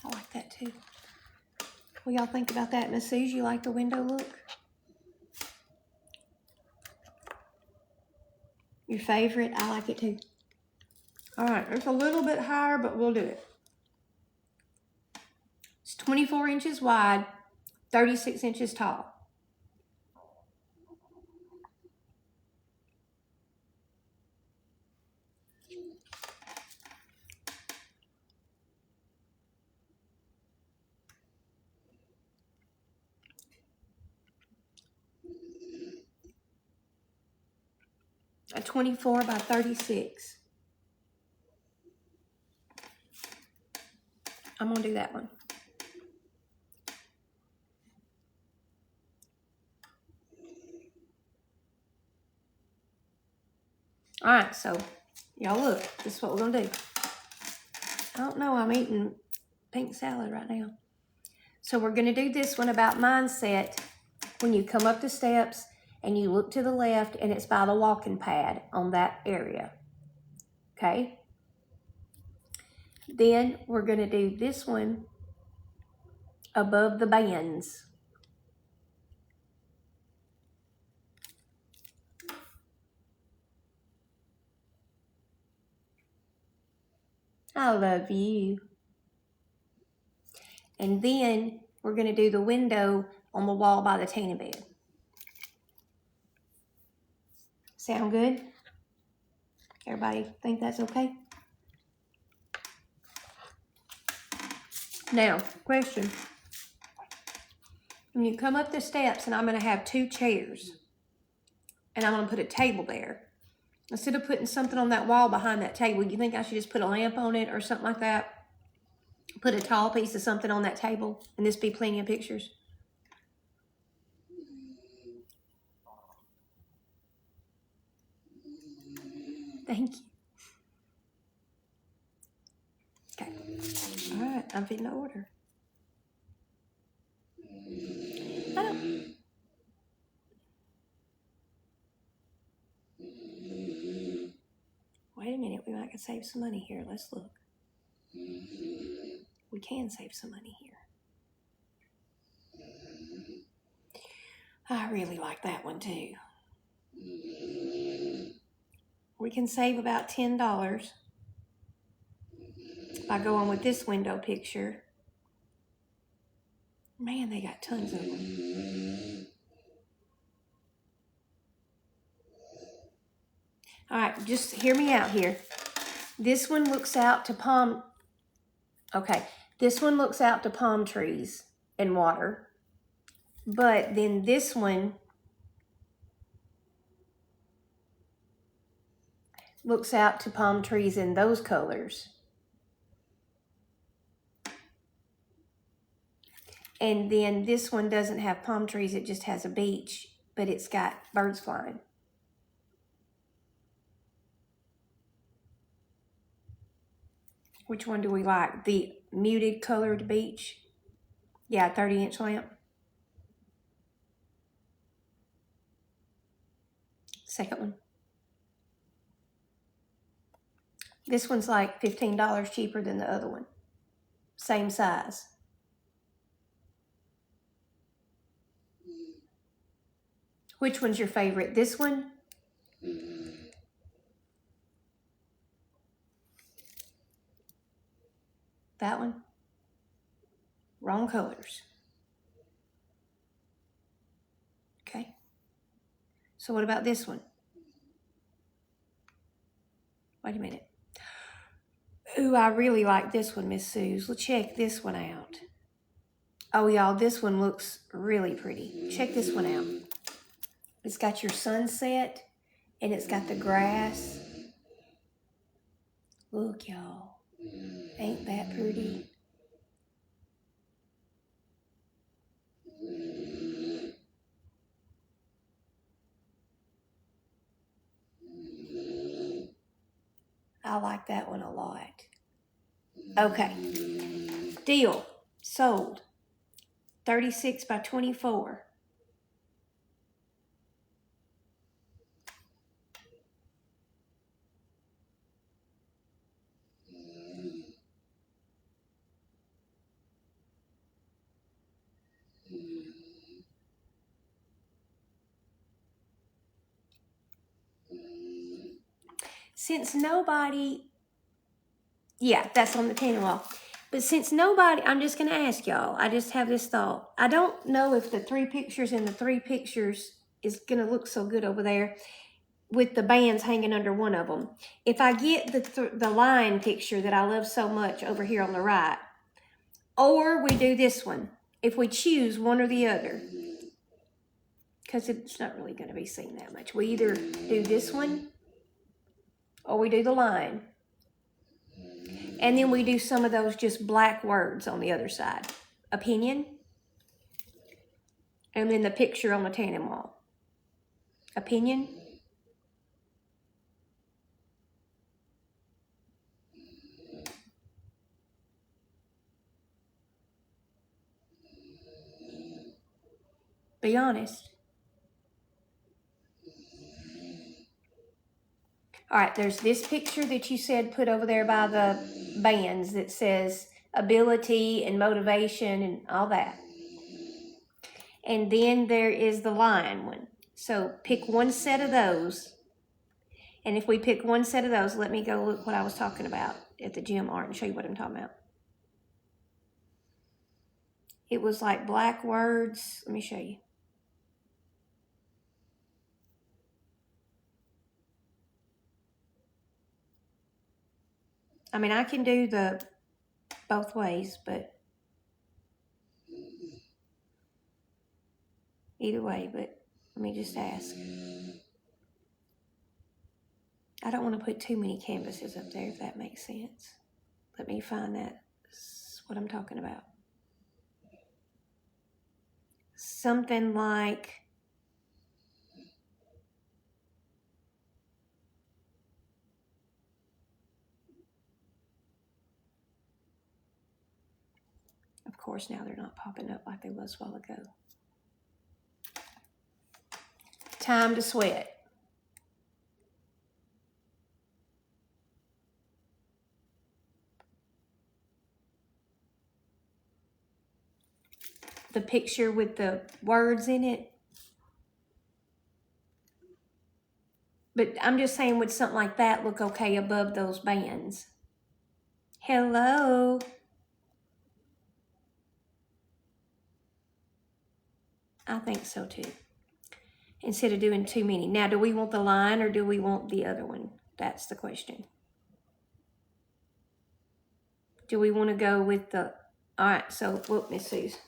I like that too. What do y'all think about that? Miss Suze, you like the window look? Your favorite? I like it too. All right, it's a little bit higher, but we'll do it. It's 24 inches wide, 36 inches tall. A 24 by 36. I'm gonna do that one. All right, so y'all look, this is what we're gonna do. I don't know, I'm eating pink salad right now. So we're gonna do this one about mindset when you come up the steps and you look to the left, and it's by the walking pad on that area. Okay? Then we're going to do this one above the bands. I love you. And then we're going to do the window on the wall by the tanning bed. Sound good? Everybody think that's okay? Now, question. When you come up the steps, and I'm going to have 2 chairs, and I'm going to put a table there. Instead of putting something on that wall behind that table, you think I should just put a lamp on it or something like that? Put a tall piece of something on that table, and this be plenty of pictures? Thank you. Okay. All right, I'm fitting to order. I don't. Wait a minute, we might could save some money here. Let's look. We can save some money here. I really like that one too. We can save about $10 by going with this window picture. Man, they got tons of them. All right, just hear me out here. This one looks out to palm. Okay, this one looks out to palm trees and water. But then this one looks out to palm trees in those colors. And then this one doesn't have palm trees, it just has a beach, but it's got birds flying. Which one do we like? The muted colored beach? Yeah, 30-inch lamp. Second one. This one's like $15 cheaper than the other one. Same size. Which one's your favorite? This one? That one? Wrong colors. Okay. So what about this one? Wait a minute. Ooh, I really like this one, Miss Suze. Let's check this one out. Oh, y'all, this one looks really pretty. Check this one out. It's got your sunset, and it's got the grass. Look, y'all. Ain't that pretty? I like that one a lot. Okay. Deal. Sold. 36 by 24. Since nobody, yeah, that's on the tanning wall. But since nobody, I'm just going to ask y'all, I just have this thought. I don't know if the 3 pictures and the 3 pictures is going to look so good over there with the bands hanging under one of them. If I get the line picture that I love so much over here on the right, or we do this one, if we choose one or the other, because it's not really going to be seen that much. We either do this one or we do the line. And then we do some of those just black words on the other side. Opinion. And then the picture on the tanning wall. Opinion. Be honest. All right, there's this picture that you said put over there by the bands that says ability and motivation and all that. And then there is the lion one. So pick one set of those. And if we pick one set of those, let me go look what I was talking about at the gym art and show you what I'm talking about. It was like black words. Let me show you. I mean, I can do the both ways, but either way, but let me just ask. I don't want to put too many canvases up there, if that makes sense. Let me find that. That's what I'm talking about. Something like, of course, now they're not popping up like they was a while ago. Time to sweat. The picture with the words in it. But I'm just saying, would something like that look okay above those bands? Hello? I think so too. Instead of doing too many. Now, do we want the line or do we want the other one? That's the question. Do we want to go with the... All right, so, whoop, Miss Suze.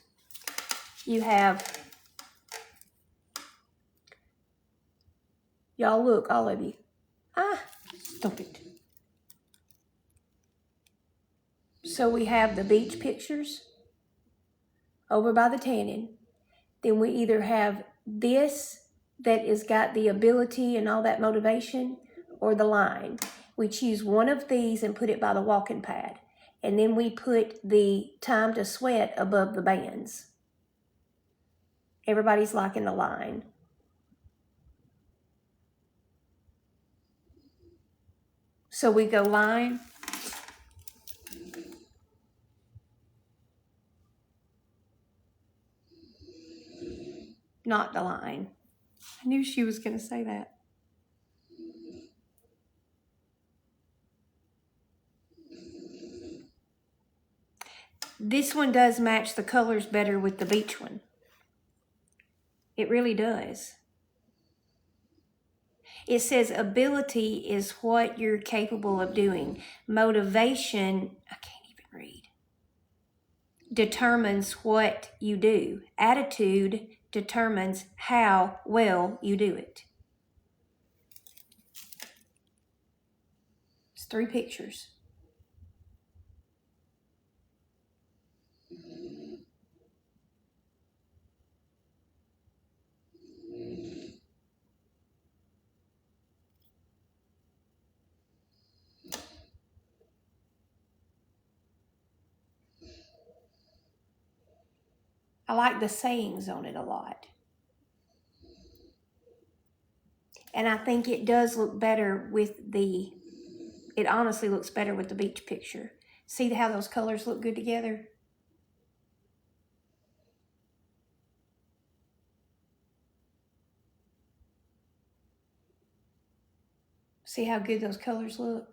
You have... Y'all look, all of you. Ah, stop it. So we have the beach pictures over by the tanning. Then we either have this that has got the ability and all that motivation, or the line. We choose one of these and put it by the walking pad. And then we put the time to sweat above the bands. Everybody's liking the line. So we go line. Not the line. I knew she was going to say that. This one does match the colors better with the beach one. It really does. It says ability is what you're capable of doing. Motivation, I can't even read, determines what you do. Attitude determines how well you do it. It's 3 pictures. I like the sayings on it a lot. And I think it does look better with it honestly looks better with the beach picture. See how those colors look good together? See how good those colors look?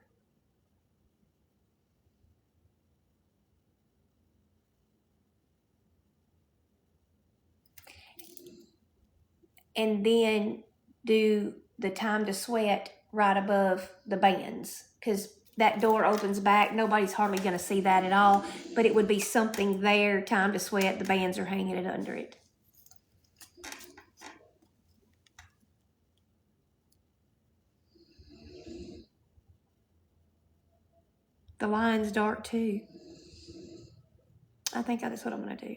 And then do the time to sweat right above the bands, because that door opens back. Nobody's hardly going to see that at all, but it would be something there, time to sweat, the bands are hanging it under it. The line's dark too. I think that's what I'm going to do.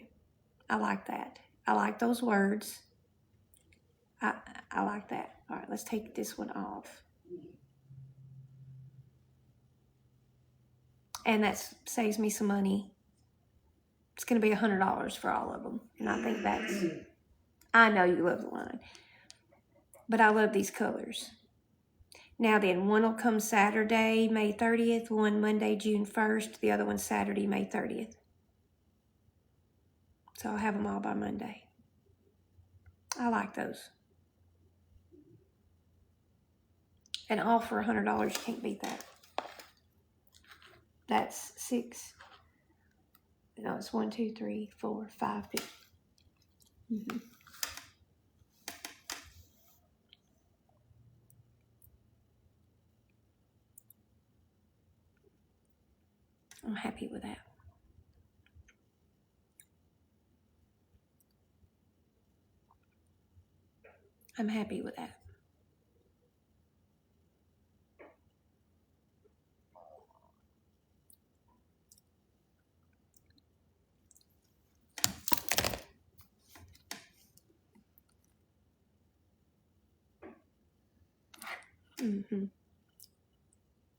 I like that. I like those words. I like that. All right, let's take this one off. And that saves me some money. It's going to be $100 for all of them. And I think I know you love the line. But I love these colors. Now then, one will come Saturday, May 30th, one Monday, June 1st, the other one Saturday, May 30th. So I'll have them all by Monday. I like those. And all for $100, you can't beat that. That's 6. No, it's 1, 2, 3, 4, 5. Mm-hmm. I'm happy with that. I'm happy with that. Mm-hmm.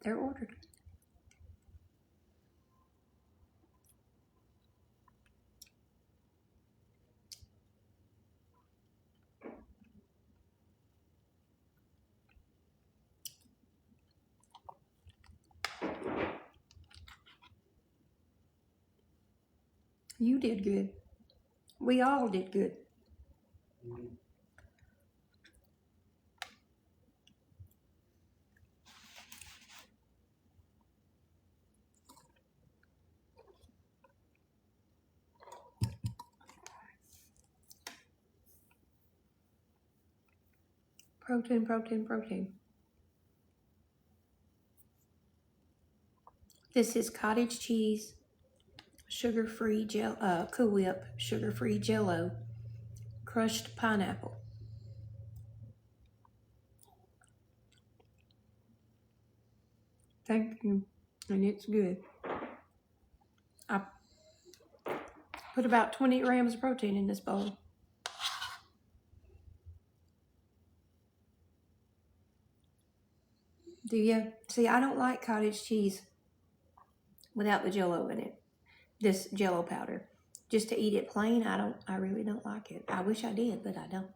They're ordered. You did good. We all did good. Protein, protein, protein. This is cottage cheese, sugar-free Cool Whip, sugar-free Jell-O, crushed pineapple. Thank you, and it's good. I put about 20 grams of protein in this bowl. Do you? See, I don't like cottage cheese without the Jell-O in it. This Jell-O powder. Just to eat it plain, I really don't like it. I wish I did, but I don't.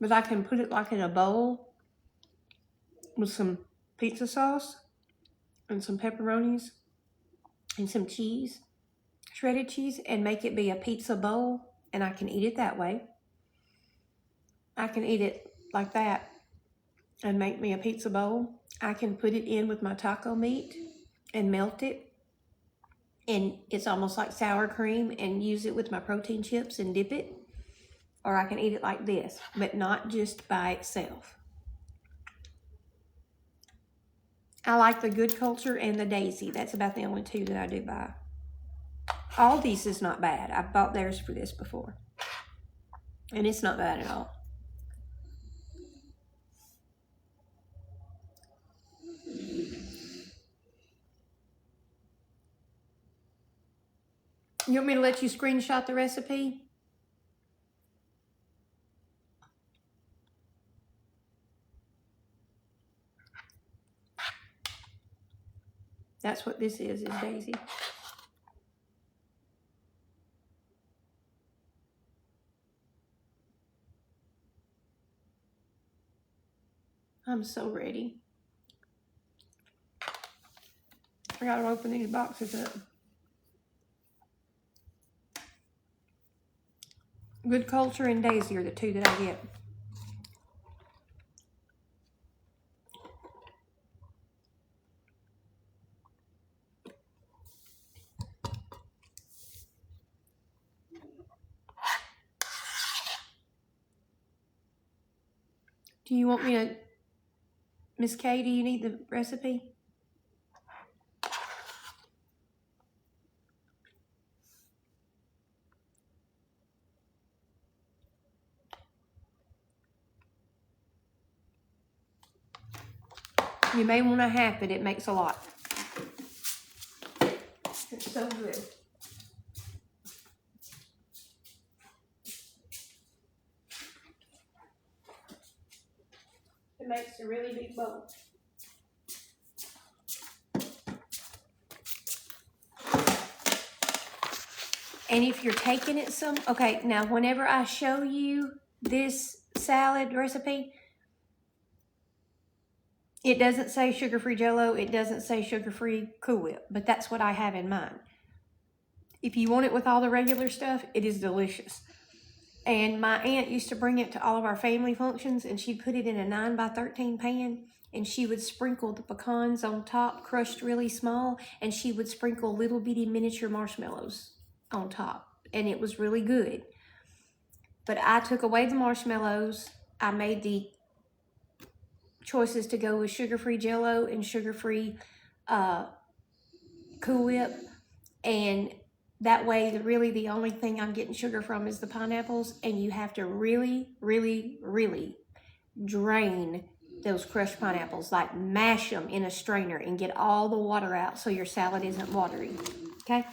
But I can put it like in a bowl with some pizza sauce and some pepperonis and some cheese, shredded cheese, and make it be a pizza bowl, and I can eat it that way. I can eat it like that and make me a pizza bowl. I can put it in with my taco meat and melt it, and it's almost like sour cream, and use it with my protein chips and dip it. Or I can eat it like this, but not just by itself. I like the Good Culture and the Daisy. That's about the only two that I do buy. Aldi's is not bad. I've bought theirs for this before, and it's not bad at all. You want me to let you screenshot the recipe? That's what this is Daisy. I'm so ready. I gotta open these boxes up. Good Culture and Daisy are the two that I get. Do you want me to, Miss Kay, do you need the recipe? You may want to half it. It makes a lot. It's so good. It makes a really big bowl. And if you're taking it okay, now whenever I show you this salad recipe, It doesn't say sugar-free Jell-O. It doesn't say sugar-free Cool Whip, but that's what I have in mind. If you want it with all the regular stuff, it is delicious. And my aunt used to bring it to all of our family functions, and she'd put it in a 9x13 pan, and she would sprinkle the pecans on top, crushed really small, and she would sprinkle little bitty miniature marshmallows on top, and it was really good. But I took away the marshmallows. I made the choices to go with sugar-free Jell-O and sugar-free Cool Whip, and that way really the only thing I'm getting sugar from is the pineapples, and you have to really, really, really drain those crushed pineapples, like mash them in a strainer and get all the water out so your salad isn't watery, okay?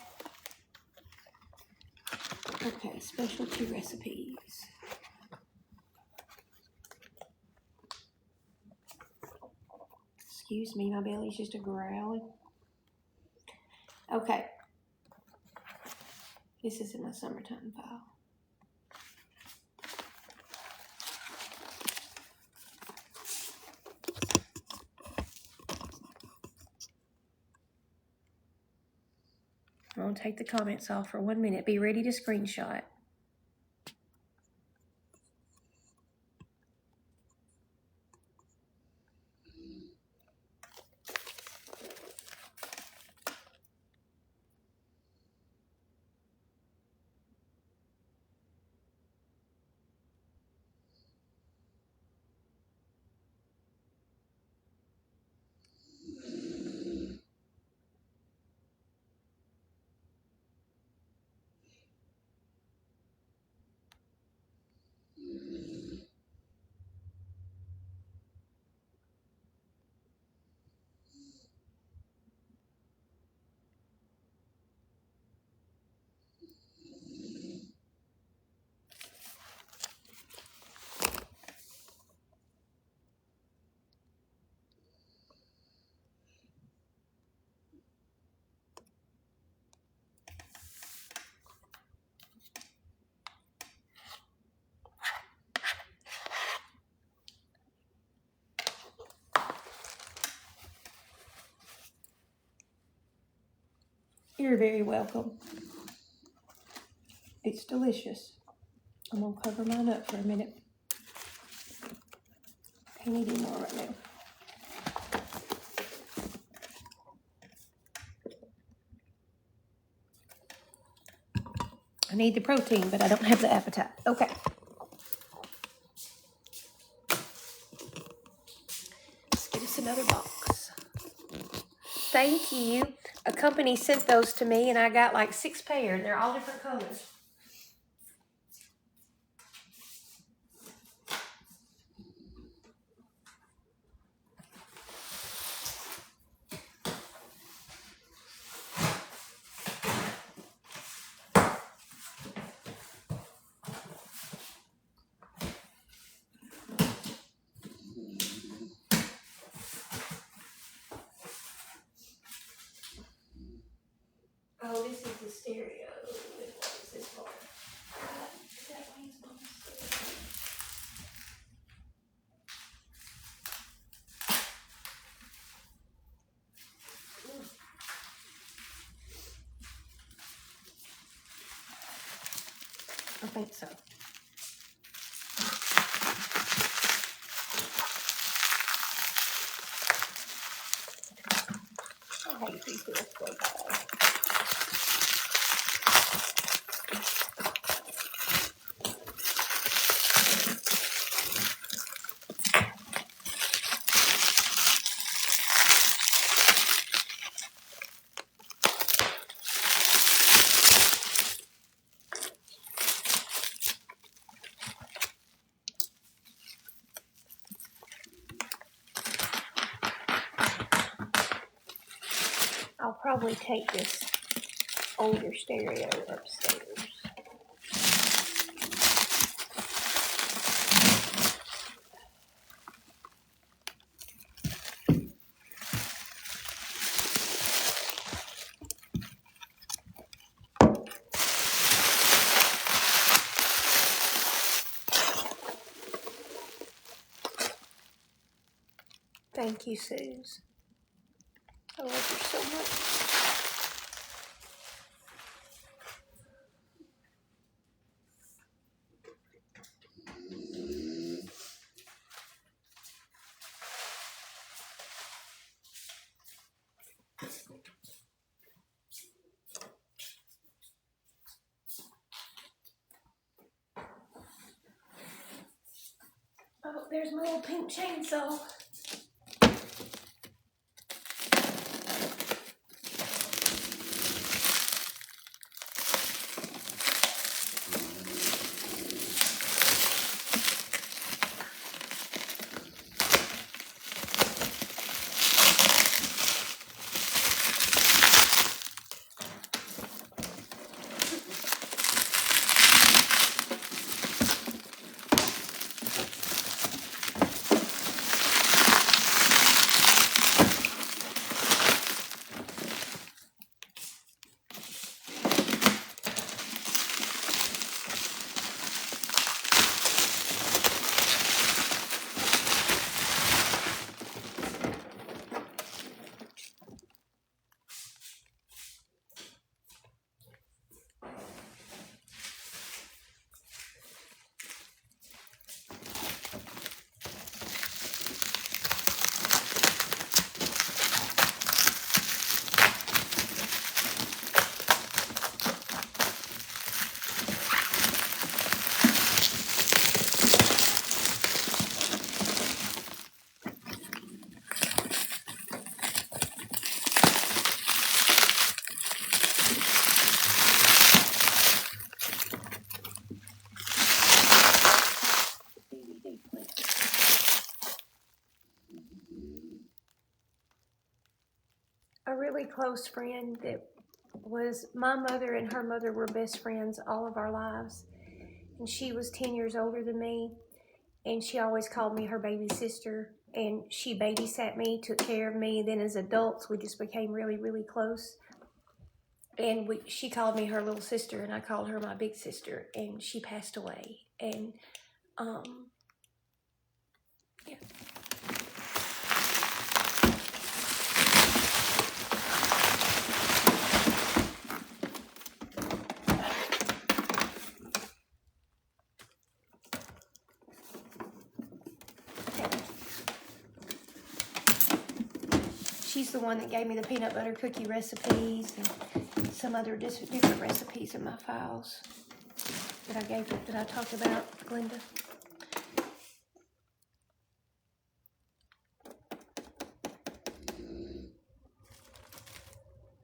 Okay, specialty recipes. Excuse me, my belly's just a growling. Okay. This is in my summertime file. I'm going to take the comments off for 1 minute. Be ready to screenshot. You're very welcome. It's delicious. I'm going to cover mine up for a minute. Can't eat any more right now. I need the protein, but I don't have the appetite. Okay. Let's get us another box. Thank you. A company sent those to me, and I got like 6 pairs. They're all different colors. Oh, this is the stereo. What is this for? Is that Wayne's mom's stereo? I think so. I hate these little flow balls. I'll probably take this older stereo upstairs. Thank you, Suze. I love you so much. Oh, there's my little pink chainsaw. A really close friend that was my mother and her mother were best friends all of our lives. And she was 10 years older than me. And she always called me her baby sister. And she babysat me, took care of me. Then as adults, we just became really, really close. And she called me her little sister, and I called her my big sister. And she passed away. And, yeah. She's the one that gave me the peanut butter cookie recipes and some other different recipes in my files that I talked about, Glenda.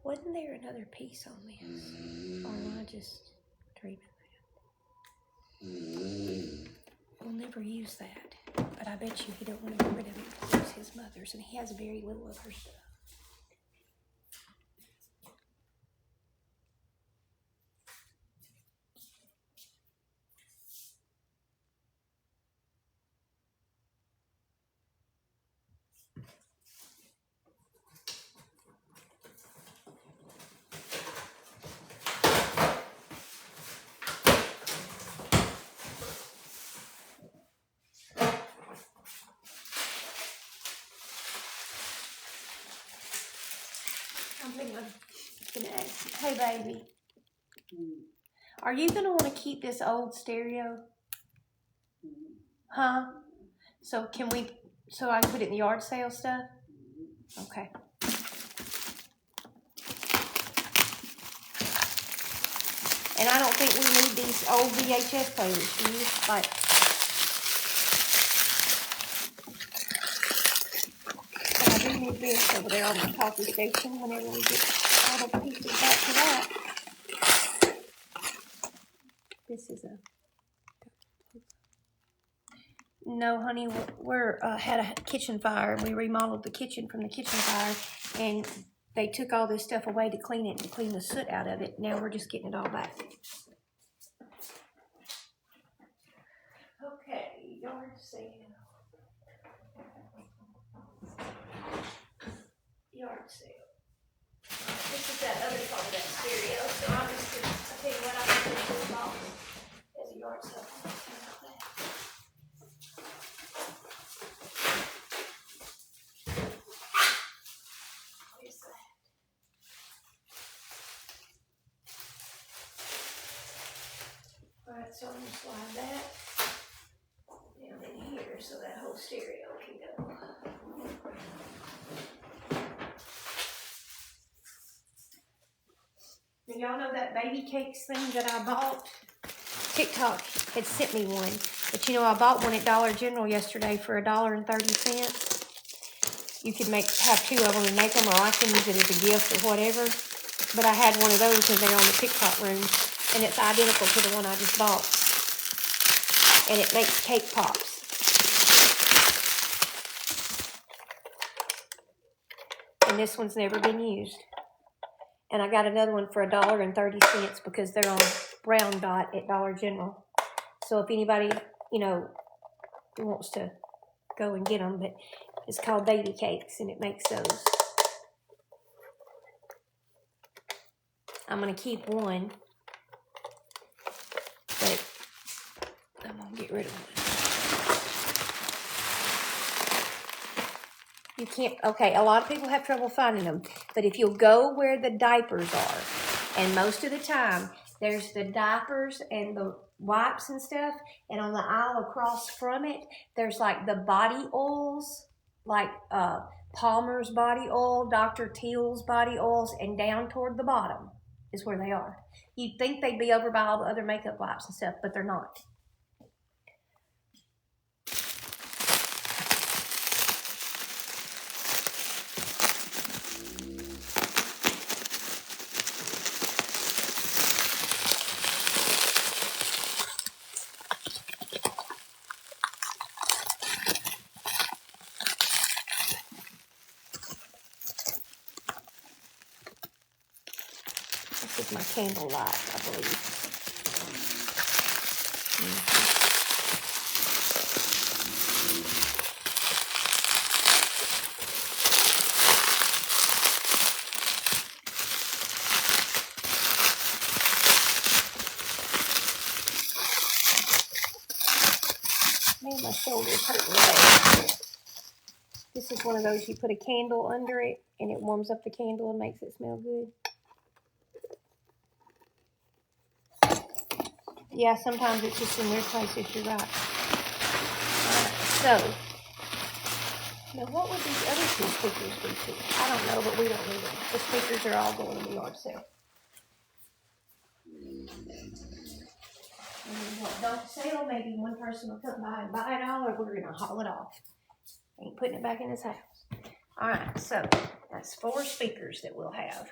Wasn't there another piece on this? Or am I just dreaming that? We'll never use that. But I bet you he don't want to get rid of it because it was his mother's and he has very little of her stuff. I'm gonna ask, hey baby, are you gonna want to keep this old stereo? Huh? So I can put it in the yard sale stuff? Okay. And I don't think we need these old VHS players, do you? Like, but I do need this over there on my coffee station whenever we get all the pieces back to that. This is no, honey, we're had a kitchen fire, and we remodeled the kitchen from the kitchen fire, and they took all this stuff away to clean it, to clean the soot out of it. Now we're just getting it all back. Okay, yard sale. Yard sale. This is that other part of that stereo, so I'm just gonna, I'll tell you what, I'm gonna put this box as a yard sale. so I'm gonna slide that down in here so that whole stereo can go. And y'all know that baby cakes thing that I bought? TikTok had sent me one. But you know, I bought one at Dollar General yesterday for $1.30. You could have 2 of them and make them, or I can use it as a gift or whatever. But I had one of those in there on the TikTok room, and it's identical to the one I just bought. And it makes cake pops. And this one's never been used. And I got another one for $1.30 because they're on Brown Dot at Dollar General. So if anybody, you know, wants to go and get them, but it's called Baby Cakes, and it makes those. I'm going to keep one, but I'm going to get rid of one. You can't, okay, a lot of people have trouble finding them, but if you'll go where the diapers are, and most of the time, there's the diapers and the wipes and stuff, and on the aisle across from it, there's like the body oils, like Palmer's body oil, Dr. Teal's body oils, and down toward the bottom is where they are. You'd think they'd be over by all the other makeup wipes and stuff, but they're not. This is my candle light, I believe. Man, my shoulder's hurting bad. This is one of those you put a candle under it and it warms up the candle and makes it smell good. Yeah, sometimes it's just in their places, you're right. So, now what would these other 2 speakers be to? I don't know, but we don't need them. The speakers are all going in the yard sale. And what don't sell, maybe one person will come by and buy it all, or we're going to haul it off. Ain't putting it back in his house. All right, so that's 4 speakers that we'll have.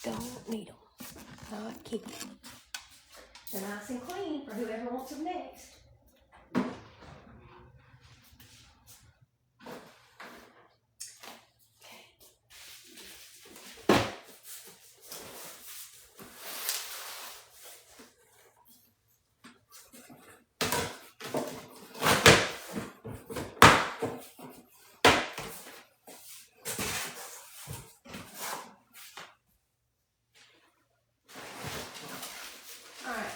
Don't need them. Not keep them. They're nice and clean for whoever wants them next.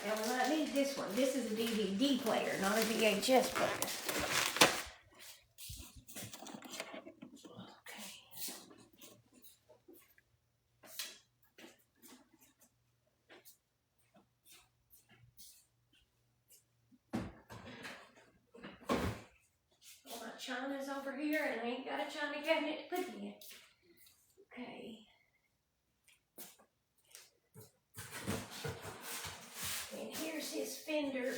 Now we might need this one. This is a DVD player, not a VHS player. Okay. Well, my china's over here and I ain't got a china cabinet to put it in. Okay. And here's his Fender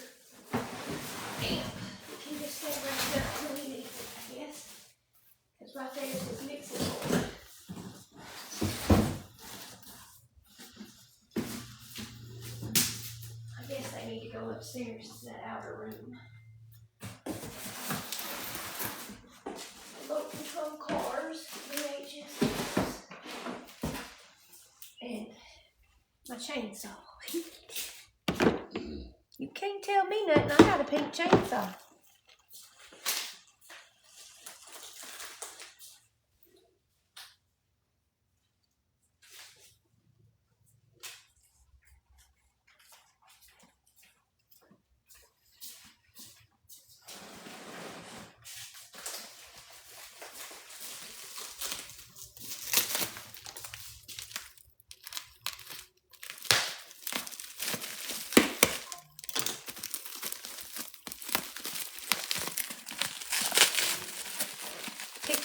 amp. You can just stay right there until we need it, I guess. Because right there is his mixing board. I guess they need to go upstairs to that outer room. Remote control cars, VHS, and my chainsaw. You can't tell me nothing. I got a pink chainsaw.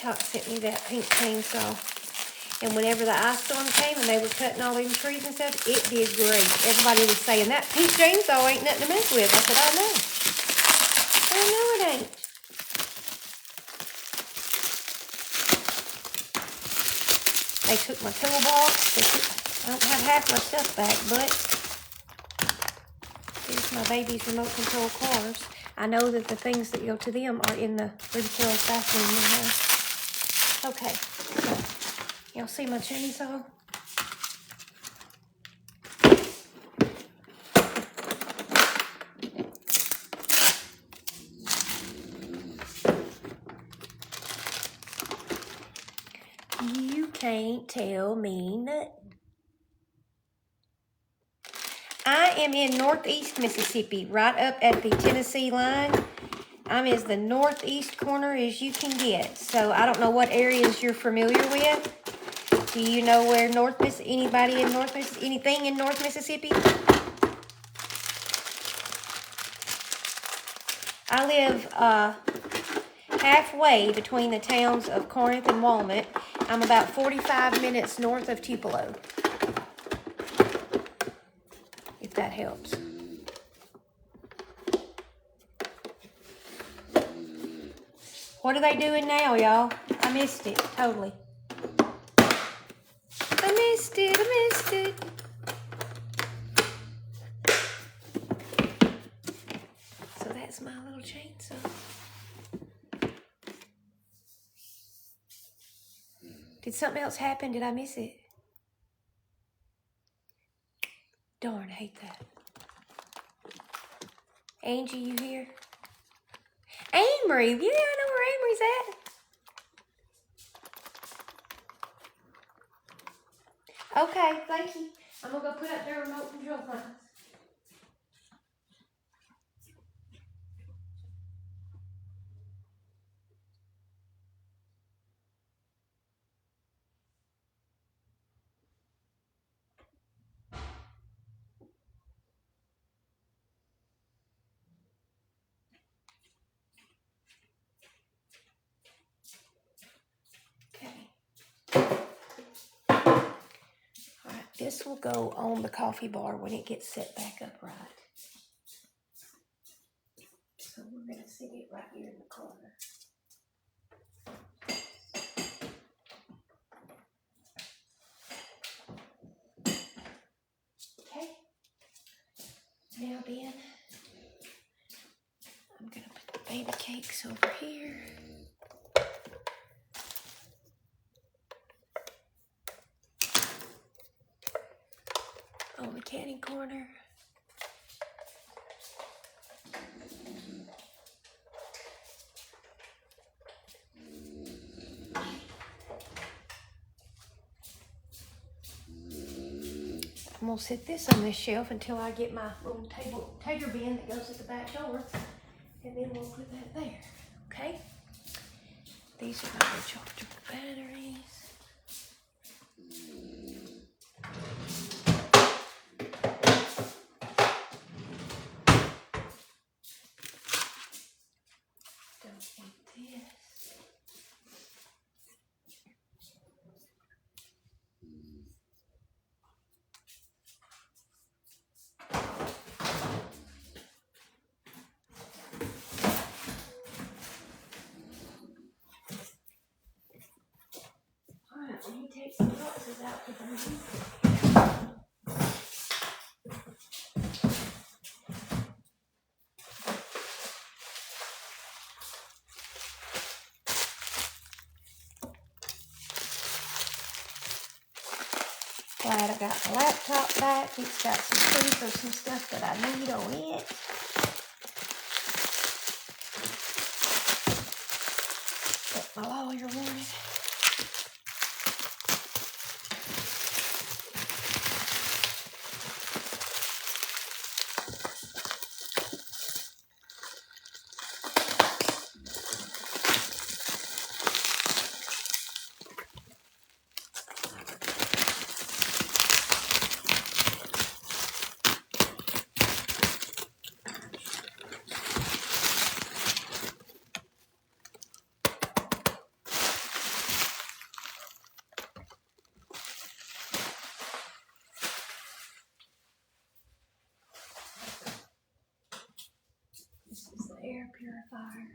TikTok sent me that pink chainsaw. And whenever the ice storm came and they were cutting all them trees and stuff, it did great. Everybody was saying, that pink chainsaw ain't nothing to mess with. I said, I know. I know it ain't. They took my toolbox. I don't have half my stuff back, but here's my baby's remote control cars. I know that the things that go to them are in the Ruby Carol's bathroom in the house. Okay, so y'all see my chainsaw? You can't tell me nothing. I am in northeast Mississippi, right up at the Tennessee line. I'm as the northeast corner as you can get. So I don't know what areas you're familiar with. Do you know where anything in North Mississippi? I live halfway between the towns of Corinth and Walnut. I'm about 45 minutes north of Tupelo, if that helps. What are they doing now, y'all? I missed it, totally. I missed it. So that's my little chainsaw. Did something else happen? Did I miss it? Darn, I hate that. Angie, you here? Amory, yeah, I know where Amory's at. Okay, thank you. I'm gonna go put up their remote control signs. This will go on the coffee bar when it gets set back up right. So we're going to sit it right here in the corner. Okay. Now then, I'm going to put the baby cakes over here. On the candy corner. I'm gonna set this on this shelf until I get my little tater bin that goes at the back door, and then we'll put that there. Okay. These are my rechargeable batteries. Let me take some boxes out with them. Glad I got my laptop back. It's got some food for some stuff that I need on it. What my lawyer wanted. purifier.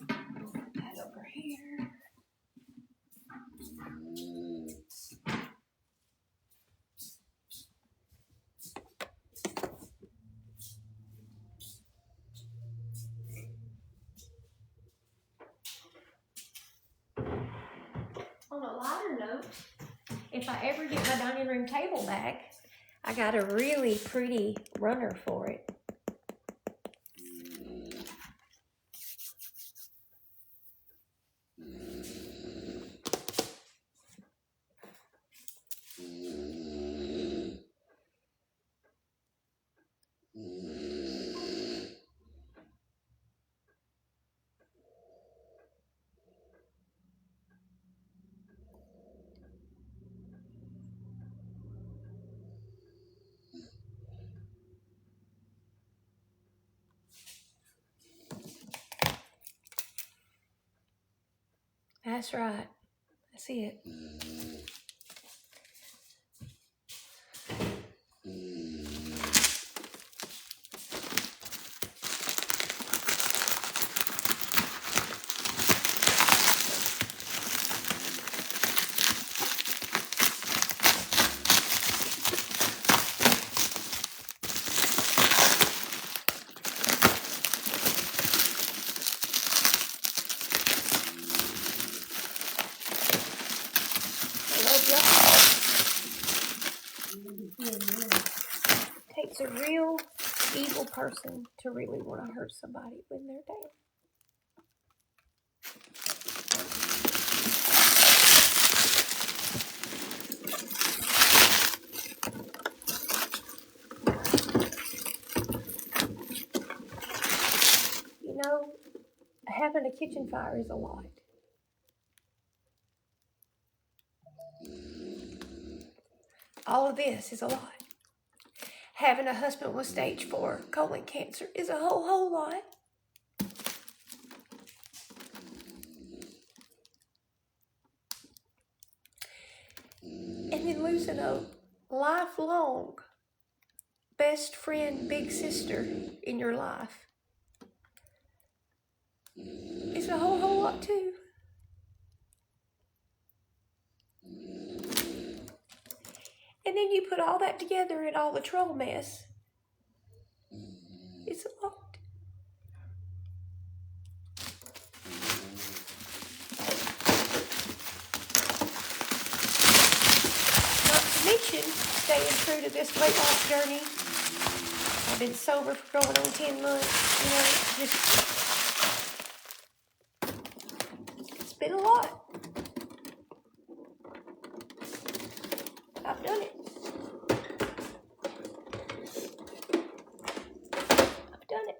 Put that over here. On a lighter note, if I ever get my dining room table back, I got a really pretty runner for it. That's right. That's it. Takes a real evil person to really want to hurt somebody when they're down. You know, having a kitchen fire is a lot. All of this is a lot. Having a husband with stage 4 colon cancer is a whole lot. And then losing a lifelong best friend, big sister in your life is a whole lot too. And then you put all that together in all the troll mess. It's a lot. Not to mention staying true to this weight loss journey. I've been sober for going on 10 months. You know, it's been a lot. I've done it. I've done it.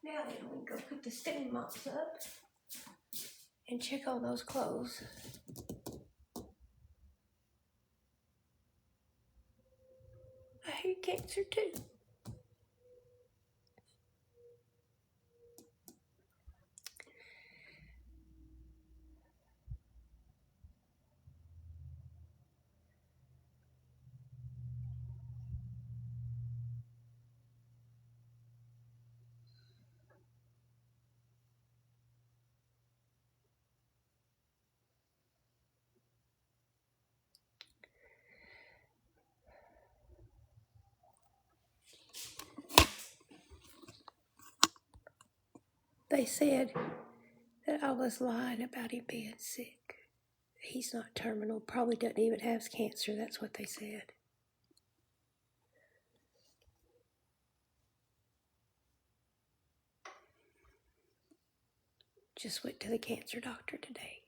Now then, we can go put the steam mops up and check on those clothes. I hate cancer too. They said that I was lying about him being sick. He's not terminal, probably doesn't even have cancer, that's what they said. Just went to the cancer doctor today.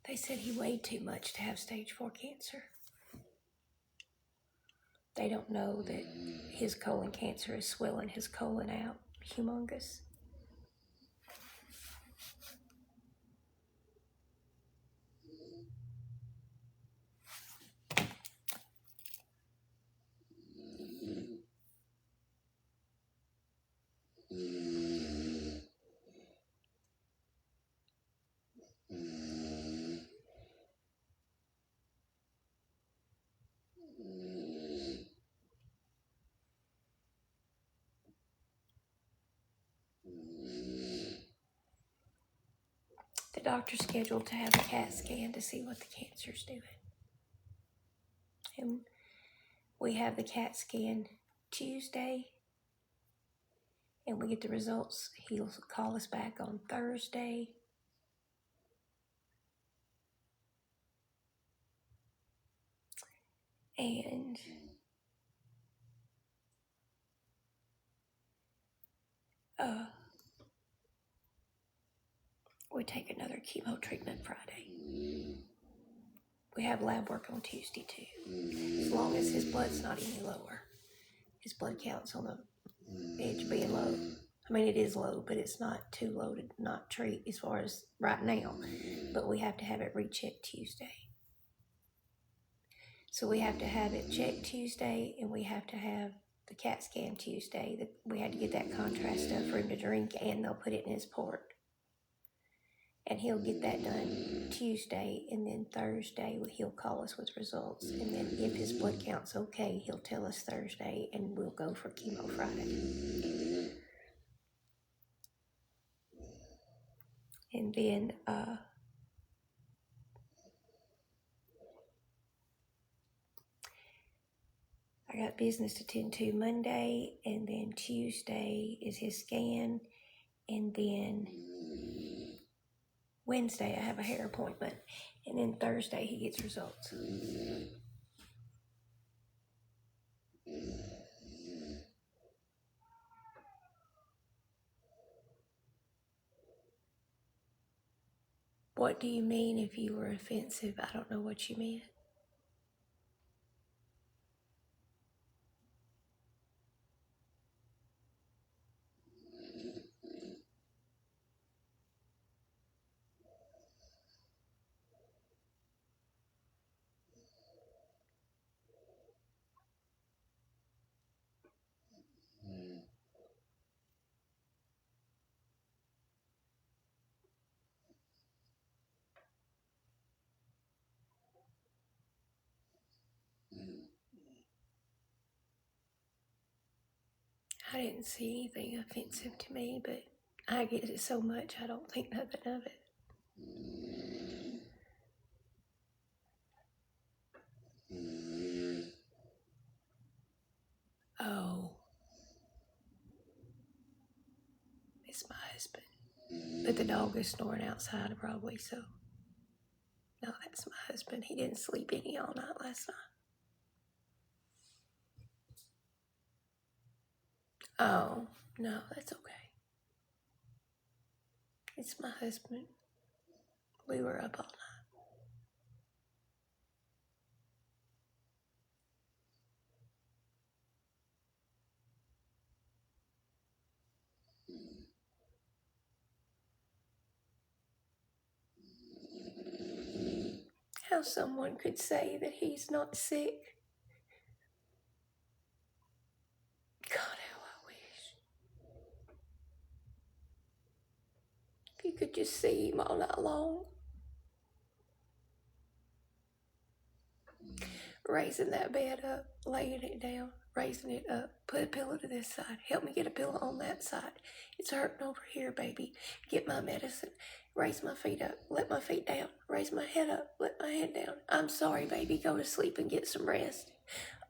They said he weighed too much to have stage 4 cancer. They don't know that his colon cancer is swelling his colon out humongous. The doctor's scheduled to have a CAT scan to see what the cancer's doing. And we have the CAT scan Tuesday, and we get the results. He'll call us back on Thursday. And we take another chemo treatment Friday. We have lab work on Tuesday too, as long as his blood's not any lower. His blood count's on the edge of being low. I mean, it is low, but it's not too low to not treat as far as right now. But we have to have it rechecked Tuesday. So we have to have it checked Tuesday, and we have to have the CAT scan Tuesday. We had to get that contrast stuff for him to drink, and they'll put it in his port. And he'll get that done Tuesday, and then Thursday he'll call us with results. And then if his blood count's okay, he'll tell us Thursday, and we'll go for chemo Friday. And then I got business to tend to Monday, and then Tuesday is his scan, and then Wednesday I have a hair appointment, and then Thursday he gets results. What do you mean if you were offensive? I don't know what you meant. I didn't see anything offensive to me, but I get it so much I don't think nothing of it. Oh, it's my husband. But the dog is snoring outside probably, so. No, that's my husband. He didn't sleep any all night last night. Oh, no, that's okay. It's my husband. We were up all night. how someone could say that he's not sick. God, how I wish. If you could just see him all night long. Raising that bed up, laying it down, raising it up, put a pillow to this side, help me get a pillow on that side. It's hurting over here, baby. Get my medicine. Raise my feet up, let my feet down. Raise my head up, let my head down. I'm sorry, baby. Go to sleep and get some rest.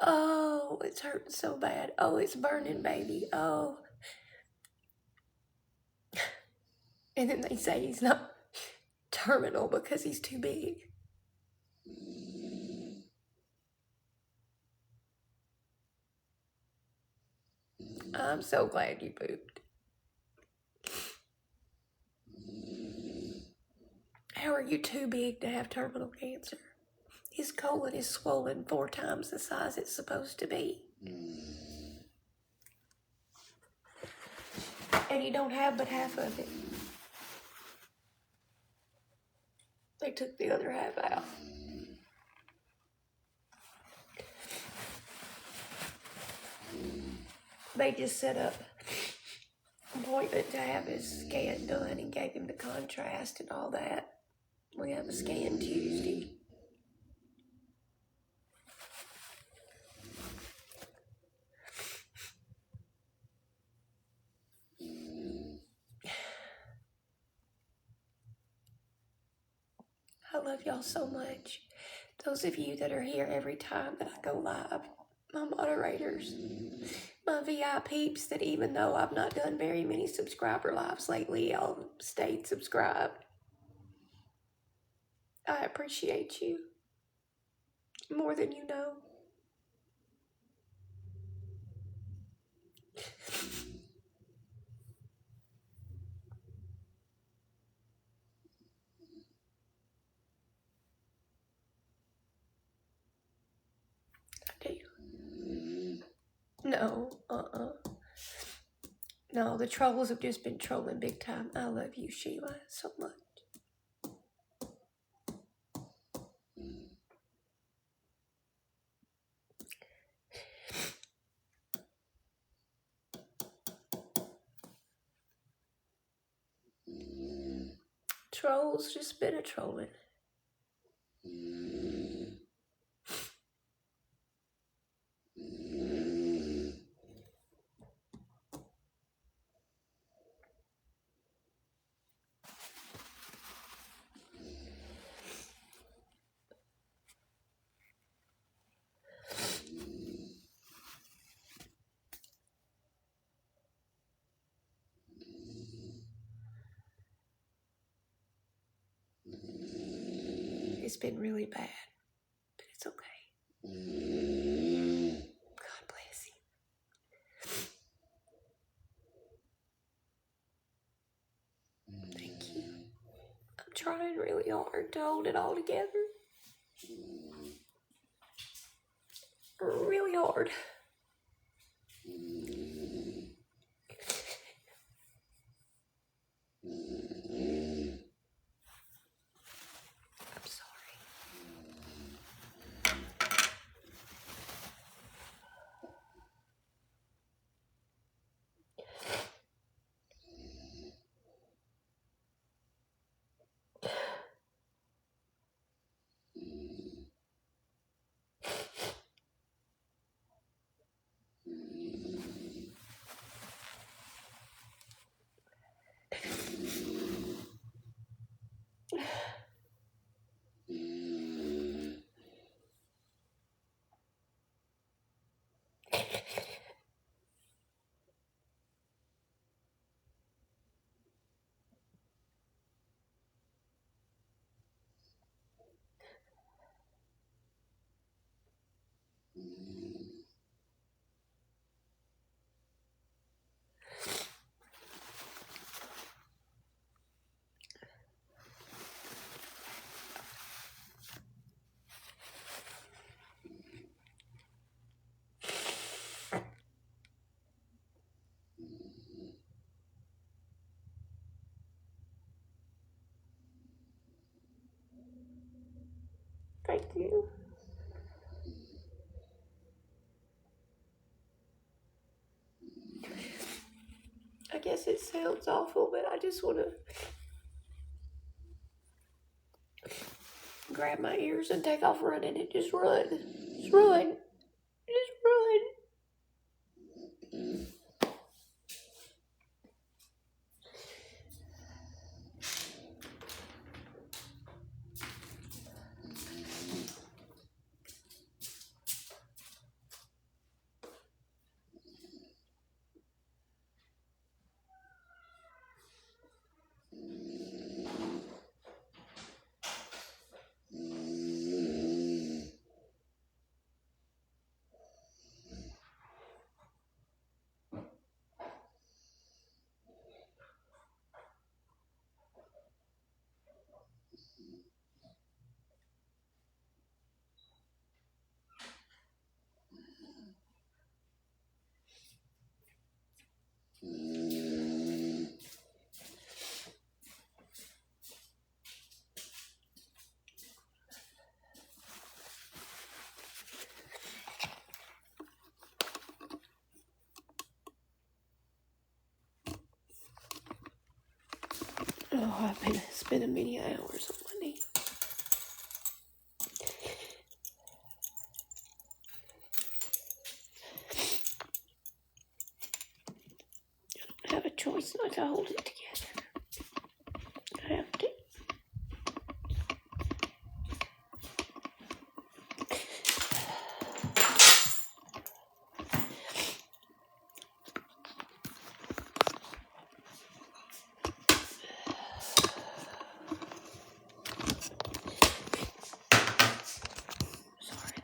Oh, it's hurting so bad. Oh, it's burning, baby. Oh. And then they say he's not terminal because he's too big. I'm so glad you pooped. How are you too big to have terminal cancer? His colon is swollen 4 times the size it's supposed to be. And you don't have but half of it. They took the other half out. They just set up an appointment to have his scan done and gave him the contrast and all that. We have a scan Tuesday. I love y'all so much. Those of you that are here every time that I go live, my moderators, my VIPs that even though I've not done very many subscriber lives lately, y'all stayed subscribed. I appreciate you more than you know. I do. No, No, the trolls have just been trolling big time. I love you, Sheila, so much. Trolls just been a trolling. It's been really bad, but it's okay. God bless you. Thank you. I'm trying really hard to hold it all together. Really hard. I'm sorry. Thank you. I guess it sounds awful, but I just want to grab my ears and take off running and just run. Just run. Just run. Oh, I've been spending many hours on my knee. I don't have a choice not to hold it together. I have to. Sorry.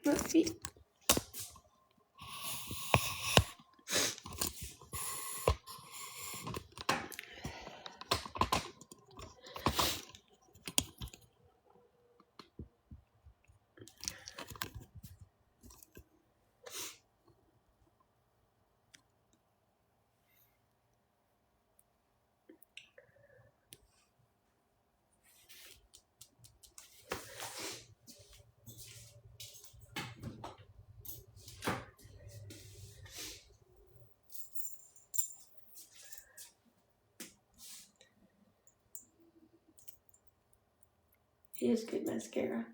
My feet. It is good mascara.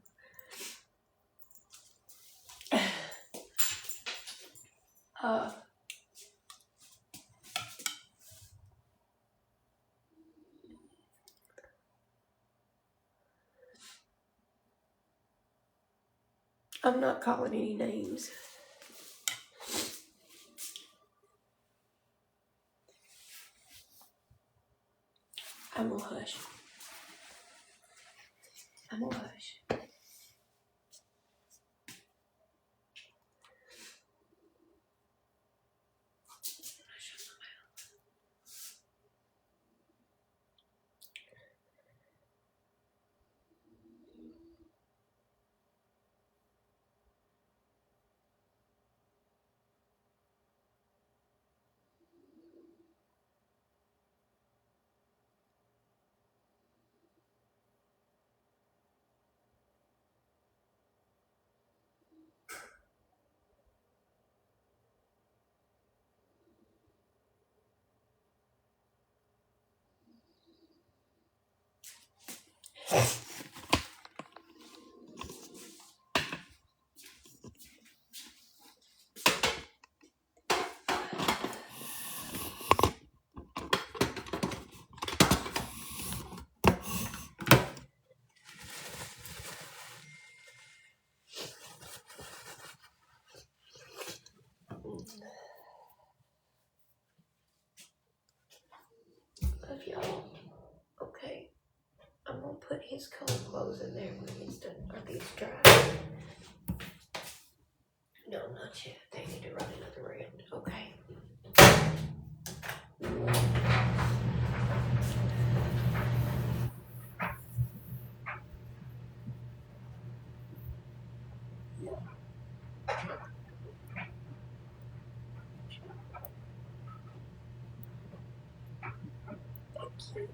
I'm not calling any names. I'm gonna hush. I'm gonna hush. Love y'all. Okay. I'm gonna put his cold clothes in there when he's done, or these dry. No, not yet. They need to run another round. Okay. Thank you.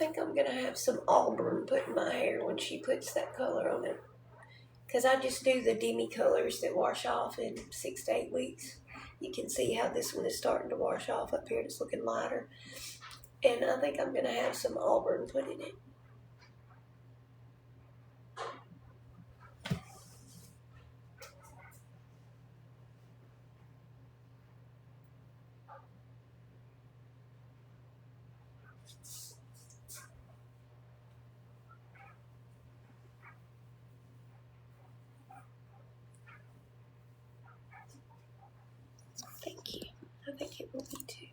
think I'm gonna have some auburn put in my hair when she puts that color on it. Because I just do the demi colors that wash off in 6 to 8 weeks. You can see how this one is starting to wash off up here. It's looking lighter. And I think I'm gonna have some auburn put in it. Thank you. I think it will be too.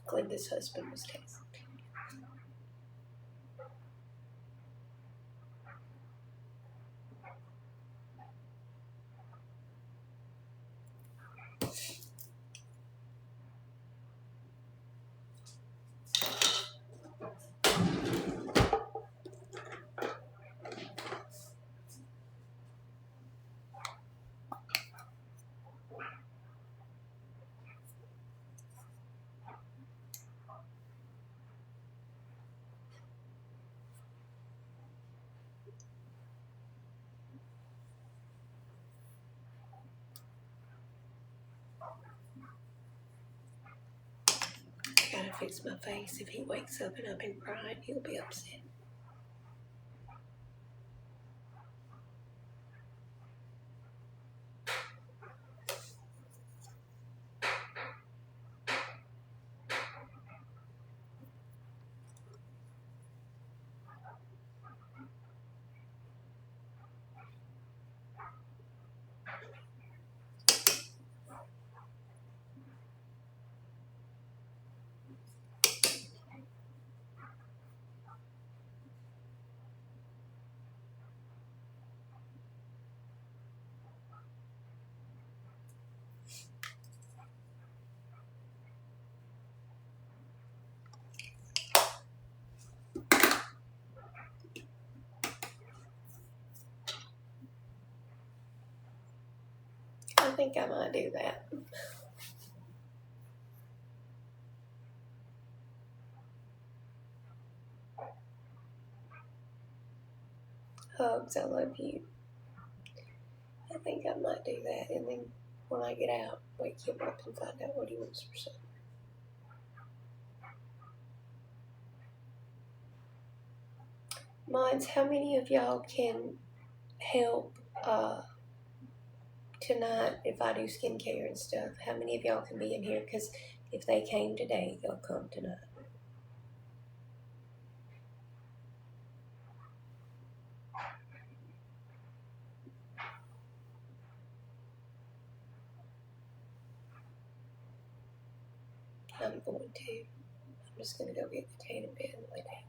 Glenda's husband was texting. Gotta fix my face. If he wakes up and I've been crying, he'll be upset. I think I might do that. Hugs, I love you. I think I might do that, and then when I get out, wake him up and find out what he wants for supper. Mines, how many of y'all can help tonight if I do skincare and stuff? How many of y'all can be in here? Because if they came today, they'll come tonight. I'm going to. I'm just gonna go get the tanning bed and lay down.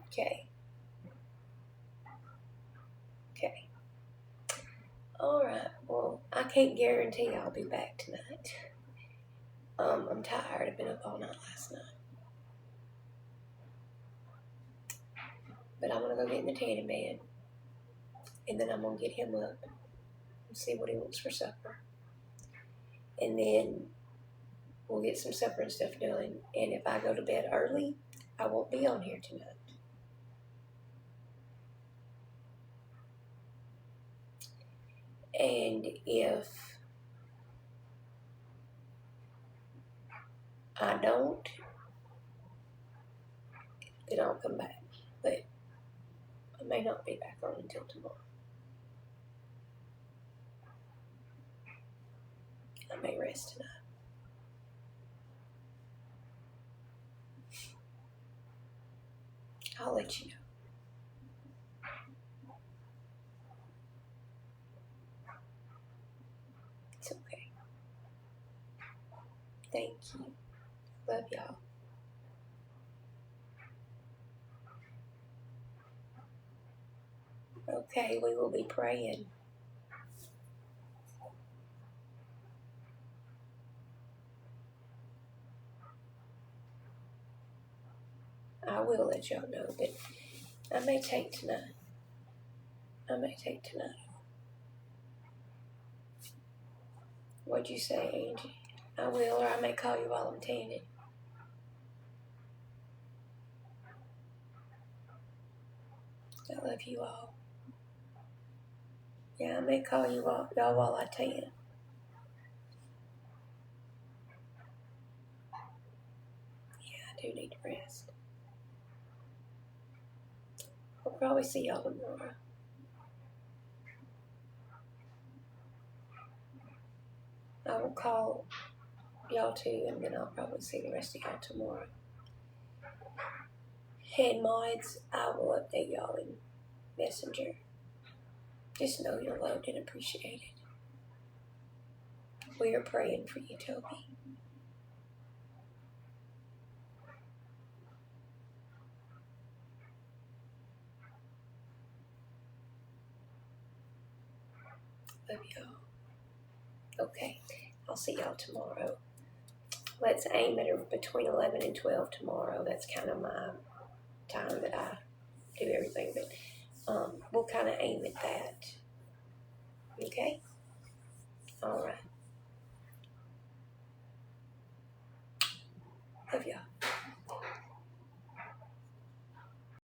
Okay. Okay. Alright, well, I can't guarantee I'll be back tonight. I'm tired. I've been up all night last night. But I'm gonna go get in the tanning bed. And then I'm gonna get him up and see what he wants for supper. And then we'll get some supper and stuff done. And if I go to bed early, I won't be on here tonight. And if I don't, then I'll come back. But I may not be back on until tomorrow. I may rest tonight. I'll let you know. It's okay. Thank you. Love y'all. Okay, we will be praying. I will let y'all know, but I may take tonight. What'd you say, Angie? I will, or I may call you while I'm tanning. I love you all. Yeah, I may call you all, y'all while I tan. Yeah, I do need to rest. I'll probably see y'all tomorrow. I will call y'all too, and then I'll probably see the rest of y'all tomorrow. And mods, I will update y'all in Messenger. Just know you're loved and appreciated. We are praying for you, Toby. Love y'all. Okay, I'll see y'all tomorrow. Let's aim at between 11 and 12 tomorrow. That's kind of my time that I do everything. But we'll kind of aim at that. Okay? All right. Love y'all.